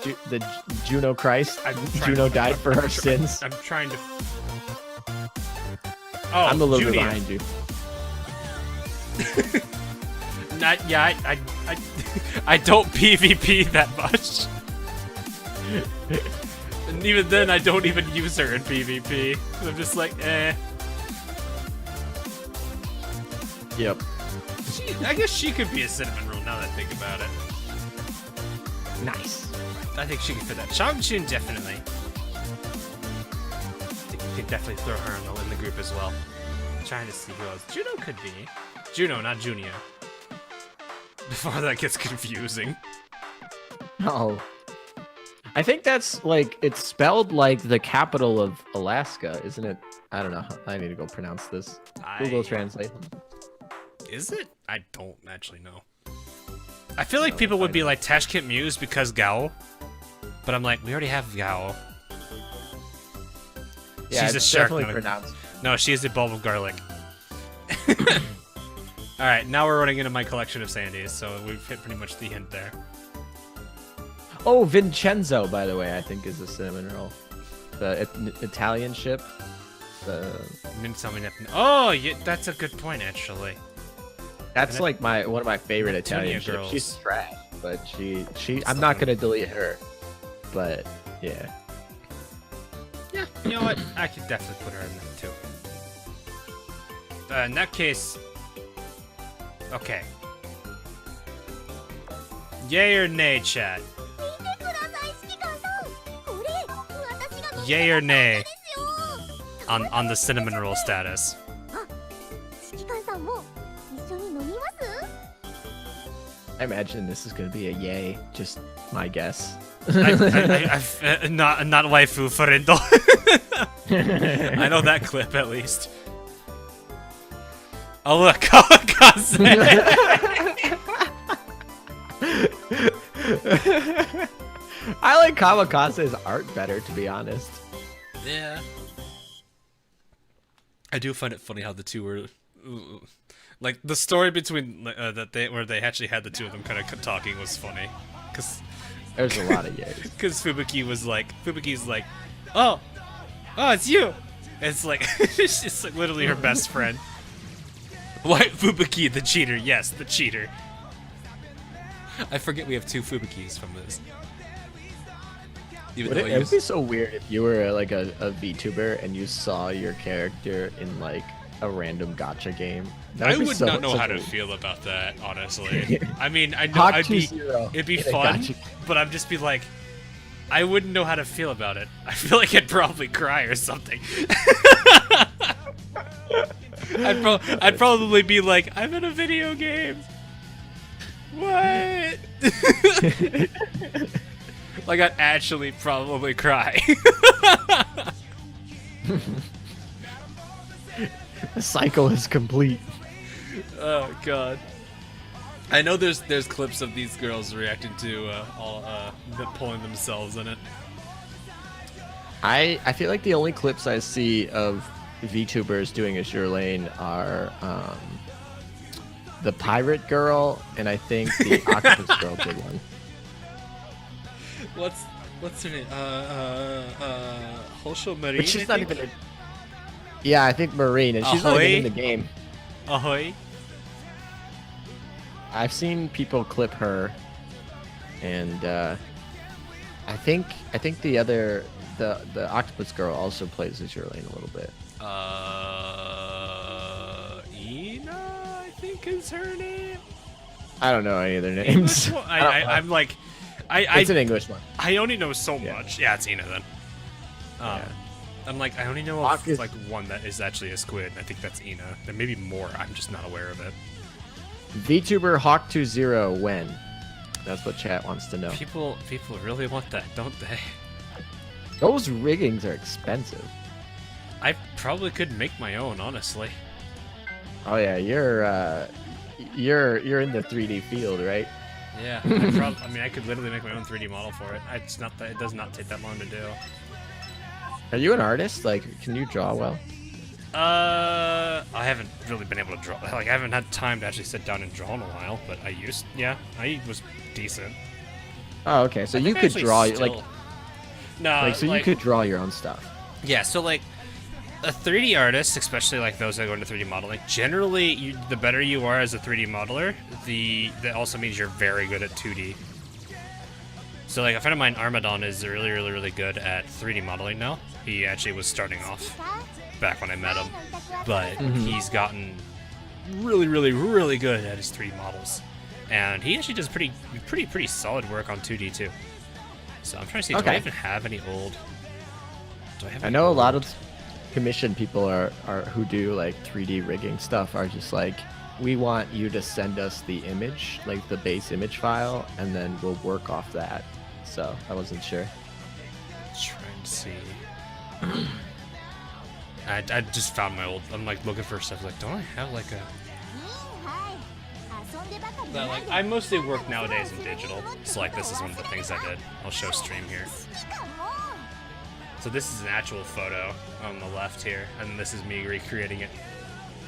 The Juno Christ. I'm trying Juno to- died for her sins. I'm trying to. Oh, I'm a little bit Junia. behind you. I don't PvP that much. And even then, I don't even use her in PvP. I'm just like, eh. Yep. I guess she could be a cinnamon roll now that I think about it. Nice. I think she could fit that. Changchun definitely. I think we could definitely throw her in the group as well. I'm trying to see who else. Juno could be. Juno, not Junia. Before that gets confusing. Oh. I think that's like, it's spelled like the capital of Alaska, isn't it? I don't know. I need to go pronounce this. Google Translate. Is it? I don't actually know. I feel like people would be like Tashkent Muse because Gao. But I'm like, we already have Gao. Yeah, She's a it's shark. definitely Not a- pronounced. No, she is a bulb of garlic. All right, now we're running into my collection of Sandys, so we've hit pretty much the hint there. Oh, Vincenzo, by the way, I think is the cinnamon roll. The Italian ship. Oh, yeah, that's a good point, actually. That's like one of my favorite Italian ships. Girls. She's trash, but she I'm not gonna delete her. But yeah. Yeah, you know what? I could definitely put her in there too. In that case, okay. Yay or nay, chat? Yay or nay on the cinnamon roll status? I imagine this is gonna be a yay. Just my guess. I've not waifu friendo. I know that clip at least. Oh look, Kamikaze! I like Kamikaze's art better, to be honest. Yeah. I do find it funny how the two were, like the story between where they actually had the two of them kind of talking was funny, cause there's a lot of yays. Cause Fubuki's like, oh, it's you. It's like it's like literally her best friend. Why Fubuki the cheater? Yes, the cheater. I forget we have two Fubukis from this. It would be so weird if you were like a VTuber and you saw your character in like a random gacha game. I would not know how to feel about that, honestly. I mean, I know it'd be fun, but I'd just be like, I wouldn't know how to feel about it. I feel like I'd probably cry or something. I'd probably be like, I'm in a video game. What? Like, I'd actually probably cry. The cycle is complete. Oh god. I know there's clips of these girls reacting to pulling themselves in it. I feel like the only clips I see of VTubers doing Azur Lane are the pirate girl and I think the octopus girl did one. What's her name? Hosho Marine. But she's not even. Yeah, I think Marine, and she's not even in the game. Ahoy. I've seen people clip her, and I think the octopus girl also plays Azur Lane a little bit. Ina, I think is her name. I don't know any of their names. I'm like, it's an English one. I only know so much. Yeah, it's Ina then. I'm like, I only know of like one that is actually a squid, and I think that's Ina. There may be more. I'm just not aware of it. VTuber Hawk20 when? That's what chat wants to know. People really want that, don't they? Those riggings are expensive. I probably could make my own, honestly. Oh yeah, you're in the 3D field, right? Yeah, I mean, I could literally make my own 3D model for it. It's not that it does not take that long to do. Are you an artist? Like, can you draw well? I haven't really been able to draw. Like, I haven't had time to actually sit down and draw in a while. But I was decent. Oh, okay. So you could draw no. You could draw your own stuff. Yeah. So like, a 3D artist, especially like those that go into 3D modeling, generally, the better you are as a 3D modeler, that also means you're very good at 2D. So like a friend of mine, Armadon, is really, really, really good at 3D modeling now. He actually was starting off back when I met him, but he's gotten really, really, really good at his 3D models, and he actually does pretty solid work on 2D too. So I'm trying to see, do I even have any old? I know a lot of commission people are who do like 3D rigging stuff are just like, we want you to send us the image, like the base image file, and then we'll work off that. So I wasn't sure. Trying to see. I just found my old. I'm like looking for stuff. Like, don't I have like a? Like, I mostly work nowadays in digital, so like this is one of the things I did. I'll show stream here. So this is an actual photo on the left here, and this is me recreating it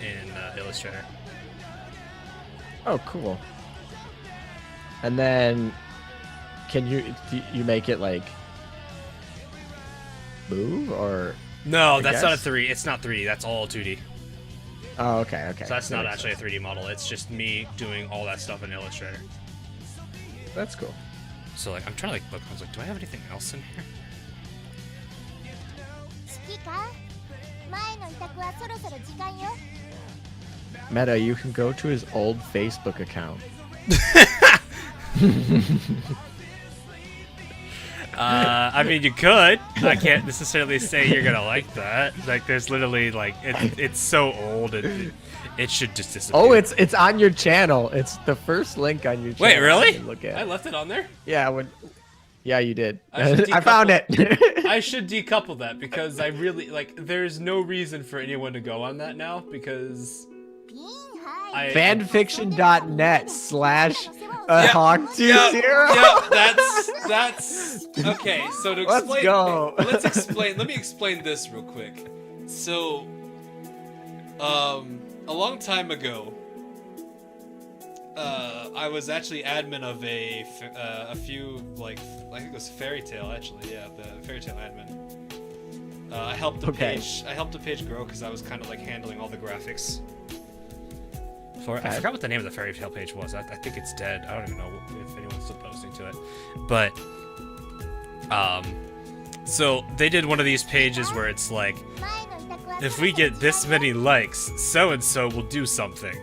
in Illustrator. Oh, cool. And then, do you make it like move or? No, that's not a 3. It's not 3D. That's all 2D. Oh, okay. So that's not actually a 3D model. It's just me doing all that stuff in Illustrator. That's cool. So like, I'm trying to like look. I was like, do I have anything else in here? Meta, you can go to his old Facebook account. I mean, you could. I can't necessarily say you're gonna like that. Like, there's literally like, it's so old, it should just disappear. Oh, it's on your channel. It's the first link on your channel. Wait, really? Look at. I left it on there? Yeah, yeah, you did. I found it. I should decouple that because I really like. There's no reason for anyone to go on that now because. Fanfiction.net/Hawk20. Yeah, that's okay. So to explain, Let's go. Let me explain this real quick. So, a long time ago, I was actually admin of a few, like, I think it was Fairy Tail actually. Yeah, the Fairy Tail admin. I helped the page grow because I was kind of like handling all the graphics. I forgot what the name of the Fairy Tail page was. I think it's dead. I don't even know if anyone's still posting to it. But, so they did one of these pages where it's like, if we get this many likes, so-and-so will do something.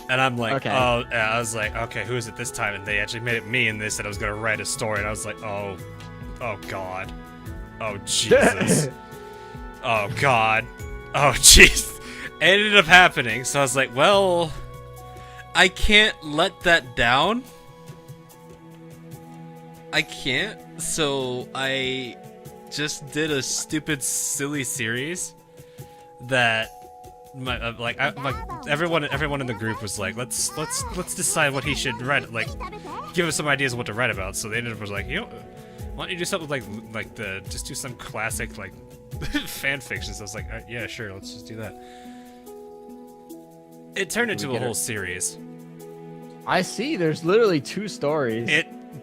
And I'm like, oh, and I was like, okay, who is it this time? And they actually made it me, and they said I was going to write a story. And I was like, oh God. Oh, Jesus. Oh, God. Oh, jeez. It ended up happening, so I was like, well, I can't let that down. I can't, so I just did a stupid, silly series that everyone in the group was like, let's decide what he should write, like, give us some ideas of what to write about. So they ended up was like, you know, why don't you do something like just do some classic like fan fiction. So I was like, yeah, sure, let's just do that. It turned into a whole series. I see. There's literally 2 stories.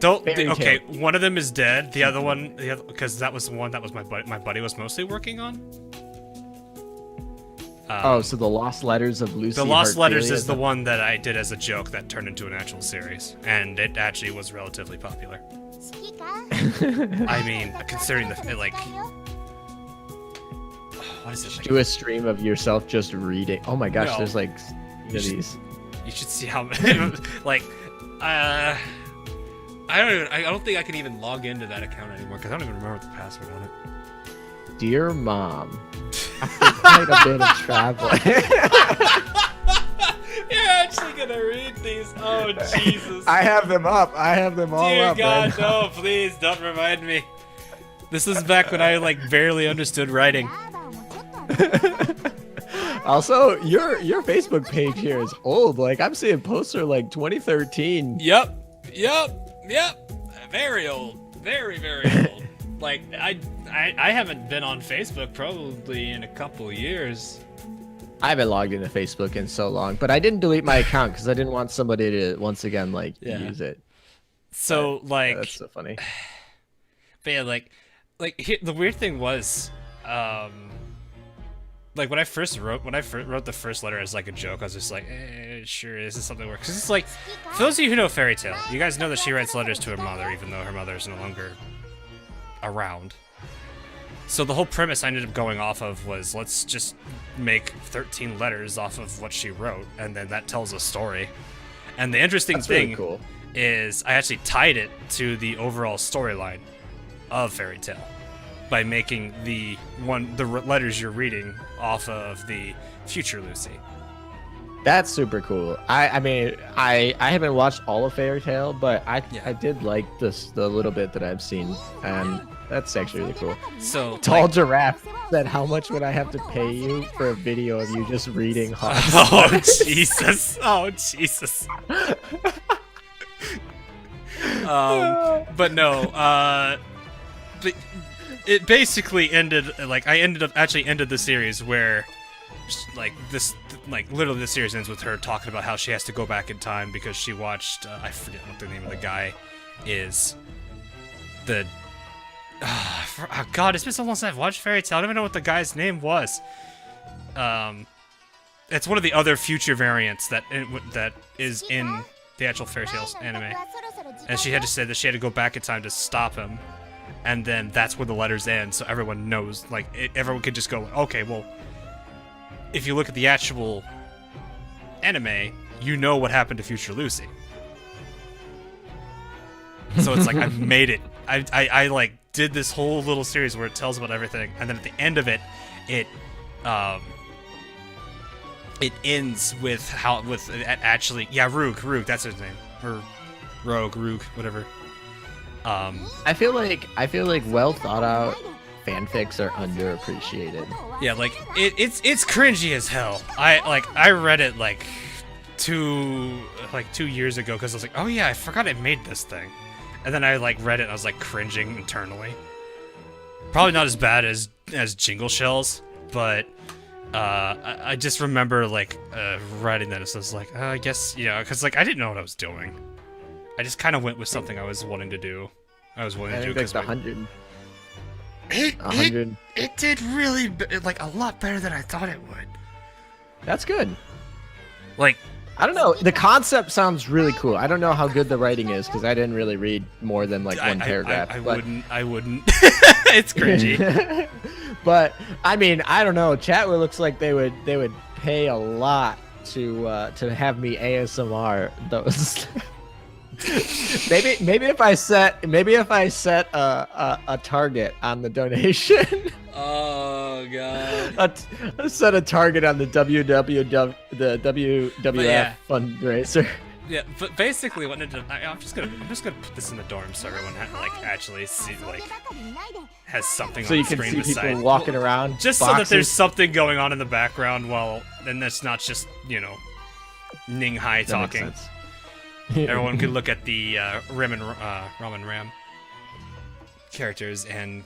Okay, one of them is dead. The other one, because that was the one that was my buddy was mostly working on. So the Lost Letters of Lucy. The Lost Letters is the one that I did as a joke that turned into an actual series, and it actually was relatively popular. I mean, considering what is it? Like? Do a stream of yourself just reading. Oh my gosh, there's like these. You should see how like I don't think I can even log into that account anymore because I don't even remember the password on it. Dear Mom, after quite a bit of traveling. You're actually gonna read these? Oh Jesus! I have them up. I have them all up. Dear God, no! Please don't remind me. This is back when I like barely understood writing. Also, your Facebook page here is old. Like, I'm seeing posts are like 2013. Yep. Very old. Very old. Like, I haven't been on Facebook probably in a couple years. I haven't logged into Facebook in so long, but I didn't delete my account because I didn't want somebody to once again use it. So that's so funny. But yeah, the weird thing was, like when I wrote the first letter as like a joke, I was just like, sure, this is something works. Because it's like, for those of you who know Fairy Tail, you guys know that she writes letters to her mother, even though her mother is no longer around. So the whole premise I ended up going off of was, let's just make 13 letters off of what she wrote, and then that tells a story. And the interesting thing is I actually tied it to the overall storyline of Fairy Tail by making the letters you're reading off of the future Lucy. That's super cool. I mean, I haven't watched all of Fairy Tail, but I did like the little bit that I've seen, and that's actually really cool. So Tall Giraffe said, "How much would I have to pay you for a video of you just reading Hawk?" Oh Jesus! Oh Jesus! But no. But it basically ended, like, I ended the series where like this, like literally the series ends with her talking about how she has to go back in time because she watched I forget what the name of the guy is. The oh God, it's been so long since I've watched Fairy Tail. I don't even know what the guy's name was. It's one of the other future variants that is in the actual Fairy Tail anime, and she had to say that she had to go back in time to stop him, and then that's where the letters end, so everyone knows. Like everyone could just go, okay, well, if you look at the actual anime, you know what happened to Future Lucy. So it's like I've made it. I like did this whole little series where it tells about everything, and then at the end of it, it ends with actually Rogue, that's his name, or Rogue, whatever. I feel like well thought out fanfics are underappreciated. Yeah, like it's cringy as hell. I read it like 2 years ago because I was like, oh yeah, I forgot I made this thing. And then I like read it and I was like cringing internally. Probably not as bad as Jingle Shells, but I just remember like writing that. So I was like, I guess, yeah, because like I didn't know what I was doing. I just kind of went with something I was wanting to do. I was willing to do because 100. It did really like a lot better than I thought it would. That's good. Like, I don't know. The concept sounds really cool. I don't know how good the writing is because I didn't really read more than like one paragraph. I wouldn't. It's cringy. But I mean, I don't know. Chatwood looks like they would pay a lot to have me ASMR those. maybe if I set a target on the donation. Oh God! Set a target on the WWF fundraiser. Yeah, but basically what I'm just gonna put this in the dorm so everyone actually has something so on you the can screen see beside. people walking around. Just boxes. so that there's something going on in the background then that's not just Ning Hai talking. Everyone could look at the Ramen Ram characters and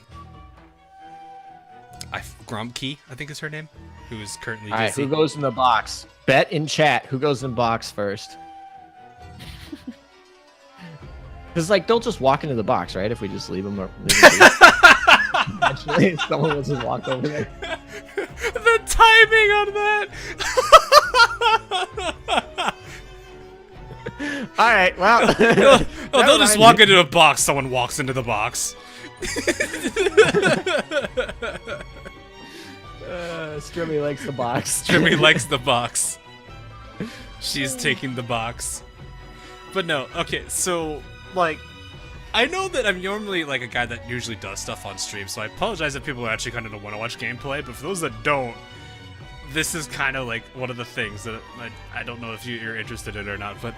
Grumkey, I think is her name, who's currently. All right, who goes in the box? Bet in chat who goes in box first. Because like they'll just walk into the box, right? If we just leave them. Actually, someone will just walk over there. The timing on that. All right, well. They'll just walk into a box. Someone walks into the box. Strimmy likes the box. Strimmy likes the box. She's taking the box. But no, okay, so, like, I know that I'm normally, like, a guy that usually does stuff on stream, so I apologize if people actually kind of don't want to watch gameplay, but for those that don't, this is kind of, like, one of the things that I don't know if you're interested in it or not, but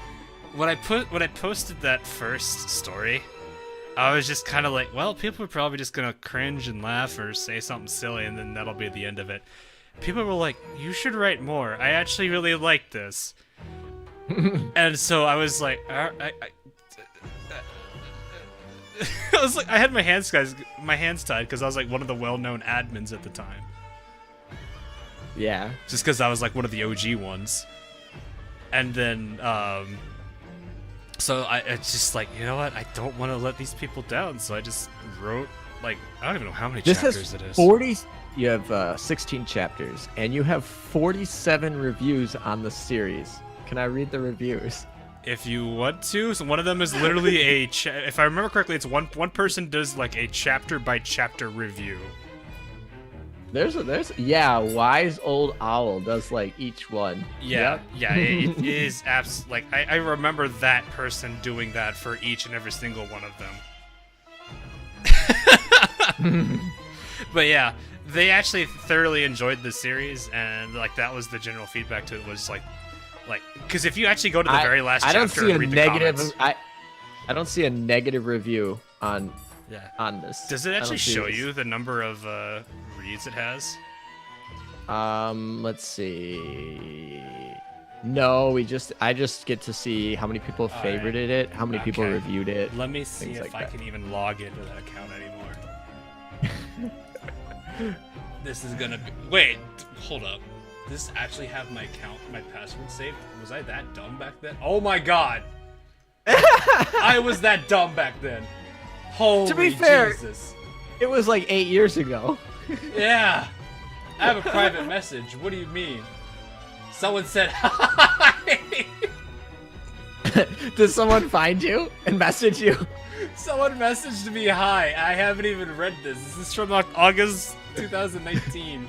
when I posted that first story, I was just kind of like, well, people are probably just gonna cringe and laugh or say something silly, and then that'll be the end of it. People were like, you should write more. I actually really like this. And so I was like, I was like, I had my hands tied because I was like one of the well-known admins at the time. Yeah. Just because I was like one of the OG ones. And then, so it's just like, you know what? I don't want to let these people down. So I just wrote, like, I don't even know how many chapters it is. 40. You have 16 chapters, and you have 47 reviews on the series. Can I read the reviews? If you want to. So one of them is literally if I remember correctly, it's one person does like a chapter by chapter review. There's Wise Old Owl does like each one. Yeah, yeah, it is like I remember that person doing that for each and every single one of them. But yeah, they actually thoroughly enjoyed the series, and like that was the general feedback to it was like because if you actually go to the very last chapter and read the comments, I don't see a negative review on this. Does it actually show you the number of reads it has? Let's see. No, I just get to see how many people favorited it, how many people reviewed it. Let me see if I can even log into that account anymore. This is gonna be. Wait, hold up. this actually have my password saved? Was I that dumb back then? Oh my god! I was that dumb back then. Holy To be fair, Jesus. it was like 8 years ago. Yeah. I have a private message. What do you mean? Someone said hi. Did someone find you and message you? Someone messaged me hi. I haven't even read this. This is from like August 2019.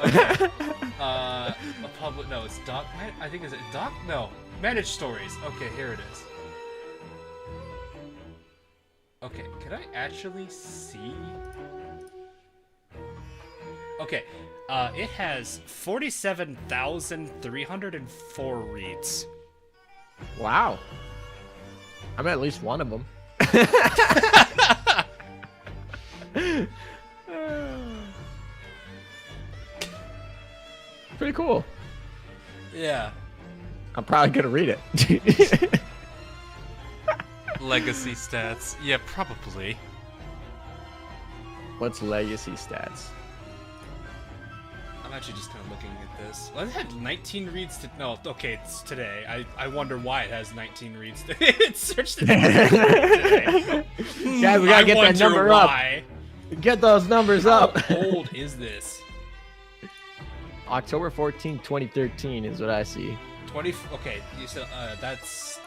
Okay. A public. No, it's doc. I think is it doc? No, managed stories. Okay, here it is. Okay, can I actually see? Okay, it has 47,304 reads. Wow. I'm at least one of them. Pretty cool. Yeah. I'm probably gonna read it. Legacy stats. Yeah, probably. What's legacy stats? I'm actually just kind of looking at this. Well, it had 19 reads to. No, okay, it's today. I wonder why it has 19 reads. It searched it today. Guys, we gotta get that number why. up. Get those numbers up. How old is this? October 14, 2013 is what I see. 20. Okay, you said that's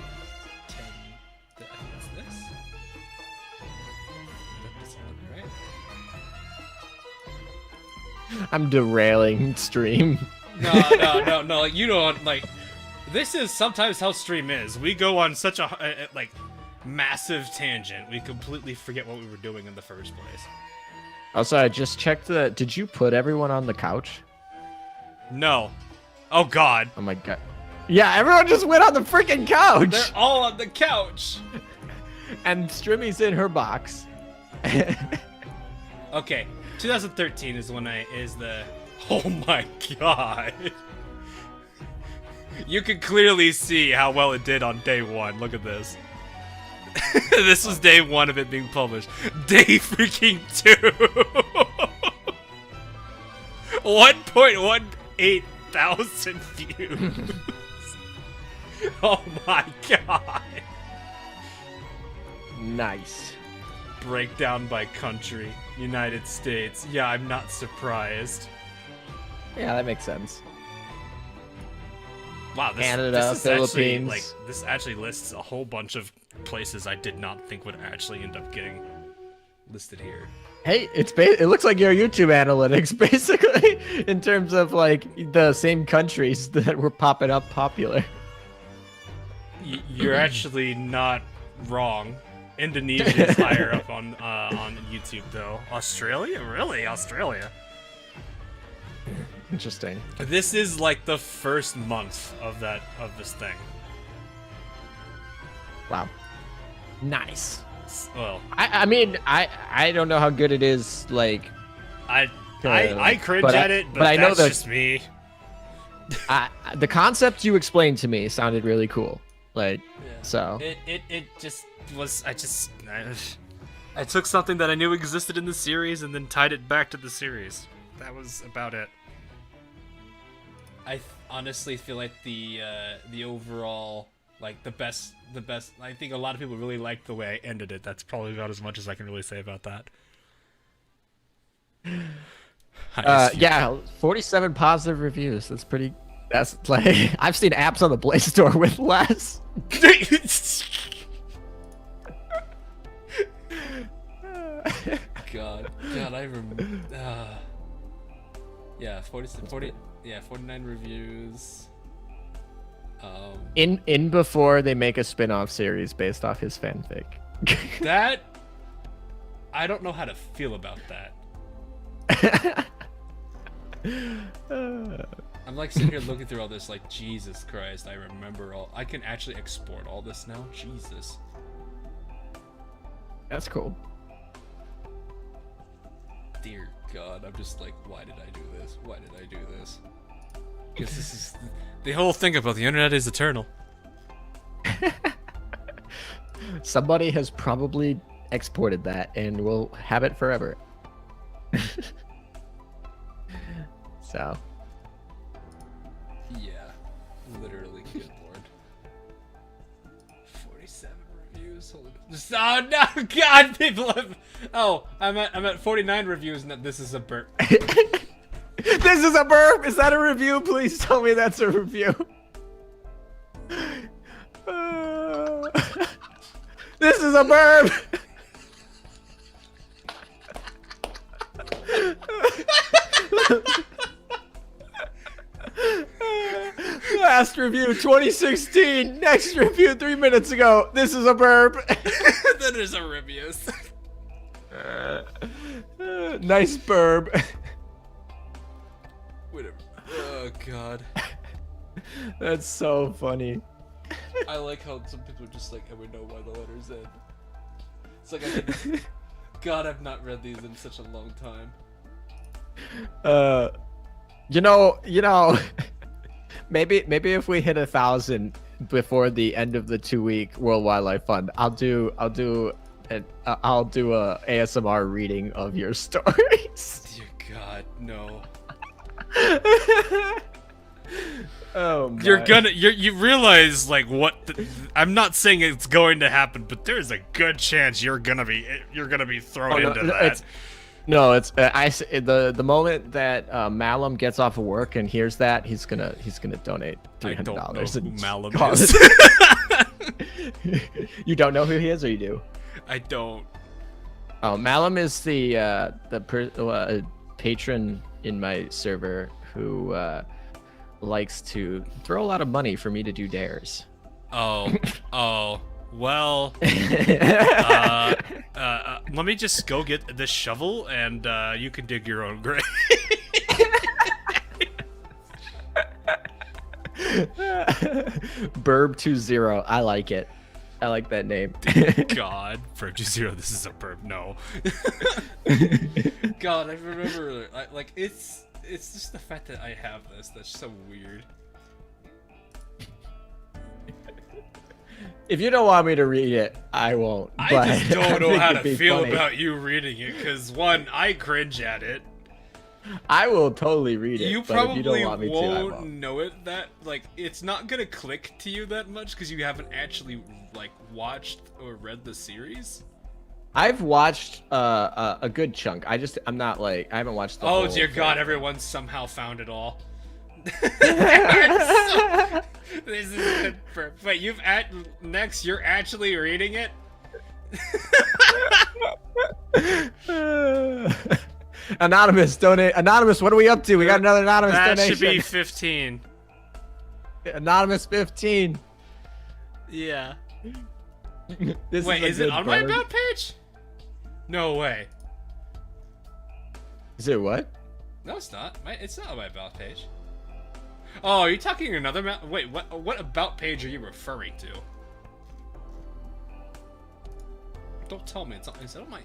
10. I think that's this. That doesn't look right. I'm derailing stream. No. You don't like. This is sometimes how stream is. We go on such a like massive tangent. We completely forget what we were doing in the first place. Also, I just checked the. Did you put everyone on the couch? No. Oh God. Oh my god. Yeah, everyone just went on the freaking couch. They're all on the couch. And Strimmy's in her box. Okay, 2013 is when is the. Oh my God. You can clearly see how well it did on day one. Look at this. This was day one of it being published. Day freaking 2. 1.18 thousand views. Oh my god. Nice. Breakdown by country. United States. Yeah, I'm not surprised. Yeah, that makes sense. Wow, Canada, this is Philippines. actually, this actually lists a whole bunch of places I did not think would actually end up getting listed here. Hey, it looks like your YouTube analytics basically in terms of like the same countries that were popping up popular. You're actually not wrong. Indonesia is higher up on YouTube though. Australia? Really? Australia? Interesting. This is like the first month of this thing. Wow. Nice. Well, I mean, I don't know how good it is. Like, I cringe but at it, but I know that's that just me. the concept you explained to me sounded really cool. Like, Yeah. so. It just was. I took something that I knew existed in the series and then tied it back to the series. That was about it. I honestly feel like the overall, like the best. I think a lot of people really liked the way I ended it. That's probably about as much as I can really say about that. Yeah, 47 positive reviews. That's pretty. That's like I've seen apps on the Play Store with less. God, I remember. Yeah, 49 reviews. In before they make a spin-off series based off his fanfic. That I don't know how to feel about that. I'm like sitting here looking through all this like Jesus Christ, I remember all I can actually export all this now. Jesus. That's cool. Dear God, I'm just like, why did I do this? Why did I do this? Because this is the whole thing about the internet is eternal. Somebody has probably exported that and will have it forever. So, Literally, good lord. 47 reviews. Holy... Oh no, God, people have... Oh, I'm at 49 reviews, and this is a burp. This is a burp. Is that a review? Please tell me that's a review. This is a burp. Last review 2016. Next review 3 minutes ago. This is a burp. That is a reviews. Nice burp. Whatever. Oh God. That's so funny. I like how some people are just like, I would know why the letter's in. It's like, I can... God, I've not read these in such a long time. You know, maybe if we hit 1,000 before the end of the 2-week World Wildlife Fund, I'll do a ASMR reading of your stories. Dear God, no. Oh my. You realize like what I'm not saying it's going to happen, but there's a good chance you're gonna be thrown into that. The moment that Malum gets off of work and hears that, he's gonna donate $300. I don't know who Malum is. You don't know who he is, or you do? I don't. Oh, Malum is the patron in my server who likes to throw a lot of money for me to do dares. Oh, well. Let me just go get this shovel, and you can dig your own grave. Burb20. I like it. I like that name. God, Burb20. This is a burb. No. God, I remember. It's just the fact that I have this that's so weird. If you don't want me to read it, I won't. I but just don't know how to feel funny. about you reading it, because one, I cringe at it. I will totally read it. You but probably if you don't want me to, I won't won't. know it that like it's not gonna click to you that much because you haven't actually like watched or read the series. I've watched a good chunk. I haven't watched the whole Oh dear God! thing. Everyone somehow found it all. This is good for. But next. You're actually reading it. Anonymous donate. Anonymous, what are we up to? We got another anonymous That donation. should be 15. Anonymous 15. Yeah. This Wait, is a it good on my burb. about page? No way. Is it what? No, it's not. It's not on my about page. Oh, are you talking another map? Wait, what about page are you referring to? Don't tell me. Is it on my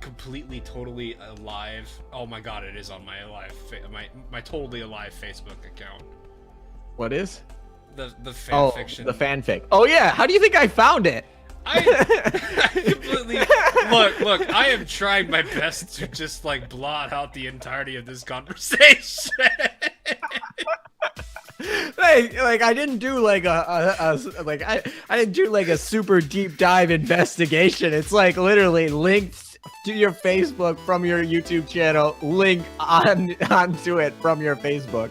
completely totally alive? Oh my God, it is on my alive my totally alive Facebook account. What is? The fanfiction. Oh, the fanfic. Oh yeah. How do you think I found it? I completely look. I am trying my best to just like blot out the entirety of this conversation. Like I didn't do like I didn't do like a super deep dive investigation. It's like literally linked to your Facebook from your YouTube channel, link onto it from your Facebook.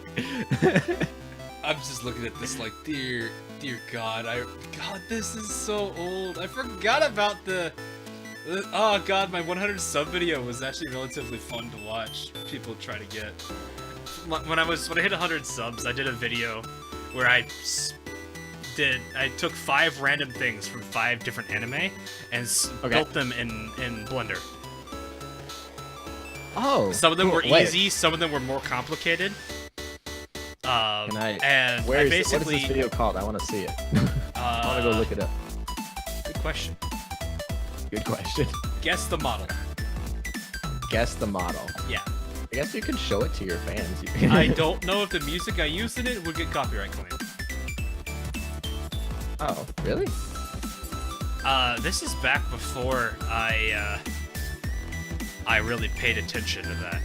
I'm just looking at this like, dear God, God, this is so old. I forgot about oh God, my 100 sub video was actually relatively fun to watch. People try to get. When I hit 100 subs, I did a video where I took 5 random things from 5 different anime and built them in Blender. Oh. Some of them were Wait. easy, some of them were more complicated. And What is this video called? I want to see it. I want to go look it up. Good question. Good question. Guess the model. Guess the model. Yeah. I guess you can show it to your fans. I don't know if the music I used in it would get copyright claimed. Oh, really? This is back before I really paid attention to that.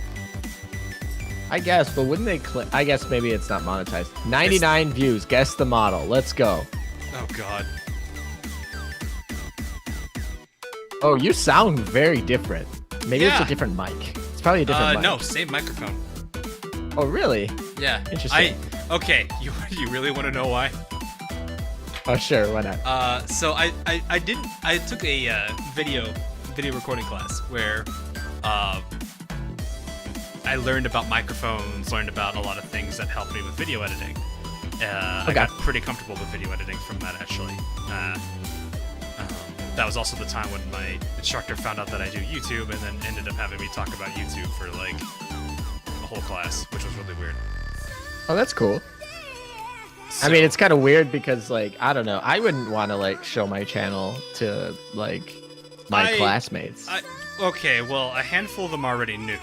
I guess, but wouldn't they I guess maybe it's not monetized. 99 views. Guess the model. Let's go. Oh god. Oh, you sound very different. Maybe it's Yeah. a different mic. It's probably a different mic. No, same microphone. Oh, really? Yeah. Interesting. Okay, you really want to know why? Oh, sure. Why not? So I took a video recording class where I learned about microphones, learned about a lot of things that helped me with video editing. I got pretty comfortable with video editing from that, actually. That was also the time when my instructor found out that I do YouTube and then ended up having me talk about YouTube for like a whole class, which was really weird. Oh, that's cool. So, I mean, it's kind of weird because, like, I don't know. I wouldn't want to, like, show my channel to, like, my classmates. Okay, well, a handful of them already knew.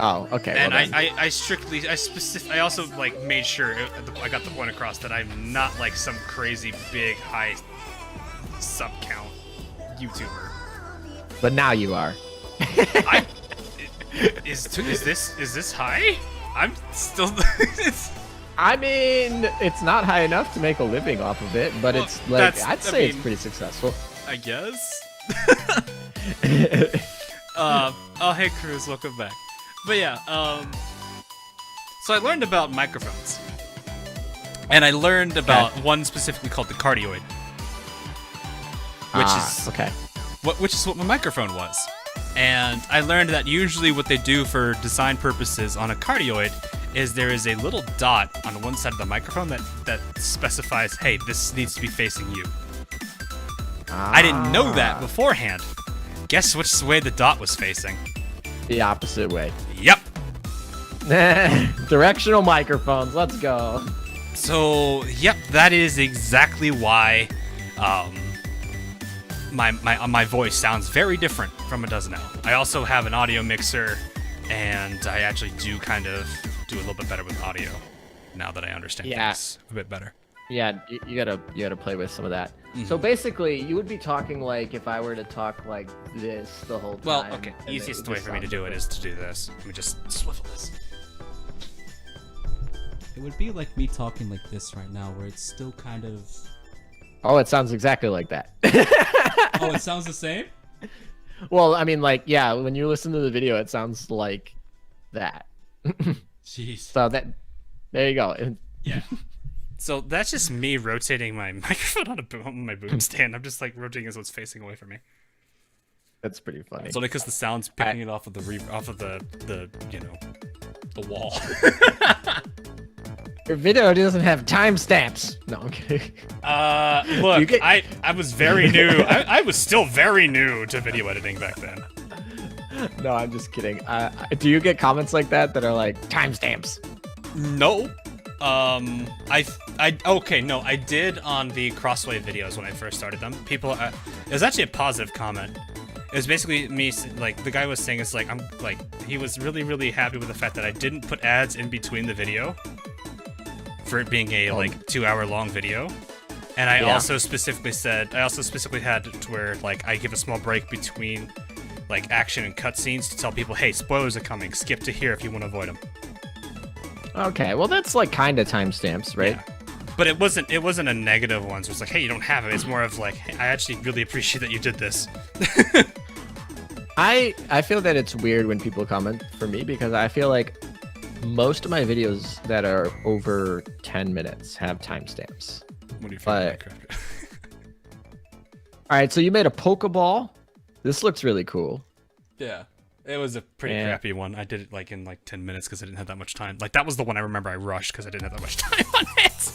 Oh, okay. And well, I also, like, made sure I got the point across that I'm not, like, some crazy big, high sub-count YouTuber. But now you are. Is this high? I'm still... I mean, it's not high enough to make a living off of it, but Well, it's like I'd say it's pretty successful. I guess. Oh, hey, Cruz, welcome back. But yeah, so I learned about microphones, and I learned about one specifically called the cardioid, which is what my microphone was. And I learned that usually what they do for design purposes on a cardioid is there is a little dot on one side of the microphone that specifies, hey, this needs to be facing you. I didn't know that beforehand. Guess which way the dot was facing? The opposite way. Yep. Directional microphones. Let's go. So, yep, that is exactly why my voice sounds very different from it does now. I also have an audio mixer, and I actually do kind of do a little bit better with audio now that I understand things a bit better. Yeah, you gotta play with some of that. So basically, you would be talking like if I were to talk like this the whole time. Well, okay, easiest way for me to do it is to do this. Let me just swivel this. It would be like me talking like this right now, where it's still kind of... Oh, it sounds exactly like that. Oh, it sounds the same? Well, I mean, like, yeah, when you listen to the video, it sounds like that. Jeez. So there you go. Yeah. So that's just me rotating my microphone on my boom stand. I'm just like rotating it so it's facing away from me. That's pretty funny. It's only because the sound's picking it off of the the wall. Your video doesn't have timestamps. No, I'm kidding. Look, I was very new. I was still very new to video editing back then. No, I'm just kidding. Do you get comments like that are like timestamps? No. I did on the Crossway videos when I first started them. People, it was actually a positive comment. It was basically me, like, the guy was saying it's like, he was really, really happy with the fact that I didn't put ads in between the video for it being a, 2-hour long video. And I also specifically had it to where, like, I give a small break between, like, action and cutscenes to tell people, hey, spoilers are coming, skip to here if you want to avoid them. Okay, well, that's, like, kind of timestamps, right? Yeah. But it wasn't a negative one, so it's like, hey, you don't have it. It's more of like, hey, I actually really appreciate that you did this. I feel that it's weird when people comment for me because I feel like most of my videos that are over 10 minutes have timestamps. What do you think? All right, so you made a Pokeball. This looks really cool. Yeah. It was a pretty crappy one. I did it like in 10 minutes because I didn't have that much time. Like that was the one I remember I rushed because I didn't have that much time on it.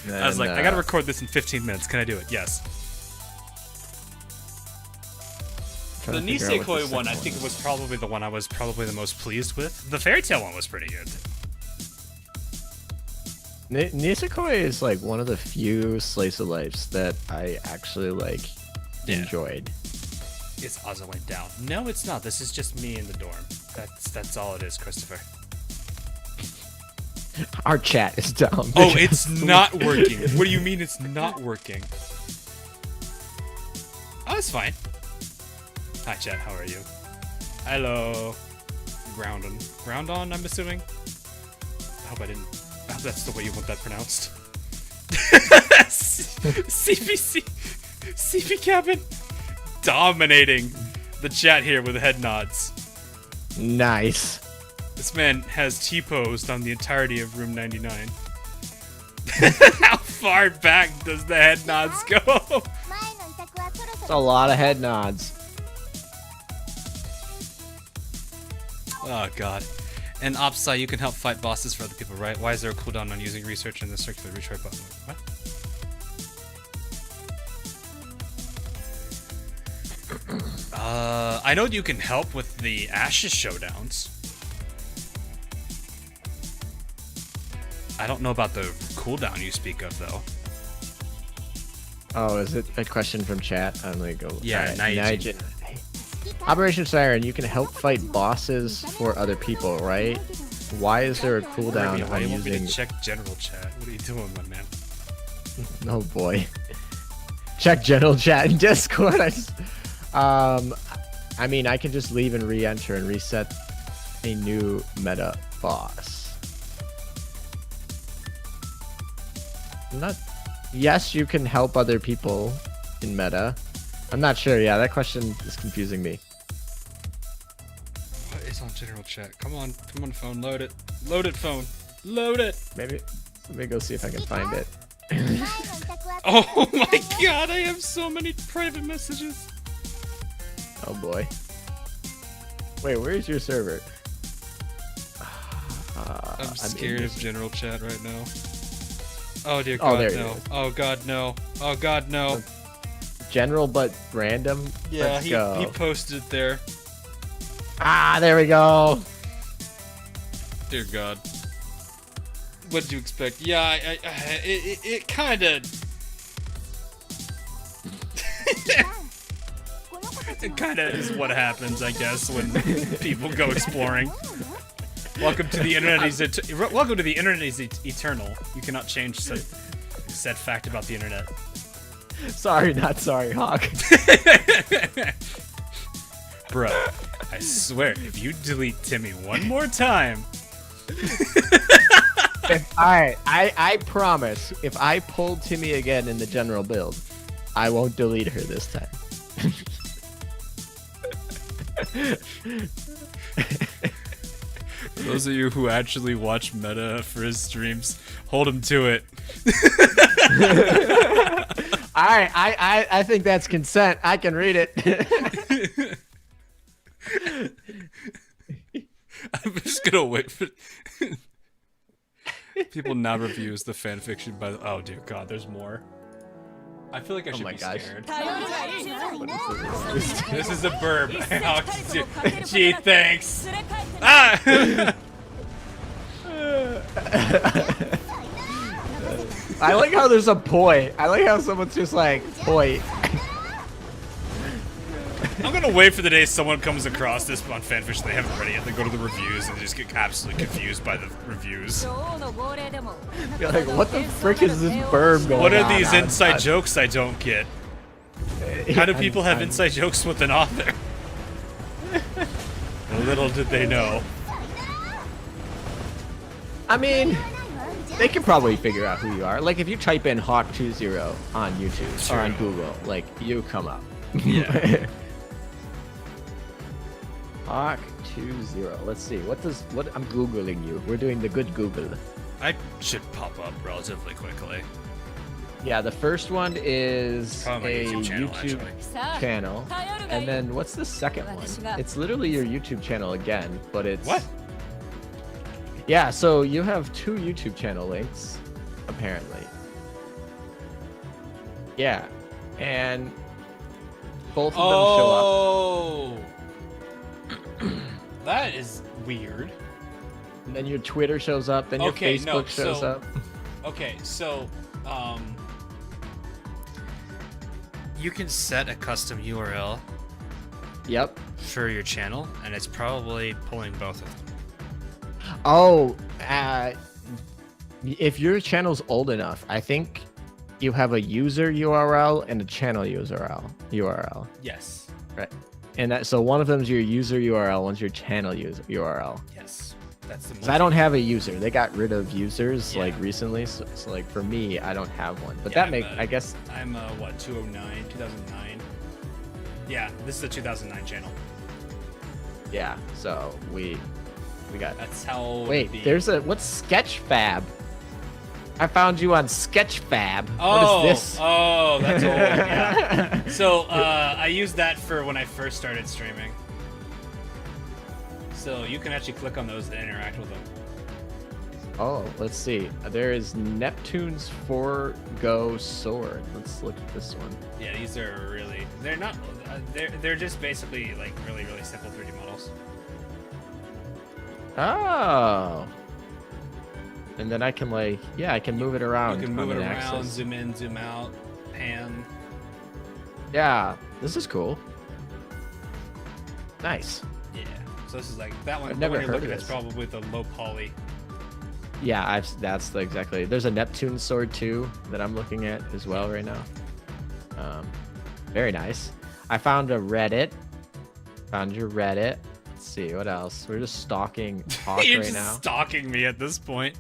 And, I was like, I gotta record this in 15 minutes. Can I do it? Yes. The Nisekoi one, I think, was probably the one I was probably the most pleased with. The Fairy Tail one was pretty good. Nisekoi is like one of the few slice of lives that I actually enjoyed. It's Azur went down. No, it's not. This is just me in the dorm. That's all it is, Christopher. Our chat is down. Oh, it's not working. What do you mean it's not working? Oh, it's fine. Hi, chat. How are you? Hello. ground on. Ground on, I'm assuming? I hope I didn't... I hope that's the way you want that pronounced. CPC... CP Cabin! Dominating the chat here with head nods. Nice. This man has T-posed on the entirety of room 99. How far back does the head nods go? It's a lot of head nods. Oh god. And Opsai, you can help fight bosses for other people, right? Why is there a cooldown on using research in the circular retry button? What? I know you can help with the Ashes showdowns. I don't know about the cooldown you speak of, though. Oh, is it a question from chat? I'm gonna go. Yeah, Nigel. Operation Siren, you can help fight bosses for other people, right? Why is there a cooldown Why on you want me to using... check general chat? What are you doing, my man? Oh boy. Check general chat in Discord. I mean, I can just leave and re-enter and reset a new meta boss. I'm not... Yes, you can help other people in meta. I'm not sure. Yeah, that question is confusing me. What is on general chat? Come on, phone, load it. Load it, phone. Load it! Maybe let me go see if I can find it. Oh my god, I have so many private messages. Oh boy. Wait, where's your server? I'm scared of general chat right now. Oh dear god, there no. it is. Oh god, no. Oh god, no. General but random? Yeah, Let's go. he posted it there. Ah, there we go. Dear god. What did you expect? Yeah, it kind of... It kind of is what happens, I guess, when people go exploring. Welcome to the internet welcome to the internet is eternal. You cannot change said fact about the internet. Sorry, not sorry, Hawk. Bro, I swear, if you delete Timmy one more time... Alright, I promise, if I pull Timmy again in the general build, I won't delete her this time. For those of you who actually watch Meta for his streams, hold him to it. Alright, I think that's consent. I can read it. I'm just gonna wait for... People now reviews the fanfiction by the... Oh dear god, there's more. I feel like I should be scared. This is a burp. Gee, thanks. Ah! I like how there's a poi. I like how someone's just like, poi. I'm gonna wait for the day someone comes across this on fanfiction they haven't read it yet. They go to the reviews and they just get absolutely confused by the reviews. You're like, what the frick is this burp going on? What are these inside jokes I don't get? How do people have inside jokes with an author? Little did they know. I mean, they can probably figure out who you are. Like, if you type in Hawk20 on YouTube or on Google, like, you come up. Yeah. Hawk20. Let's see. What I'm Googling you. We're doing the good Google. I should pop up relatively quickly. Yeah, the first one is Probably a my YouTube YouTube channel. And then what's the second one? It's literally your YouTube channel again, but it's... What? Yeah, so you have 2 YouTube channel links, apparently. Yeah, and both of them show up. Oh! That is weird. And then your Twitter shows up, then your Facebook shows up. Okay, so, you can set a custom URL Yep. for your channel, and it's probably pulling both of them. Oh, if your channel's old enough, I think you have a user URL and a channel URL. Yes. Right. And that so one of them's your user URL, one's your channel user URL. Yes, that's the. 'Cause I don't have a user. They got rid of users Yeah. like recently, so like for me, I don't have one. But Yeah, that make I guess. I'm what 209, 2009. Yeah, this is a 2009 channel. Yeah. So we got. That's how. Wait, there's a what's Sketchfab? I found you on Sketchfab. Oh, what is this? oh, that's old. Yeah. So I used that for when I first started streaming. So you can actually click on those and interact with them. Oh, let's see. There is Neptune's 4Go Sword. Let's look at this one. Yeah, these are really. They're not. They're just basically like really simple 3D models. Oh. And then I can like, yeah, I can move it around. You can move it on around, axis. zoom in, zoom out, pan. Yeah, this is cool. Nice. Yeah. So this is like that one. I've never the one you're heard looking of at is this. probably the low poly. Yeah, that's exactly. There's a Neptune sword too that I'm looking at as well right now. Very nice. I found a Reddit. Found your Reddit. Let's see what else. We're just stalking Hawk You're right just now. stalking me at this point.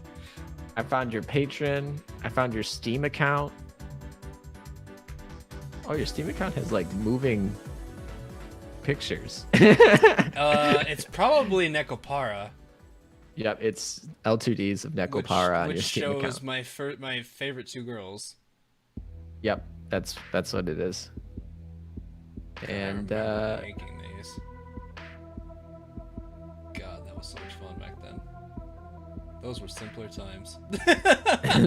I found your Patreon. I found your Steam account. Oh, your Steam account has like moving pictures. It's probably Nekopara. Yep, it's L2Ds of Nekopara on which your Steam shows account. my favorite two girls. Yep, that's what it is. And I remember making these. God, that was so much fun back then. Those were simpler times.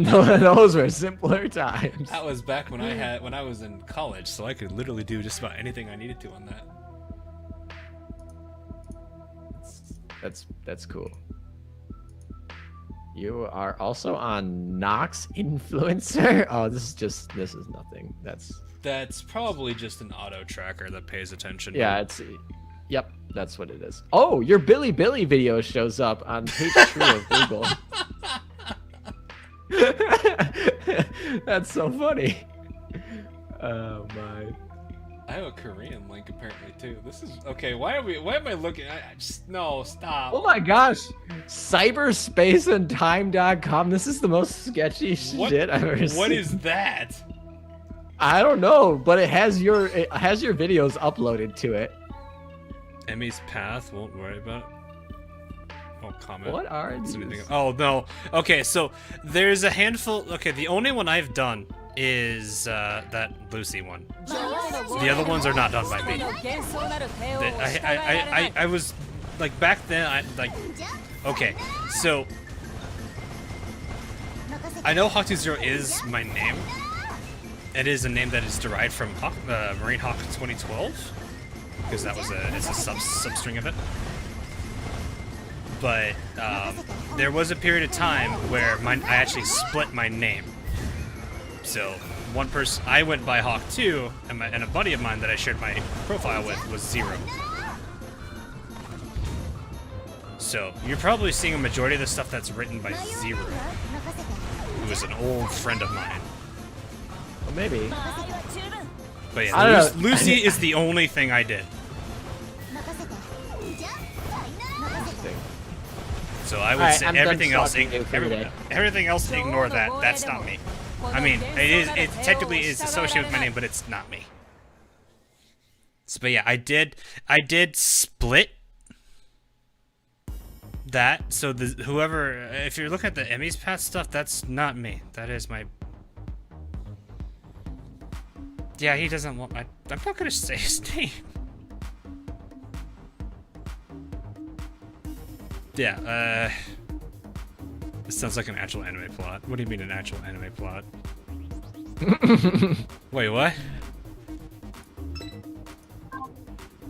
those were simpler times. That was back when I was in college, so I could literally do just about anything I needed to on that. That's cool. You are also on Nox Influencer. Oh, this is nothing. That's probably just an auto tracker that pays attention. Yeah, yep, that's what it is. Oh, your Billy video shows up on page 3 of Google. That's so funny. Oh my. I have a Korean link apparently too. This is okay. Why am I looking? I just no stop. Oh my gosh. Cyberspaceandtime.com. This is the most sketchy shit I've ever seen. What is that? I don't know, but it has your videos uploaded to it. Emmy's path. Won't worry about it. Oh, comment. What are It's these? anything- Oh no. Okay, so there's a handful. Okay, the only one I've done is that Lucy one. The other ones are not done by me. I was like back then. Okay, so I know Hawk20 is my name. It is a name that is derived from Marine Hawk 2012 because it's a substring of it. But there was a period of time where I actually split my name. So one person, I went by Hawk2, and a buddy of mine that I shared my profile with was Zero. So you're probably seeing a majority of the stuff that's written by Zero, who is an old friend of mine. Well, maybe. But I don't yeah, know. Lucy is the only thing I did. So I would Alright, say I'm done everything else, stalking you for today. everything else, ignore that. That's not me. I mean, it technically is associated with my name, but it's not me. So, but yeah, I did split that. So whoever, if you're looking at the Emmy's Path stuff, that's not me. That is my. Yeah, he doesn't want my. I'm not gonna say his name. Yeah, this sounds like an actual anime plot. What do you mean an actual anime plot? Wait, what?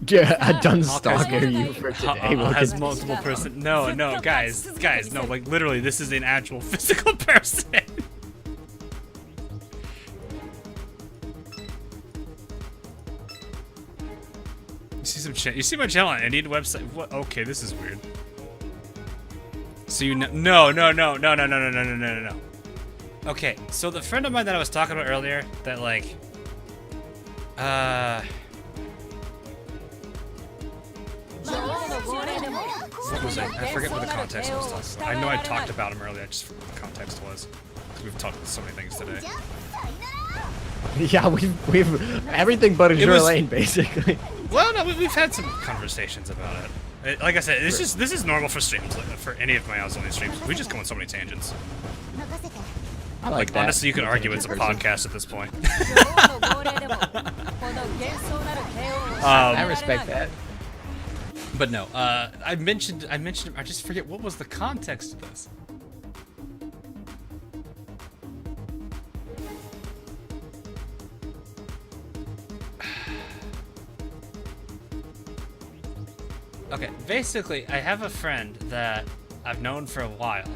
Yeah, I'm done stalking you for today. Hawk has multiple person. No, guys, no, like literally, this is an actual physical person. You see some shit. You see my channel on Indian website? What? Okay, this is weird. So you know, no. Okay, so the friend of mine that I was talking about earlier, that like, What was it? I forget what the context was. I know I talked about him earlier. I just forgot what the context was. Because we've talked about so many things today. Yeah, we've everything but Azur Lane, basically. Well, no, we've had some conversations about it. Like I said, this is normal for streams. Like, for any of my Azur Lane streams, we just go on so many tangents. I like that. Honestly, you could argue it's a podcast at this point. I respect that. But no, I mentioned. I just forget what was the context of this. Okay, basically, I have a friend that I've known for a while.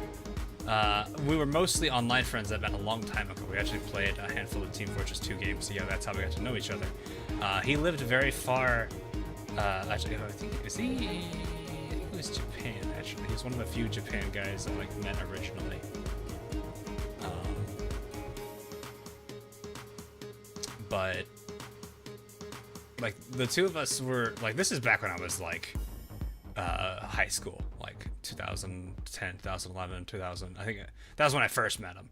We were mostly online friends that met a long time ago. We actually played a handful of Team Fortress 2 games, so yeah, that's how we got to know each other. He lived very far. Actually, I think it was Japan. Actually, he's one of the few Japan guys that like met originally. But like the two of us were like, this is back when I was like high school, like 2010, 2011, 2000. I think that was when I first met him.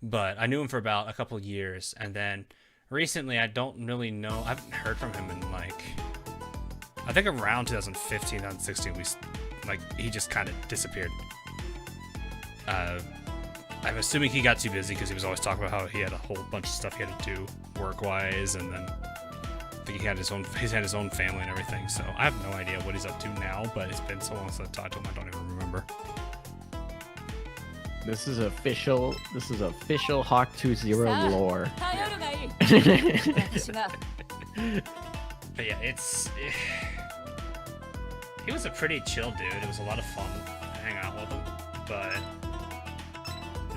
But I knew him for about a couple years, and then recently I don't really know. I haven't heard from him in like, I think around 2015, 2016. He just kind of disappeared. I'm assuming he got too busy because he was always talking about how he had a whole bunch of stuff he had to do work-wise, and then I think he had his own family and everything. So I have no idea what he's up to now, but it's been so long since I've talked to him, I don't even remember. This is official Hawk 2-0 lore. But yeah, he was a pretty chill dude. It was a lot of fun to hang out with him, but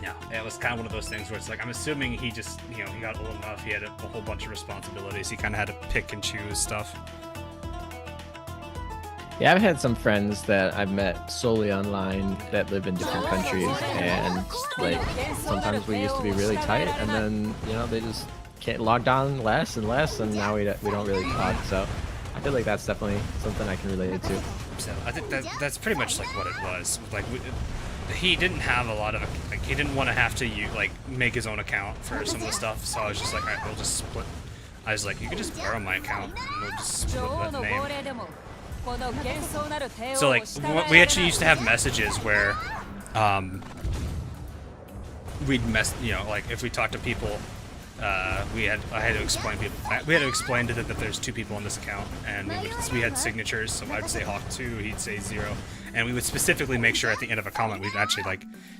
no, it was kind of one of those things where it's like, I'm assuming he just, he got old enough, he had a whole bunch of responsibilities, he kind of had to pick and choose stuff. Yeah, I've had some friends that I've met solely online that live in different countries, and like sometimes we used to be really tight, and then they just can't log on less and less, and now we don't really talk. So I feel like that's definitely something I can relate to. So I think that's pretty much like what it was. Like he didn't have a lot of he didn't want to have to make his own account for some of the stuff. So I was just like, all right, we'll just split. I was like, you can just borrow my account and we'll just split that name. So like we actually used to have messages where we'd like if we talked to people, I had to explain to them that there's two people on this account, and we had signatures. So I'd say Hawk 2, he'd say 0, and we would specifically make sure at the end of a comment we'd actually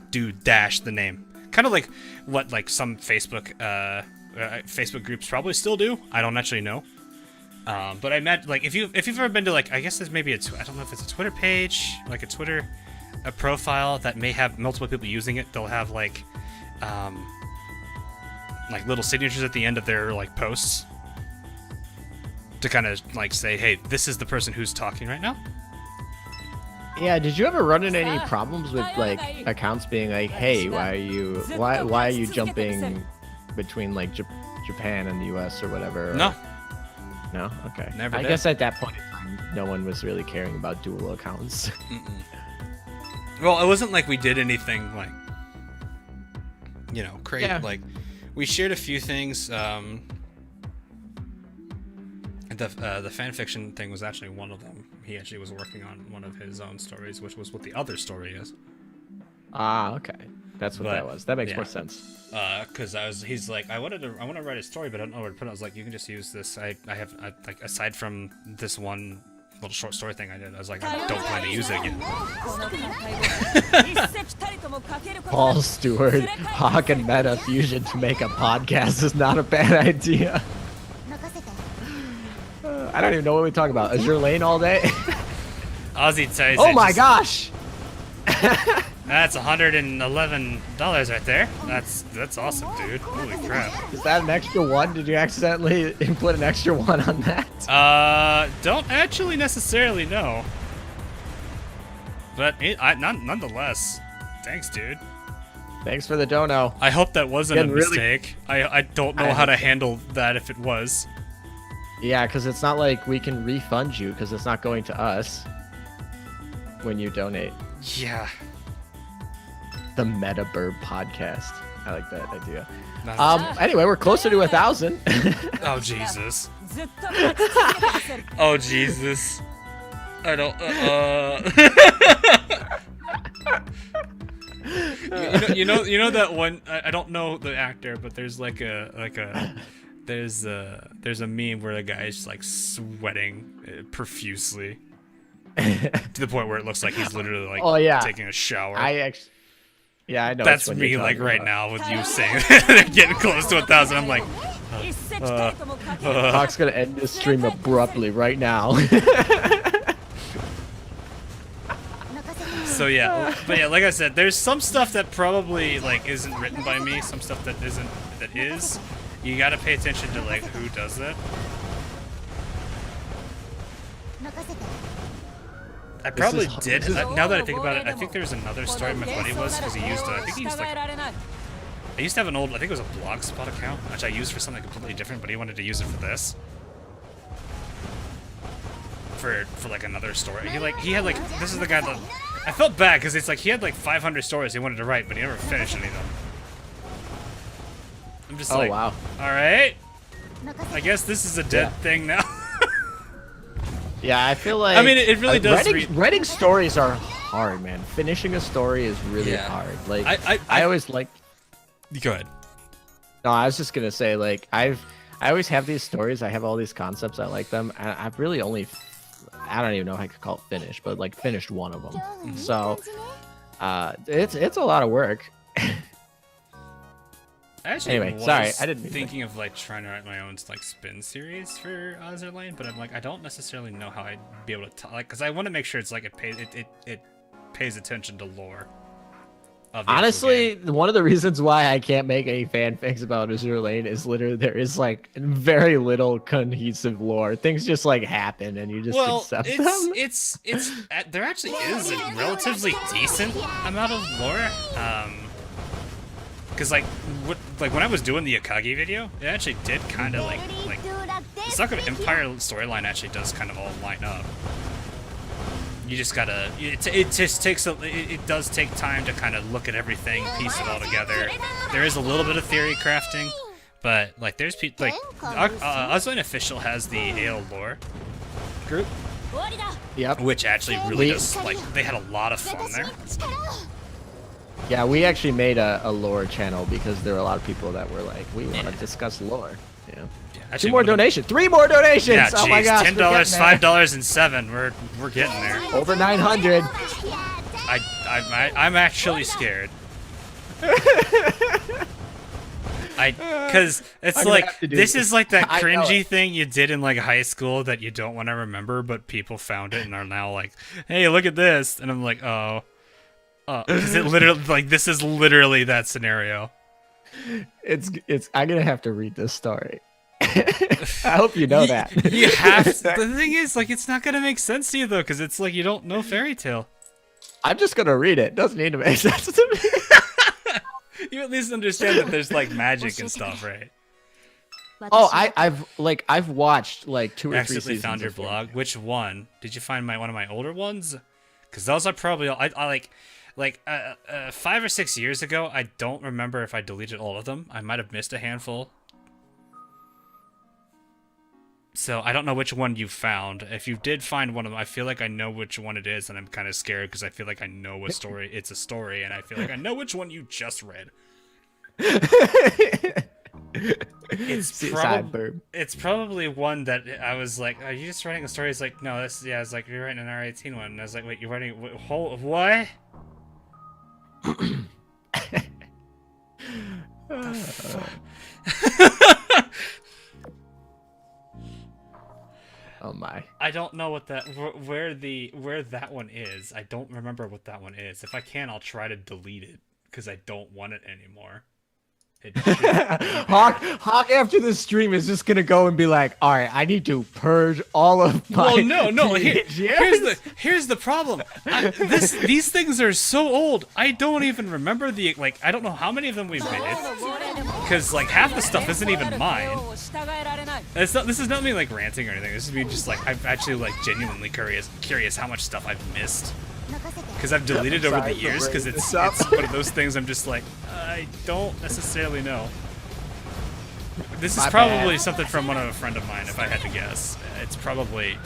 do dash the name, kind of like what some Facebook groups probably still do. I don't actually know. But I meant if you've ever been to I guess there's maybe I don't know if it's a Twitter page, like a Twitter profile that may have multiple people using it. They'll have little signatures at the end of their posts to kind of say, hey, this is the person who's talking right now. Yeah, did you ever run into any problems with accounts being like, hey, why are you jumping between Japan and the US or whatever? No. No? Okay. Never I did. guess at that point in time, no one was really caring about dual accounts. Well, it wasn't like we did anything crazy. Yeah. We shared a few things. The fanfiction thing was actually one of them. He actually was working on one of his own stories, which was what the other story is. Ah, okay. That's what that was. That makes more sense. Because he's like, I want to write a story, but I don't know where to put it. I was like, you can just use this. I have aside from this one little short story thing I did, I was like, I don't plan to use it again. Paul Stewart, Hawk and Meta fusion to make a podcast is not a bad idea. I don't even know what we talk about. Azur Lane all day? Ozzy says. Oh my gosh! That's $111 right there. That's awesome, dude. Holy crap. Is that an extra one? Did you accidentally put an extra one on that? Don't actually necessarily know. But nonetheless, thanks, dude. Thanks for the dono. I hope that wasn't a Getting really- mistake. I don't know how to handle that if it was. Yeah, because it's not like we can refund you because it's not going to us. when you donate. Yeah. The Meta Burb podcast. I like that idea. Nice. Anyway, we're closer to 1,000. Oh Jesus. Oh Jesus. I don't. You know that one. I don't know the actor, but there's there's a meme where the guy's just like sweating profusely to the point where it looks like he's literally like taking a shower. Yeah, I know. That's me like right now with you saying they're getting close to 1,000. I'm like, Hawk's gonna end this stream abruptly right now. So yeah, but yeah, like I said, there's some stuff that probably like isn't written by me, some stuff that isn't, that is. You gotta pay attention to like who does that. I probably did. Now that I think about it, I think there's another story my buddy was, because he used to, I think he used like, I used to have an old, I think it was a Blogspot account, which I used for something completely different, but he wanted to use it for this. For like another story. He had like, this is the guy that, I felt bad because it's like he had like 500 stories he wanted to write, but he never finished any of them. I'm just like, wow. Alright. I guess this is a dead thing now. Yeah, I feel like, I mean, it really does. Writing stories are hard, man. Finishing a story is really hard. Like, I always like. Go ahead. No, I was just gonna say, like, I always have these stories. I have all these concepts. I like them. And I've really only, I don't even know if I could call it finished, but like finished one of them. Mm-hmm. So, it's a lot of work. Actually, anyway, sorry, I didn't thinking of like trying to write my own like spin series for Azur Lane, but I'm like, I don't necessarily know how I'd be able to like, because I want to make sure it's like it pays attention to lore. Honestly, one of the reasons why I can't make any fanfics about Azur Lane is literally there is like very little cohesive lore. Things just like happen and you just accept them. It's there actually is a relatively decent amount of lore. Because like when I was doing the Akagi video, it actually did kind of like the Suck of Empire storyline actually does kind of all line up. You just gotta, it just takes it does take time to kind of look at everything, piece it all together. There is a little bit of theory crafting, but like there's people like Azur Official has the AO lore group. Yep. Which actually really does, like, they had a lot of fun there. Yeah, we actually made a lore channel because there were a lot of people that were like, we want to discuss lore. Yeah. Actually, 2 more donations. 3 more donations. Yeah, oh my gosh. $10, $5, and $7. We're getting there. Over 900. I'm actually scared. Because it's like, this is like that cringy thing you did in like high school that you don't want to remember, but people found it and are now like, hey, look at this. And I'm like, oh. Because it literally, like, this is literally that scenario. I'm gonna have to read this story. I hope you know that. You have to. The thing is, like, it's not gonna make sense to you though, because it's like you don't know fairy tale. I'm just gonna read it. Doesn't need to make sense to me. You at least understand that there's like magic and stuff, right? Oh, I've watched like 2 or 3 seasons. Accidentally found your blog. Which one? Did you find one of my older ones? Because those are probably all, I like 5 or 6 years ago. I don't remember if I deleted all of them. I might have missed a handful. So I don't know which one you found. If you did find one of them, I feel like I know which one it is, and I'm kind of scared because I feel like I know what story it's a story, and I feel like I know which one you just read. It's probably one that I was like, are you just writing a story? It's like, no, this, yeah, it's like, you're writing an R18 one. And I was like, wait, you're writing, what? The fuck? Oh my. I don't know what that, where that one is. I don't remember what that one is. If I can, I'll try to delete it because I don't want it anymore. Hawk after the stream is just gonna go and be like, all right, I need to purge all of my. Well, no. Here's the problem. These things are so old. I don't even remember I don't know how many of them we've made. Because like half the stuff isn't even mine. This is not me like ranting or anything. This is me just like, I'm actually like genuinely curious how much stuff I've missed because I've deleted over the Sorry for years because bringing it's this up. one of those things I'm just like I don't necessarily know. This is My probably bad. something from a friend of mine if I had to guess. It's probably.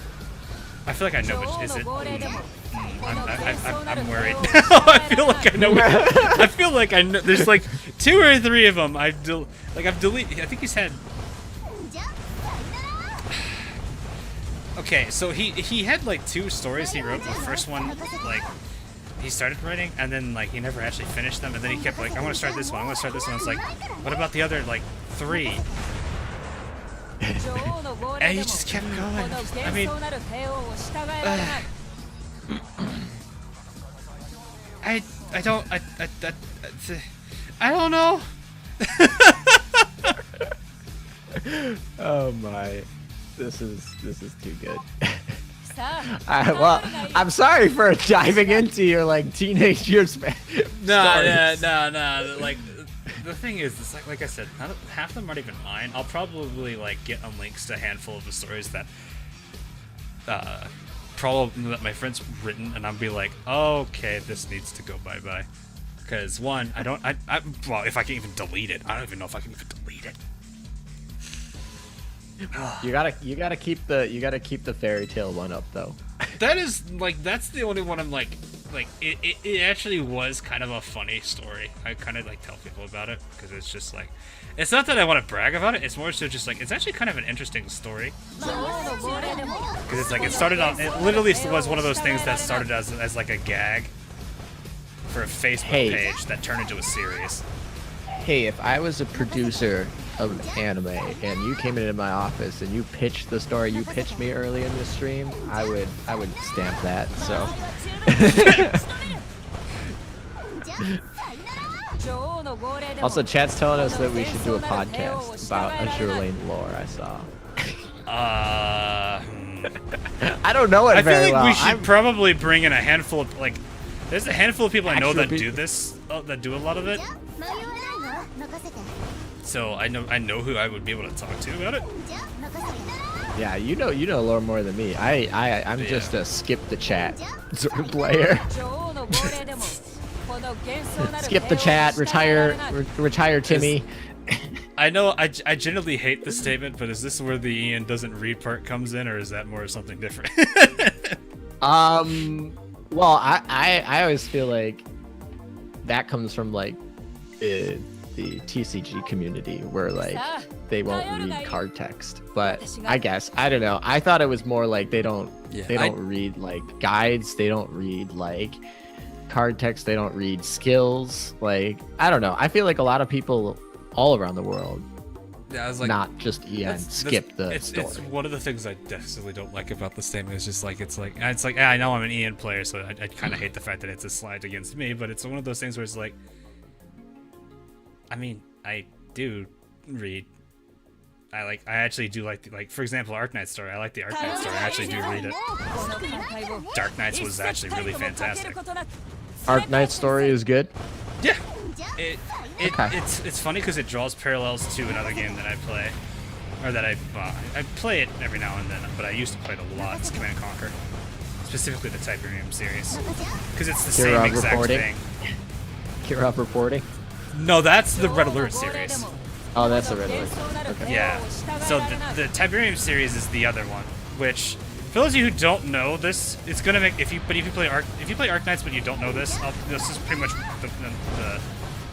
I feel like I know which is it. I'm worried now. I feel like I know. I feel like I know. There's like 2 or 3 of them. I've deleted. I think he's had. Okay, so he had like 2 stories he wrote. The first one, like, he started writing, and then like he never actually finished them, and then he kept like, I want to start this one. I want to start this one. It's like, what about the other like 3? And he just kept going. I mean, I don't know. Oh my, this is too good. Well, I'm sorry for diving into your like teenage years. No. Like, the thing is, it's like I said, half of them aren't even mine. I'll probably like get on links to a handful of the stories that probably that my friend's written, and I'll be like, oh, okay, this needs to go bye-bye. Because one, well, if I can even delete it, I don't even know if I can even delete it. You gotta keep the fairy tale one up though. That is like, that's the only one I'm like it actually was kind of a funny story. I kind of like tell people about it because it's just like, it's not that I want to brag about it. It's more so just like, it's actually kind of an interesting story. Because it's like, it literally was one of those things that started as like a gag for a Facebook page that turned into a series. Hey, if I was a producer of an anime and you came into my office and you pitched the story you pitched me early in the stream, I would stamp that. So. Also, chat's telling us that we should do a podcast about Azur Lane lore. I saw. I don't know it I very feel like well. we should probably bring in a handful of like. There's a handful of people I know that Actually, do this, that do a lot of it. So I know who I would be able to talk to about it. Yeah, you know lore more than me. I'm just a skip the chat sort of player. Skip the chat, retire Timmy. I know I generally hate this statement, but is this where the Ian doesn't read part comes in, or is that more something different? Well, I always feel like that comes from like the TCG community where like they won't read card text, but I guess I don't know. I thought it was more like they don't read like guides, they don't read like card text, they don't read skills. Like I don't know. I feel like a lot of people all around the world, yeah, I was like, not just Ian, skip the story. It's one of the things I definitely don't like about the statement. Is just like it's like I know I'm an Ian player, so I kind of hate the fact that it's a slight against me. But it's one of those things where it's like, I mean, I do read. I actually do like for example, Arknight's story. I like the Arknight story. I actually do read it. Dark Knights was actually really fantastic. Arknight's story is good. Yeah. Okay. It's funny because it draws parallels to another game that I play, or that I play it every now and then, but I used to play it a lot. It's Command & Conquer, specifically the Tiberium series, because it's the same exact thing. Kira reporting. No, that's the Red Alert series. Oh, that's the Red Alert. Okay. Yeah. So the Tiberium series is the other one, which for those of you who don't know this, it's gonna make if you play Arknights but you don't know this, this is pretty much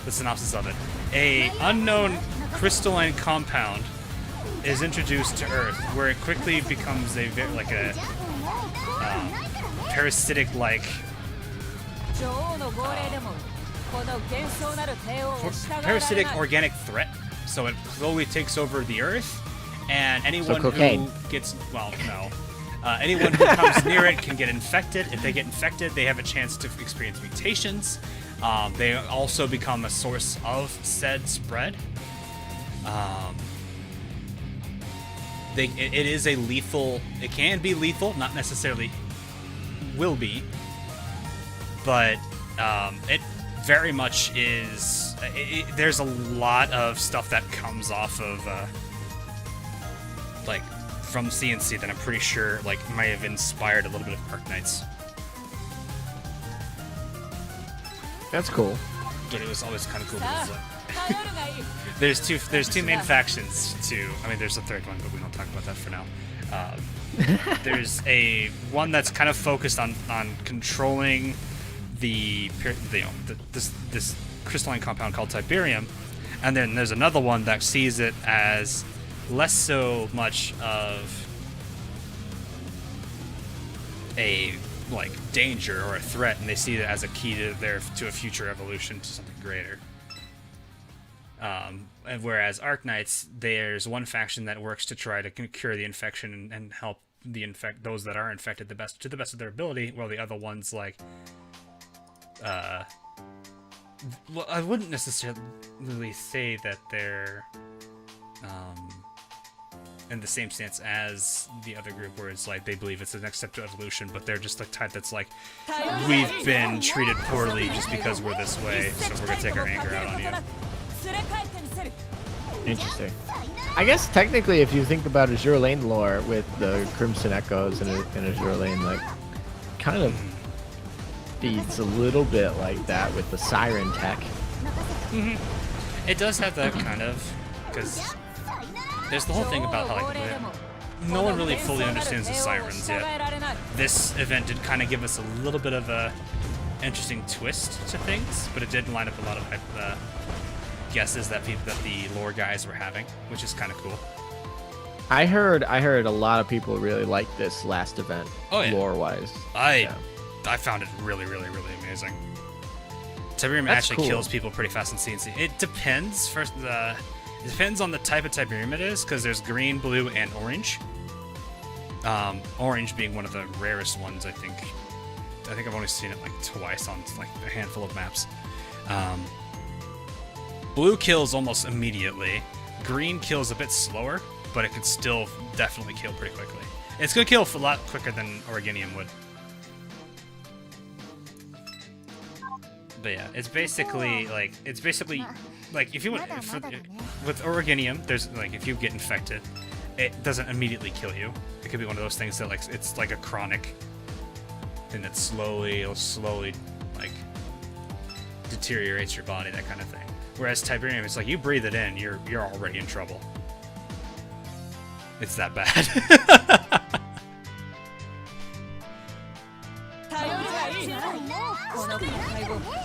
the synopsis of it. A unknown crystalline compound is introduced to Earth, where it quickly becomes a parasitic organic threat. So it slowly takes over the Earth, and anyone who gets anyone who comes near it can get infected. If they get infected, they have a chance to experience mutations. They also become a source of said spread. It is a lethal. It can be lethal, not necessarily will be, but it very much is. There's a lot of stuff that comes off of from CNC that I'm pretty sure might have inspired a little bit of Arknights. That's cool. But it was always kind of cool because there's two main factions too. I mean, there's a third one, but we don't talk about that for now. There's a one that's kind of focused on controlling this crystalline compound called Tiberium, and then there's another one that sees it as less so much of a like danger or a threat, and they see it as a key to a future evolution to something greater. And whereas Arknights, there's one faction that works to try to cure the infection and help those that are infected to the best of their ability, while the other ones like well, I wouldn't necessarily say that they're in the same stance as the other group, where it's like they believe it's the next step to evolution, but they're just the type that's like, we've been treated poorly just because we're this way, so we're gonna take our anger out on you. Interesting. I guess technically, if you think about Azur Lane lore with the Crimson Echoes and Azur Lane, like, kind of feeds a little bit like that with the Siren tech. Mm-hmm. It does have that kind of, because there's the whole thing about how like no one really fully understands the Sirens yet. This event did kind of give us a little bit of a interesting twist to things, but it did line up a lot of guesses that the lore guys were having, which is kind of cool. I heard a lot of people really liked this last event, lore-wise. I found it really, really, really amazing. Tiberium actually kills people pretty fast in CNC. It depends. It depends on the type of Tiberium it is, because there's green, blue, and orange. Orange being one of the rarest ones, I think. I think I've only seen it like twice on like a handful of maps. Blue kills almost immediately. Green kills a bit slower, but it can still definitely kill pretty quickly. It's gonna kill a lot quicker than Originium would. But yeah, it's basically like if you with Originium, there's like if you get infected, it doesn't immediately kill you. It could be one of those things that like it's like a chronic thing that slowly like deteriorates your body, that kind of thing. Whereas Tiberium, it's like you breathe it in, you're already in trouble. It's that bad.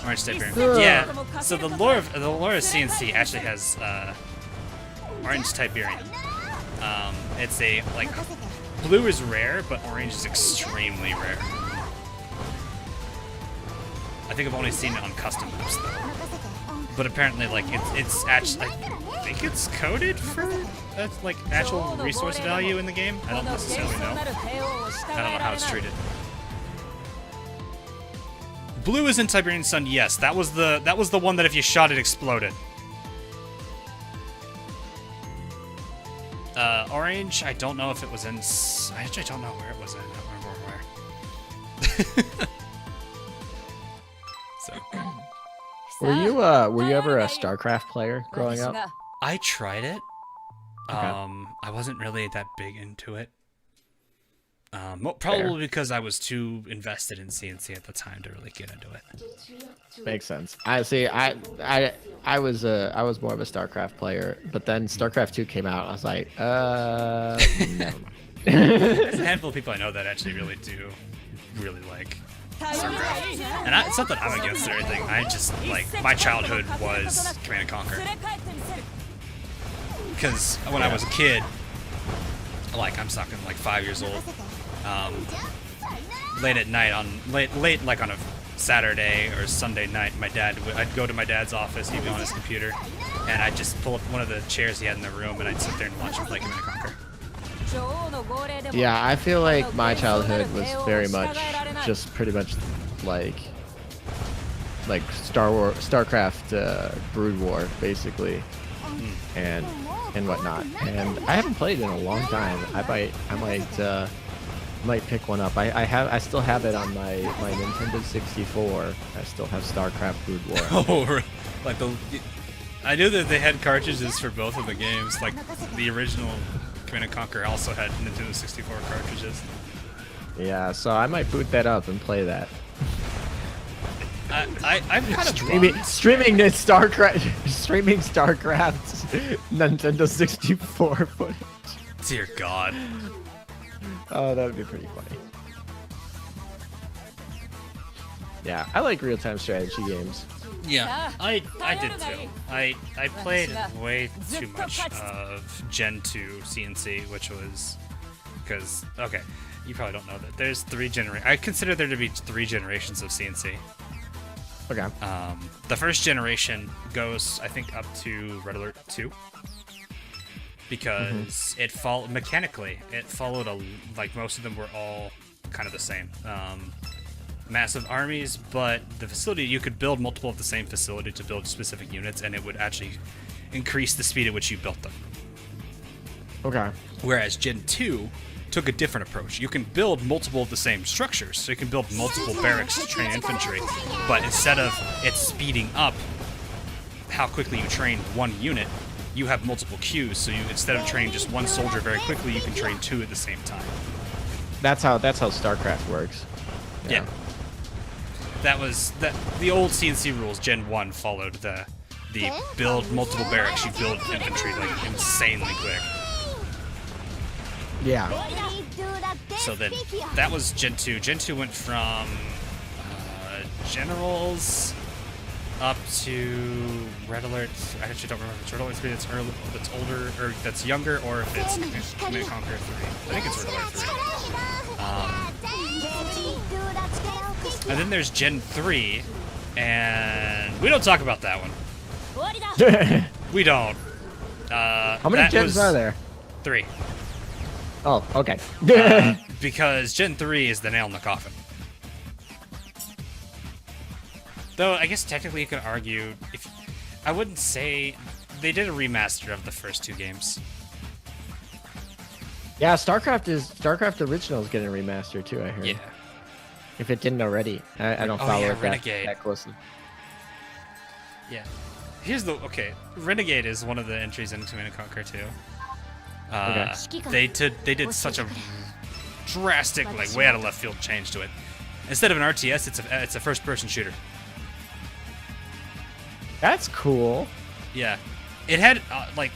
Orange Tiberium. Yeah. So the lore of CNC actually has orange Tiberium. It's a like blue is rare, but orange is extremely rare. I think I've only seen it on custom maps though. But apparently, like it's actually, I think it's coded for like actual resource value in the game. I don't necessarily know. I don't know how it's treated. Blue is in Tiberian Sun. Yes, that was the one that if you shot it exploded. Orange, I don't know if it was in. I actually don't know where it was in. I don't remember where. So. Were you ever a StarCraft player growing up? I tried it. Okay. I wasn't really that big into it. Probably because I was too invested in CNC at the time to really get into it. Makes sense. I see. I was more of a StarCraft player, but then StarCraft 2 came out. I was like, no. There's a handful of people I know that actually really like StarCraft. And it's not that I'm against it or anything. I just, like, my childhood was Command and Conquer. Because when I was a kid, like, I'm talking like 5 years old, late at night, late like on a Saturday or Sunday night, I'd go to my dad's office, he'd be on his computer, and I'd just pull up one of the chairs he had in the room, and I'd sit there and watch him play Command and Conquer. Yeah, I feel like my childhood was very much just pretty much like StarCraft Brood War, basically, and whatnot. And I haven't played in a long time. I might pick one up. I still have it on my Nintendo 64. I still have StarCraft Brood War. Oh, like I knew that they had cartridges for both of the games. Like the original Command & Conquer also had Nintendo 64 cartridges. Yeah, so I might boot that up and play that. I'm kind of streaming this StarCraft, streaming StarCraft's Nintendo 64 footage. Dear God. Oh, that would be pretty funny. Yeah, I like real-time strategy games. Yeah, I did too. I played way too much of Gen 2 CNC, which was because okay, you probably don't know that there's I consider there to be 3 generations of CNC. Okay. The first generation goes, I think, up to Red Alert 2 because it followed mechanically. It followed like most of them were all kind of the same. Massive armies, but the facility, you could build multiple of the same facility to build specific units, and it would actually increase the speed at which you built them. Okay. Whereas Gen 2 took a different approach. You can build multiple of the same structures, so you can build multiple barracks to train infantry, but instead of it speeding up how quickly you train one unit, you have multiple queues, so you instead of training just one soldier very quickly, you can train 2 at the same time. That's how StarCraft works. Yeah. The old CNC rules. Gen 1 followed the build multiple barracks. You build infantry like insanely quick. Yeah. So then that was Gen 2. Gen 2 went from generals up to Red Alert. I actually don't remember if it's Red Alert 3 that's older or that's younger, or if it's Command & Conquer 3. I think it's Red Alert 3. And then there's Gen 3, and we don't talk about that one. We don't. How many gens are there? 3. Oh, okay. Because Gen 3 is the nail in the coffin. Though, I guess technically you could argue, I wouldn't say they did a remaster of the first 2 games. Yeah, StarCraft Original is getting a remaster too, I heard. Yeah. If it didn't already. I don't follow it that closely. Yeah. Okay, Renegade is one of the entries in Command & Conquer 2. They did such a drastic, like, way out of left field change to it. Instead of an RTS, it's a first-person shooter. That's cool. Yeah. It had, like,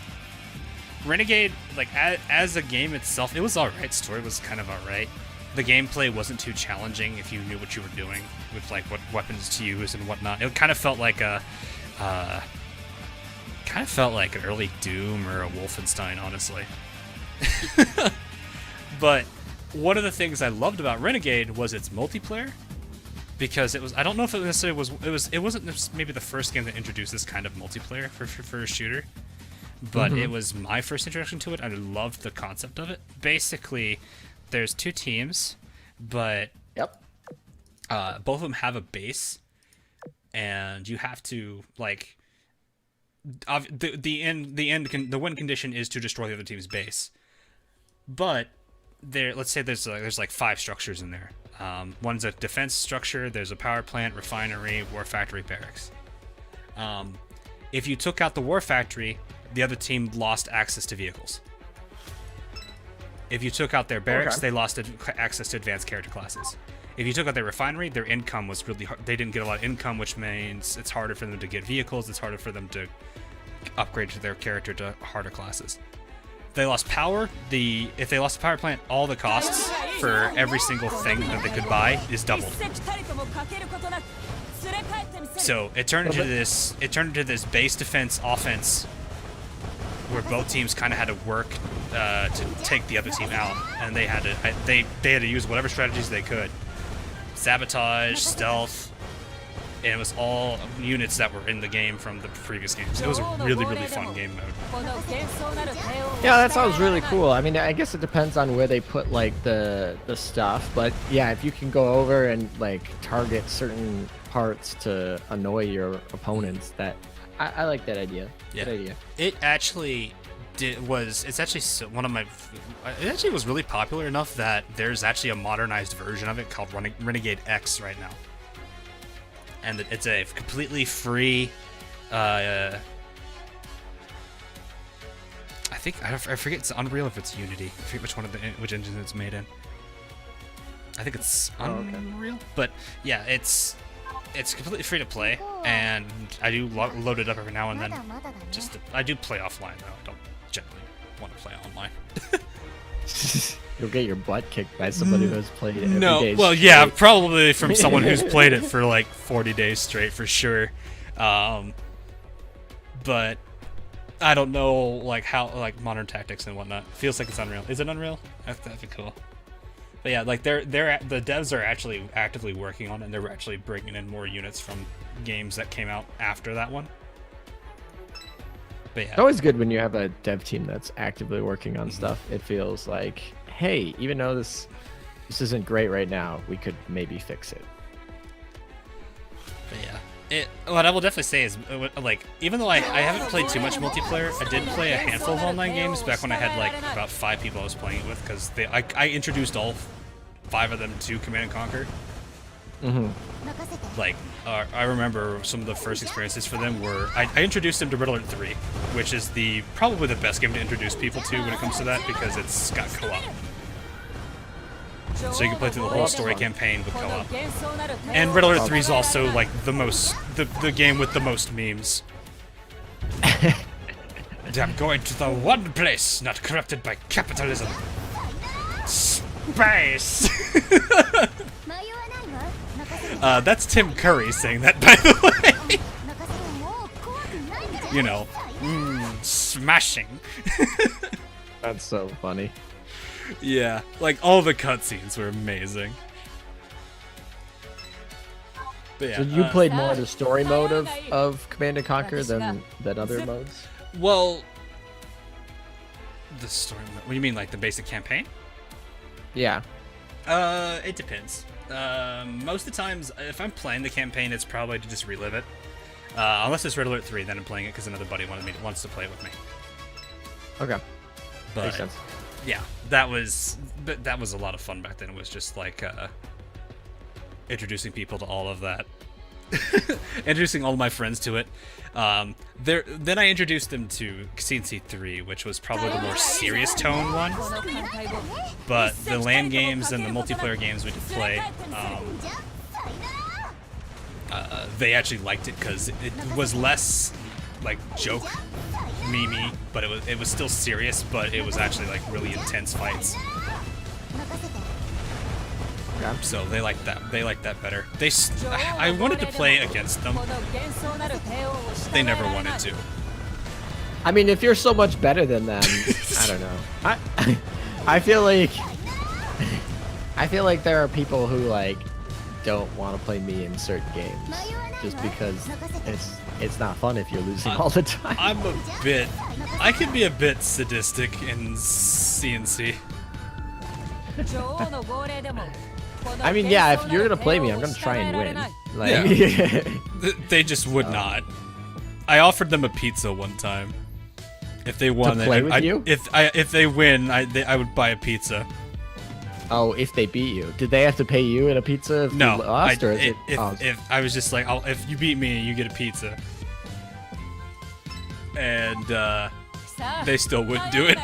Renegade, like, as a game itself, it was alright. Story was kind of alright. The gameplay wasn't too challenging if you knew what you were doing with, like, what weapons to use and whatnot. It kind of felt like an early Doom or a Wolfenstein, honestly. But one of the things I loved about Renegade was its multiplayer, because it was, I don't know if it necessarily was, it wasn't maybe the first game that introduced this kind of multiplayer for a shooter, but it was my first introduction to it. I loved the concept of it. Basically, there's 2 teams, but both of them have a base, and you have to, like, the win condition is to destroy the other team's base. But let's say there's like 5 structures in there. One's a defense structure. There's a power plant, refinery, war factory, barracks. If you took out the war factory, the other team lost access to vehicles. If you took out their barracks, they lost access to advanced character classes. If you took out their refinery, their income was really hard. They didn't get a lot of income, which means it's harder for them to get vehicles. It's harder for them to upgrade their character to harder classes. If they lost power, if they lost the power plant, all the costs for every single thing that they could buy is doubled. So it turned into this base defense offense where both teams kind of had to work to take the other team out, and they had to use whatever strategies they could. Sabotage, stealth, and it was all units that were in the game from the previous games. It was a really, really fun game mode. Yeah, that sounds really cool. I mean, I guess it depends on where they put, like, the stuff, but yeah, if you can go over and, like, target certain parts to annoy your opponents, I like that idea. Yeah. Good idea. It actually it's actually one of my, it actually was really popular enough that there's actually a modernized version of it called Renegade X right now. And it's a completely free, I forget, it's Unreal if it's Unity. I forget which engine it's made in. I think it's Unreal, but yeah, it's it's completely free to play, and I do load it up every now and then. I do play offline though. I don't generally want to play online. You'll get your butt kicked by somebody who has played it every day well, straight. yeah, probably from someone who's played it for like 40 days straight for sure. But I don't know like how like modern tactics and whatnot. Feels like it's Unreal. Is it Unreal? That'd be cool. But yeah, like the devs are actually actively working on it, and they're actually bringing in more units from games that came out after that one. But yeah, It's always good when you have a dev team that's actively working on stuff. It feels like, hey, even though this isn't great right now, we could maybe fix it. but yeah. What I will definitely say is, like, even though I haven't played too much multiplayer, I did play a handful of online games back when I had like about 5 people I was playing it with, because I introduced all 5 of them to Command & Conquer. Like, I remember some of the first experiences for them were I introduced them to Red Alert 3, which is probably the best game to introduce people to when it comes to that, because it's got co-op. So you can play through the whole story campaign with co-op. And Red Alert 3 is also like the game with the most memes. I'm going to the one place not corrupted by capitalism. Space! That's Tim Curry saying that, by the way. You know, smashing. That's so funny. Yeah, like all the cutscenes were amazing. But yeah, So you played more the story mode of Command & Conquer than other modes? Well, the story. What do you mean, like the basic campaign? Yeah. It depends. Most of the times, if I'm playing the campaign, it's probably to just relive it. Unless it's Red Alert 3, then I'm playing it because another buddy wants to play it with me. Okay. But Makes sense. yeah, that was a lot of fun back then. It was just like introducing people to all of that. Introducing all of my friends to it. Then I introduced them to CNC 3, which was probably the more serious tone one. But the land games and the multiplayer games we did play, they actually liked it because it was less like joke memey, but it was still serious, but it was actually like really intense fights. Yeah. So they liked that. They liked that better. I wanted to play against them. They never wanted to. I mean, if you're so much better than them, I don't know. I feel like there are people who like don't want to play me in certain games just because it's not fun if you're losing all the time. I can be a bit sadistic in CNC. I mean, yeah, if you're gonna play me, I'm gonna try and win. Like, Yeah. They just would not. I offered them a pizza one time. If they won, To play with you? If they win, I would buy a pizza. Oh, if they beat you, did they have to pay you in a pizza if No, you lost, or is it? if I was just like, if you beat me, you get a pizza. And they still wouldn't do it.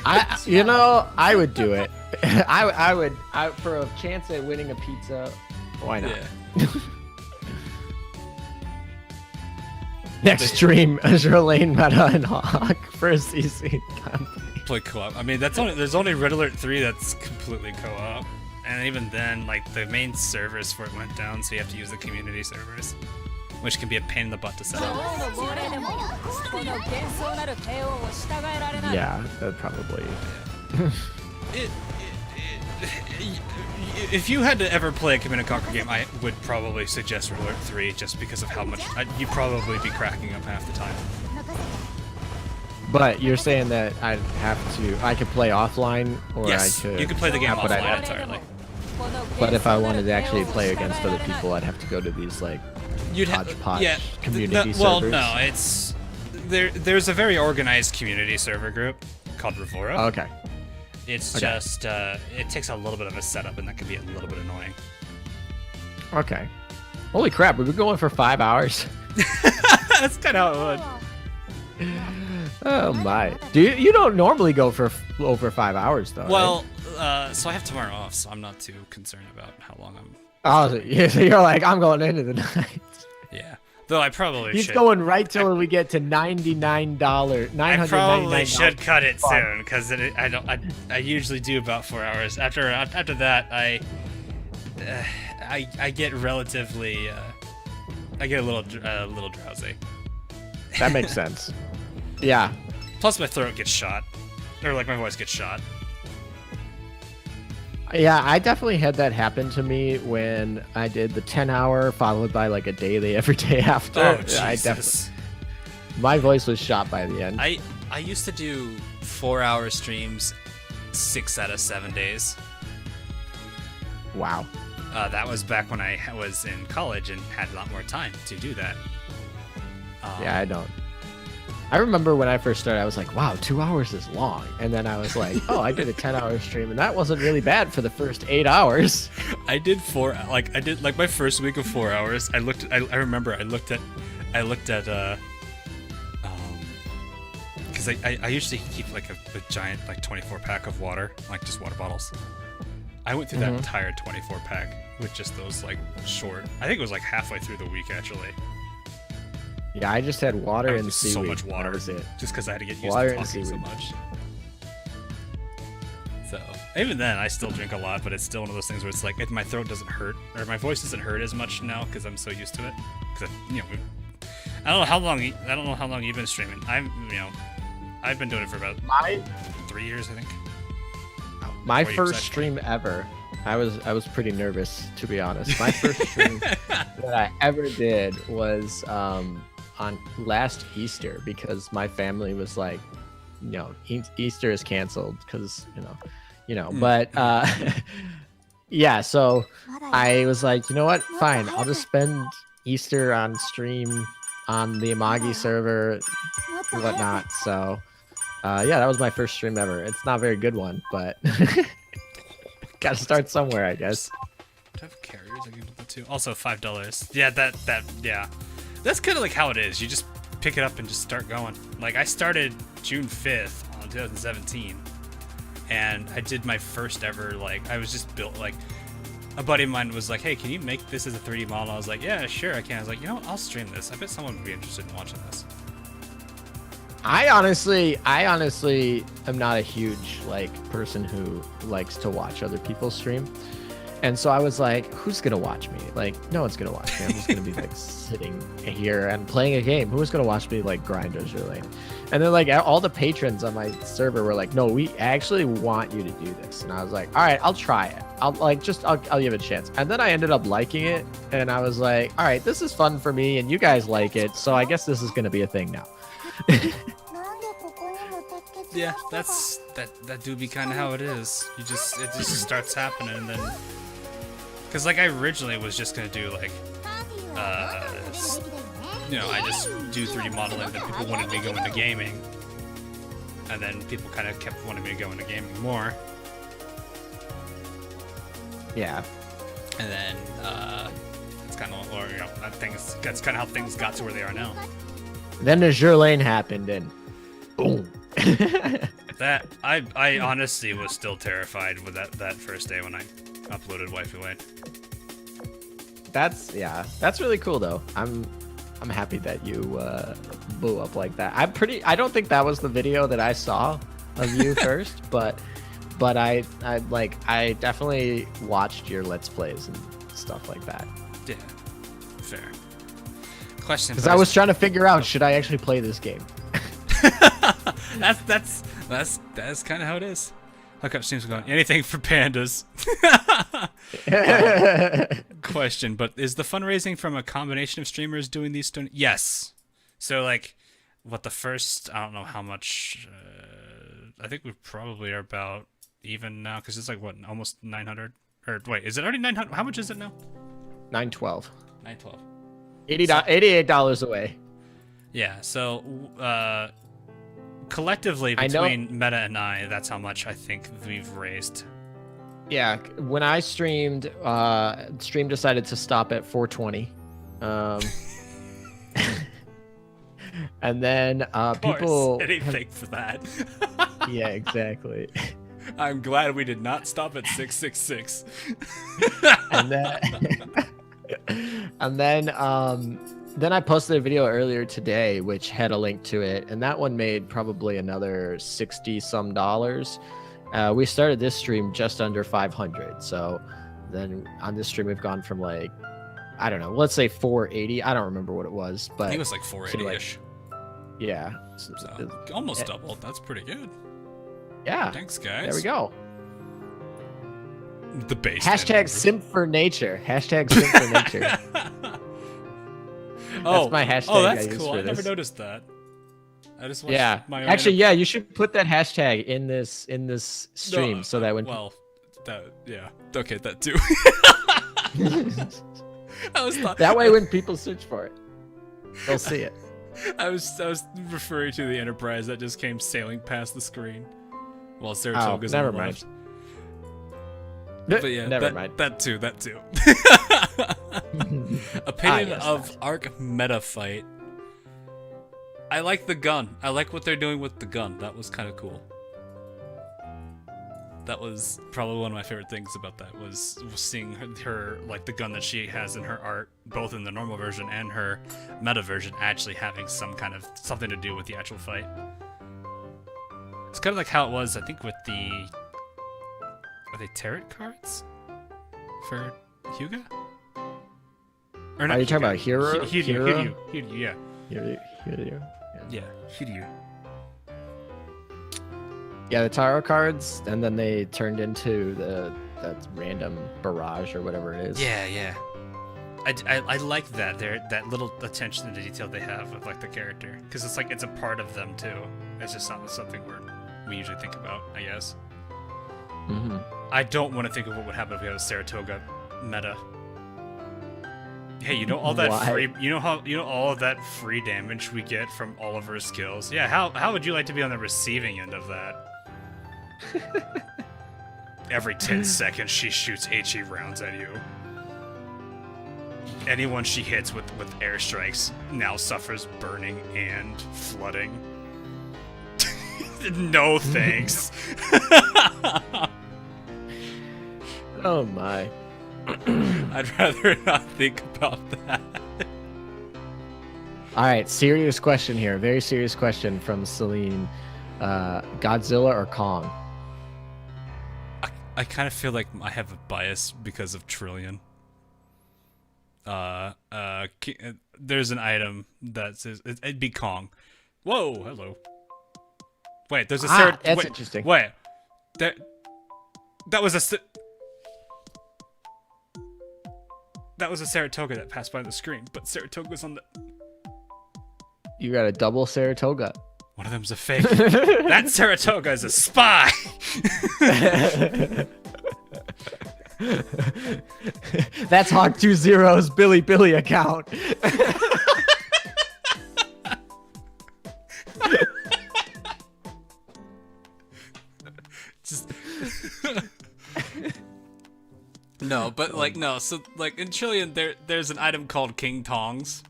I would do it. I would for a chance at winning a pizza. Why not? Yeah. Next stream, Azur Lane, Meta, and Hawk for a CC campaign. Play co-op. I mean, there's only Red Alert 3 that's completely co-op, and even then, like the main servers for it went down, so you have to use the community servers, which can be a pain in the butt to set up. Yeah, that probably. If you had to ever play a Command & Conquer game, I would probably suggest Red Alert 3 just because of how much you'd probably be cracking up half the time. But you're saying that I could play offline, or Yes, I could. you could play the game but offline entirely. But if I wanted to actually play against other people, I'd have to go to these like hodgepodge community servers. Well, no, it's there's a very organized community server group called Revora. Okay. It's just it takes a little bit of a setup, and that can be a little bit annoying. Okay. Holy crap, we've been going for 5 hours. That's kind of how it would. Oh my. You don't normally go for over 5 hours though. Well, so I have tomorrow off, so I'm not too concerned about how long Oh, so you're like, I'm going into the night. Yeah. Though I probably He's should. going right till we get to $99. I probably $999. should cut it soon because I usually do about 4 hours. After that, I get relatively I get a little drowsy. That makes sense. Yeah. Plus my throat gets shot, or like my voice gets shot. Yeah, I definitely had that happen to me when I did the 10-hour followed by like a daily every day after. Oh Jesus! My voice was shot by the end. I used to do 4-hour streams 6 out of 7 days. Wow. That was back when I was in college and had a lot more time to do that. Yeah, I don't. I remember when I first started, I was like, wow, 2 hours is long. And then I was like, oh, I did a 10-hour stream, and that wasn't really bad for the first 8 hours. I did my first week of 4 hours. I remember I looked at because I usually keep like a giant like 24 pack of water, like just water bottles. I went through that entire 24 pack with just those like short. I think it was like halfway through the week actually. Yeah, I just had water and seaweed. So much water. That was it. Just because I had to get used Water to and talking so seaweed. much. So even then, I still drink a lot, but it's still one of those things where it's like my throat doesn't hurt, or my voice doesn't hurt as much now because I'm so used to it. Because I don't know how long you've been streaming. I've been doing it for about 3 years, I think. My 4 years, first actually. stream ever. I was pretty nervous, to be honest. My first stream that I ever did was on last Easter, because my family was like, Easter is canceled because but yeah, so I was like, you know what, fine, I'll just spend Easter on stream on the Amagi server, whatnot. So yeah, that was my first stream ever. It's not a very good one, but gotta start somewhere, I guess. Do I have carriers I can do that too? Also $5. Yeah, yeah. That's kind of like how it is. You just pick it up and just start going. Like I started June 5th on 2017, and I did my first ever, like I was just built, like a buddy of mine was like, hey, can you make this as a 3D model? I was like, yeah, sure I can. I was like, I'll stream this. I bet someone would be interested in watching this. I honestly am not a huge person who likes to watch other people stream. And so I was like, who's gonna watch me? Like, no one's gonna watch me. I'm just gonna be sitting here and playing a game. Who's gonna watch me grind Azur Lane? And then all the patrons on my server were like, no, we actually want you to do this. And I was like, all right, I'll try it. I'll give it a chance. And then I ended up liking it, and I was like, all right, this is fun for me, and you guys like it, so I guess this is gonna be a thing now. Yeah, that do be kind of how it is. It just starts happening, and then because I originally was just gonna do I just do 3D modeling, then people wanted me to go into gaming, and then people kind of kept wanting me to go into gaming more. Yeah. And then it's kind of, that's kind of how things got to where they are now. Then Azur Lane happened, and boom. That I honestly was still terrified with that first day when I uploaded Waifu Lane. That's really cool though. I'm happy that you blew up like that. I don't think that was the video that I saw of you first, but I definitely watched your Let's Plays and stuff like that. Yeah, fair. Question. Because I was trying to figure out, should I actually play this game? That's kind of how it is. Hookup streams are going. Anything for pandas. Question, but is the fundraising from a combination of streamers doing these? Yes. So the first? I don't know how much. I think we probably are about even now because it's almost 900. Or wait, is it already 900? How much is it now? $912. $912. $88 away. Yeah. So collectively between Meta and I, that's how much I think we've raised. Yeah, when I streamed, stream decided to stop at 420. And then people anything for that. Yeah, exactly. I'm glad we did not stop at 666. And then I posted a video earlier today which had a link to it, and that one made probably another $60 some. We started this stream just under 500, so then on this stream we've gone from like, I don't know, let's say 480. I don't remember what it was, but I think it was like 480-ish. Yeah, So almost doubled. That's pretty good. Yeah, Thanks, guys. there we go. The base. Hashtag simp for nature. Hashtag simp for nature. That's my hashtag. Oh, that's I use cool. for I never this. noticed that. I just watched Yeah, my own actually, yeah, you should put that hashtag in this stream so that when yeah, okay, that too. I was that way when people search for it, they'll see it. I was referring to the Enterprise that just came sailing past the screen while Saratoga's never on the mind. left. But yeah, never mind. That too. Opinion yes, of Arc meta fight. I like the gun. I like what they're doing with the gun. That was kind of cool. That was probably one of my favorite things about that was seeing her like the gun that she has in her art, both in the normal version and her meta version, actually having something to do with the actual fight. It's kind of like how it was, I think, with the are they tarot cards for Hyuga? Or not Are you talking Hyuga. about Hero? Hiryu, yeah. Hiryu. Yeah, Hiryu. Yeah, the tarot cards, and then they turned into that random barrage or whatever it is. Yeah. I like that. That little attention to detail they have with like the character, because it's like it's a part of them too. It's just not something we usually think about, I guess. Mm-hmm. I don't want to think of what would happen if we had a Saratoga meta. Hey, you know all that Why? all of that free damage we get from all of her skills. Yeah, how would you like to be on the receiving end of that? Every 10 seconds she shoots HE rounds at you. Anyone she hits with airstrikes now suffers burning and flooding. No thanks. Oh my. I'd rather not think about that. All right, serious question here. Very serious question from Celine. Godzilla or Kong? I kind of feel like I have a bias because of Trillion. There's an item that says it'd be Kong. Whoa, hello. Wait, there's a that's interesting. Wait, that was a Saratoga that passed by the screen, but Saratoga's on the. You got a double Saratoga. One of them's a fake. That Saratoga is a spy. That's Hawk20's Billy account. Just no, but like no. So like in Trillion, there's an item called King Tongs.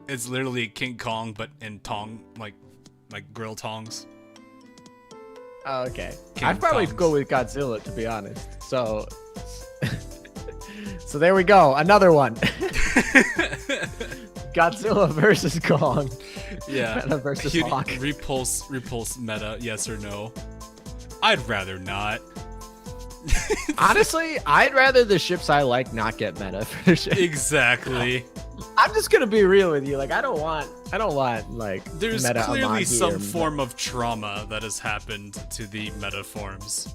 It's literally King Kong, but in tong like grill tongs. Oh, okay. King I'd probably Tongs. go with Godzilla, to be honest. So, so there we go. Another one. Godzilla versus Kong. Yeah. Meta versus Hawk. Repulse meta, yes or no? I'd rather not. Honestly, I'd rather the ships I like not get meta for the ship. Exactly. I'm just gonna be real with you. Like, I don't want like There's meta clearly Amagi some or form of trauma that has happened to the meta forms.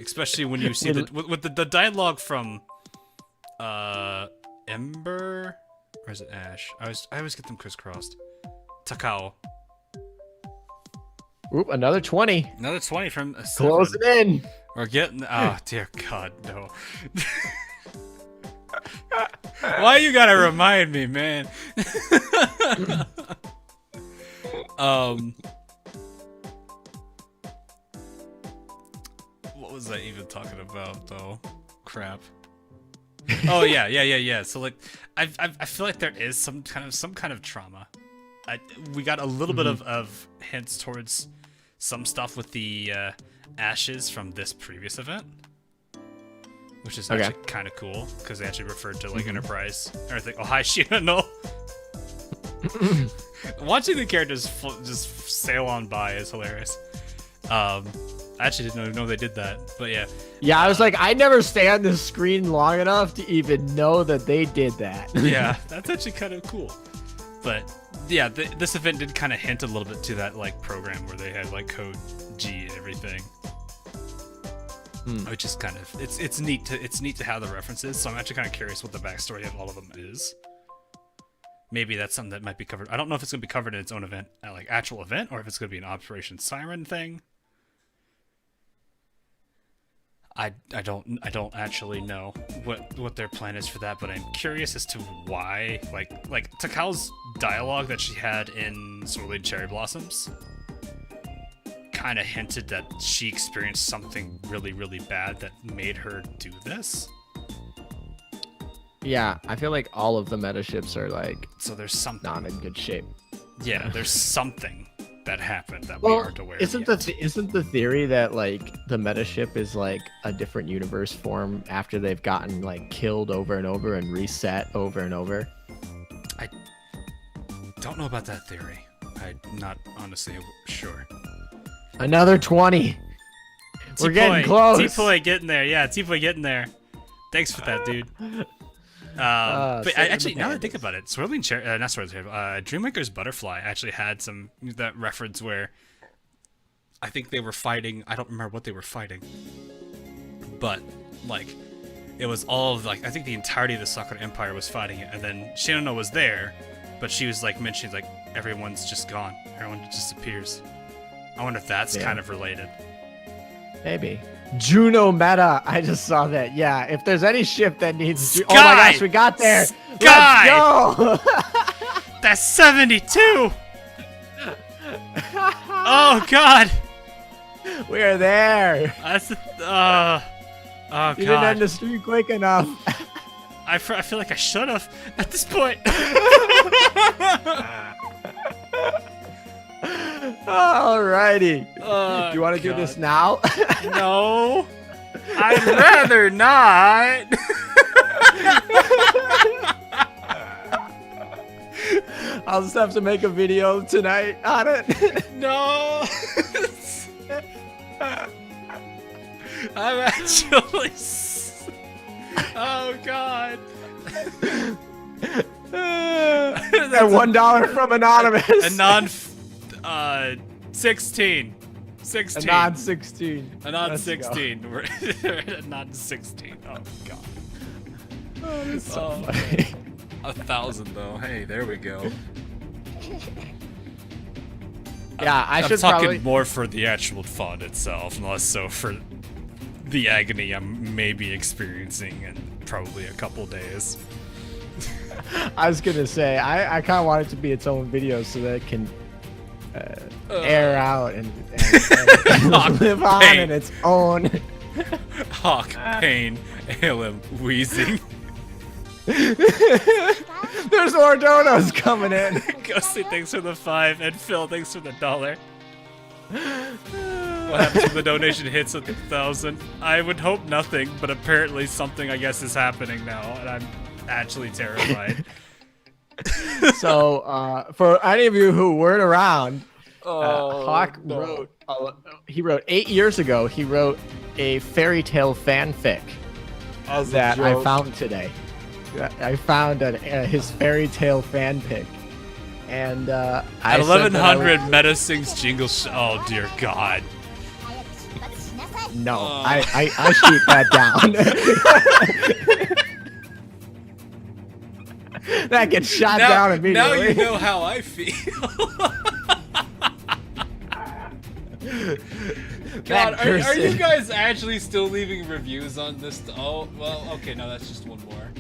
Especially when you see with the dialogue from Ember, or is it Ash? I always get them crisscrossed. Takao. Oop, another 20. Another 20 from Close it in. We're getting. Oh dear God, no. Why you gotta remind me, man? What was I even talking about though? Crap. Oh yeah. So like, I feel like there is some kind of trauma. We got a little bit of hints towards some stuff with the ashes from this previous event, which is Okay. actually kind of cool because they actually referred to like Enterprise or think, oh hi Sheena, no. Watching the characters just sail on by is hilarious. I actually didn't know they did that, but yeah. Yeah, I was like, I never stay on the screen long enough to even know that they did that. Yeah, that's actually kind of cool. But yeah, this event did kind of hint a little bit to that like program where they had like code G and everything, which is kind of it's neat to have the references. So I'm actually kind of curious what the backstory of all of them is. Maybe that's something that might be covered. I don't know if it's going to be covered in its own event, like actual event, or if it's going to be an Operation Siren thing. I don't actually know what their plan is for that, but I'm curious as to why, like Takao's dialogue that she had in Swirling Cherry Blossoms kind of hinted that she experienced something really, really bad that made her do this. Yeah, I feel like all of the meta ships are like So there's something. not in good shape. Yeah, there's something that happened that we aren't aware of isn't yet. isn't the theory that like the meta ship is like a different universe form after they've gotten like killed over and over and reset over and over? I don't know about that theory. I'm not honestly sure. Another 20. We're getting close. T-Poi getting there. Yeah, T-Poi getting there. Thanks for that, dude. But actually, now that I think about it, Swirling Cherry, not Swirling Cherry, Dreammaker's Butterfly actually had that reference where I think they were fighting. I don't remember what they were fighting, but like it was all of like I think the entirety of the Sakura Empire was fighting it, and then Shinono was there, but she was like mentioning like everyone's just gone, everyone just disappears. I wonder if that's kind of related. Maybe. Juno meta. I just saw that. Yeah, if there's any ship that needs Sky! Oh my gosh, we got there. Sky! Let's go. That's 72. Oh God. We are there. That's oh God. You didn't end the stream quick enough. I feel like I should have at this point. Alrighty. Do you want to do this now? No. I'd rather not. I'll just have to make a video tonight on it. No. I'm actually. Oh God. That $1 from Anonymous. A non 16. 16. A non 16. A non 16. We're at a non 16. Oh God. Oh, that's so funny. 1,000 though. Hey, there we go. Yeah, I'm should talking probably more for the actual fun itself, and less so for the agony I'm maybe experiencing in probably a couple days. I was gonna say I kind of want it to be its own video so that it can air out and live on in its own. Hawk, pain, ALM, wheezing. There's Ordonos coming in. Ghostly, thanks for the 5, and Phil, thanks for the $1. What happens when the donation hits 1,000? I would hope nothing, but apparently something I guess is happening now, and I'm actually terrified. So, for any of you who weren't around, Hawk wrote. He wrote 8 years ago. He wrote a fairy tale fanfic that I found today. I found his fairy tale fanfic, and at 1100 Meta sings jingle. Oh dear God! No, I shoot that down. That gets shot down immediately. Now you know how I feel. God, are you guys actually still leaving reviews on this? Oh, well, okay, no, that's just one more.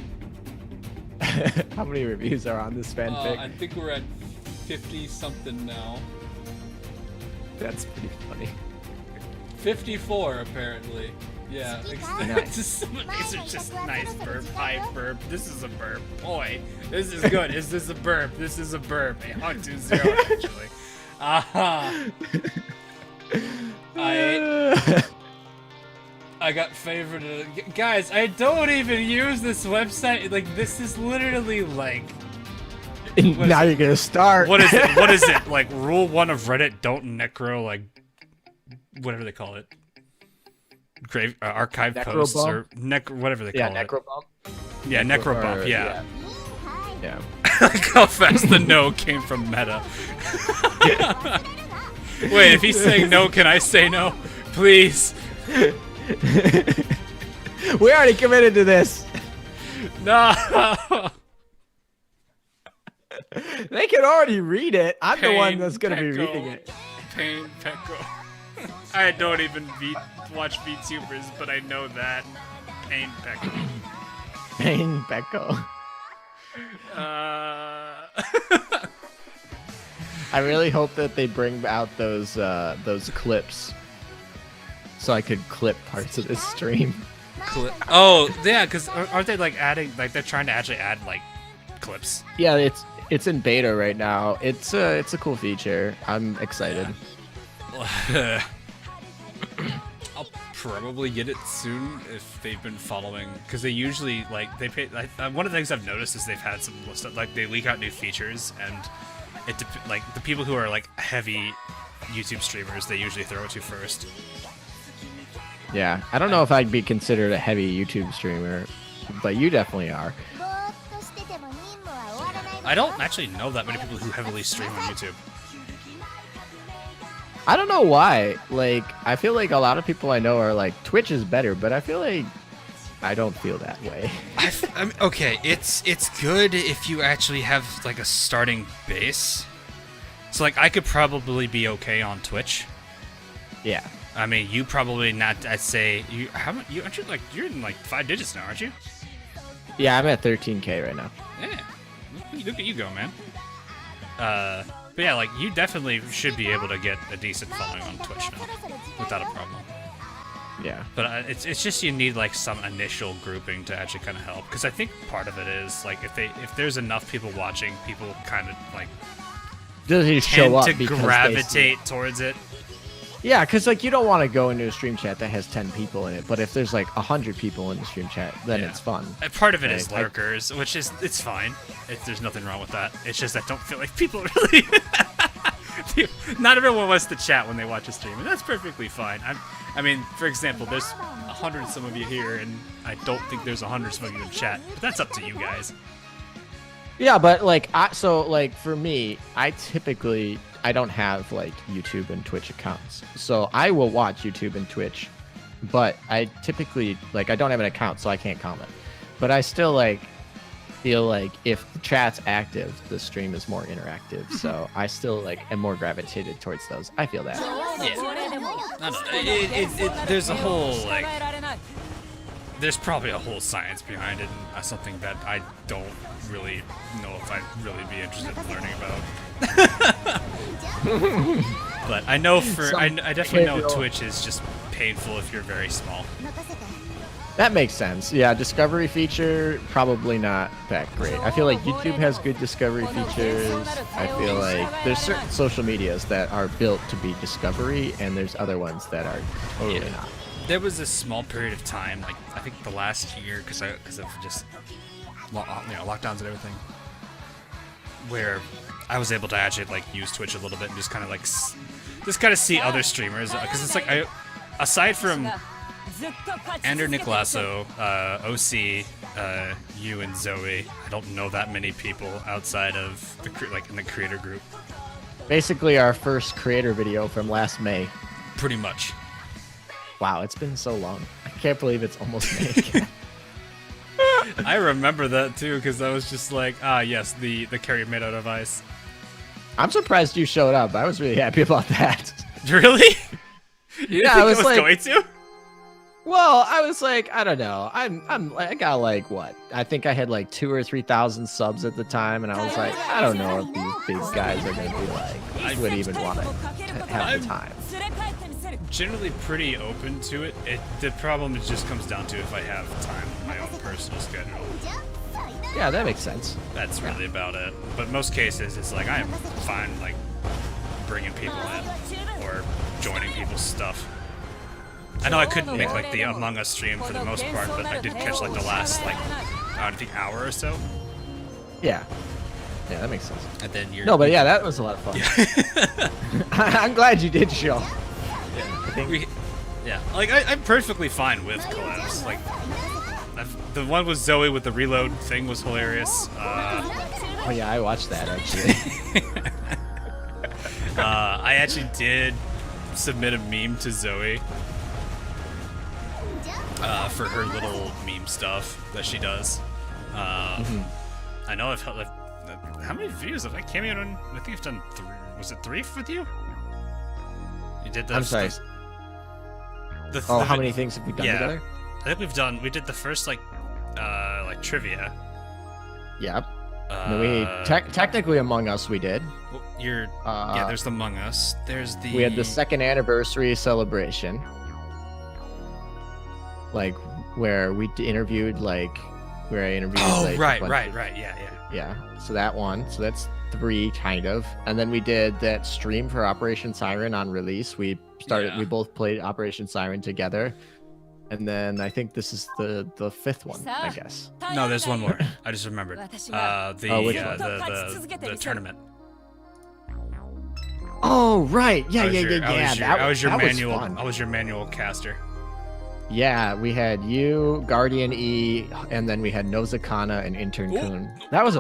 How many reviews are on this fanfic? I think we're at 50-something now. That's pretty funny. 54, apparently. Yeah. Nice. These are just nice burp. Hi, burp. This is a burp. Boy, this is good. Is this a burp? This is a burp. A Hawk 2-0, actually. Aha. I got favorited. Guys, I don't even use this website. Like, this is literally like. Now you're gonna start. What is it? What is it? Like, rule 1 of Reddit: don't necro, like, whatever they call it. Grave archive posts or whatever they call it. Necrobump. Yeah, necrobump. Yeah. Yeah. Like how fast the no came from Meta. Wait, if he's saying no, can I say no? Please. We already committed to this. No. They can already read it. I'm the one Pain that's gonna be Pecco. reading it. Pain Pecco. I don't even watch VTubers, but I know that. Pain Pecco. Pain Becco. I really hope that they bring out those clips, so I could clip parts of this stream. Oh, yeah, because aren't they like adding, like they're trying to actually add like clips? Yeah, it's in beta right now. It's a cool feature. I'm excited. Yeah. I'll probably get it soon if they've been following, because they usually like they pay. Like, one of the things I've noticed is they've had some stuff, like they leak out new features, and like the people who are like heavy YouTube streamers, they usually throw it to first. Yeah, I don't know if I'd be considered a heavy YouTube streamer, but you definitely are. I don't actually know that many people who heavily stream on YouTube. I don't know why. Like, I feel like a lot of people I know are like, Twitch is better, but I feel like I don't feel that way. I mean, okay, it's good if you actually have like a starting base. So like, I could probably be okay on Twitch. Yeah. I mean, you probably not. I'd say you haven't. You aren't you like you're in like 5 digits now, aren't you? Yeah, I'm at 13K right now. Yeah. Look at you go, man. But yeah, like you definitely should be able to get a decent following on Twitch now, without a problem. Yeah. But it's just you need like some initial grouping to actually kind of help, because I think part of it is like if there's enough people watching, people kind of like Does he show tend up to because gravitate towards it. Yeah, because like you don't want to go into a stream chat that has 10 people in it, but if there's like 100 people in the stream chat, then it's fun. Part of it Right? is lurkers, which is it's fine. There's nothing wrong with that. It's just I don't feel like people really. Not everyone wants to chat when they watch a stream, and that's perfectly fine. I mean, for example, there's 100 some of you here, and I don't think there's 100 some of you in chat. But that's up to you guys. Yeah, but like for me, I don't have like YouTube and Twitch accounts, so I will watch YouTube and Twitch, but I typically like I don't have an account, so I can't comment. But I still like feel like if the chat's active, the stream is more interactive, so I still like am more gravitated towards those. I feel that. Yeah. I don't know. There's a whole like. There's probably a whole science behind it, and something that I don't really know if I'd really be interested in learning about. But I know I definitely know Twitch is just painful if you're very small. That makes sense. Yeah, discovery feature, probably not that great. I feel like YouTube has good discovery features. I feel like there's certain social medias that are built to be discovery, and there's other ones that are totally not. There was a small period of time, like I think the last year, because of just lockdowns and everything, where I was able to actually like use Twitch a little bit and just kind of like see other streamers, because it's like aside from Ander Nicolaso, OC, you and Zoe, I don't know that many people outside of in the creator group. Basically, our first creator video from last May. Pretty much. Wow, it's been so long. I can't believe it's almost May again. I remember that too, because I was just like, yes, the carry made out of ice. I'm surprised you showed up. I was really happy about that. Really? You didn't think I was like, going to? Well, I was like, I don't know. I got like what? I think I had like 2,000 or 3,000 subs at the time, and I was like, I don't know if these big guys are gonna be like, I would even want to have the time. Generally pretty open to it. The problem just comes down to if I have time on my own personal schedule. Yeah, that makes sense. That's really about it. But most cases, it's like I am fine like bringing people in or joining people's stuff. I know I couldn't make like the Among Us stream for the most part, but I did catch like the last like I think hour or so. Yeah. Yeah, that makes sense. And then you're No, but yeah, that was a lot of fun. Yeah. I'm glad you did show. I think like I'm perfectly fine with collabs. Like the one with Zoe with the reload thing was hilarious. Oh yeah, I watched that actually. I actually did submit a meme to Zoe for her little meme stuff that she does. I know I've how many videos have I cameoed on? I think I've done 3. Was it 3 with you? You did the. I'm sorry. How many things have we done together? I think we did the first like trivia. Yep. We technically Among Us we did. Well, there's the Among Us. There's the. We had the 2nd anniversary celebration. Like where we interviewed where I interviewed. Oh right, yeah. Yeah. So that one. So that's 3 kind of. And then we did that stream for Operation Siren on release. We we both played Operation Siren together. And then I think this is the 5th one, I guess. No, there's one more. I just remembered. Which one? The tournament. Oh right, yeah. I was your manual. Fun. I was your manual caster. Yeah, we had you, Guardian E, and then we had Nozakana and Intern Kun. That was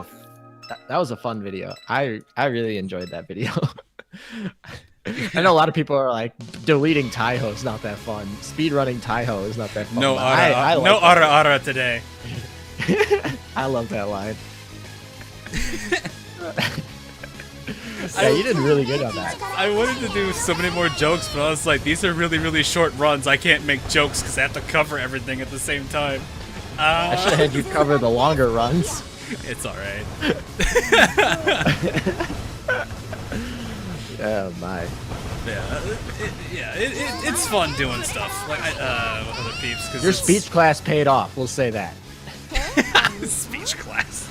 a fun video. I really enjoyed that video. I know a lot of people are like, deleting Taiho is not that fun. Speedrunning Taiho is not that fun. No ara today. I love that line. Yeah, you did really good on that. I wanted to do so many more jokes, but I was like, these are really, really short runs. I can't make jokes because I have to cover everything at the same time. I should have had you cover the longer runs. It's alright. Oh my. It's fun doing stuff like with other peeps. Cause your speech class paid off. We'll say that. Speech class.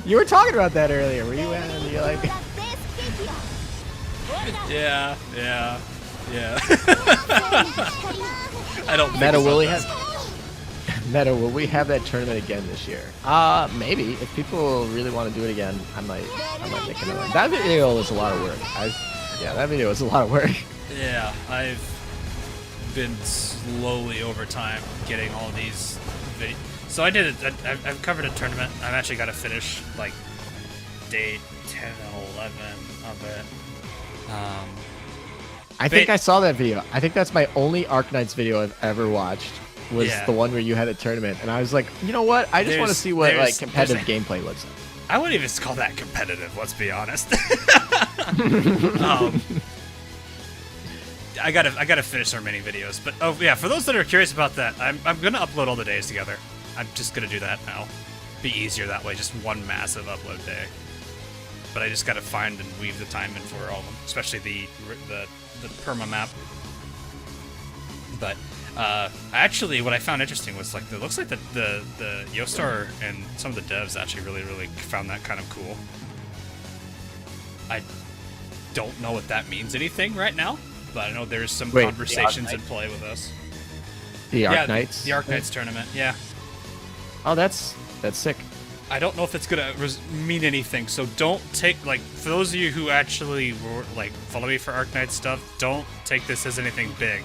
You were talking about that earlier. Were you and you're like? Yeah. I don't. Meta, will we have that tournament again this year? Maybe. If people really want to do it again, I might make another one. That video was a lot of work. That video was a lot of work. Yeah, I've been slowly over time getting all these videos. So I did it. I've covered a tournament. I've actually got to finish like day 10 and 11 of it. I think I saw that video. I think that's my only Arknights video I've ever watched. Was the one where you had a tournament, and I was like, you know what? I just want to see what like competitive gameplay looks like. I wouldn't even call that competitive. Let's be honest. I gotta finish our mini videos, but for those that are curious about that, I'm gonna upload all the days together. I'm just gonna do that now. Be easier that way, just one massive upload day. But I just gotta find and weave the time in for all of them, especially the perma map. But actually, what I found interesting was like it looks like the Yostar and some of the devs actually really found that kind of cool. I don't know if that means anything right now, but I know there's some conversations in play with us. The Arknights? The Arknights tournament, yeah. Oh, that's sick. I don't know if it's gonna mean anything, so don't take for those of you who actually follow me for Arknights stuff, don't take this as anything big.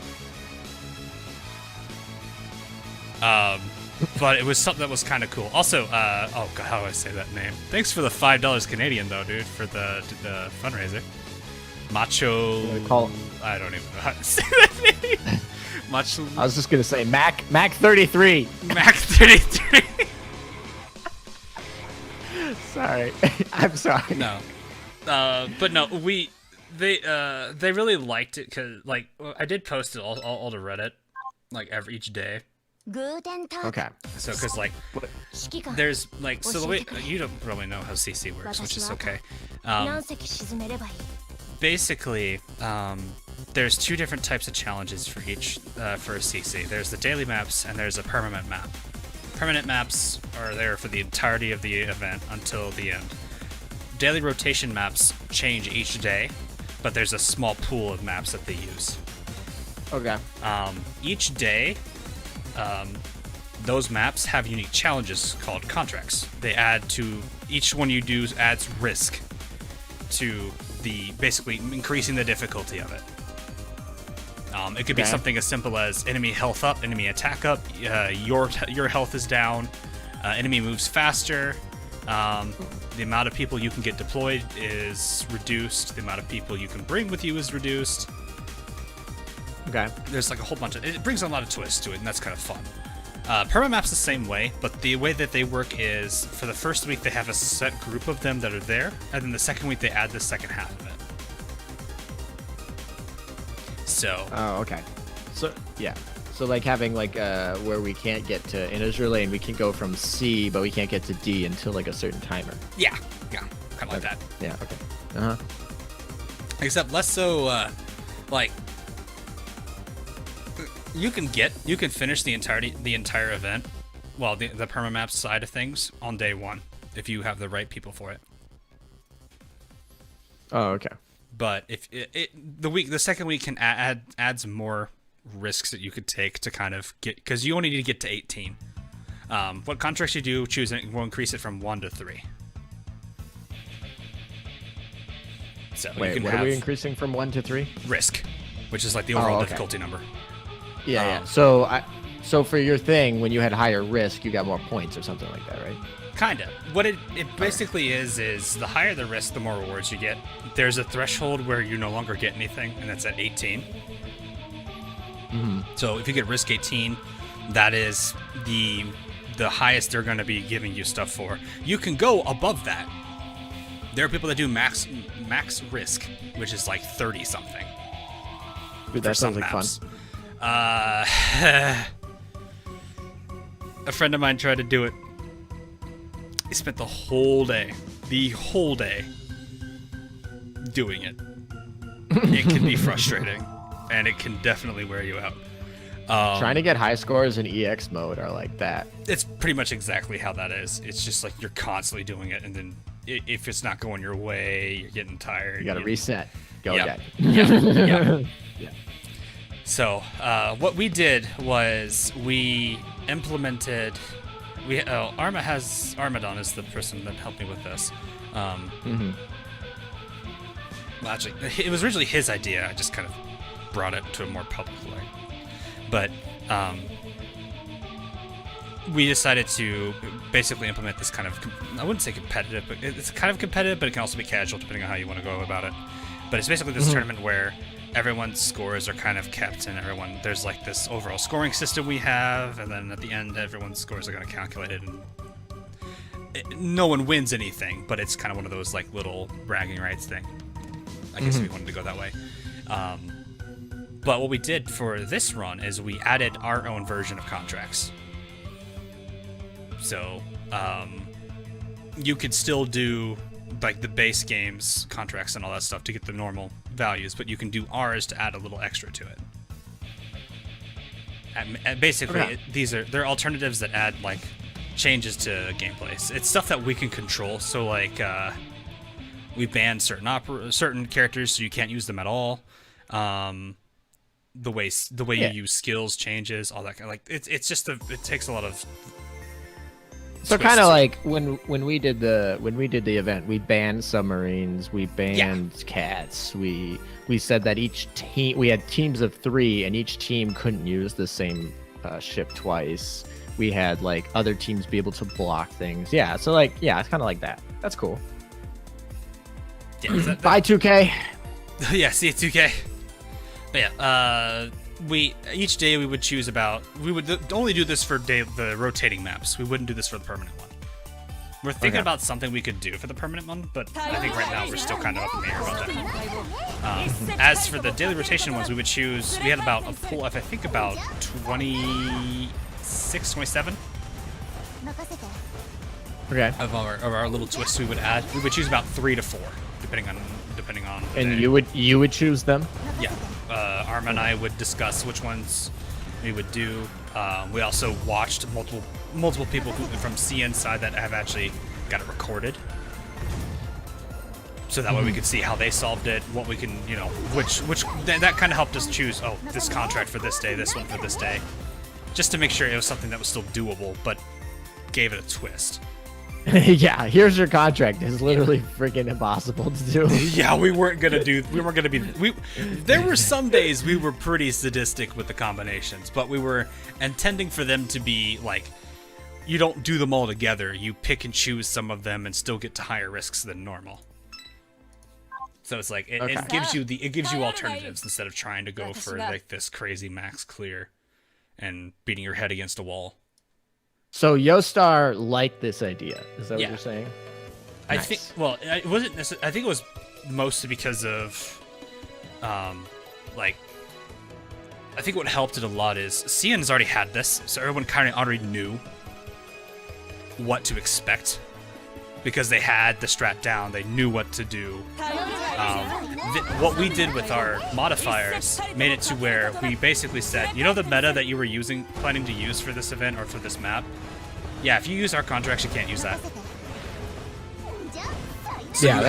But it was something that was kind of cool. Also, oh god, how do I say that name? Thanks for the $5 Canadian though, dude, for the fundraiser. Macho. I don't even know how to say that name. Macho. I was just gonna say Mac 33. Mac 33. Sorry, I'm sorry. No, but no, they really liked it because I did post it all to Reddit each day. Okay. So because there's so the way you don't really know how CC works, which is okay. Basically, there's 2 different types of challenges for each for a CC. There's the daily maps and there's a permanent map. Permanent maps are there for the entirety of the event until the end. Daily rotation maps change each day, but there's a small pool of maps that they use. Okay. Each day, those maps have unique challenges called contracts. They add to each one you do adds risk to the basically increasing the difficulty of it. It could be something as simple as enemy health up, enemy attack up, your health is down, enemy moves faster, the amount of people you can get deployed is reduced, the amount of people you can bring with you is reduced. Okay. There's like a whole bunch of... It brings a lot of twists to it, and that's kind of fun. Permamap's the same way, but the way that they work is for the first week they have a set group of them that are there, and then the second week they add the second half of it. So... Oh, okay. So, yeah. So, like, having, like, where we can't get to... In Azur Lane, we can go from C, but we can't get to D until, like, a certain timer. Yeah, kind of like that. Yeah, okay. Uh-huh. Except less so, like... You can finish the entire event, well, the permamap side of things on day one, if you have the right people for it. Oh, okay. But if the second week can adds more risks that you could take to kind of get, because you only need to get to 18. What contracts you do, choose it, will increase it from 1 to 3. So wait, you can what are we increasing from 1 to 3? Risk, which is like the overall difficulty number. Yeah, yeah. So for your thing, when you had higher risk, you got more points or something like that, right? Kinda. What it basically is the higher the risk, the more rewards you get. There's a threshold where you no longer get anything, and that's at 18. Mm-hmm. So if you get risk 18, that is the highest they're going to be giving you stuff for. You can go above that. There are people that do max risk, which is like 30 something. Dude, that sounds like maps. fun. A friend of mine tried to do it. He spent the whole day doing it. It can be frustrating, and it can definitely wear you out. Trying to get high scores in EX mode are like that. It's pretty much exactly how that is. It's just like you're constantly doing it, and then if it's not going your way, you're getting tired. You gotta reset. Go again. Yeah. So what we did was we implemented. Armadon is the person that helped me with this. Well, actually, it was originally his idea. I just kind of brought it to a more public way. But we decided to basically implement this kind of, I wouldn't say competitive, but it's kind of competitive, but it can also be casual depending on how you want to go about it. But it's basically this tournament where everyone's scores are kind of kept, and there's like this overall scoring system we have, and then at the end everyone's scores are going to calculate it, and no one wins anything, but it's kind of one of those like little bragging rights thing. I guess we wanted to go that way. But what we did for this run is we added our own version of contracts. So you could still do like the base game's contracts and all that stuff to get the normal values, but you can do ours to add a little extra to it. And basically, they're alternatives that add like changes to gameplay. It's stuff that we can control. So like we banned certain characters, so you can't use them at all. The way you use skills changes, all that kind of, like it's just it takes a lot of. So kind of like when we did the event, we banned submarines, we banned cats. We said that each team, we had teams of 3, and each team couldn't use the same ship twice. We had like other teams be able to block things. Yeah, so like it's kind of like that. That's cool. Yeah, Bye 2K. Yeah, see 2K. But yeah, each day we would choose we would only do this for the rotating maps. We wouldn't do this for the permanent one. We're thinking about something we could do for the permanent one, but I think right now we're still kind of up in the air about that. As for the daily rotation ones, we had about a pool of, I think, about 26, 27. Okay. Of our little twists we would add. We would choose about 3 to 4, depending on. The and day. you would choose them. Yeah. Arma and I would discuss which ones we would do. We also watched multiple people from CN side that have actually got it recorded. so that way we could see how they solved it, what we can, you know, which that kind of helped us choose, oh, this contract for this day, this one for this day, just to make sure it was something that was still doable, but gave it a twist. Yeah, here's your contract. It's literally freaking impossible to do. Yeah, we weren't gonna be. There were some days we were pretty sadistic with the combinations, but we were intending for them to be like, you don't do them all together. You pick and choose some of them and still get to higher risks than normal. So it's like it gives you alternatives instead of trying to go for like this crazy max clear and beating your head against a wall. So Yostar liked this idea. Is that what you're saying? I think. Well, it wasn't necessarily. I think it was mostly because of, like. I think what helped it a lot is Cian's already had this, so everyone kind of already knew what to expect because they had the strat down. They knew what to do. What we did with our modifiers made it to where we basically said, you know, the meta that you were planning to use for this event or for this map. Yeah, if you use our contracts, you can't use that. So yeah, you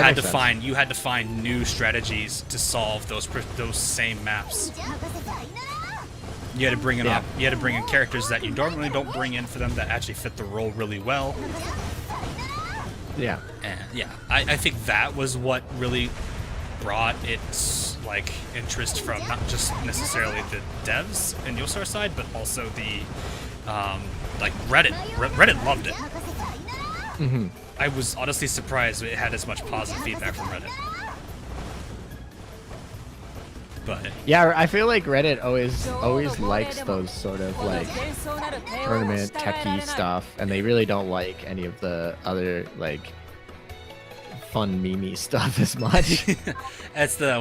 had to find new strategies to solve those same maps. You had to bring in you had to bring in characters that you normally don't bring in for them that actually fit the role really well. Yeah. And yeah, I think that was what really brought its like interest from not just necessarily the devs and Yosar side, but also the like Reddit. Reddit loved it. Mm-hmm. I was honestly surprised it had as much positive feedback from Reddit. But yeah, I feel like Reddit always likes those sort of like tournament techie stuff, and they really don't like any of the other like fun meme stuff as much. That's the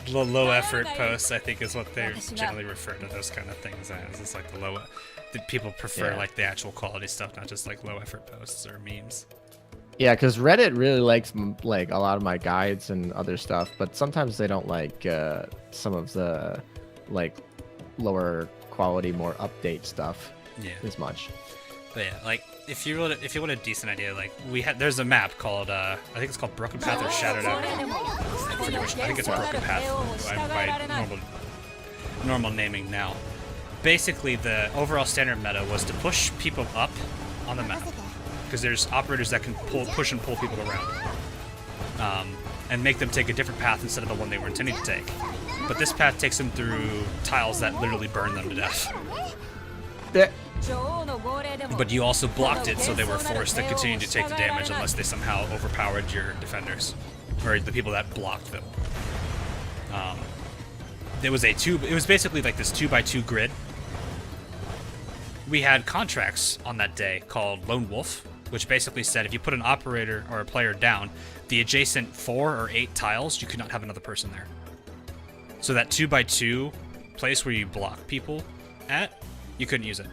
low effort posts, I think, is what they generally refer to those kind of things as. It's like the people prefer like the actual quality stuff, not just like low effort posts or memes. Yeah, because Reddit really likes like a lot of my guides and other stuff, but sometimes they don't like some of the like lower quality, more update stuff as much. But yeah, like if you want a decent idea, like there's a map called I think it's called Broken Path or Shattered Out. I think it's Broken Path by normal naming now. Basically, the overall standard meta was to push people up on the map, because there's operators that can push and pull people around, and make them take a different path instead of the one they were intending to take. But this path takes them through tiles that literally burn them to death. But you also blocked it, so they were forced to continue to take the damage unless they somehow overpowered your defenders, or the people that blocked them. It was basically like this 2x2 grid. We had contracts on that day called Lone Wolf, which basically said if you put an operator or a player down, the adjacent 4 or 8 tiles, you could not have another person there. So that 2x2 place where you block people at, you couldn't use it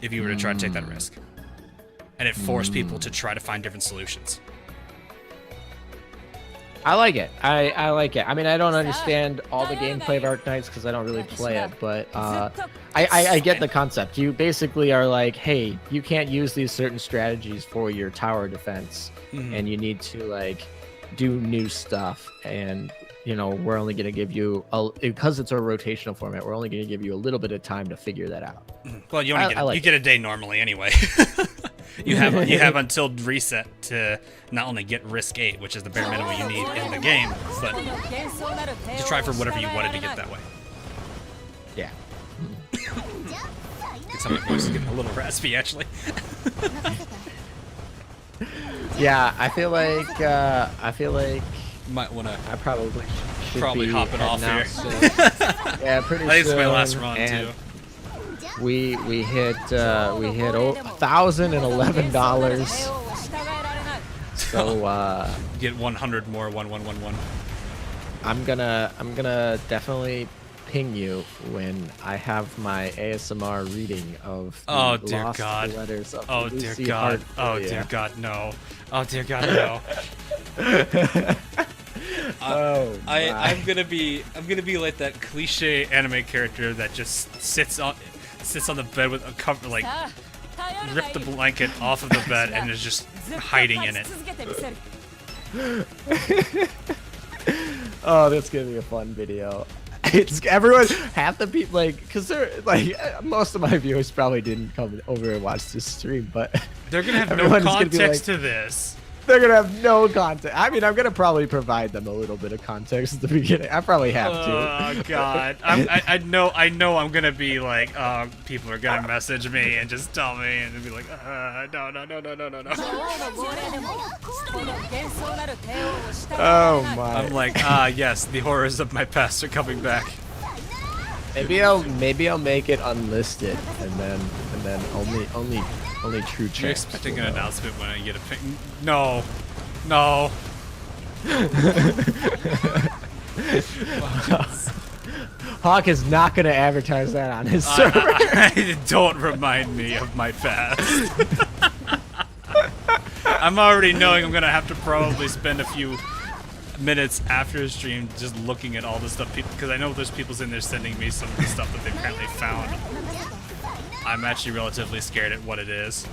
if you were to try to take that risk. And it forced people to try to find different solutions. I like it. I like it. I mean, I don't understand all the gameplay of Arknights because I don't really play it, but I get the concept. You basically are like, hey, you can't use these certain strategies for your tower defense, and you need to like do new stuff. And you know, we're only going to give you because it's a rotational format. We're only going to give you a little bit of time to figure that out. Well, you get a day normally anyway. You have until reset to not only get risk 8, which is the bare minimum you need in the game, but to try for whatever you wanted to get that way. Yeah. Some of my voice is getting a little raspy, actually. Yeah, I feel like might wanna. I probably should be hopping off here. Yeah, pretty soon. I think it's my last run too. We hit $1,011. So get 100 more 1111. I'm gonna definitely ping you when I have my ASMR reading of the lost letters of Lucy God. Hartfield. Oh dear God, no. Oh dear God, no. I'm gonna be like that cliche anime character that just sits on the bed with a cover, like rip the blanket off of the bed and is just hiding in it. Oh, that's gonna be a fun video. It's everyone, half the people, like, cause they're like, most of my viewers probably didn't come over and watch this stream, but They're gonna have no everyone's gonna be context like- to this. they're gonna have no context. I mean, I'm gonna probably provide them a little bit of context at the beginning. I probably have to. Oh God, I know I'm gonna be like, people are gonna message me and just tell me and be like, no. Oh my. I'm like, yes, the horrors of my past are coming back. Maybe I'll make it unlisted and then only true You're champs. expecting will an know. announcement when I get a ping? No. No. Hawk is not gonna advertise that on his server. Don't remind me of my past. I'm already knowing I'm gonna have to probably spend a few minutes after the stream just looking at all the stuff because I know there's people in there sending me some of the stuff that they apparently found. I'm actually relatively scared at what it is.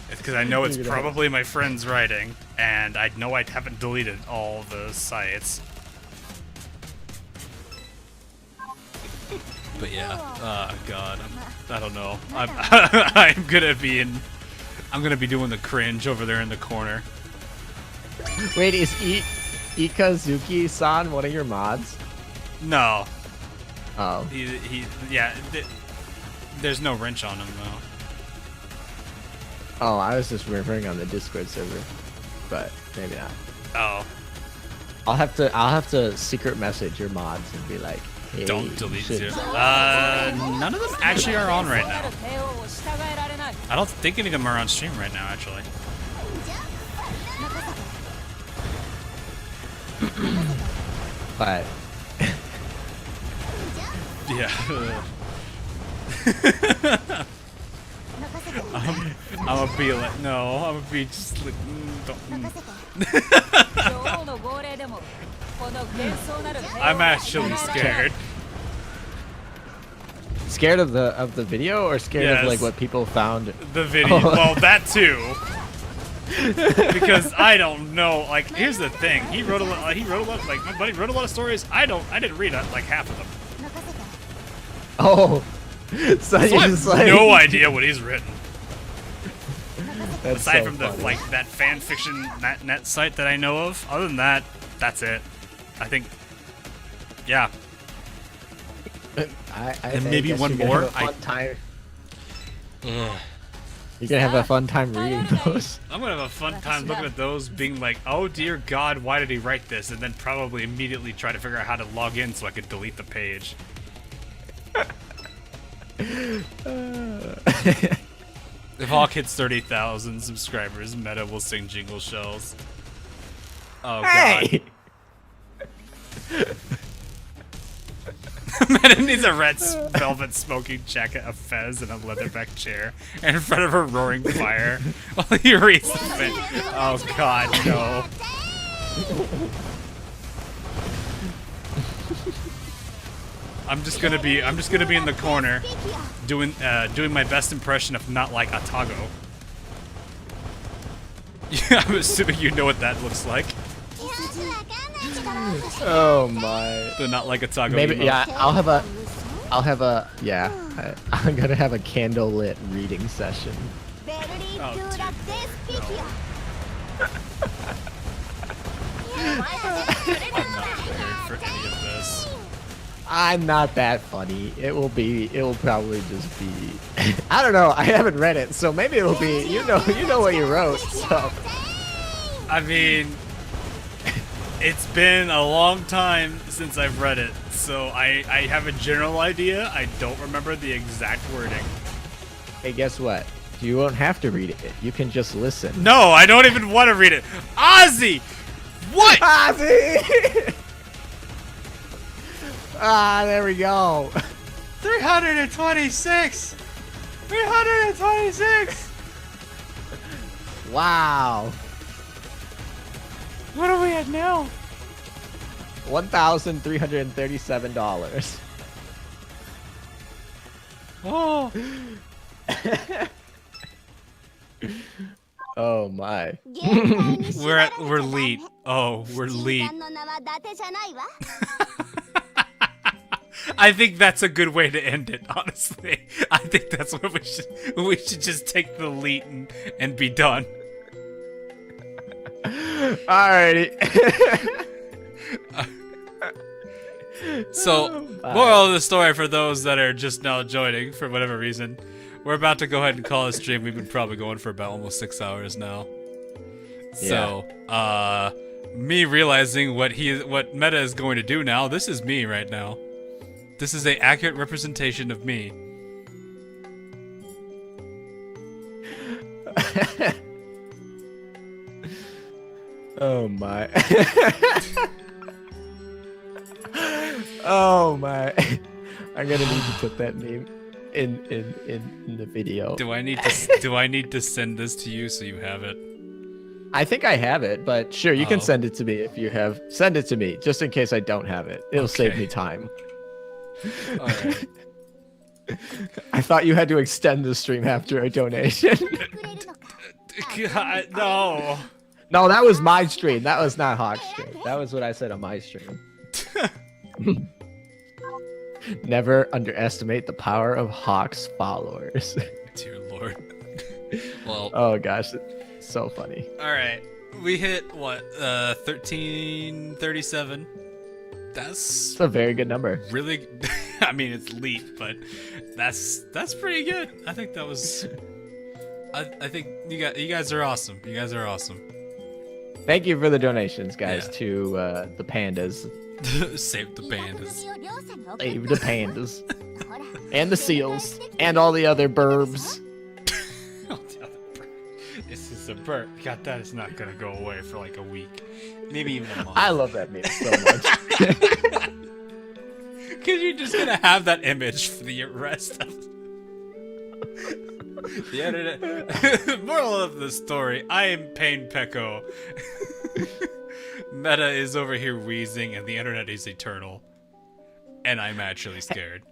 It's because I know it's probably my friend's writing, and I know I haven't deleted all the sites. But yeah, oh God, I don't know. I'm gonna be doing the cringe over there in the corner. Wait, is Ikazuki-san one of your mods? No, Oh. there's no wrench on him though. Oh, I was just referring on the Discord server, but maybe not. Oh, I'll have to secret message your mods and be like, hey, don't delete you it. should- None of them actually are on right now. I don't think any of them are on stream right now, actually. But Yeah. I'm gonna be like, no, I'm gonna be just like, I'm actually scared. scared of the video or scared of Yes. like what people found? The video, Oh. well, that too. Because I don't know. Like, here's the thing. He wrote a lot. Like, my buddy wrote a lot of stories. I didn't read like half of them. Oh, so So you I just have like no idea what he's written. That's Aside so from the funny. like that fanfiction net site that I know of. Other than that, that's it. I think. Yeah. And maybe one more. You're gonna have a fun time reading those. I'm gonna have a fun time looking at those, being like, "Oh dear God, why did he write this?" And then probably immediately try to figure out how to log in so I could delete the page. If Hawk hits 30,000 subscribers, Meta will sing Jingle Shells. Oh God. Hey! Meta needs a red velvet smoking jacket, a fez, and a leatherback chair in front of a roaring fire while he reads the thing. Oh God, no. I'm just gonna be in the corner doing my best impression of not like Atago. Yeah, I'm assuming you know what that looks like. Oh my. The not like Atago. Maybe emote. yeah. I'm gonna have a candlelit reading session. I'm not prepared for any of this. I'm not that funny. It'll probably just be. I don't know. I haven't read it, so maybe it'll be. You know what you wrote. So. I mean, it's been a long time since I've read it, so I have a general idea. I don't remember the exact wording. Hey, guess what? You won't have to read it. You can just listen. No, I don't even want to read it. Ozzy! What? Ozzy! Ah, there we go. 326! 326! Wow. What are we at now? $1,337. Oh. Oh my. We're lead. Oh, we're lead. I think that's a good way to end it, honestly. I think that's what we should just take the lead and be done. Alrighty. So, moral of the story for those that are just now joining for whatever reason, we're about to go ahead and call a stream. We've been probably going for about almost 6 hours now. So, me realizing what Meta is going to do now, this is me right now. This is a accurate representation of me. Oh my. Oh my. I'm gonna need to put that meme in the video. Do I need to send this to you so you have it? I think I have it, but sure, you can send it to me if you have. Send it to me, just in case I don't have it. It'll save me time. All right. I thought you had to extend the stream after a donation. God, no. No, that was my stream. That was not Hawk's stream. That was what I said on my stream. Never underestimate the power of Hawk's followers. Dear Lord. Well. Oh gosh, it's so funny. All right, we hit what? 1337. That's a very good number. Really, I mean it's leap, but that's pretty good. I think that was. I think you guys are awesome. You guys are awesome. Thank you for the donations, guys, to the pandas. Save the pandas. Save the pandas. And the seals. And all the other burbs. This is a burp. God, that is not gonna go away for like a week. Maybe even a month. I love that meme so much. Because you're just gonna have that image for the rest of the internet. Moral of the story, I am Pain Pecco. Meta is over here wheezing and the internet is eternal. And I'm actually scared.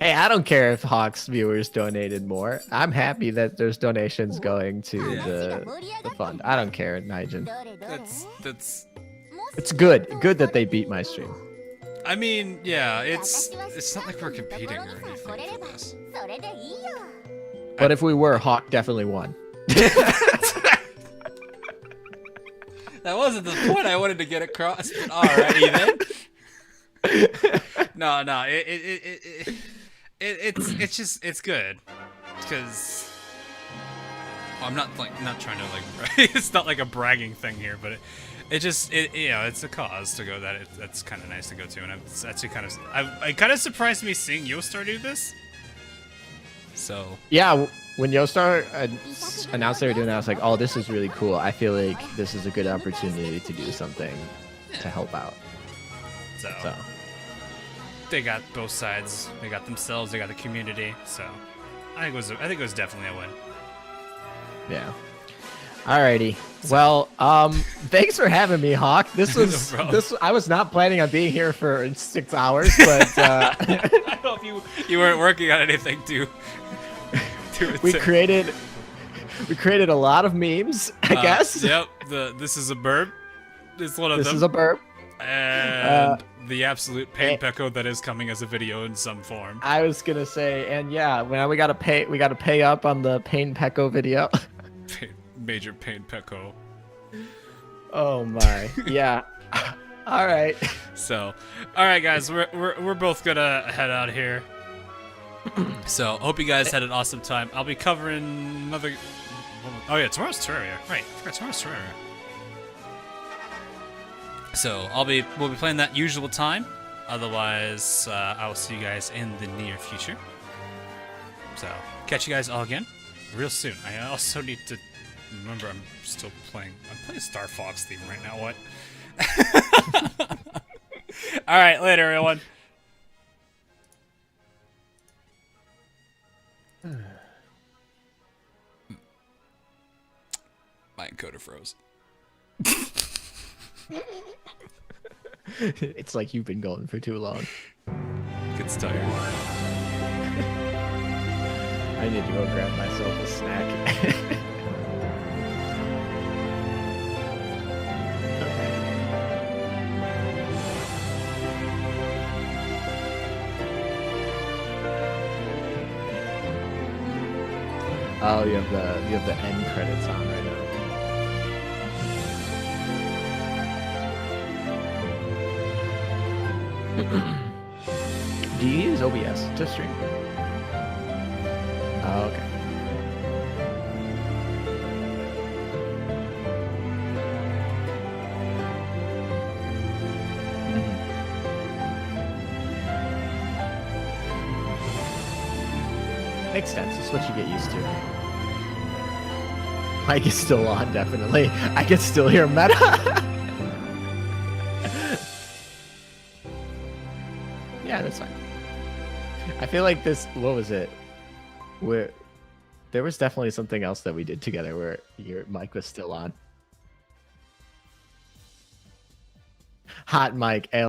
Hey, I don't care if Hawk's viewers donated more. I'm happy that there's donations going to the fund. I don't care, Nigel. That's It's good. Good that they beat my stream. I mean, yeah, it's not like we're competing or anything for this. But if we were, Hawk definitely won. That wasn't the point I wanted to get across. But alrighty then. No, it's good because I'm not trying to like it's not like a bragging thing here, but it's a cause to go that that's kind of nice to go to, and it's actually it kind of surprised me seeing Yostar do this. So yeah, when Yostar announced they were doing that, I was like, oh, this is really cool. I feel like this is a good opportunity to do something to help out. So they got both sides. They got themselves. They got the community. So I think it was definitely a win. Yeah. Alrighty. Well, thanks for having me, Hawk. This was I was not planning on being here for 6 hours, but I hope you weren't working on anything too. We created a lot of memes, I guess. Yep. This is a burp. It's one of them. This is a burp. And the absolute Pain Pecco that is coming as a video in some form. I was gonna say, and yeah, we gotta pay up on the Pain Pecco video. Major Pain Pecco. Oh my, yeah. All right. So, all right, guys, we're both gonna head out here. So, hope you guys had an awesome time. I'll be covering another. Oh yeah, tomorrow's Terraria. Right, I forgot tomorrow's Terraria. So we'll be playing that usual time. Otherwise, I will see you guys in the near future. So catch you guys all again real soon. I also need to remember I'm playing Star Fox theme right now. What? All right, later, everyone. My encoder froze. It's like you've been going for too long. Gets tired. I need to go grab myself a snack. Oh, you have the end credits on right now. Do you use OBS to stream? Oh, okay. Makes sense. It's what you get used to. Mic is still on, definitely. I can still hear Meta. Yeah, that's fine. I feel like this. What was it? Where there was definitely something else that we did together where your mic was still on. Hot mic.